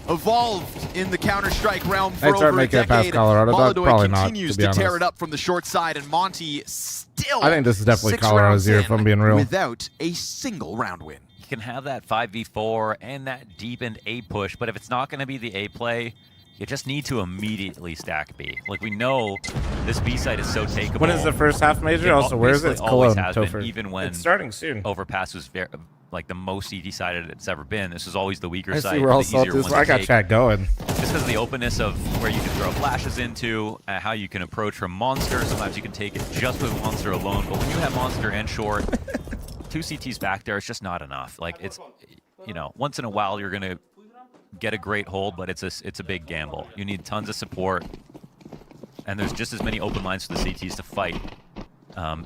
Evolved in the Counter-Strike realm for over a decade. Molotov continues to tear it up from the short side, and Monte still I think this is definitely Colorado's year, if I'm being real. Without a single round win. You can have that 5v4 and that deepened A push, but if it's not going to be the A play, you just need to immediately stack B. Like, we know this B site is so takeable. When is the first half major? Also, where is it? It's Cologne, Topher. Even when it's starting soon. Overpass was like the most decided it's ever been. This is always the weaker side. I see where all salt is. I got chat going. Just because of the openness of where you can throw flashes into, how you can approach from Monster. Sometimes you can take it just with Monster alone, but when you have Monster and short, two CTs back there, it's just not enough. Like, it's, you know, once in a while you're gonna get a great hold, but it's a big gamble. You need tons of support, and there's just as many open lines for the CTs to fight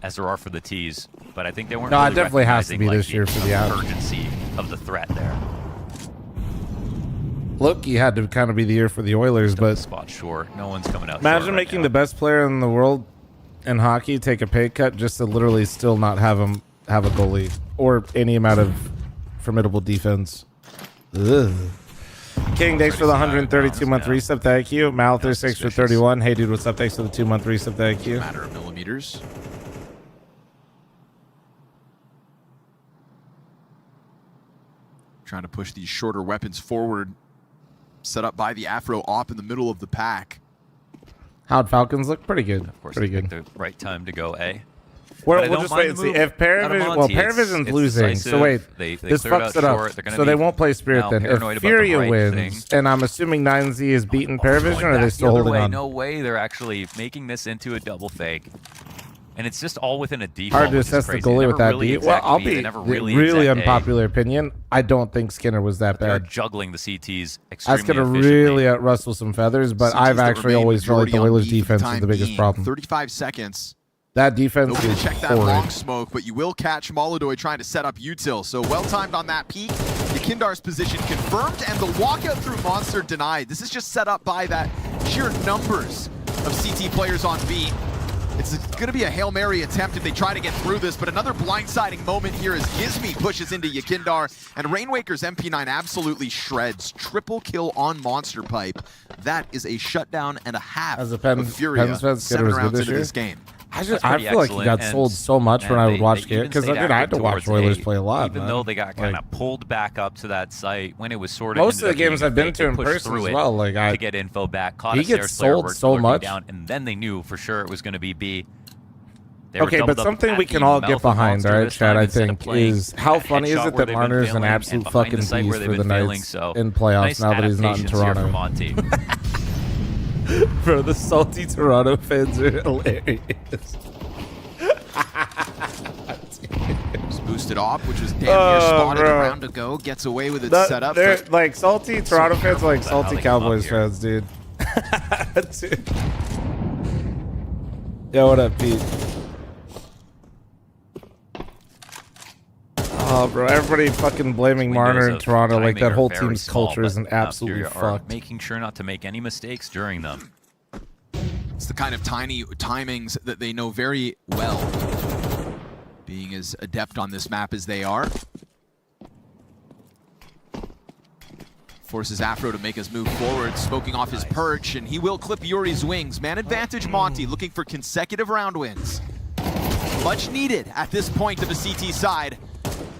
as there are for the Ts. But I think they weren't. No, really it definitely has to be like, this year for the out. Urgency of the threat there. Look, you had to kind of be the year for the Oilers, but spot short. No one's coming out. Imagine making the best player in the world in hockey take a pay cut just to literally still not have him have a goalie or any amount of formidable defense. Ugh. King, thanks for the 132-month resub. Thank you. Malther, 6 for 31. Hey, dude, what's up? Thanks for the 2-month resub. Thank you. Matter of millimeters. Trying to push these shorter weapons forward. Set up by the Afro op in the middle of the pack. How'd Falcons look? Pretty good. Of course, pretty good. The right time to go A. We'll just wait and see. If Paravision, well, Paravision's losing, so wait, this fucks it up. So they won't play Spirit then. If Furia wins, and I'm assuming 9Z is beating Paravision, or are they still holding on? No way they're actually making this into a double fake. And it's just all within a default. Hard to assess the goalie with that beat. Well, I'll be really unpopular opinion. I don't think Skinner was that bad. They're juggling the CTs extremely That's going to really outrustle some feathers, but I've actually always felt like the Oilers' defense is the biggest problem. 35 seconds. That defense is check that long smoke, but you will catch Molotov trying to set up util. So well timed on that peak. Yukindar's position confirmed, and the walkout through Monster denied. This is just set up by that sheer numbers of CT players on B. It's going to be a Hail Mary attempt if they try to get through this, but another blindsiding moment here as Gizmi pushes into Yukindar, and Rainwaker's MP9 absolutely shreds. Triple kill on Monster Pipe. That is a shutdown and a half as a of Furia 7 rounds into this game. I feel like he got sold so much when I would watch it because I had to watch Oilers play a lot. Even though they got kind of pulled back up to that site when it was sort of most of the games I've been to in person as well, like to get info back, caught he a Stairs gets player, sold worked so lurking much. down, and then they knew for sure it was going to be B. They were Okay, but doubled up something at we the can all mouth get of behind, Monster all right, this Chad, time I instead of think, playing is how that funny is headshot it where that they've been Marner's an failing absolute and behind fucking the site where beast they've for the been failing, Knights so in playoffs nice now that he's not in adaptations here from Toronto. Monte. Bro, the salty Toronto fans are hilarious. Just boosted off, which was damn near spotted a round ago. Gets away with its setup. They're but like salty Toronto fans, are like salty Cowboys fans, dude. Dude. Yo, what up, Pete? Oh, bro, everybody fucking blaming Marner in Toronto like that whole team's culture is an absolute fuck. Making sure not to make any mistakes during them. It's the kind of tiny timings that they know very well, being as adept on this map as they are. Forces Afro to make his move forward, smoking off his perch, and he will clip Yuri's wings. Man advantage Monte, looking for consecutive round wins. Much needed at this point of the CT side.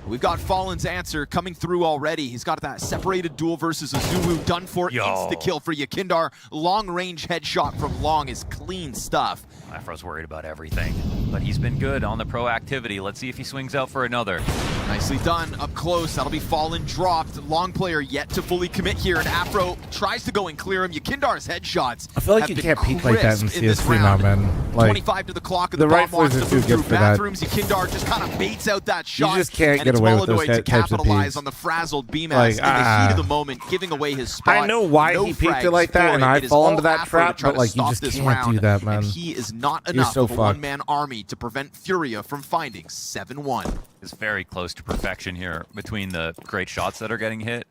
We've got Fallen's answer coming through already. He's got that separated duel versus Azulu done for. Insta-kill for Yakindar. Long-range headshot from Long is clean stuff. Afro's worried about everything, but he's been good on the proactivity. Let's see if he swings out for another. Nicely done, up close. That'll be Fallen dropped. Long player yet to fully commit here, and Afro tries to go and clear him. Yakindar's headshots I feel like you can't peek like that in CS3 now, man. Like, 25 to the clock, and the the bomb riflers wants are to too move good through for that. bathrooms. Yakindar just kind of baits out that shot. You just can't and get it's away with those Molodoy to types of capitalize peeks. on the frazzled BMAS Like, in the heat of the moment, giving away his spot. I know why No he peeked frags it like that, for and it. I It is fall all into that Afro to trap, try but to like you stop just this can't round, do that, man. and he is not You're enough so of a fucked. one-man army to prevent Furia from finding 7-1. Is very close to perfection here between the great shots that are getting hit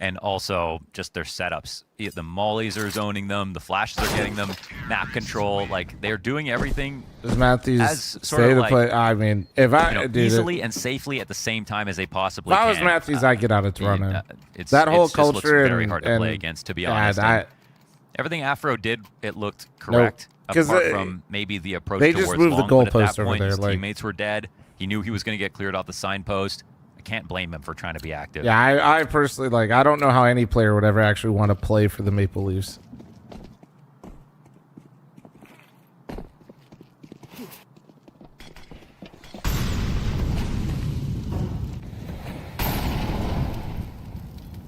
and also just their setups. The mollies are zoning them, the flashes are getting them, map control, like they're doing everything Does Matthews as sort stay of to like, play? I mean, if I you know, dude, easily and safely at the same time as they possibly if I can. was Matthews, I'd get out of Toronto. It's, that whole it's just looks culture very and, hard to and play against, to be yeah, honest. I, And everything Afro did, it looked correct, because apart from maybe the approach they towards just moved the Long, but at goalpost that over point, there, his like- teammates were dead. He knew he was going to get cleared off the signpost. I can't blame him for trying to be active. Yeah, I personally, like, I don't know how any player would ever actually want to play for the Maple Leafs.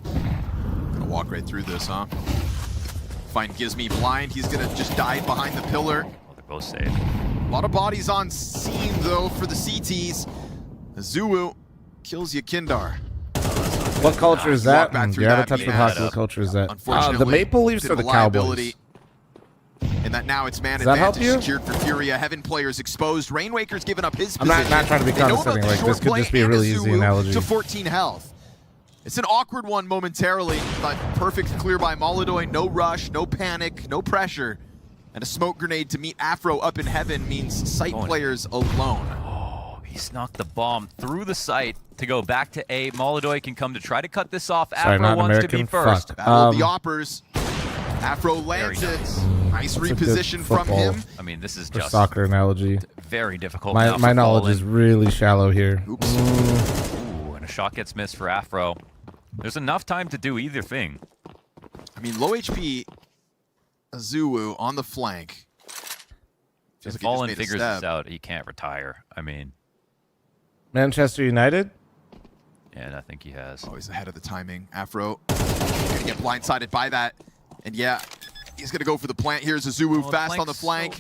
Gonna walk right through this, huh? Find Gizmy blind. He's gonna just dive behind the pillar. They're both safe. A lot of bodies on scene, though, for the CTs. Zulu kills Yakindar. What culture is that? Back through You're out that of touch with BMAS. hockey. What culture is that? The Unfortunately, Maple Leafs bit or of the a Cowboys? liability. And that now it's man Does that help advantage you? secured for Furia. Heaven players exposed. Rainwaker's given up his I'm position. not trying to be They know about condescending. the Like, short this could play just be a and really easy Zulu analogy. to 14 health. It's an awkward one momentarily, but perfect clear by Molodoy. No rush, no panic, no pressure. And a smoke grenade to meet Afro up in heaven means site players alone. He snuck the bomb through the site to go back to A. Molodoy can come to try to cut this off. Sorry, Afro not wants American. to be first. Fuck. Battle of the Oppers. Afro lands it. Nice That's a good reposition from football him. I mean, this is for just soccer analogy. very difficult. now My for knowledge Fallen. is really shallow here. Ooh, and a shot gets missed for Afro. There's enough time to do either thing. I mean, low HP Azulu on the flank. Feels like he just Fallen made a figures stab. this out. He can't retire. I mean, Manchester United? and I think he has. Always ahead of the timing. Afro gonna get blindsided by that. And yeah, he's gonna go for the plant. Here's Azulu fast on the flank.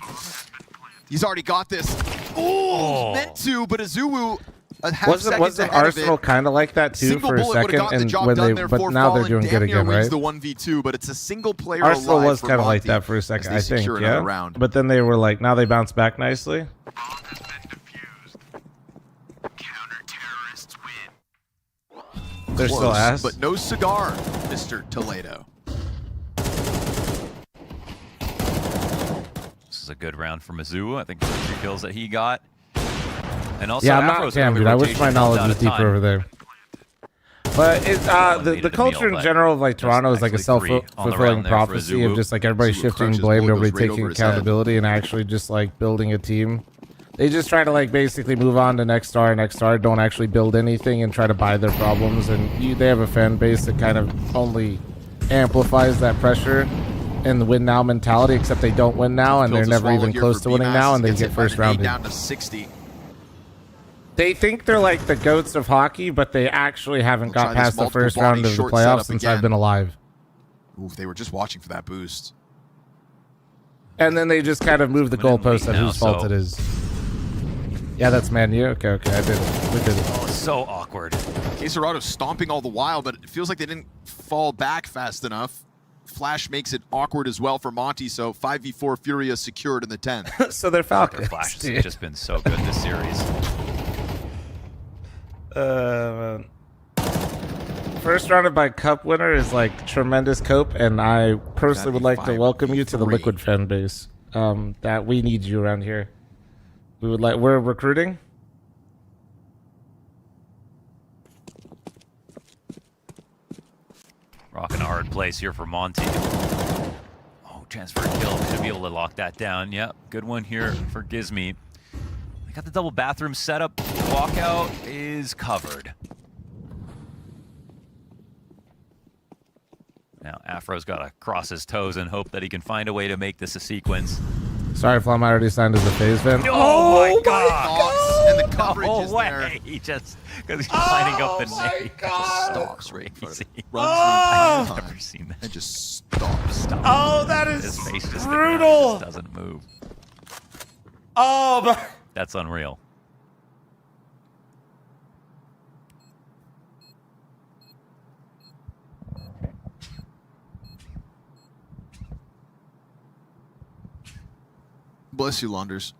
He's already got this. Oh, meant to, but Azulu a half second Wasn't ahead Arsenal of it. kind of like that too Single for a bullet would've second, got the and job when done they, there but for now they're Fallen. doing Damn good near again, wins right? the 1v2, but it's a single player Arsenal alive was for kind of like Monte that for a as second, they I think, secure another yeah. round. But then they were like, now they bounce back nicely. They're still Close, ass. but no cigar, Mr. Toledo. This is a good round for Mizzou. I think the 3 kills that he got. And also, Yeah, I'm not Afro's damn, early dude. I wish rotation my knowledge runs was out of deeper time. over there. But it, the needed a culture meal, in general of like but Toronto is like a actually 3 on the self-fulfilling round there for prophecy of Azulu. just like everybody Azulu shifting crunches blame, bullet, nobody goes right taking over his head. accountability, and actually just like building a team They just try to like basically move on to next star, don't actually build anything and try to buy their problems. And they have a fan base that kind of only amplifies that pressure and the win now mentality, except they don't win now and they're never even close to winning now, and they get first rounded. Down to 60. They think they're like the goats of hockey, but they actually haven't got past the first round of the playoffs since I've been alive. Ooh, they were just watching for that boost. And then they just kind of move the goalpost at whose fault it is. Yeah, that's Man U. Okay, I did it. We did it. Oh, so awkward. Cacerado stomping all the while, but it feels like they didn't fall back fast enough. Flash makes it awkward as well for Monte, so 5v4 Furia secured in the 10th. So they're Falcons. Flash has just been so good this series. First rounded by Cup winner is like tremendous cope, and I personally would like to welcome you to the Liquid fan base. That we need you around here. We're recruiting. Rocking a hard place here for Monte. Oh, chance for a kill. Should be able to lock that down. Yep, good one here for Gizmy. They got the double bathroom setup. Walkout is covered. Now Afro's got to cross his toes and hope that he can find a way to make this a sequence. Sorry, fl0m, I already signed as a phase fan. Oh my God! And the coverage is way. there. He just, because he's lining up the nade. Just stops right in front of it. Runs I've the entire never time seen that. and just stops. Oh, that is His face just brutal. doesn't move. Oh, my. That's unreal. Bless you, Launders.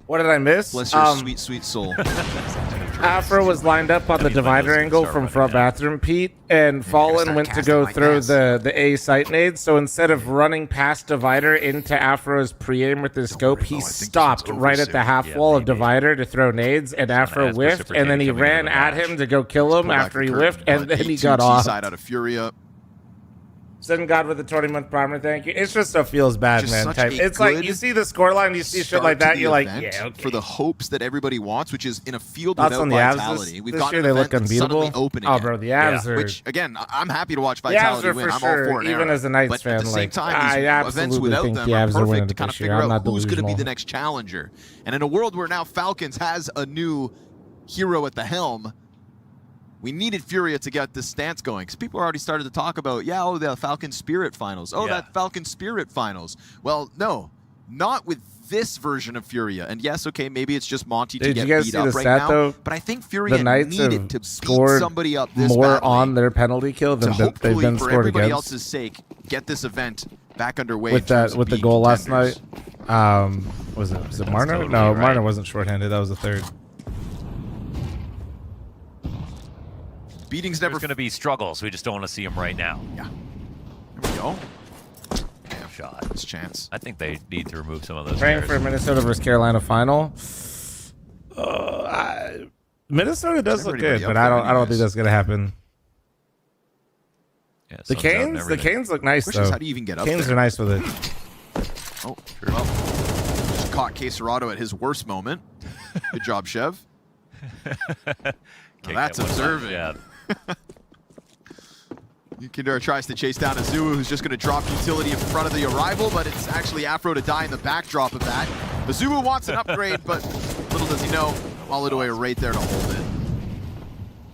What did I miss? Bless your sweet, sweet soul. Afro was lined up on the divider angle from front bathroom, Pete, and Fallen went to go throw the A sight nade. So instead of running past divider into Afro's pre-aim with his scope, he stopped right at the half wall of divider to throw nades, and Afro whiffed, and then he ran at him to go kill him after he whiffed, and then he got off. Side out of Furia. Send God with a 20-month primer, thank you. It just so feels bad, Just man. such Type. a It's like good you see the scoreline, you see shit like that, you're like, yeah, okay. For the hopes that everybody wants, which is in a field Thoughts without on the Avs vitality. We've this got year, an they event look that's suddenly unbeatable. open Oh, again. bro, the Avs are... Which, again, I'm happy to watch The Avs vitality are win. for I'm sure, all for an even era. as a Knights but fan, at the same like, time, I these events absolutely without think them the are Avs are winning perfect to it kind of this year. figure I'm out not who's going to be delusional. the next challenger. And in a world where now Falcons has a new hero at the helm, we needed Furia to get this stance going, because people already started to talk about, the Falcon Spirit Finals. That Falcon Spirit Finals. Well, no, not with this version of Furia. And yes, okay, maybe it's just Monte to get beat up right now. Though? But I think Furia the Knights needed to scored beat somebody up this more badly on their penalty kill than they've been for scored everybody against. else's sake, get this event back underway. With the goal last night. Was it Marner? Totally No, right. Marner wasn't shorthanded. That was the third. Beating's never There's going to be struggles. We just don't want to see them right now. Yeah. There we go. Shot. This chance. I think they need to remove some of those. Praying players. for Minnesota versus Carolina final. Minnesota does look good, but I don't think that's gonna happen. Yeah, The Canes look nice Question though. is, how do you even get up Canes there? are nice with it. Oh, well, just caught Cacerado at his worst moment. Good job, Chev. Now that's observing. Yeah. Kindera tries to chase down Azuu, who's just going to drop utility in front of the arrival, but it's actually Afro to die in the backdrop of that. Azuu wants an upgrade, but little does he know, Walidaway right there to hold it.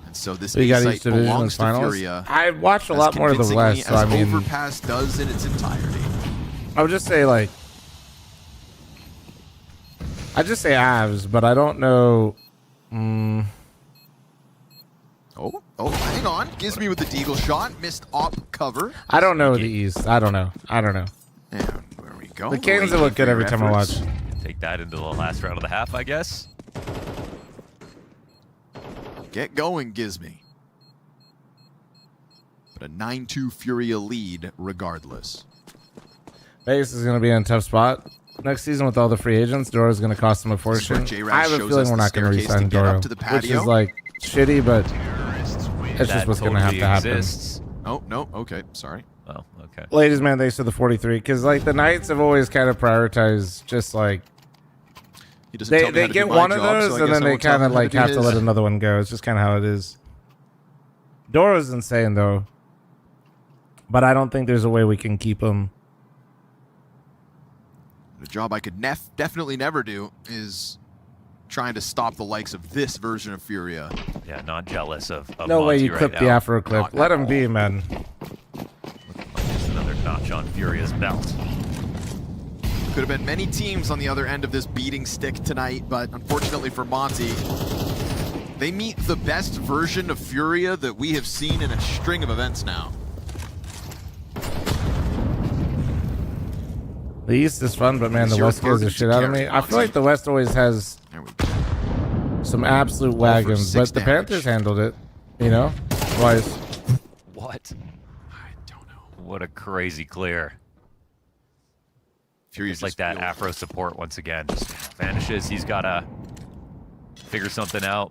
And so this We got site each division belongs as to finals. Furia. I watched a as lot more of the convincingly West, so I as mean, Overpass does in its entirety. I would just say like, I just say Avs, but I don't know. Oh, hang on. Gives me with the deagle shot. Missed op cover. I don't know the East. I don't know. And where we go. The Canes look good every time I watch. Take that into the last round of the half, I guess. Get going, Gizmy. But a 9-2 Furia lead regardless. Vegas is going to be in a tough spot next season with all the free agents. Doro's going to cost them a fortune. I have a feeling we're not going to re-sign Doro, which is like shitty, but it's just what's going to have to happen. Oh, no. Okay. Sorry. Oh, okay. Ladies, man, thanks for the 43. Because, like, the Knights have always kind of prioritized just, like, He doesn't tell me They how to get do my one of job, those, so I and guess then I they won't tell kind him of how to like do have to his. let another one go. It's just kind of how it is. Doro's insane though, but I don't think there's a way we can keep him. The job I could definitely never do is trying to stop the likes of this version of Furia. Yeah, not jealous of No way Monte you clip right the now. Afro clip. Let him be, man. Just another notch on Furia's belt. Could have been many teams on the other end of this beating stick tonight, but unfortunately for Monte, they meet the best version of Furia that we have seen in a string of events now. The East is fun, but man, the West scares the shit out of me. I feel like the West always has some absolute wagons, but the Panthers handled it, you know, twice. What? I don't know. What a crazy clear. Furia's like that Afro support once again. Just vanishes. He's got to figure something out.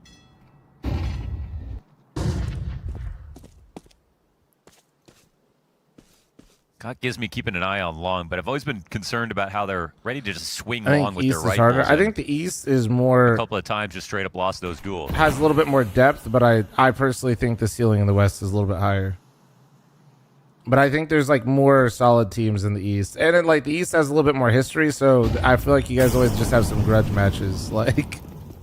God gives me keeping an eye on long, but I've always been concerned about how they're ready to just swing I long think with East their is rifles. harder. I think the East is more A couple of times just straight up lost those duels. has a little bit more depth, but I personally think the ceiling in the West is a little bit higher. But I think there's like more solid teams in the East, and then like the East has a little bit more history, so I feel like you guys always just have some grudge matches. Like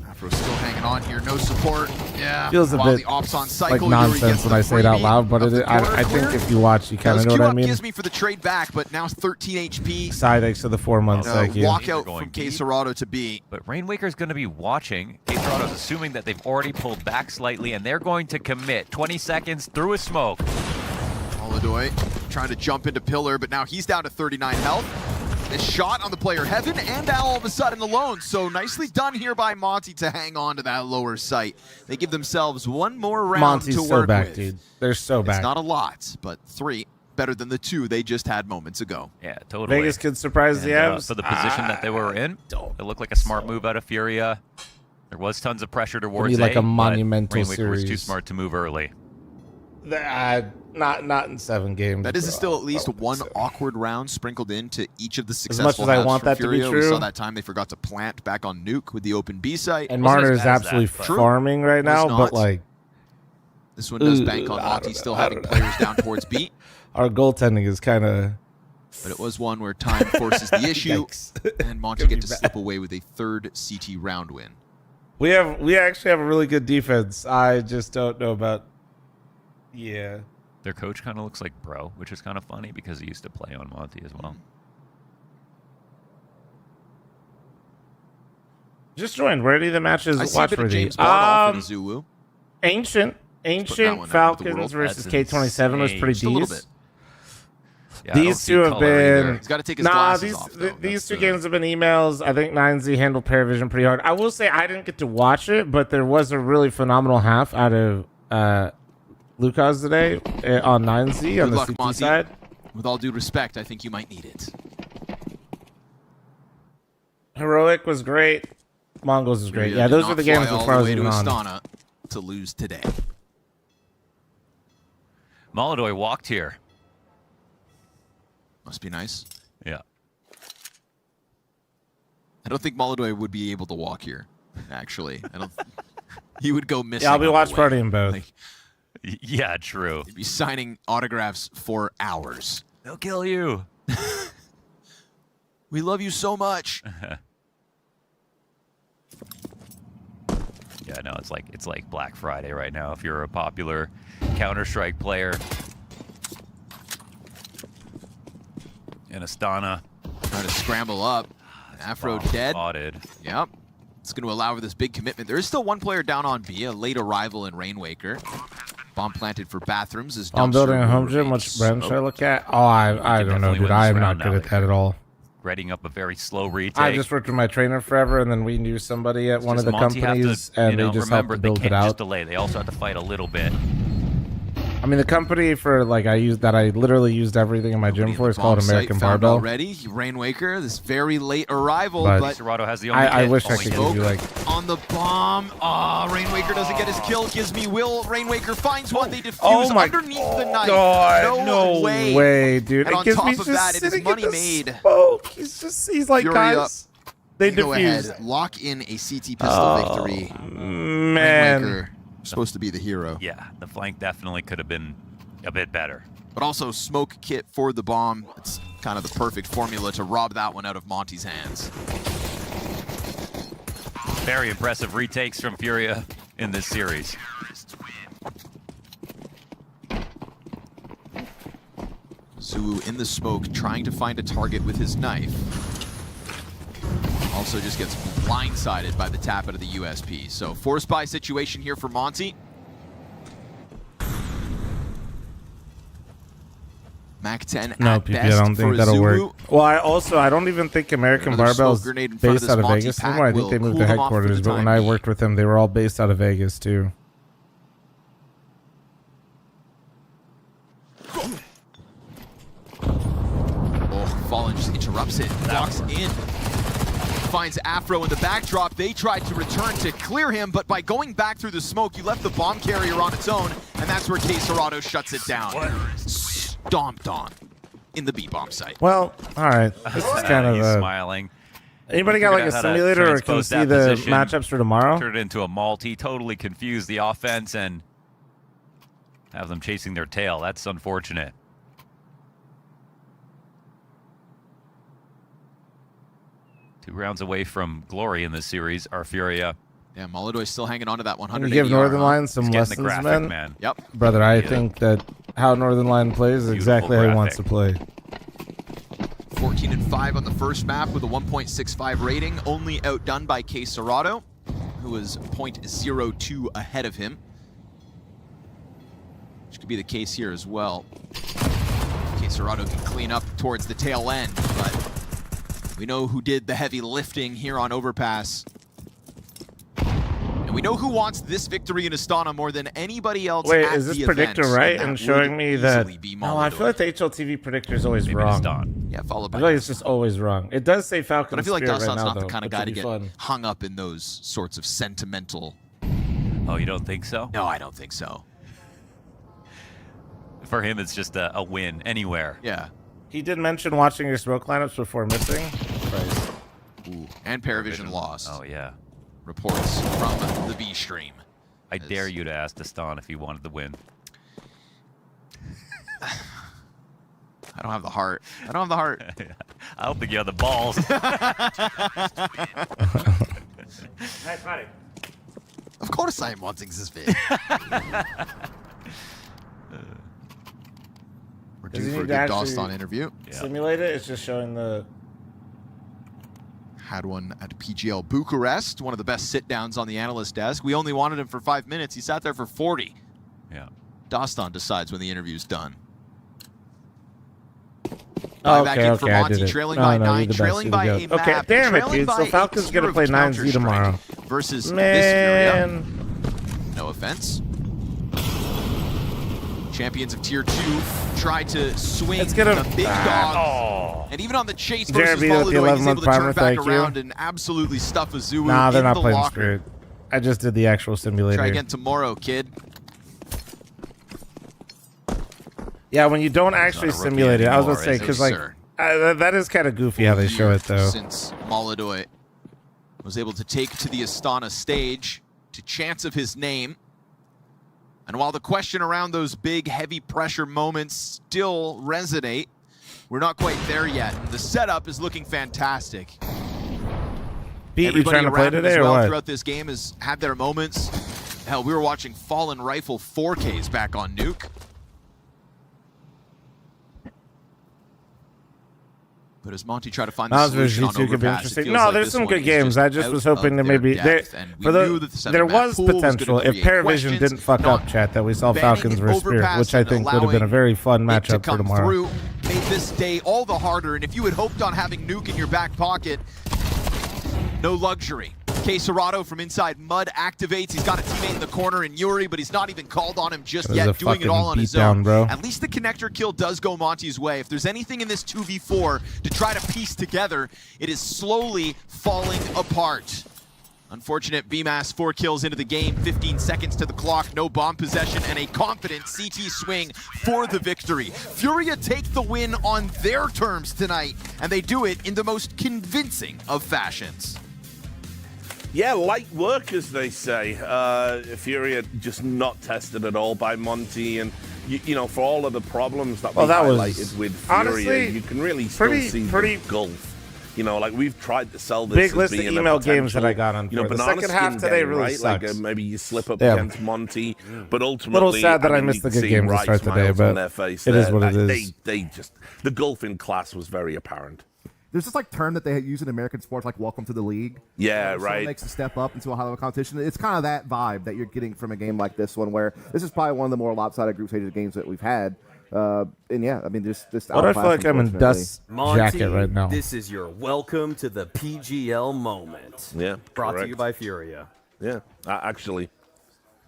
Afro still hanging on here, no support. Yeah, feels a while bit the ops on like cycle, Yuri nonsense gets when the I say it out freebie loud, but of the I corner think clear. if you watch, you kind of know what I mean. Gives me for the trade back, but now 13 HP. Side X to the 4 months, thank you. Walkout from Quesarado to B. But Rainwaker's going to be watching. Quesarado's assuming that they've already pulled back slightly, and they're going to commit. 20 seconds through a smoke. Oladoy trying to jump into Pillar, but now he's down to 39 health. This shot on the player Heaven, and now all of a sudden alone. So nicely done here by Monte to hang on to that lower sight. They give themselves one more round Monty's to so work back, with. dude. They're so back. It's not a lot, but 3 better than the 2 they just had moments ago. Yeah, totally. Vegas could surprise the And, Avs. for the position that they were in, it looked like a smart move out of Furia. There was tons of pressure towards like a but monumental Rainwaker was too series. smart to move early. Not in 7 games. That is bro. still at least one awkward round sprinkled into each of the much successful as I halves want for that to be Furia. We true. saw that time they forgot to plant back on Nuke with the open B site. And Marner is absolutely farming right now, but like this one does bank on Monte still having players down towards B. Our goaltending is kind of. But it was one where time forces the issue, and Monte get to slip away with a 3rd CT round win. We actually have a really good defense. I just don't know about. Yeah. Their coach kind of looks like Bro, which is kind of funny because he used to play on Monte as well. Just joined. Where are any of the matches I see a bit of watch-worthy? James Bond in Zulu. Ancient Falcons versus K27 was pretty Just a little decent. bit. Yeah, I don't These see two have color either. been. He's gotta take his glasses off, though. These two games have been emails. I think 9Z handled Paravision pretty hard. I will say I didn't get to watch it, but there was a really phenomenal half out of Lucas today on 9Z on the luck, CT Monte. side. With all due respect, I think you might need it. Heroic was great. Mongols was great. Furia Yeah, did those not were the fly games all before I the was way to even on. Astana to lose today. Molodoy walked here. Must be nice. Yeah. I don't think Molodoy would be able to walk here, actually. I don't. He would go missing. Yeah, I'll be on the watch way. partying both. Like, yeah, true. he'd be signing autographs for hours. They'll kill you. We love you so much. Yeah, no, it's like Black Friday right now. If you're a popular Counter-Strike player in Astana, Trying to scramble up. Afro dead. spotted. Yep. It's going to allow for this big commitment. There is still one player down on B, a late arrival in Rainwaker. Bomb planted for bathrooms. As I'm building a home gym. Which brand should I look at? Oh, I don't know, dude. I am not good at that at all. Reading up a very slow retake. I just worked with my trainer forever, and then we knew somebody at one of the Monte have to, companies, and you know, they just helped remember, to build they it can't just out. delay. They also have to fight a little bit. I mean, the company for like I literally used everything in my gym for is called Bomb American site found Barbell. already. Rainwaker, this very late arrival, But but Cerrado has the only I kit. wish I Only could kit. give you like. on the bomb. Rainwaker doesn't get his kill. Gives me will. Rainwaker finds one. They defuse Oh my underneath the knife. God, no way. way, dude. And It on gives top me of just that, it is sitting in money the made. smoke. He's like, Furia guys. They go defused. ahead, lock in a CT pistol victory. Man. Rainmaker supposed to be the hero. Yeah, the flank definitely could have been a bit better. But also smoke kit for the bomb. It's kind of the perfect formula to rob that one out of Monte's hands. Very impressive retakes from Furia in this series. Zuu in the smoke, trying to find a target with his knife. Also just gets blindsided by the tap out of the USP. So force buy situation here for Monte. Mac 10 No, at PP, best I don't think for that'll Zulu. work. Well, I don't even think American Another Barbell smoke is grenade in front of based this out of Monte Vegas pack anymore. I think will they moved cool their them off for headquarters, the but when time I being. worked with them, they were all based out of Vegas too. Oh, Fallen just interrupts it, walks in. Finds Afro in the backdrop. They tried to return to clear him, but by going back through the smoke, you left the bomb carrier on its own, and that's where K-Serrato shuts it down. Stomped on in the B-bomb site. Well, all right. This is kind of He's smiling. Anybody got like a simulator or can see the matchups for tomorrow? Turn it into a multi, totally confuse the offense and have them chasing their tail. That's unfortunate. Two rounds away from glory in this series are Furia. Yeah, Molidoy still hanging on to that 100 Can you give ADR, Northern huh? Line some He's getting lessons, the graphic, man? man. Yep. Brother, I think that how Northern Line plays is exactly how he wants to play. 14-5 on the first map with a 1.65 rating, only outdone by K-Serrato, who was 0.02 ahead of him. Which could be the case here as well. K-Serrato can clean up towards the tail end, but we know who did the heavy lifting here on Overpass. And we know who wants this victory in Astana more than anybody else. Wait, at is this the predictor event, right and and that showing would me that? easily be No, I feel like the HLTV predictor is always Maybe wrong. Dastan. Yeah, followed by I feel like it's just always wrong. It does say Falcons. But I feel like Spirit Dastan's right now, not the though, kind of which guy would to be get fun. hung up in those sorts of sentimental. Oh, you don't think so? No, I don't think so. For him, it's just a win anywhere. Yeah. He did mention watching your smoke lineups before missing. Christ. Ooh, and Paravision lost. Oh, yeah. Reports from the B stream. I dare you to ask Dastan if he wanted the win. I don't have the heart. I don't have the heart. I don't think you have the balls. Nice fighting. Of course I am wanting this vid. We're Does due he for a need good to actually Dastan interview. Simulate it. It's just showing the. Had one at PGL Bucharest, one of the best sit-downs on the analyst desk. We only wanted him for 5 minutes. He sat there for 40. Yeah. Dastan decides when the interview's done. Oh, Back okay, in for okay, I Monte, did it. trailing No, by no, 9, you're the best, trailing you're by the a goat. Okay, map, damn it, trailing dude. by So a Falcons tier gonna of play 9Z Counter-Strike tomorrow. versus this Man. Furia. No offense. Champions of Tier 2 try to swing Let's get him. the big dog. Oh. And even on the chase Jeremy versus with the Molidoy, he's 11-month able to turn primer, back thank you. around and absolutely stuff a Zulu Nah, they're in not the playing locker. Spirit. I just did the actual simulator. Try again tomorrow, kid. Yeah, when you don't actually not a rookie simulate it, I was about to say anymore, because is it, like sir? that is kind of goofy how they show it though. Since Molidoy was able to take to the Astana stage to chance of his name. And while the question around those big, heavy pressure moments still resonate, we're not quite there yet. The setup is looking fantastic. Pete, you Everybody trying to play around him today as or well what? throughout this game has had their moments. Hell, we were watching Fallen Rifle 4Ks back on Nuke. But as Monte tried to find the Mount solution on G2 could be Overpass, it interesting. feels No, like there's this some one good is games. just I just out was hoping to of their maybe depth, and we for knew the that the there seven-map was pool was gonna potential if create Paravision questions, didn't fuck not up, chat, that we saw banning Falcons an versus Spirit, overpass which I and think would have been a allowing very fun it to matchup for come tomorrow. through made this day all the harder. And if you had hoped on having Nuke in your back pocket, no luxury. K-Serrato from inside Mud activates. He's got a teammate in the corner in Yuri, but he's not even called on him just That was a yet, doing it fucking all on his beatdown, own. bro. At least the connector kill does go Monte's way. If there's anything in this 2v4 to try to piece together, it is slowly falling apart. Unfortunate BMAS, 4 kills into the game, 15 seconds to the clock, no bomb possession, and a confident CT swing for the victory. Furia take the win on their terms tonight, and they do it in the most convincing of fashions. Yeah, light work, as they say. Furia just not tested at all by Monte, and you know, for all of the problems that we highlighted with Furia, honestly, you can really still see the gulf. You know, like we've tried to sell this big as list of being email a games that I got on. You know, the banana second half skin today game, really right? sucks. Like maybe you slip up Yeah. against Monte, but A ultimately, little sad that I missed you the can good see games to right start the day, smiles on but their face it is there. what it is. They just the gulf in class was very apparent. There's this like term that they use in American sports, like "welcome to the league." Yeah, Someone right. makes a step up into a high level competition. It's kind of that vibe that you're getting from a game like this one, where this is probably one of the more lopsided group stages games that we've had. And yeah, I mean, this. Why do I feel like I'm in Dust's jacket right now? This is your welcome to the PGL moment. Yeah, Brought to correct. you by Furia. Yeah, actually.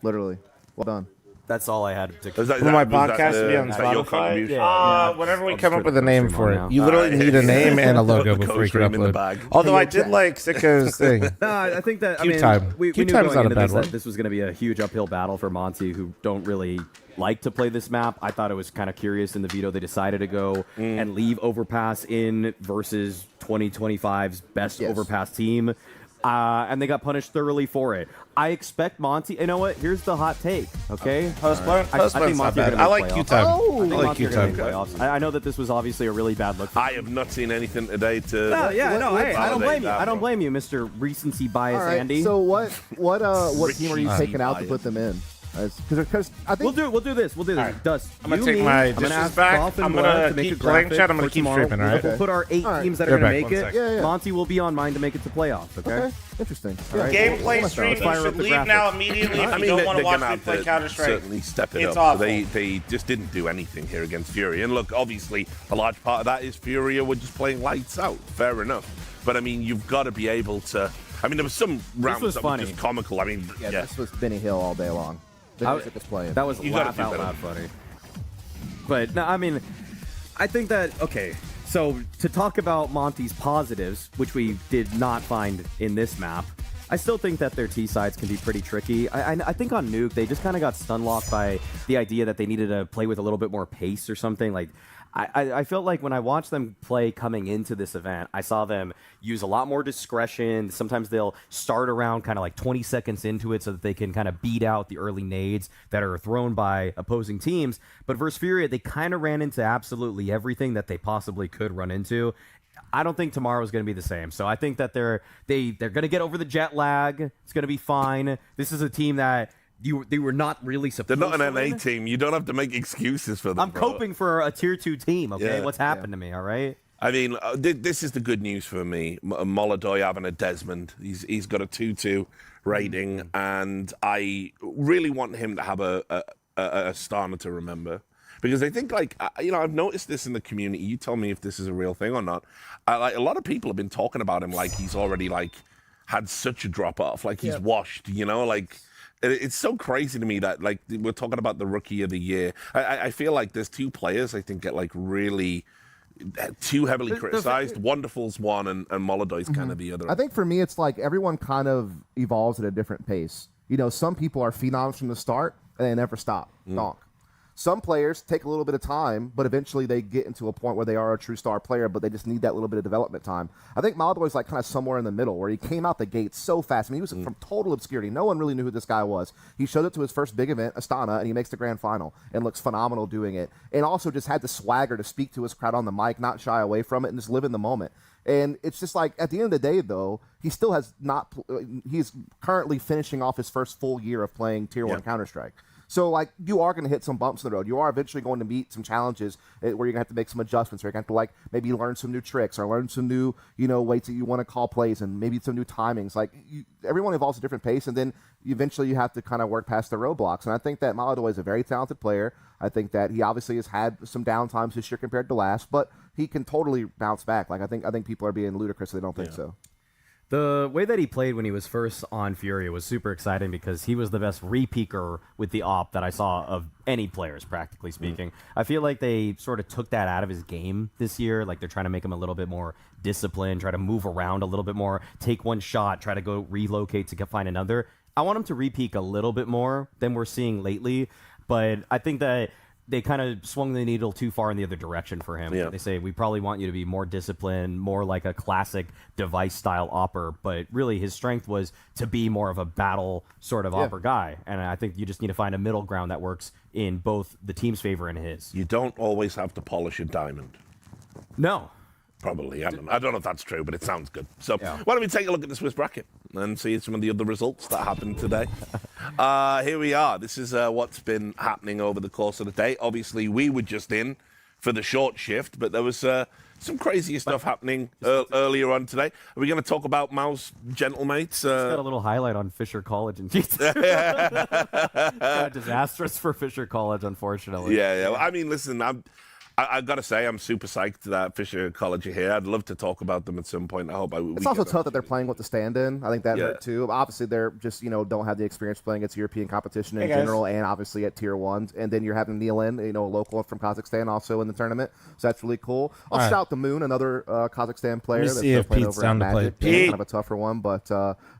Literally. Well done. That's all I had to. For my podcast to be on Spotify? Whenever we come up with a name for it, you literally need a name and a logo before you can upload. Although I did like Sicko's thing. No, I think that Q time. we Q knew time's going not a into bad this one. that this was going to be a huge uphill battle for Monte, who don't really like to play this map. I thought it was kind of curious in the veto they decided to go and leave Overpass in versus 2025's best Overpass team. And they got punished thoroughly for it. I expect Monte. You know what? Here's the hot take. Okay, Postpone's not Monte bad. are gonna I like make Q playoffs. time. I I think like Monte Q are gonna time. make playoffs. I know that this was obviously a really bad look. I have not seen anything today to. No, yeah, no, hey, I don't blame you. that. I don't blame you, Mr. Recency bias, All right, Andy. so what team are you taking out to put them in? Because I think we'll do this. Right. Dust. I'm gonna you, take me, my I'm gonna dishes ask back. Goff and I'm Blair gonna to make keep a playing graphic chat. I'm gonna for keep tomorrow. streaming, all right? We'll put our 8 All right. teams that They're are gonna back. make One it. second. Monte will be on mine to make it to playoffs. Okay. Okay. Interesting. All right. Gameplay Let's stream, fire you up should the leave graphics. now immediately if I you mean, don't they're want to watch gonna me have play to Counter-Strike. certainly step it It's up. awful. They just didn't do anything here against Furia. And look, obviously, a large part of that is Furia were just playing lights out. Fair enough. But I mean, you've got to be able to. I mean, there was some rounds was that funny. were just comical. I mean, Yeah, this was Benny Hill all day long. The music was playing. That was You gotta laugh do out better. loud funny. But no, I mean, I think that okay. So to talk about Monte's positives, which we did not find in this map, I still think that their T sides can be pretty tricky. I think on Nuke they just kind of got stun locked by the idea that they needed to play with a little bit more pace or something. Like I felt like when I watched them play coming into this event, I saw them use a lot more discretion. Sometimes they'll start around kind of like 20 seconds into it so that they can kind of beat out the early nades that are thrown by opposing teams. But versus Furia, they kind of ran into absolutely everything that they possibly could run into. I don't think tomorrow is going to be the same. So I think that they're going to get over the jet lag. It's going to be fine. This is a team that they were not really supposed they're not an to NA win. team. You don't have to make excuses for them. I'm bro. coping for a tier 2 team, okay? Yeah. What's happened to me, all right? I mean, this is the good news for me. Molodoy having a Desmond. He's got a 2-2 rating, and I really want him to have a Astana to remember. Because I think, like, you know, I've noticed this in the community. You tell me if this is a real thing or not. Like, a lot of people have been talking about him like he's already, like, had such a drop-off. Like, he's washed, you know? Like, it's so crazy to me that, like, we're talking about the Rookie of the Year. I feel like there's 2 players, I think, get, like, really too heavily criticized. Wonderful's one, and Molodoy's kind of the other. I think for me, it's like everyone kind of evolves at a different pace. You know, some people are phenoms from the start, and they never stop. Donk. Some players take a little bit of time, but eventually they get into a point where they are a true star player, but they just need that little bit of development time. I think Maladoy's like kind of somewhere in the middle, where he came out the gate so fast. I mean, he was from total obscurity. No one really knew who this guy was. He showed up to his first big event, Astana, and he makes the grand final and looks phenomenal doing it. And also just had the swagger to speak to his crowd on the mic, not shy away from it, and just live in the moment. And it's just like, at the end of the day, though, he still has not – he's currently finishing off his first full year of playing Tier 1 Counter-Strike. So, like, you are going to hit some bumps in the road. You are eventually going to meet some challenges where you're going to have to make some adjustments, or you're going to have to, like, maybe learn some new tricks or learn some new, you know, ways that you want to call plays and maybe some new timings. Like, everyone evolves at a different pace, and then eventually you have to kind of work past the roadblocks. And I think that Maladoy is a very talented player. I think that he obviously has had some downtimes this year compared to last, but he can totally bounce back. Like, I think people are being ludicrous if they don't think so. The way that he played when he was first on Furia was super exciting because he was the best repeaker with the op that I saw of any players, practically speaking. I feel like they sort of took that out of his game this year. Like, they're trying to make him a little bit more disciplined, try to move around a little bit more, take one shot, try to go relocate to find another. I want him to repeak a little bit more than we're seeing lately, but I think that they kind of swung the needle too far in the other direction for him. Yeah. They say, we probably want you to be more disciplined, more like a classic device-style opper, but really his strength was to be more of a battle sort of opper guy. And I think you just need to find a middle ground that works in both the team's favor and his. You don't always have to polish a diamond. No. Probably. I don't know if that's true, but it sounds good. So why don't we take a look at the Swiss bracket and see some of the other results that happened today. Here we are. This is what's been happening over the course of the day. Obviously, we were just in for the short shift, but there was some crazier stuff happening earlier on today. Are we going to talk about Mouse Gentlemates? Got a little highlight on Fisher College and disastrous for Fisher College, unfortunately. Yeah. I mean, listen, I got to say, I'm super psyched that Fisher College are here. I'd love to talk about them at some point. I hope It's also tough that they're playing with the stand-in. I think that hurt too. Obviously, they're just, don't have the experience playing against European competition in general and obviously at Tier 1. And then you're having Neil in, a local from Kazakhstan also in the tournament. So that's really cool. I'll shout out the Moon, another Kazakhstan player that's playing over at Magic. Kind of a tougher one, but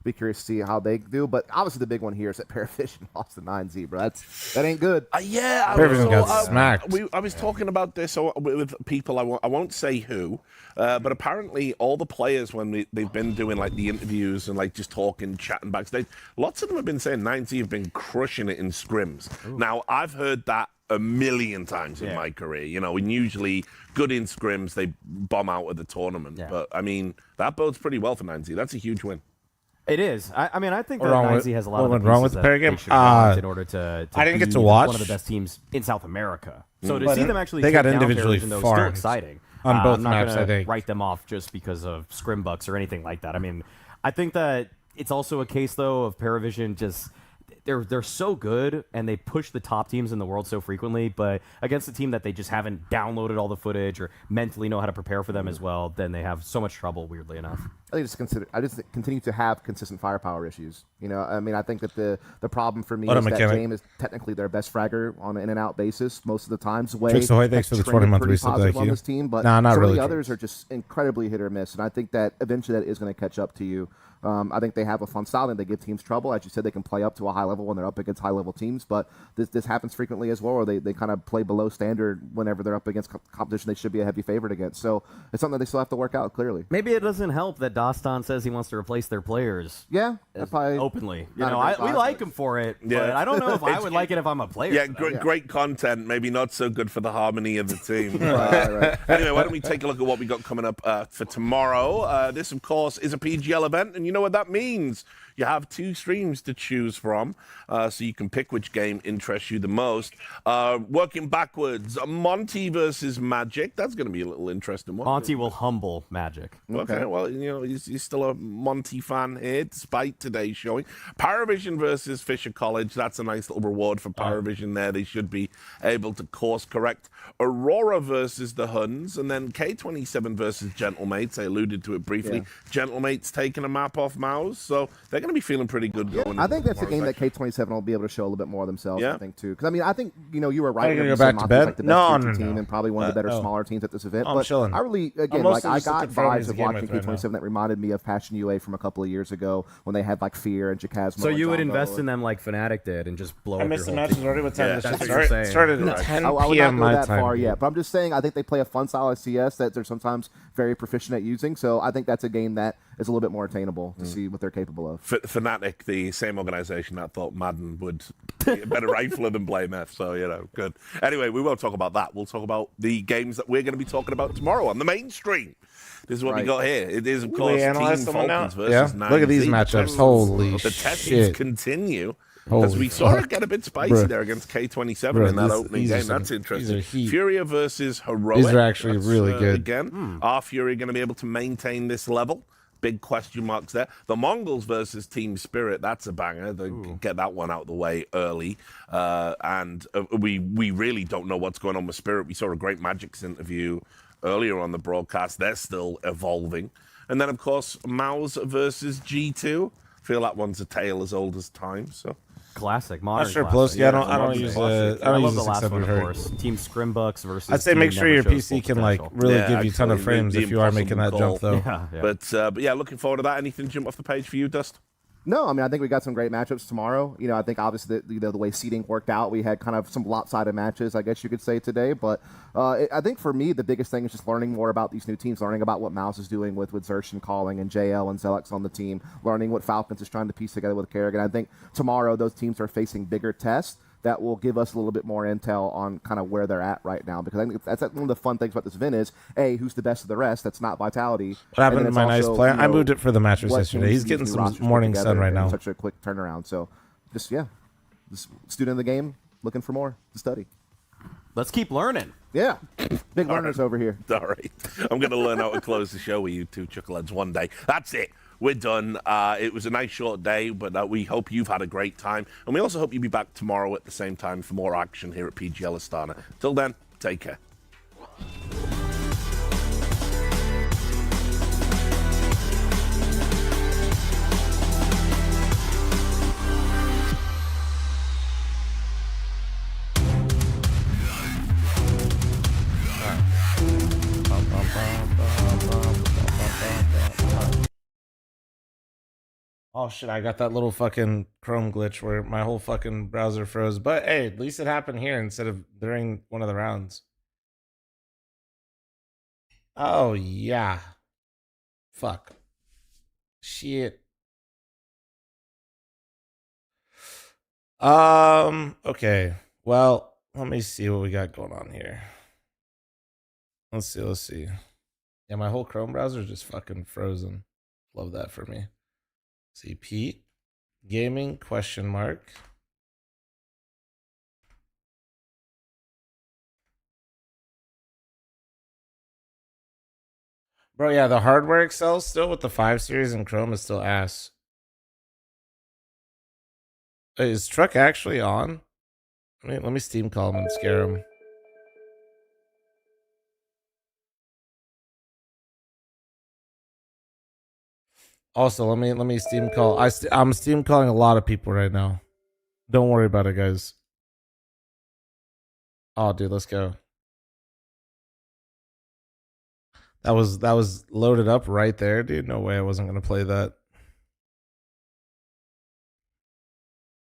be curious to see how they do. But obviously, the big one here is that Paravision lost to 9Z, bro. That ain't good. Paravision got smacked. I was talking about this with people, I won't say who, but apparently all the players, when they've been doing like the interviews and like just talking, chatting backstage, lots of them have been saying 9Z have been crushing it in scrims. Now, I've heard that a million times in my career, and usually good in scrims, they bomb out of the tournament. But, I mean, that bodes pretty well for 9Z. That's a huge win. It is. I mean, I think that 9Z has a lot of went wrong with the Parry game. In order to I didn't get to be watch one of the best teams in South America. So to see them actually they take got down individually Paravision, though, is far still exciting. on both I'm not maps. gonna I think write them off just because of scrim bucks or anything like that. I mean, I think that it's also a case though of Paravision just. They're so good, and they push the top teams in the world so frequently, but against a team that they just haven't downloaded all the footage or mentally know how to prepare for them as well, then they have so much trouble, weirdly enough. I just continue to have consistent firepower issues. I mean, I think that the problem for me is that James is technically their best fragger on an in-and-out basis most of the times. Thanks for the 20-month reset on this team, but not some really of the others are just incredibly hit or miss, and I think that eventually that is going to catch up to you. I think they have a fun style and they give teams trouble. As you said, they can play up to a high level when they're up against high-level teams, but this happens frequently as well, where they kind of play below standard whenever they're up against competition they should be a heavy favorite against. So it's something that they still have to work out, clearly. Maybe it doesn't help that Dostan says he wants to replace their players. Yeah, probably openly. We like him for it, but I don't know if I would like it if I'm a player. Yeah, great content, maybe not so good for the harmony of the team. Right. Anyway, why don't we take a look at what we got coming up for tomorrow? This, of course, is a PGL event, and you know what that means. You have 2 streams to choose from, so you can pick which game interests you the most. Working backwards, Monte versus Magic. That's going to be a little interesting one. Monte will humble Magic. Okay, well, he's still a Monte fan here, despite today's showing. Paravision versus Fisher College. That's a nice little reward for Paravision there. They should be able to course correct. Aurora versus the Huns, and then K27 versus Gentlemates. I alluded to it briefly. Gentlemates taking a map off Mouse, so they're going to be feeling pretty good going. I think that's a game that K27 will be able to show a little bit more of themselves. I think too, because I mean, I think you were right. Go back to bed. Like the best team and probably one of the better smaller teams at this event. I'm chilling. I really I got vibes of watching K27 that reminded me of Passion UA from a couple of years ago when they had like Fear and Jacasmo. So you would invest in them like Fnatic did and just blow up your whole team. I missed the matches already. What time? That's what you're saying. Started at 10 I would p.m. not go my that time. far yet, but I'm just saying I think they play a fun style of CS that they're sometimes very proficient at using. So I think that's a game that is a little bit more attainable to see what they're capable of. Fnatic, the same organization that thought Madden would be a better rifler than Blamef, so good. Anyway, we won't talk about that. We'll talk about the games that we're going to be talking about tomorrow on the mainstream. This is what we got here. It is, of course, Team Falcons versus 9Z. Look at these matchups. Holy shit. The testings continue. As we saw it get a bit spicy there against K27 in that opening game. That's interesting. Furia versus Heroic. These are actually really good. Again, are Furia going to be able to maintain this level? Big question marks there. The Mongols versus Team Spirit. That's a banger. They get that one out of the way early. And we really don't know what's going on with Spirit. We saw a great Magic's interview earlier on the broadcast. They're still evolving. And then, of course, Mouse versus G2. I feel that one's a tale as old as time, so... Classic, modern. Not sure, classic. Pelosi. I don't use the. I don't use the this last except one, with of her. course. Team Scrimbucks versus. I'd say Team make sure Never your Shows PC Full can like Potential. really give you a ton of actually, frames the if you are making that impossible jump though. But yeah, looking forward to that. Anything jump off the page for you, Dust? No, I mean, I think we got some great matchups tomorrow. You know, I think obviously the way seeding worked out, we had kind of some lopsided matches, I guess you could say, today. But I think for me, the biggest thing is just learning more about these new teams, learning about what Mouse is doing with Xerxes and Calling and JL and Zelex on the team, learning what Falcons is trying to piece together with Carigan. I think tomorrow those teams are facing bigger tests that will give us a little bit more intel on kind of where they're at right now. Because I think that's one of the fun things about this event is, A, who's the best of the rest? That's not Vitality. What happened to my nice plan? You know, I moved it for the Mattress what yesterday. teams He's these getting new some rosters put morning sun together right in now. Such a quick turnaround. So just, this student of the game looking for more to study. Let's keep learning. Yeah. Big learners over here. All right. I'm going to learn how to close the show with you two chuckleheads one day. That's it. We're done. It was a nice short day, but we hope you've had a great time. And we also hope you'll be back tomorrow at the same time for more action here at PGL Astana. Till then, take care. Oh shit, I got that little fucking Chrome glitch where my whole fucking browser froze. But hey, at least it happened here instead of during one of the rounds. Oh yeah. Fuck. Shit. Okay. Well, let me see what we got going on here. Let's see. Yeah, my whole Chrome browser is just fucking frozen. Love that for me. See, Pete, gaming, question mark. Bro, yeah, the hardware excels still with the 5 series and Chrome is still ass. Wait, is Truck actually on? Let me Steam call him and scare him. Also, let me Steam call. I'm Steam calling a lot of people right now. Don't worry about it, guys. Oh, dude, let's go. That was loaded up right there, dude. No way I wasn't gonna play that.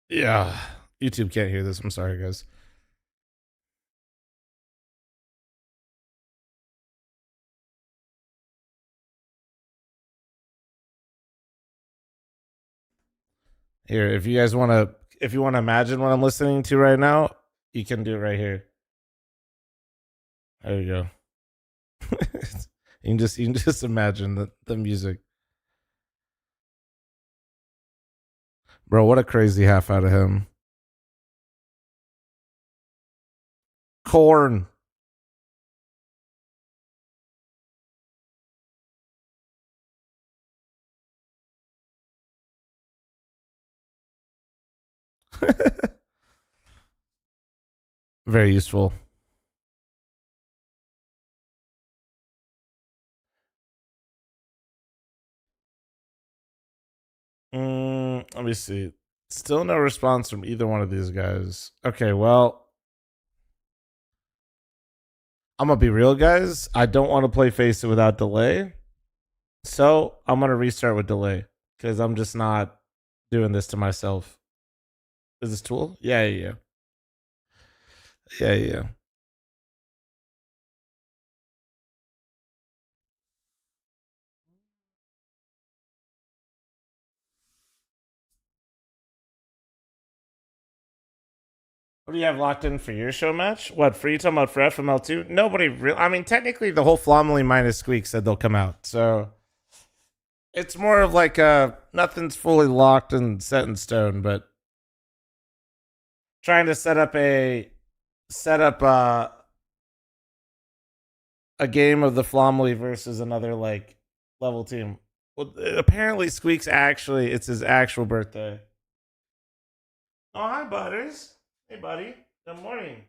Yeah, YouTube can't hear this. I'm sorry, guys. Here, if you guys want to imagine what I'm listening to right now, you can do it right here. There you go. you can just imagine the music. Bro, what a crazy half out of him. Corn. Very useful. Let me see. Still no response from either one of these guys. Okay, well, I'm gonna be real, guys. I don't want to play Face It without delay. So I'm gonna restart with delay. Because I'm just not doing this to myself. Is this Tool? Yeah. What do you have locked in for your show match? What, for you talking about for FML2? Nobody really. I mean, technically, the whole fl0m minus Squeak said they'll come out. So it's more of like nothing's fully locked and set in stone, but trying to set up a game of the fl0m versus another like level team. Well, apparently Squeak's it's his actual birthday. Oh, hi, Butters. Hey, buddy. Good morning.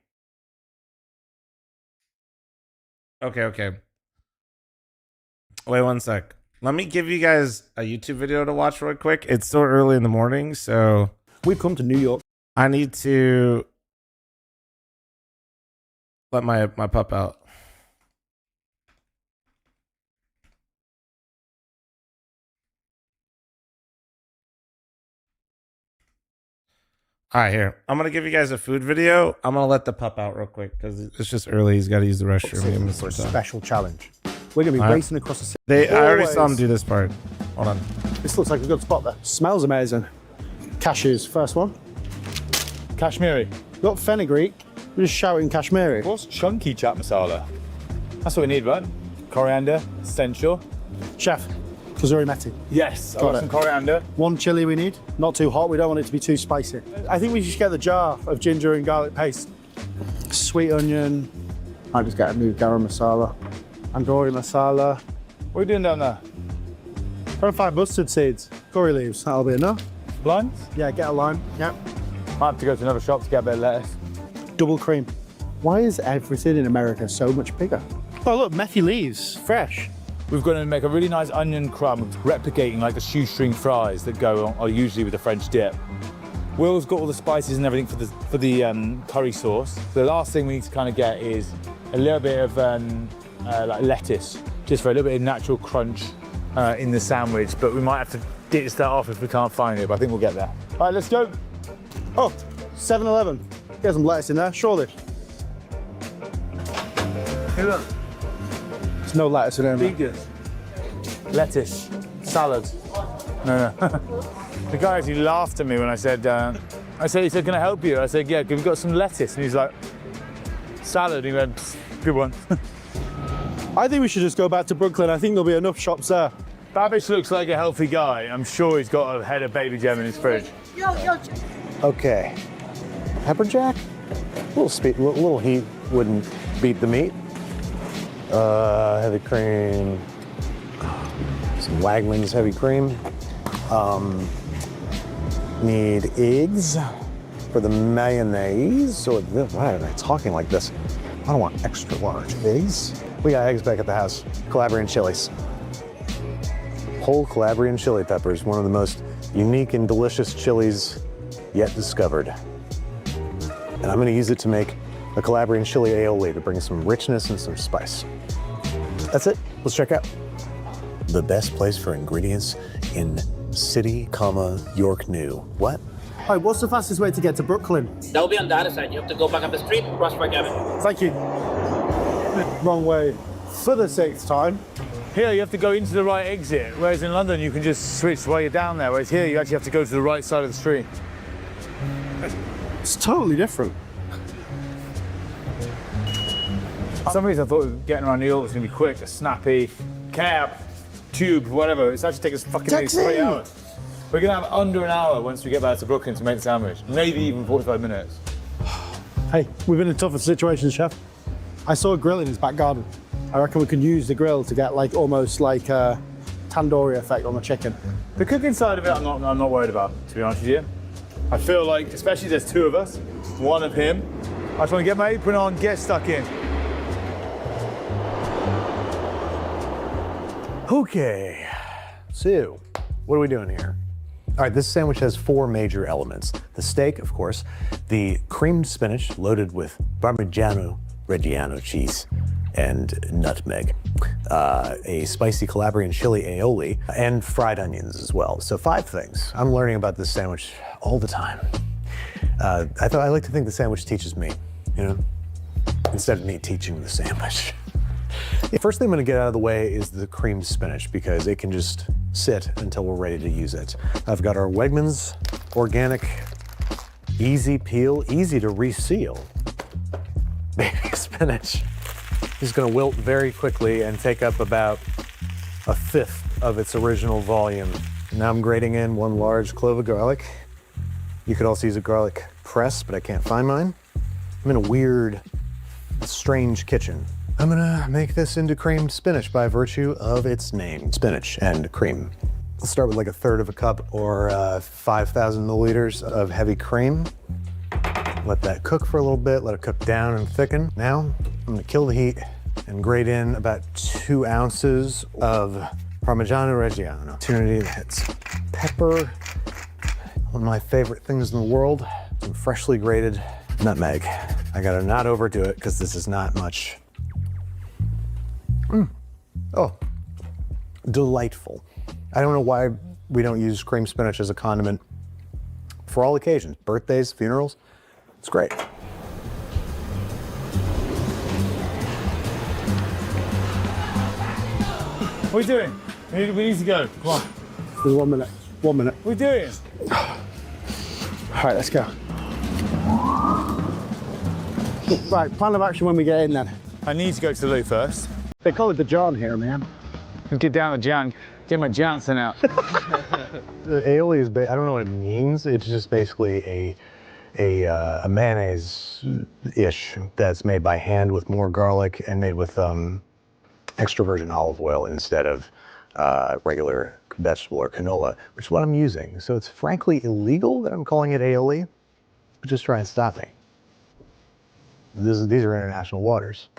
Okay. Wait one sec. Let me give you guys a YouTube video to watch real quick. It's still early in the morning, so... We've come to New York. I need to let my pup out. All right, here. I'm going to give you guys a food video. I'm going to let the pup out real quick because it's just early. He's got to use the restroom. For a special challenge. We're going to be racing across the city. I already saw him do this part. Hold on. This looks like a good spot there. Smells amazing. Cashews, first one. Kashmiri. Got fenugreek. We're just shouting Kashmiri. What's chunky chat masala? That's what we need, right? Coriander, essential. Chef, Kazuri Meti. Yes, I got some coriander. One chili we need. Not too hot. We don't want it to be too spicy. I think we should get the jar of ginger and garlic paste. Sweet onion. I just get a new garam masala. Andori masala. What are you doing down there? Trying to find mustard seeds. Curry leaves. That'll be enough. Limes? Yeah, get a lime. Yep. Might have to go to another shop to get a bit of lettuce. Double cream. Why is everything in America so much bigger? Oh look, methy leaves, fresh. We've got to make a really nice onion crumb, replicating like the shoestring fries that go on, or usually with the French dip. Will's got all the spices and everything for the curry sauce. The last thing we need to kind of get is a little bit of like lettuce, just for a little bit of natural crunch in the sandwich. But we might have to ditch that off if we can't find it. But I think we'll get there. All right, let's go. Oh, 7-Eleven. Get some lettuce in there, surely. Hey, look. There's no lettuce in there. Vegas. Lettuce. Salad. No. The guy actually laughed at me when I said, he said, can I help you? I said, yeah, we've got some lettuce. And he's like, salad. And he went, good one. I think we should just go back to Brooklyn. I think there'll be enough shops there. Babish looks like a healthy guy. I'm sure he's got a head of baby gem in his fridge. Okay. Pepper jack? A little heat wouldn't beat the meat. Heavy cream. Some Wagman's heavy cream. Need eggs for the mayonnaise. So why am I talking like this? I don't want extra large eggs. We got eggs back at the house. Calabrian chilies. Whole Calabrian chili peppers, one of the most unique and delicious chilies yet discovered. And I'm gonna use it to make a Calabrian chili aioli to bring some richness and some spice. That's it, let's check out. The best place for ingredients in City, York New. What? Hi, what's the fastest way to get to Brooklyn? That will be on the other side. You have to go back up the street, cross Park Avenue. Thank you. Wrong way for the 6th time. Here you have to go into the right exit, whereas in London you can just switch while you're down there, whereas here you actually have to go to the right side of the street. It's totally different. For some reason I thought getting around New York was going to be quick, snappy, cab, tube, whatever. It's actually taken us fucking nearly 3 hours. We're going to have under an hour once we get back to Brooklyn to make the sandwich. Maybe even 45 minutes. Hey, we've been in tougher situations, chef. I saw a grill in his back garden. I reckon we could use the grill to get like almost like a tandoori effect on the chicken. The cooking side of it, I'm not worried about, to be honest with you. I feel like, especially there's 2 of us, one of him. I just want to get my apron on, get stuck in. Okay, so what are we doing here? All right, this sandwich has 4 major elements. The steak, of course, the creamed spinach loaded with Parmigiano Reggiano cheese and nutmeg, a spicy Calabrian chili aioli, and fried onions as well. So 5 things. I'm learning about this sandwich all the time. I like to think the sandwich teaches me, you know, instead of me teaching the sandwich. The first thing I'm gonna get out of the way is the creamed spinach because it can just sit until we're ready to use it. I've got our Wegmans organic, easy peel, easy to reseal baby spinach. It's gonna wilt very quickly and take up about 1/5 of its original volume. Now I'm grating in 1 large clove of garlic. You could also use a garlic press, but I can't find mine. I'm in a weird, strange kitchen. I'm gonna make this into creamed spinach by virtue of its name, spinach and cream. Let's start with like 1/3 of a cup or 5,000 milliliters of heavy cream. Let that cook for a little bit, let it cook down and thicken. Now, I'm gonna kill the heat and grate in about 2 ounces of Parmigiano Reggiano. Opportunity that's pepper, one of my favorite things in the world. some freshly grated nutmeg. I gotta not overdo it because this is not much. Oh, delightful. I don't know why we don't use cream spinach as a condiment for all occasions, birthdays, funerals. It's great. What are we doing? We need to go. Come on. 1 minute. 1 minute. What are we doing? All right, let's go. Right, plan of action when we get in then. I need to go to the loo first. They call it the John here, man. Get down the John. Get my Johnson out. The aioli is, I don't know what it means. It's just basically a mayonnaise-ish that's made by hand with more garlic and made with extra virgin olive oil instead of regular vegetable or canola, which is what I'm using. So it's frankly illegal that I'm calling it aioli, but just try and stop me. These are international waters.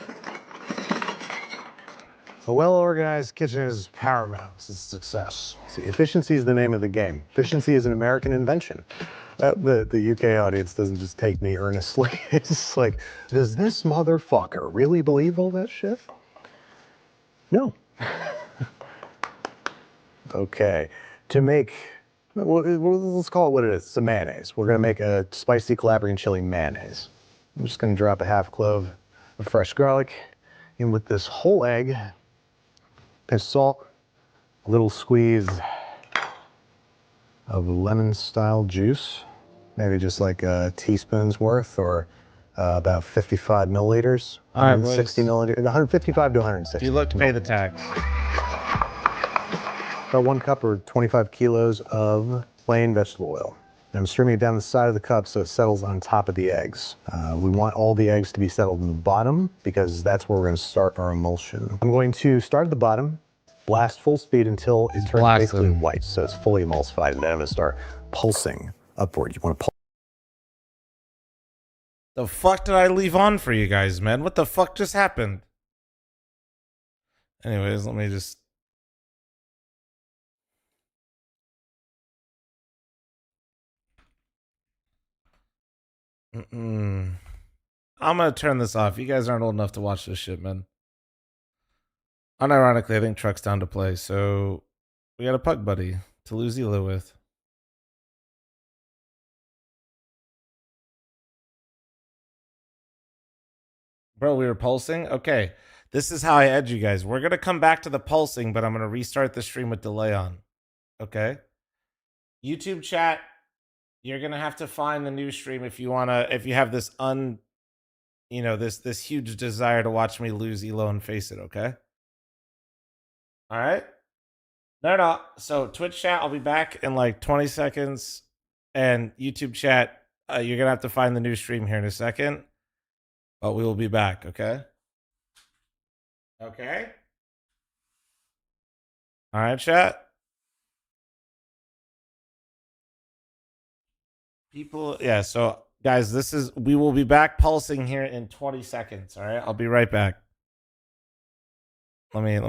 A well-organized kitchen is paramount to success. See, efficiency is the name of the game. Efficiency is an American invention. The UK audience doesn't just take me earnestly. It's just like, does this motherfucker really believe all that shit? No. Okay, to make, let's call it what it is. It's a mayonnaise. We're gonna make a spicy Calabrian chili mayonnaise. I'm just gonna drop a half clove of fresh garlic in with this whole egg, pinch of salt, a little squeeze of lemon-style juice, maybe just like a teaspoon's worth, or about 55 milliliters, 160 milliliters, 155 to 160. You look to pay the tax. About 1 cup or 25 kilos of plain vegetable oil. And I'm streaming it down the side of the cup so it settles on top of the eggs. We want all the eggs to be settled in the bottom because that's where we're going to start our emulsion. I'm going to start at the bottom, blast full speed until it turns basically white, so it's fully emulsified, and then I'm going to start pulsing upward. You want to pulse. The fuck did I leave on for you guys, man? What the fuck just happened? Anyways, let me just... I'm gonna turn this off. You guys aren't old enough to watch this shit, man. Unironically, I think Truck's down to play, so we got a puck buddy to lose Elo with. Bro, we were pulsing? Okay. This is how I edge you guys. We're gonna come back to the pulsing, but I'm gonna restart the stream with delay on. Okay? YouTube chat, you're gonna have to find the new stream if you have this this huge desire to watch me lose Elo and face it, okay? Alright? No. So Twitch chat, I'll be back in like 20 seconds. And YouTube chat, you're gonna have to find the new stream here in a second. But we will be back, okay? Okay? Alright, chat. People, yeah, so guys, we will be back pulsing here in 20 seconds, all right? I'll be right back. Let me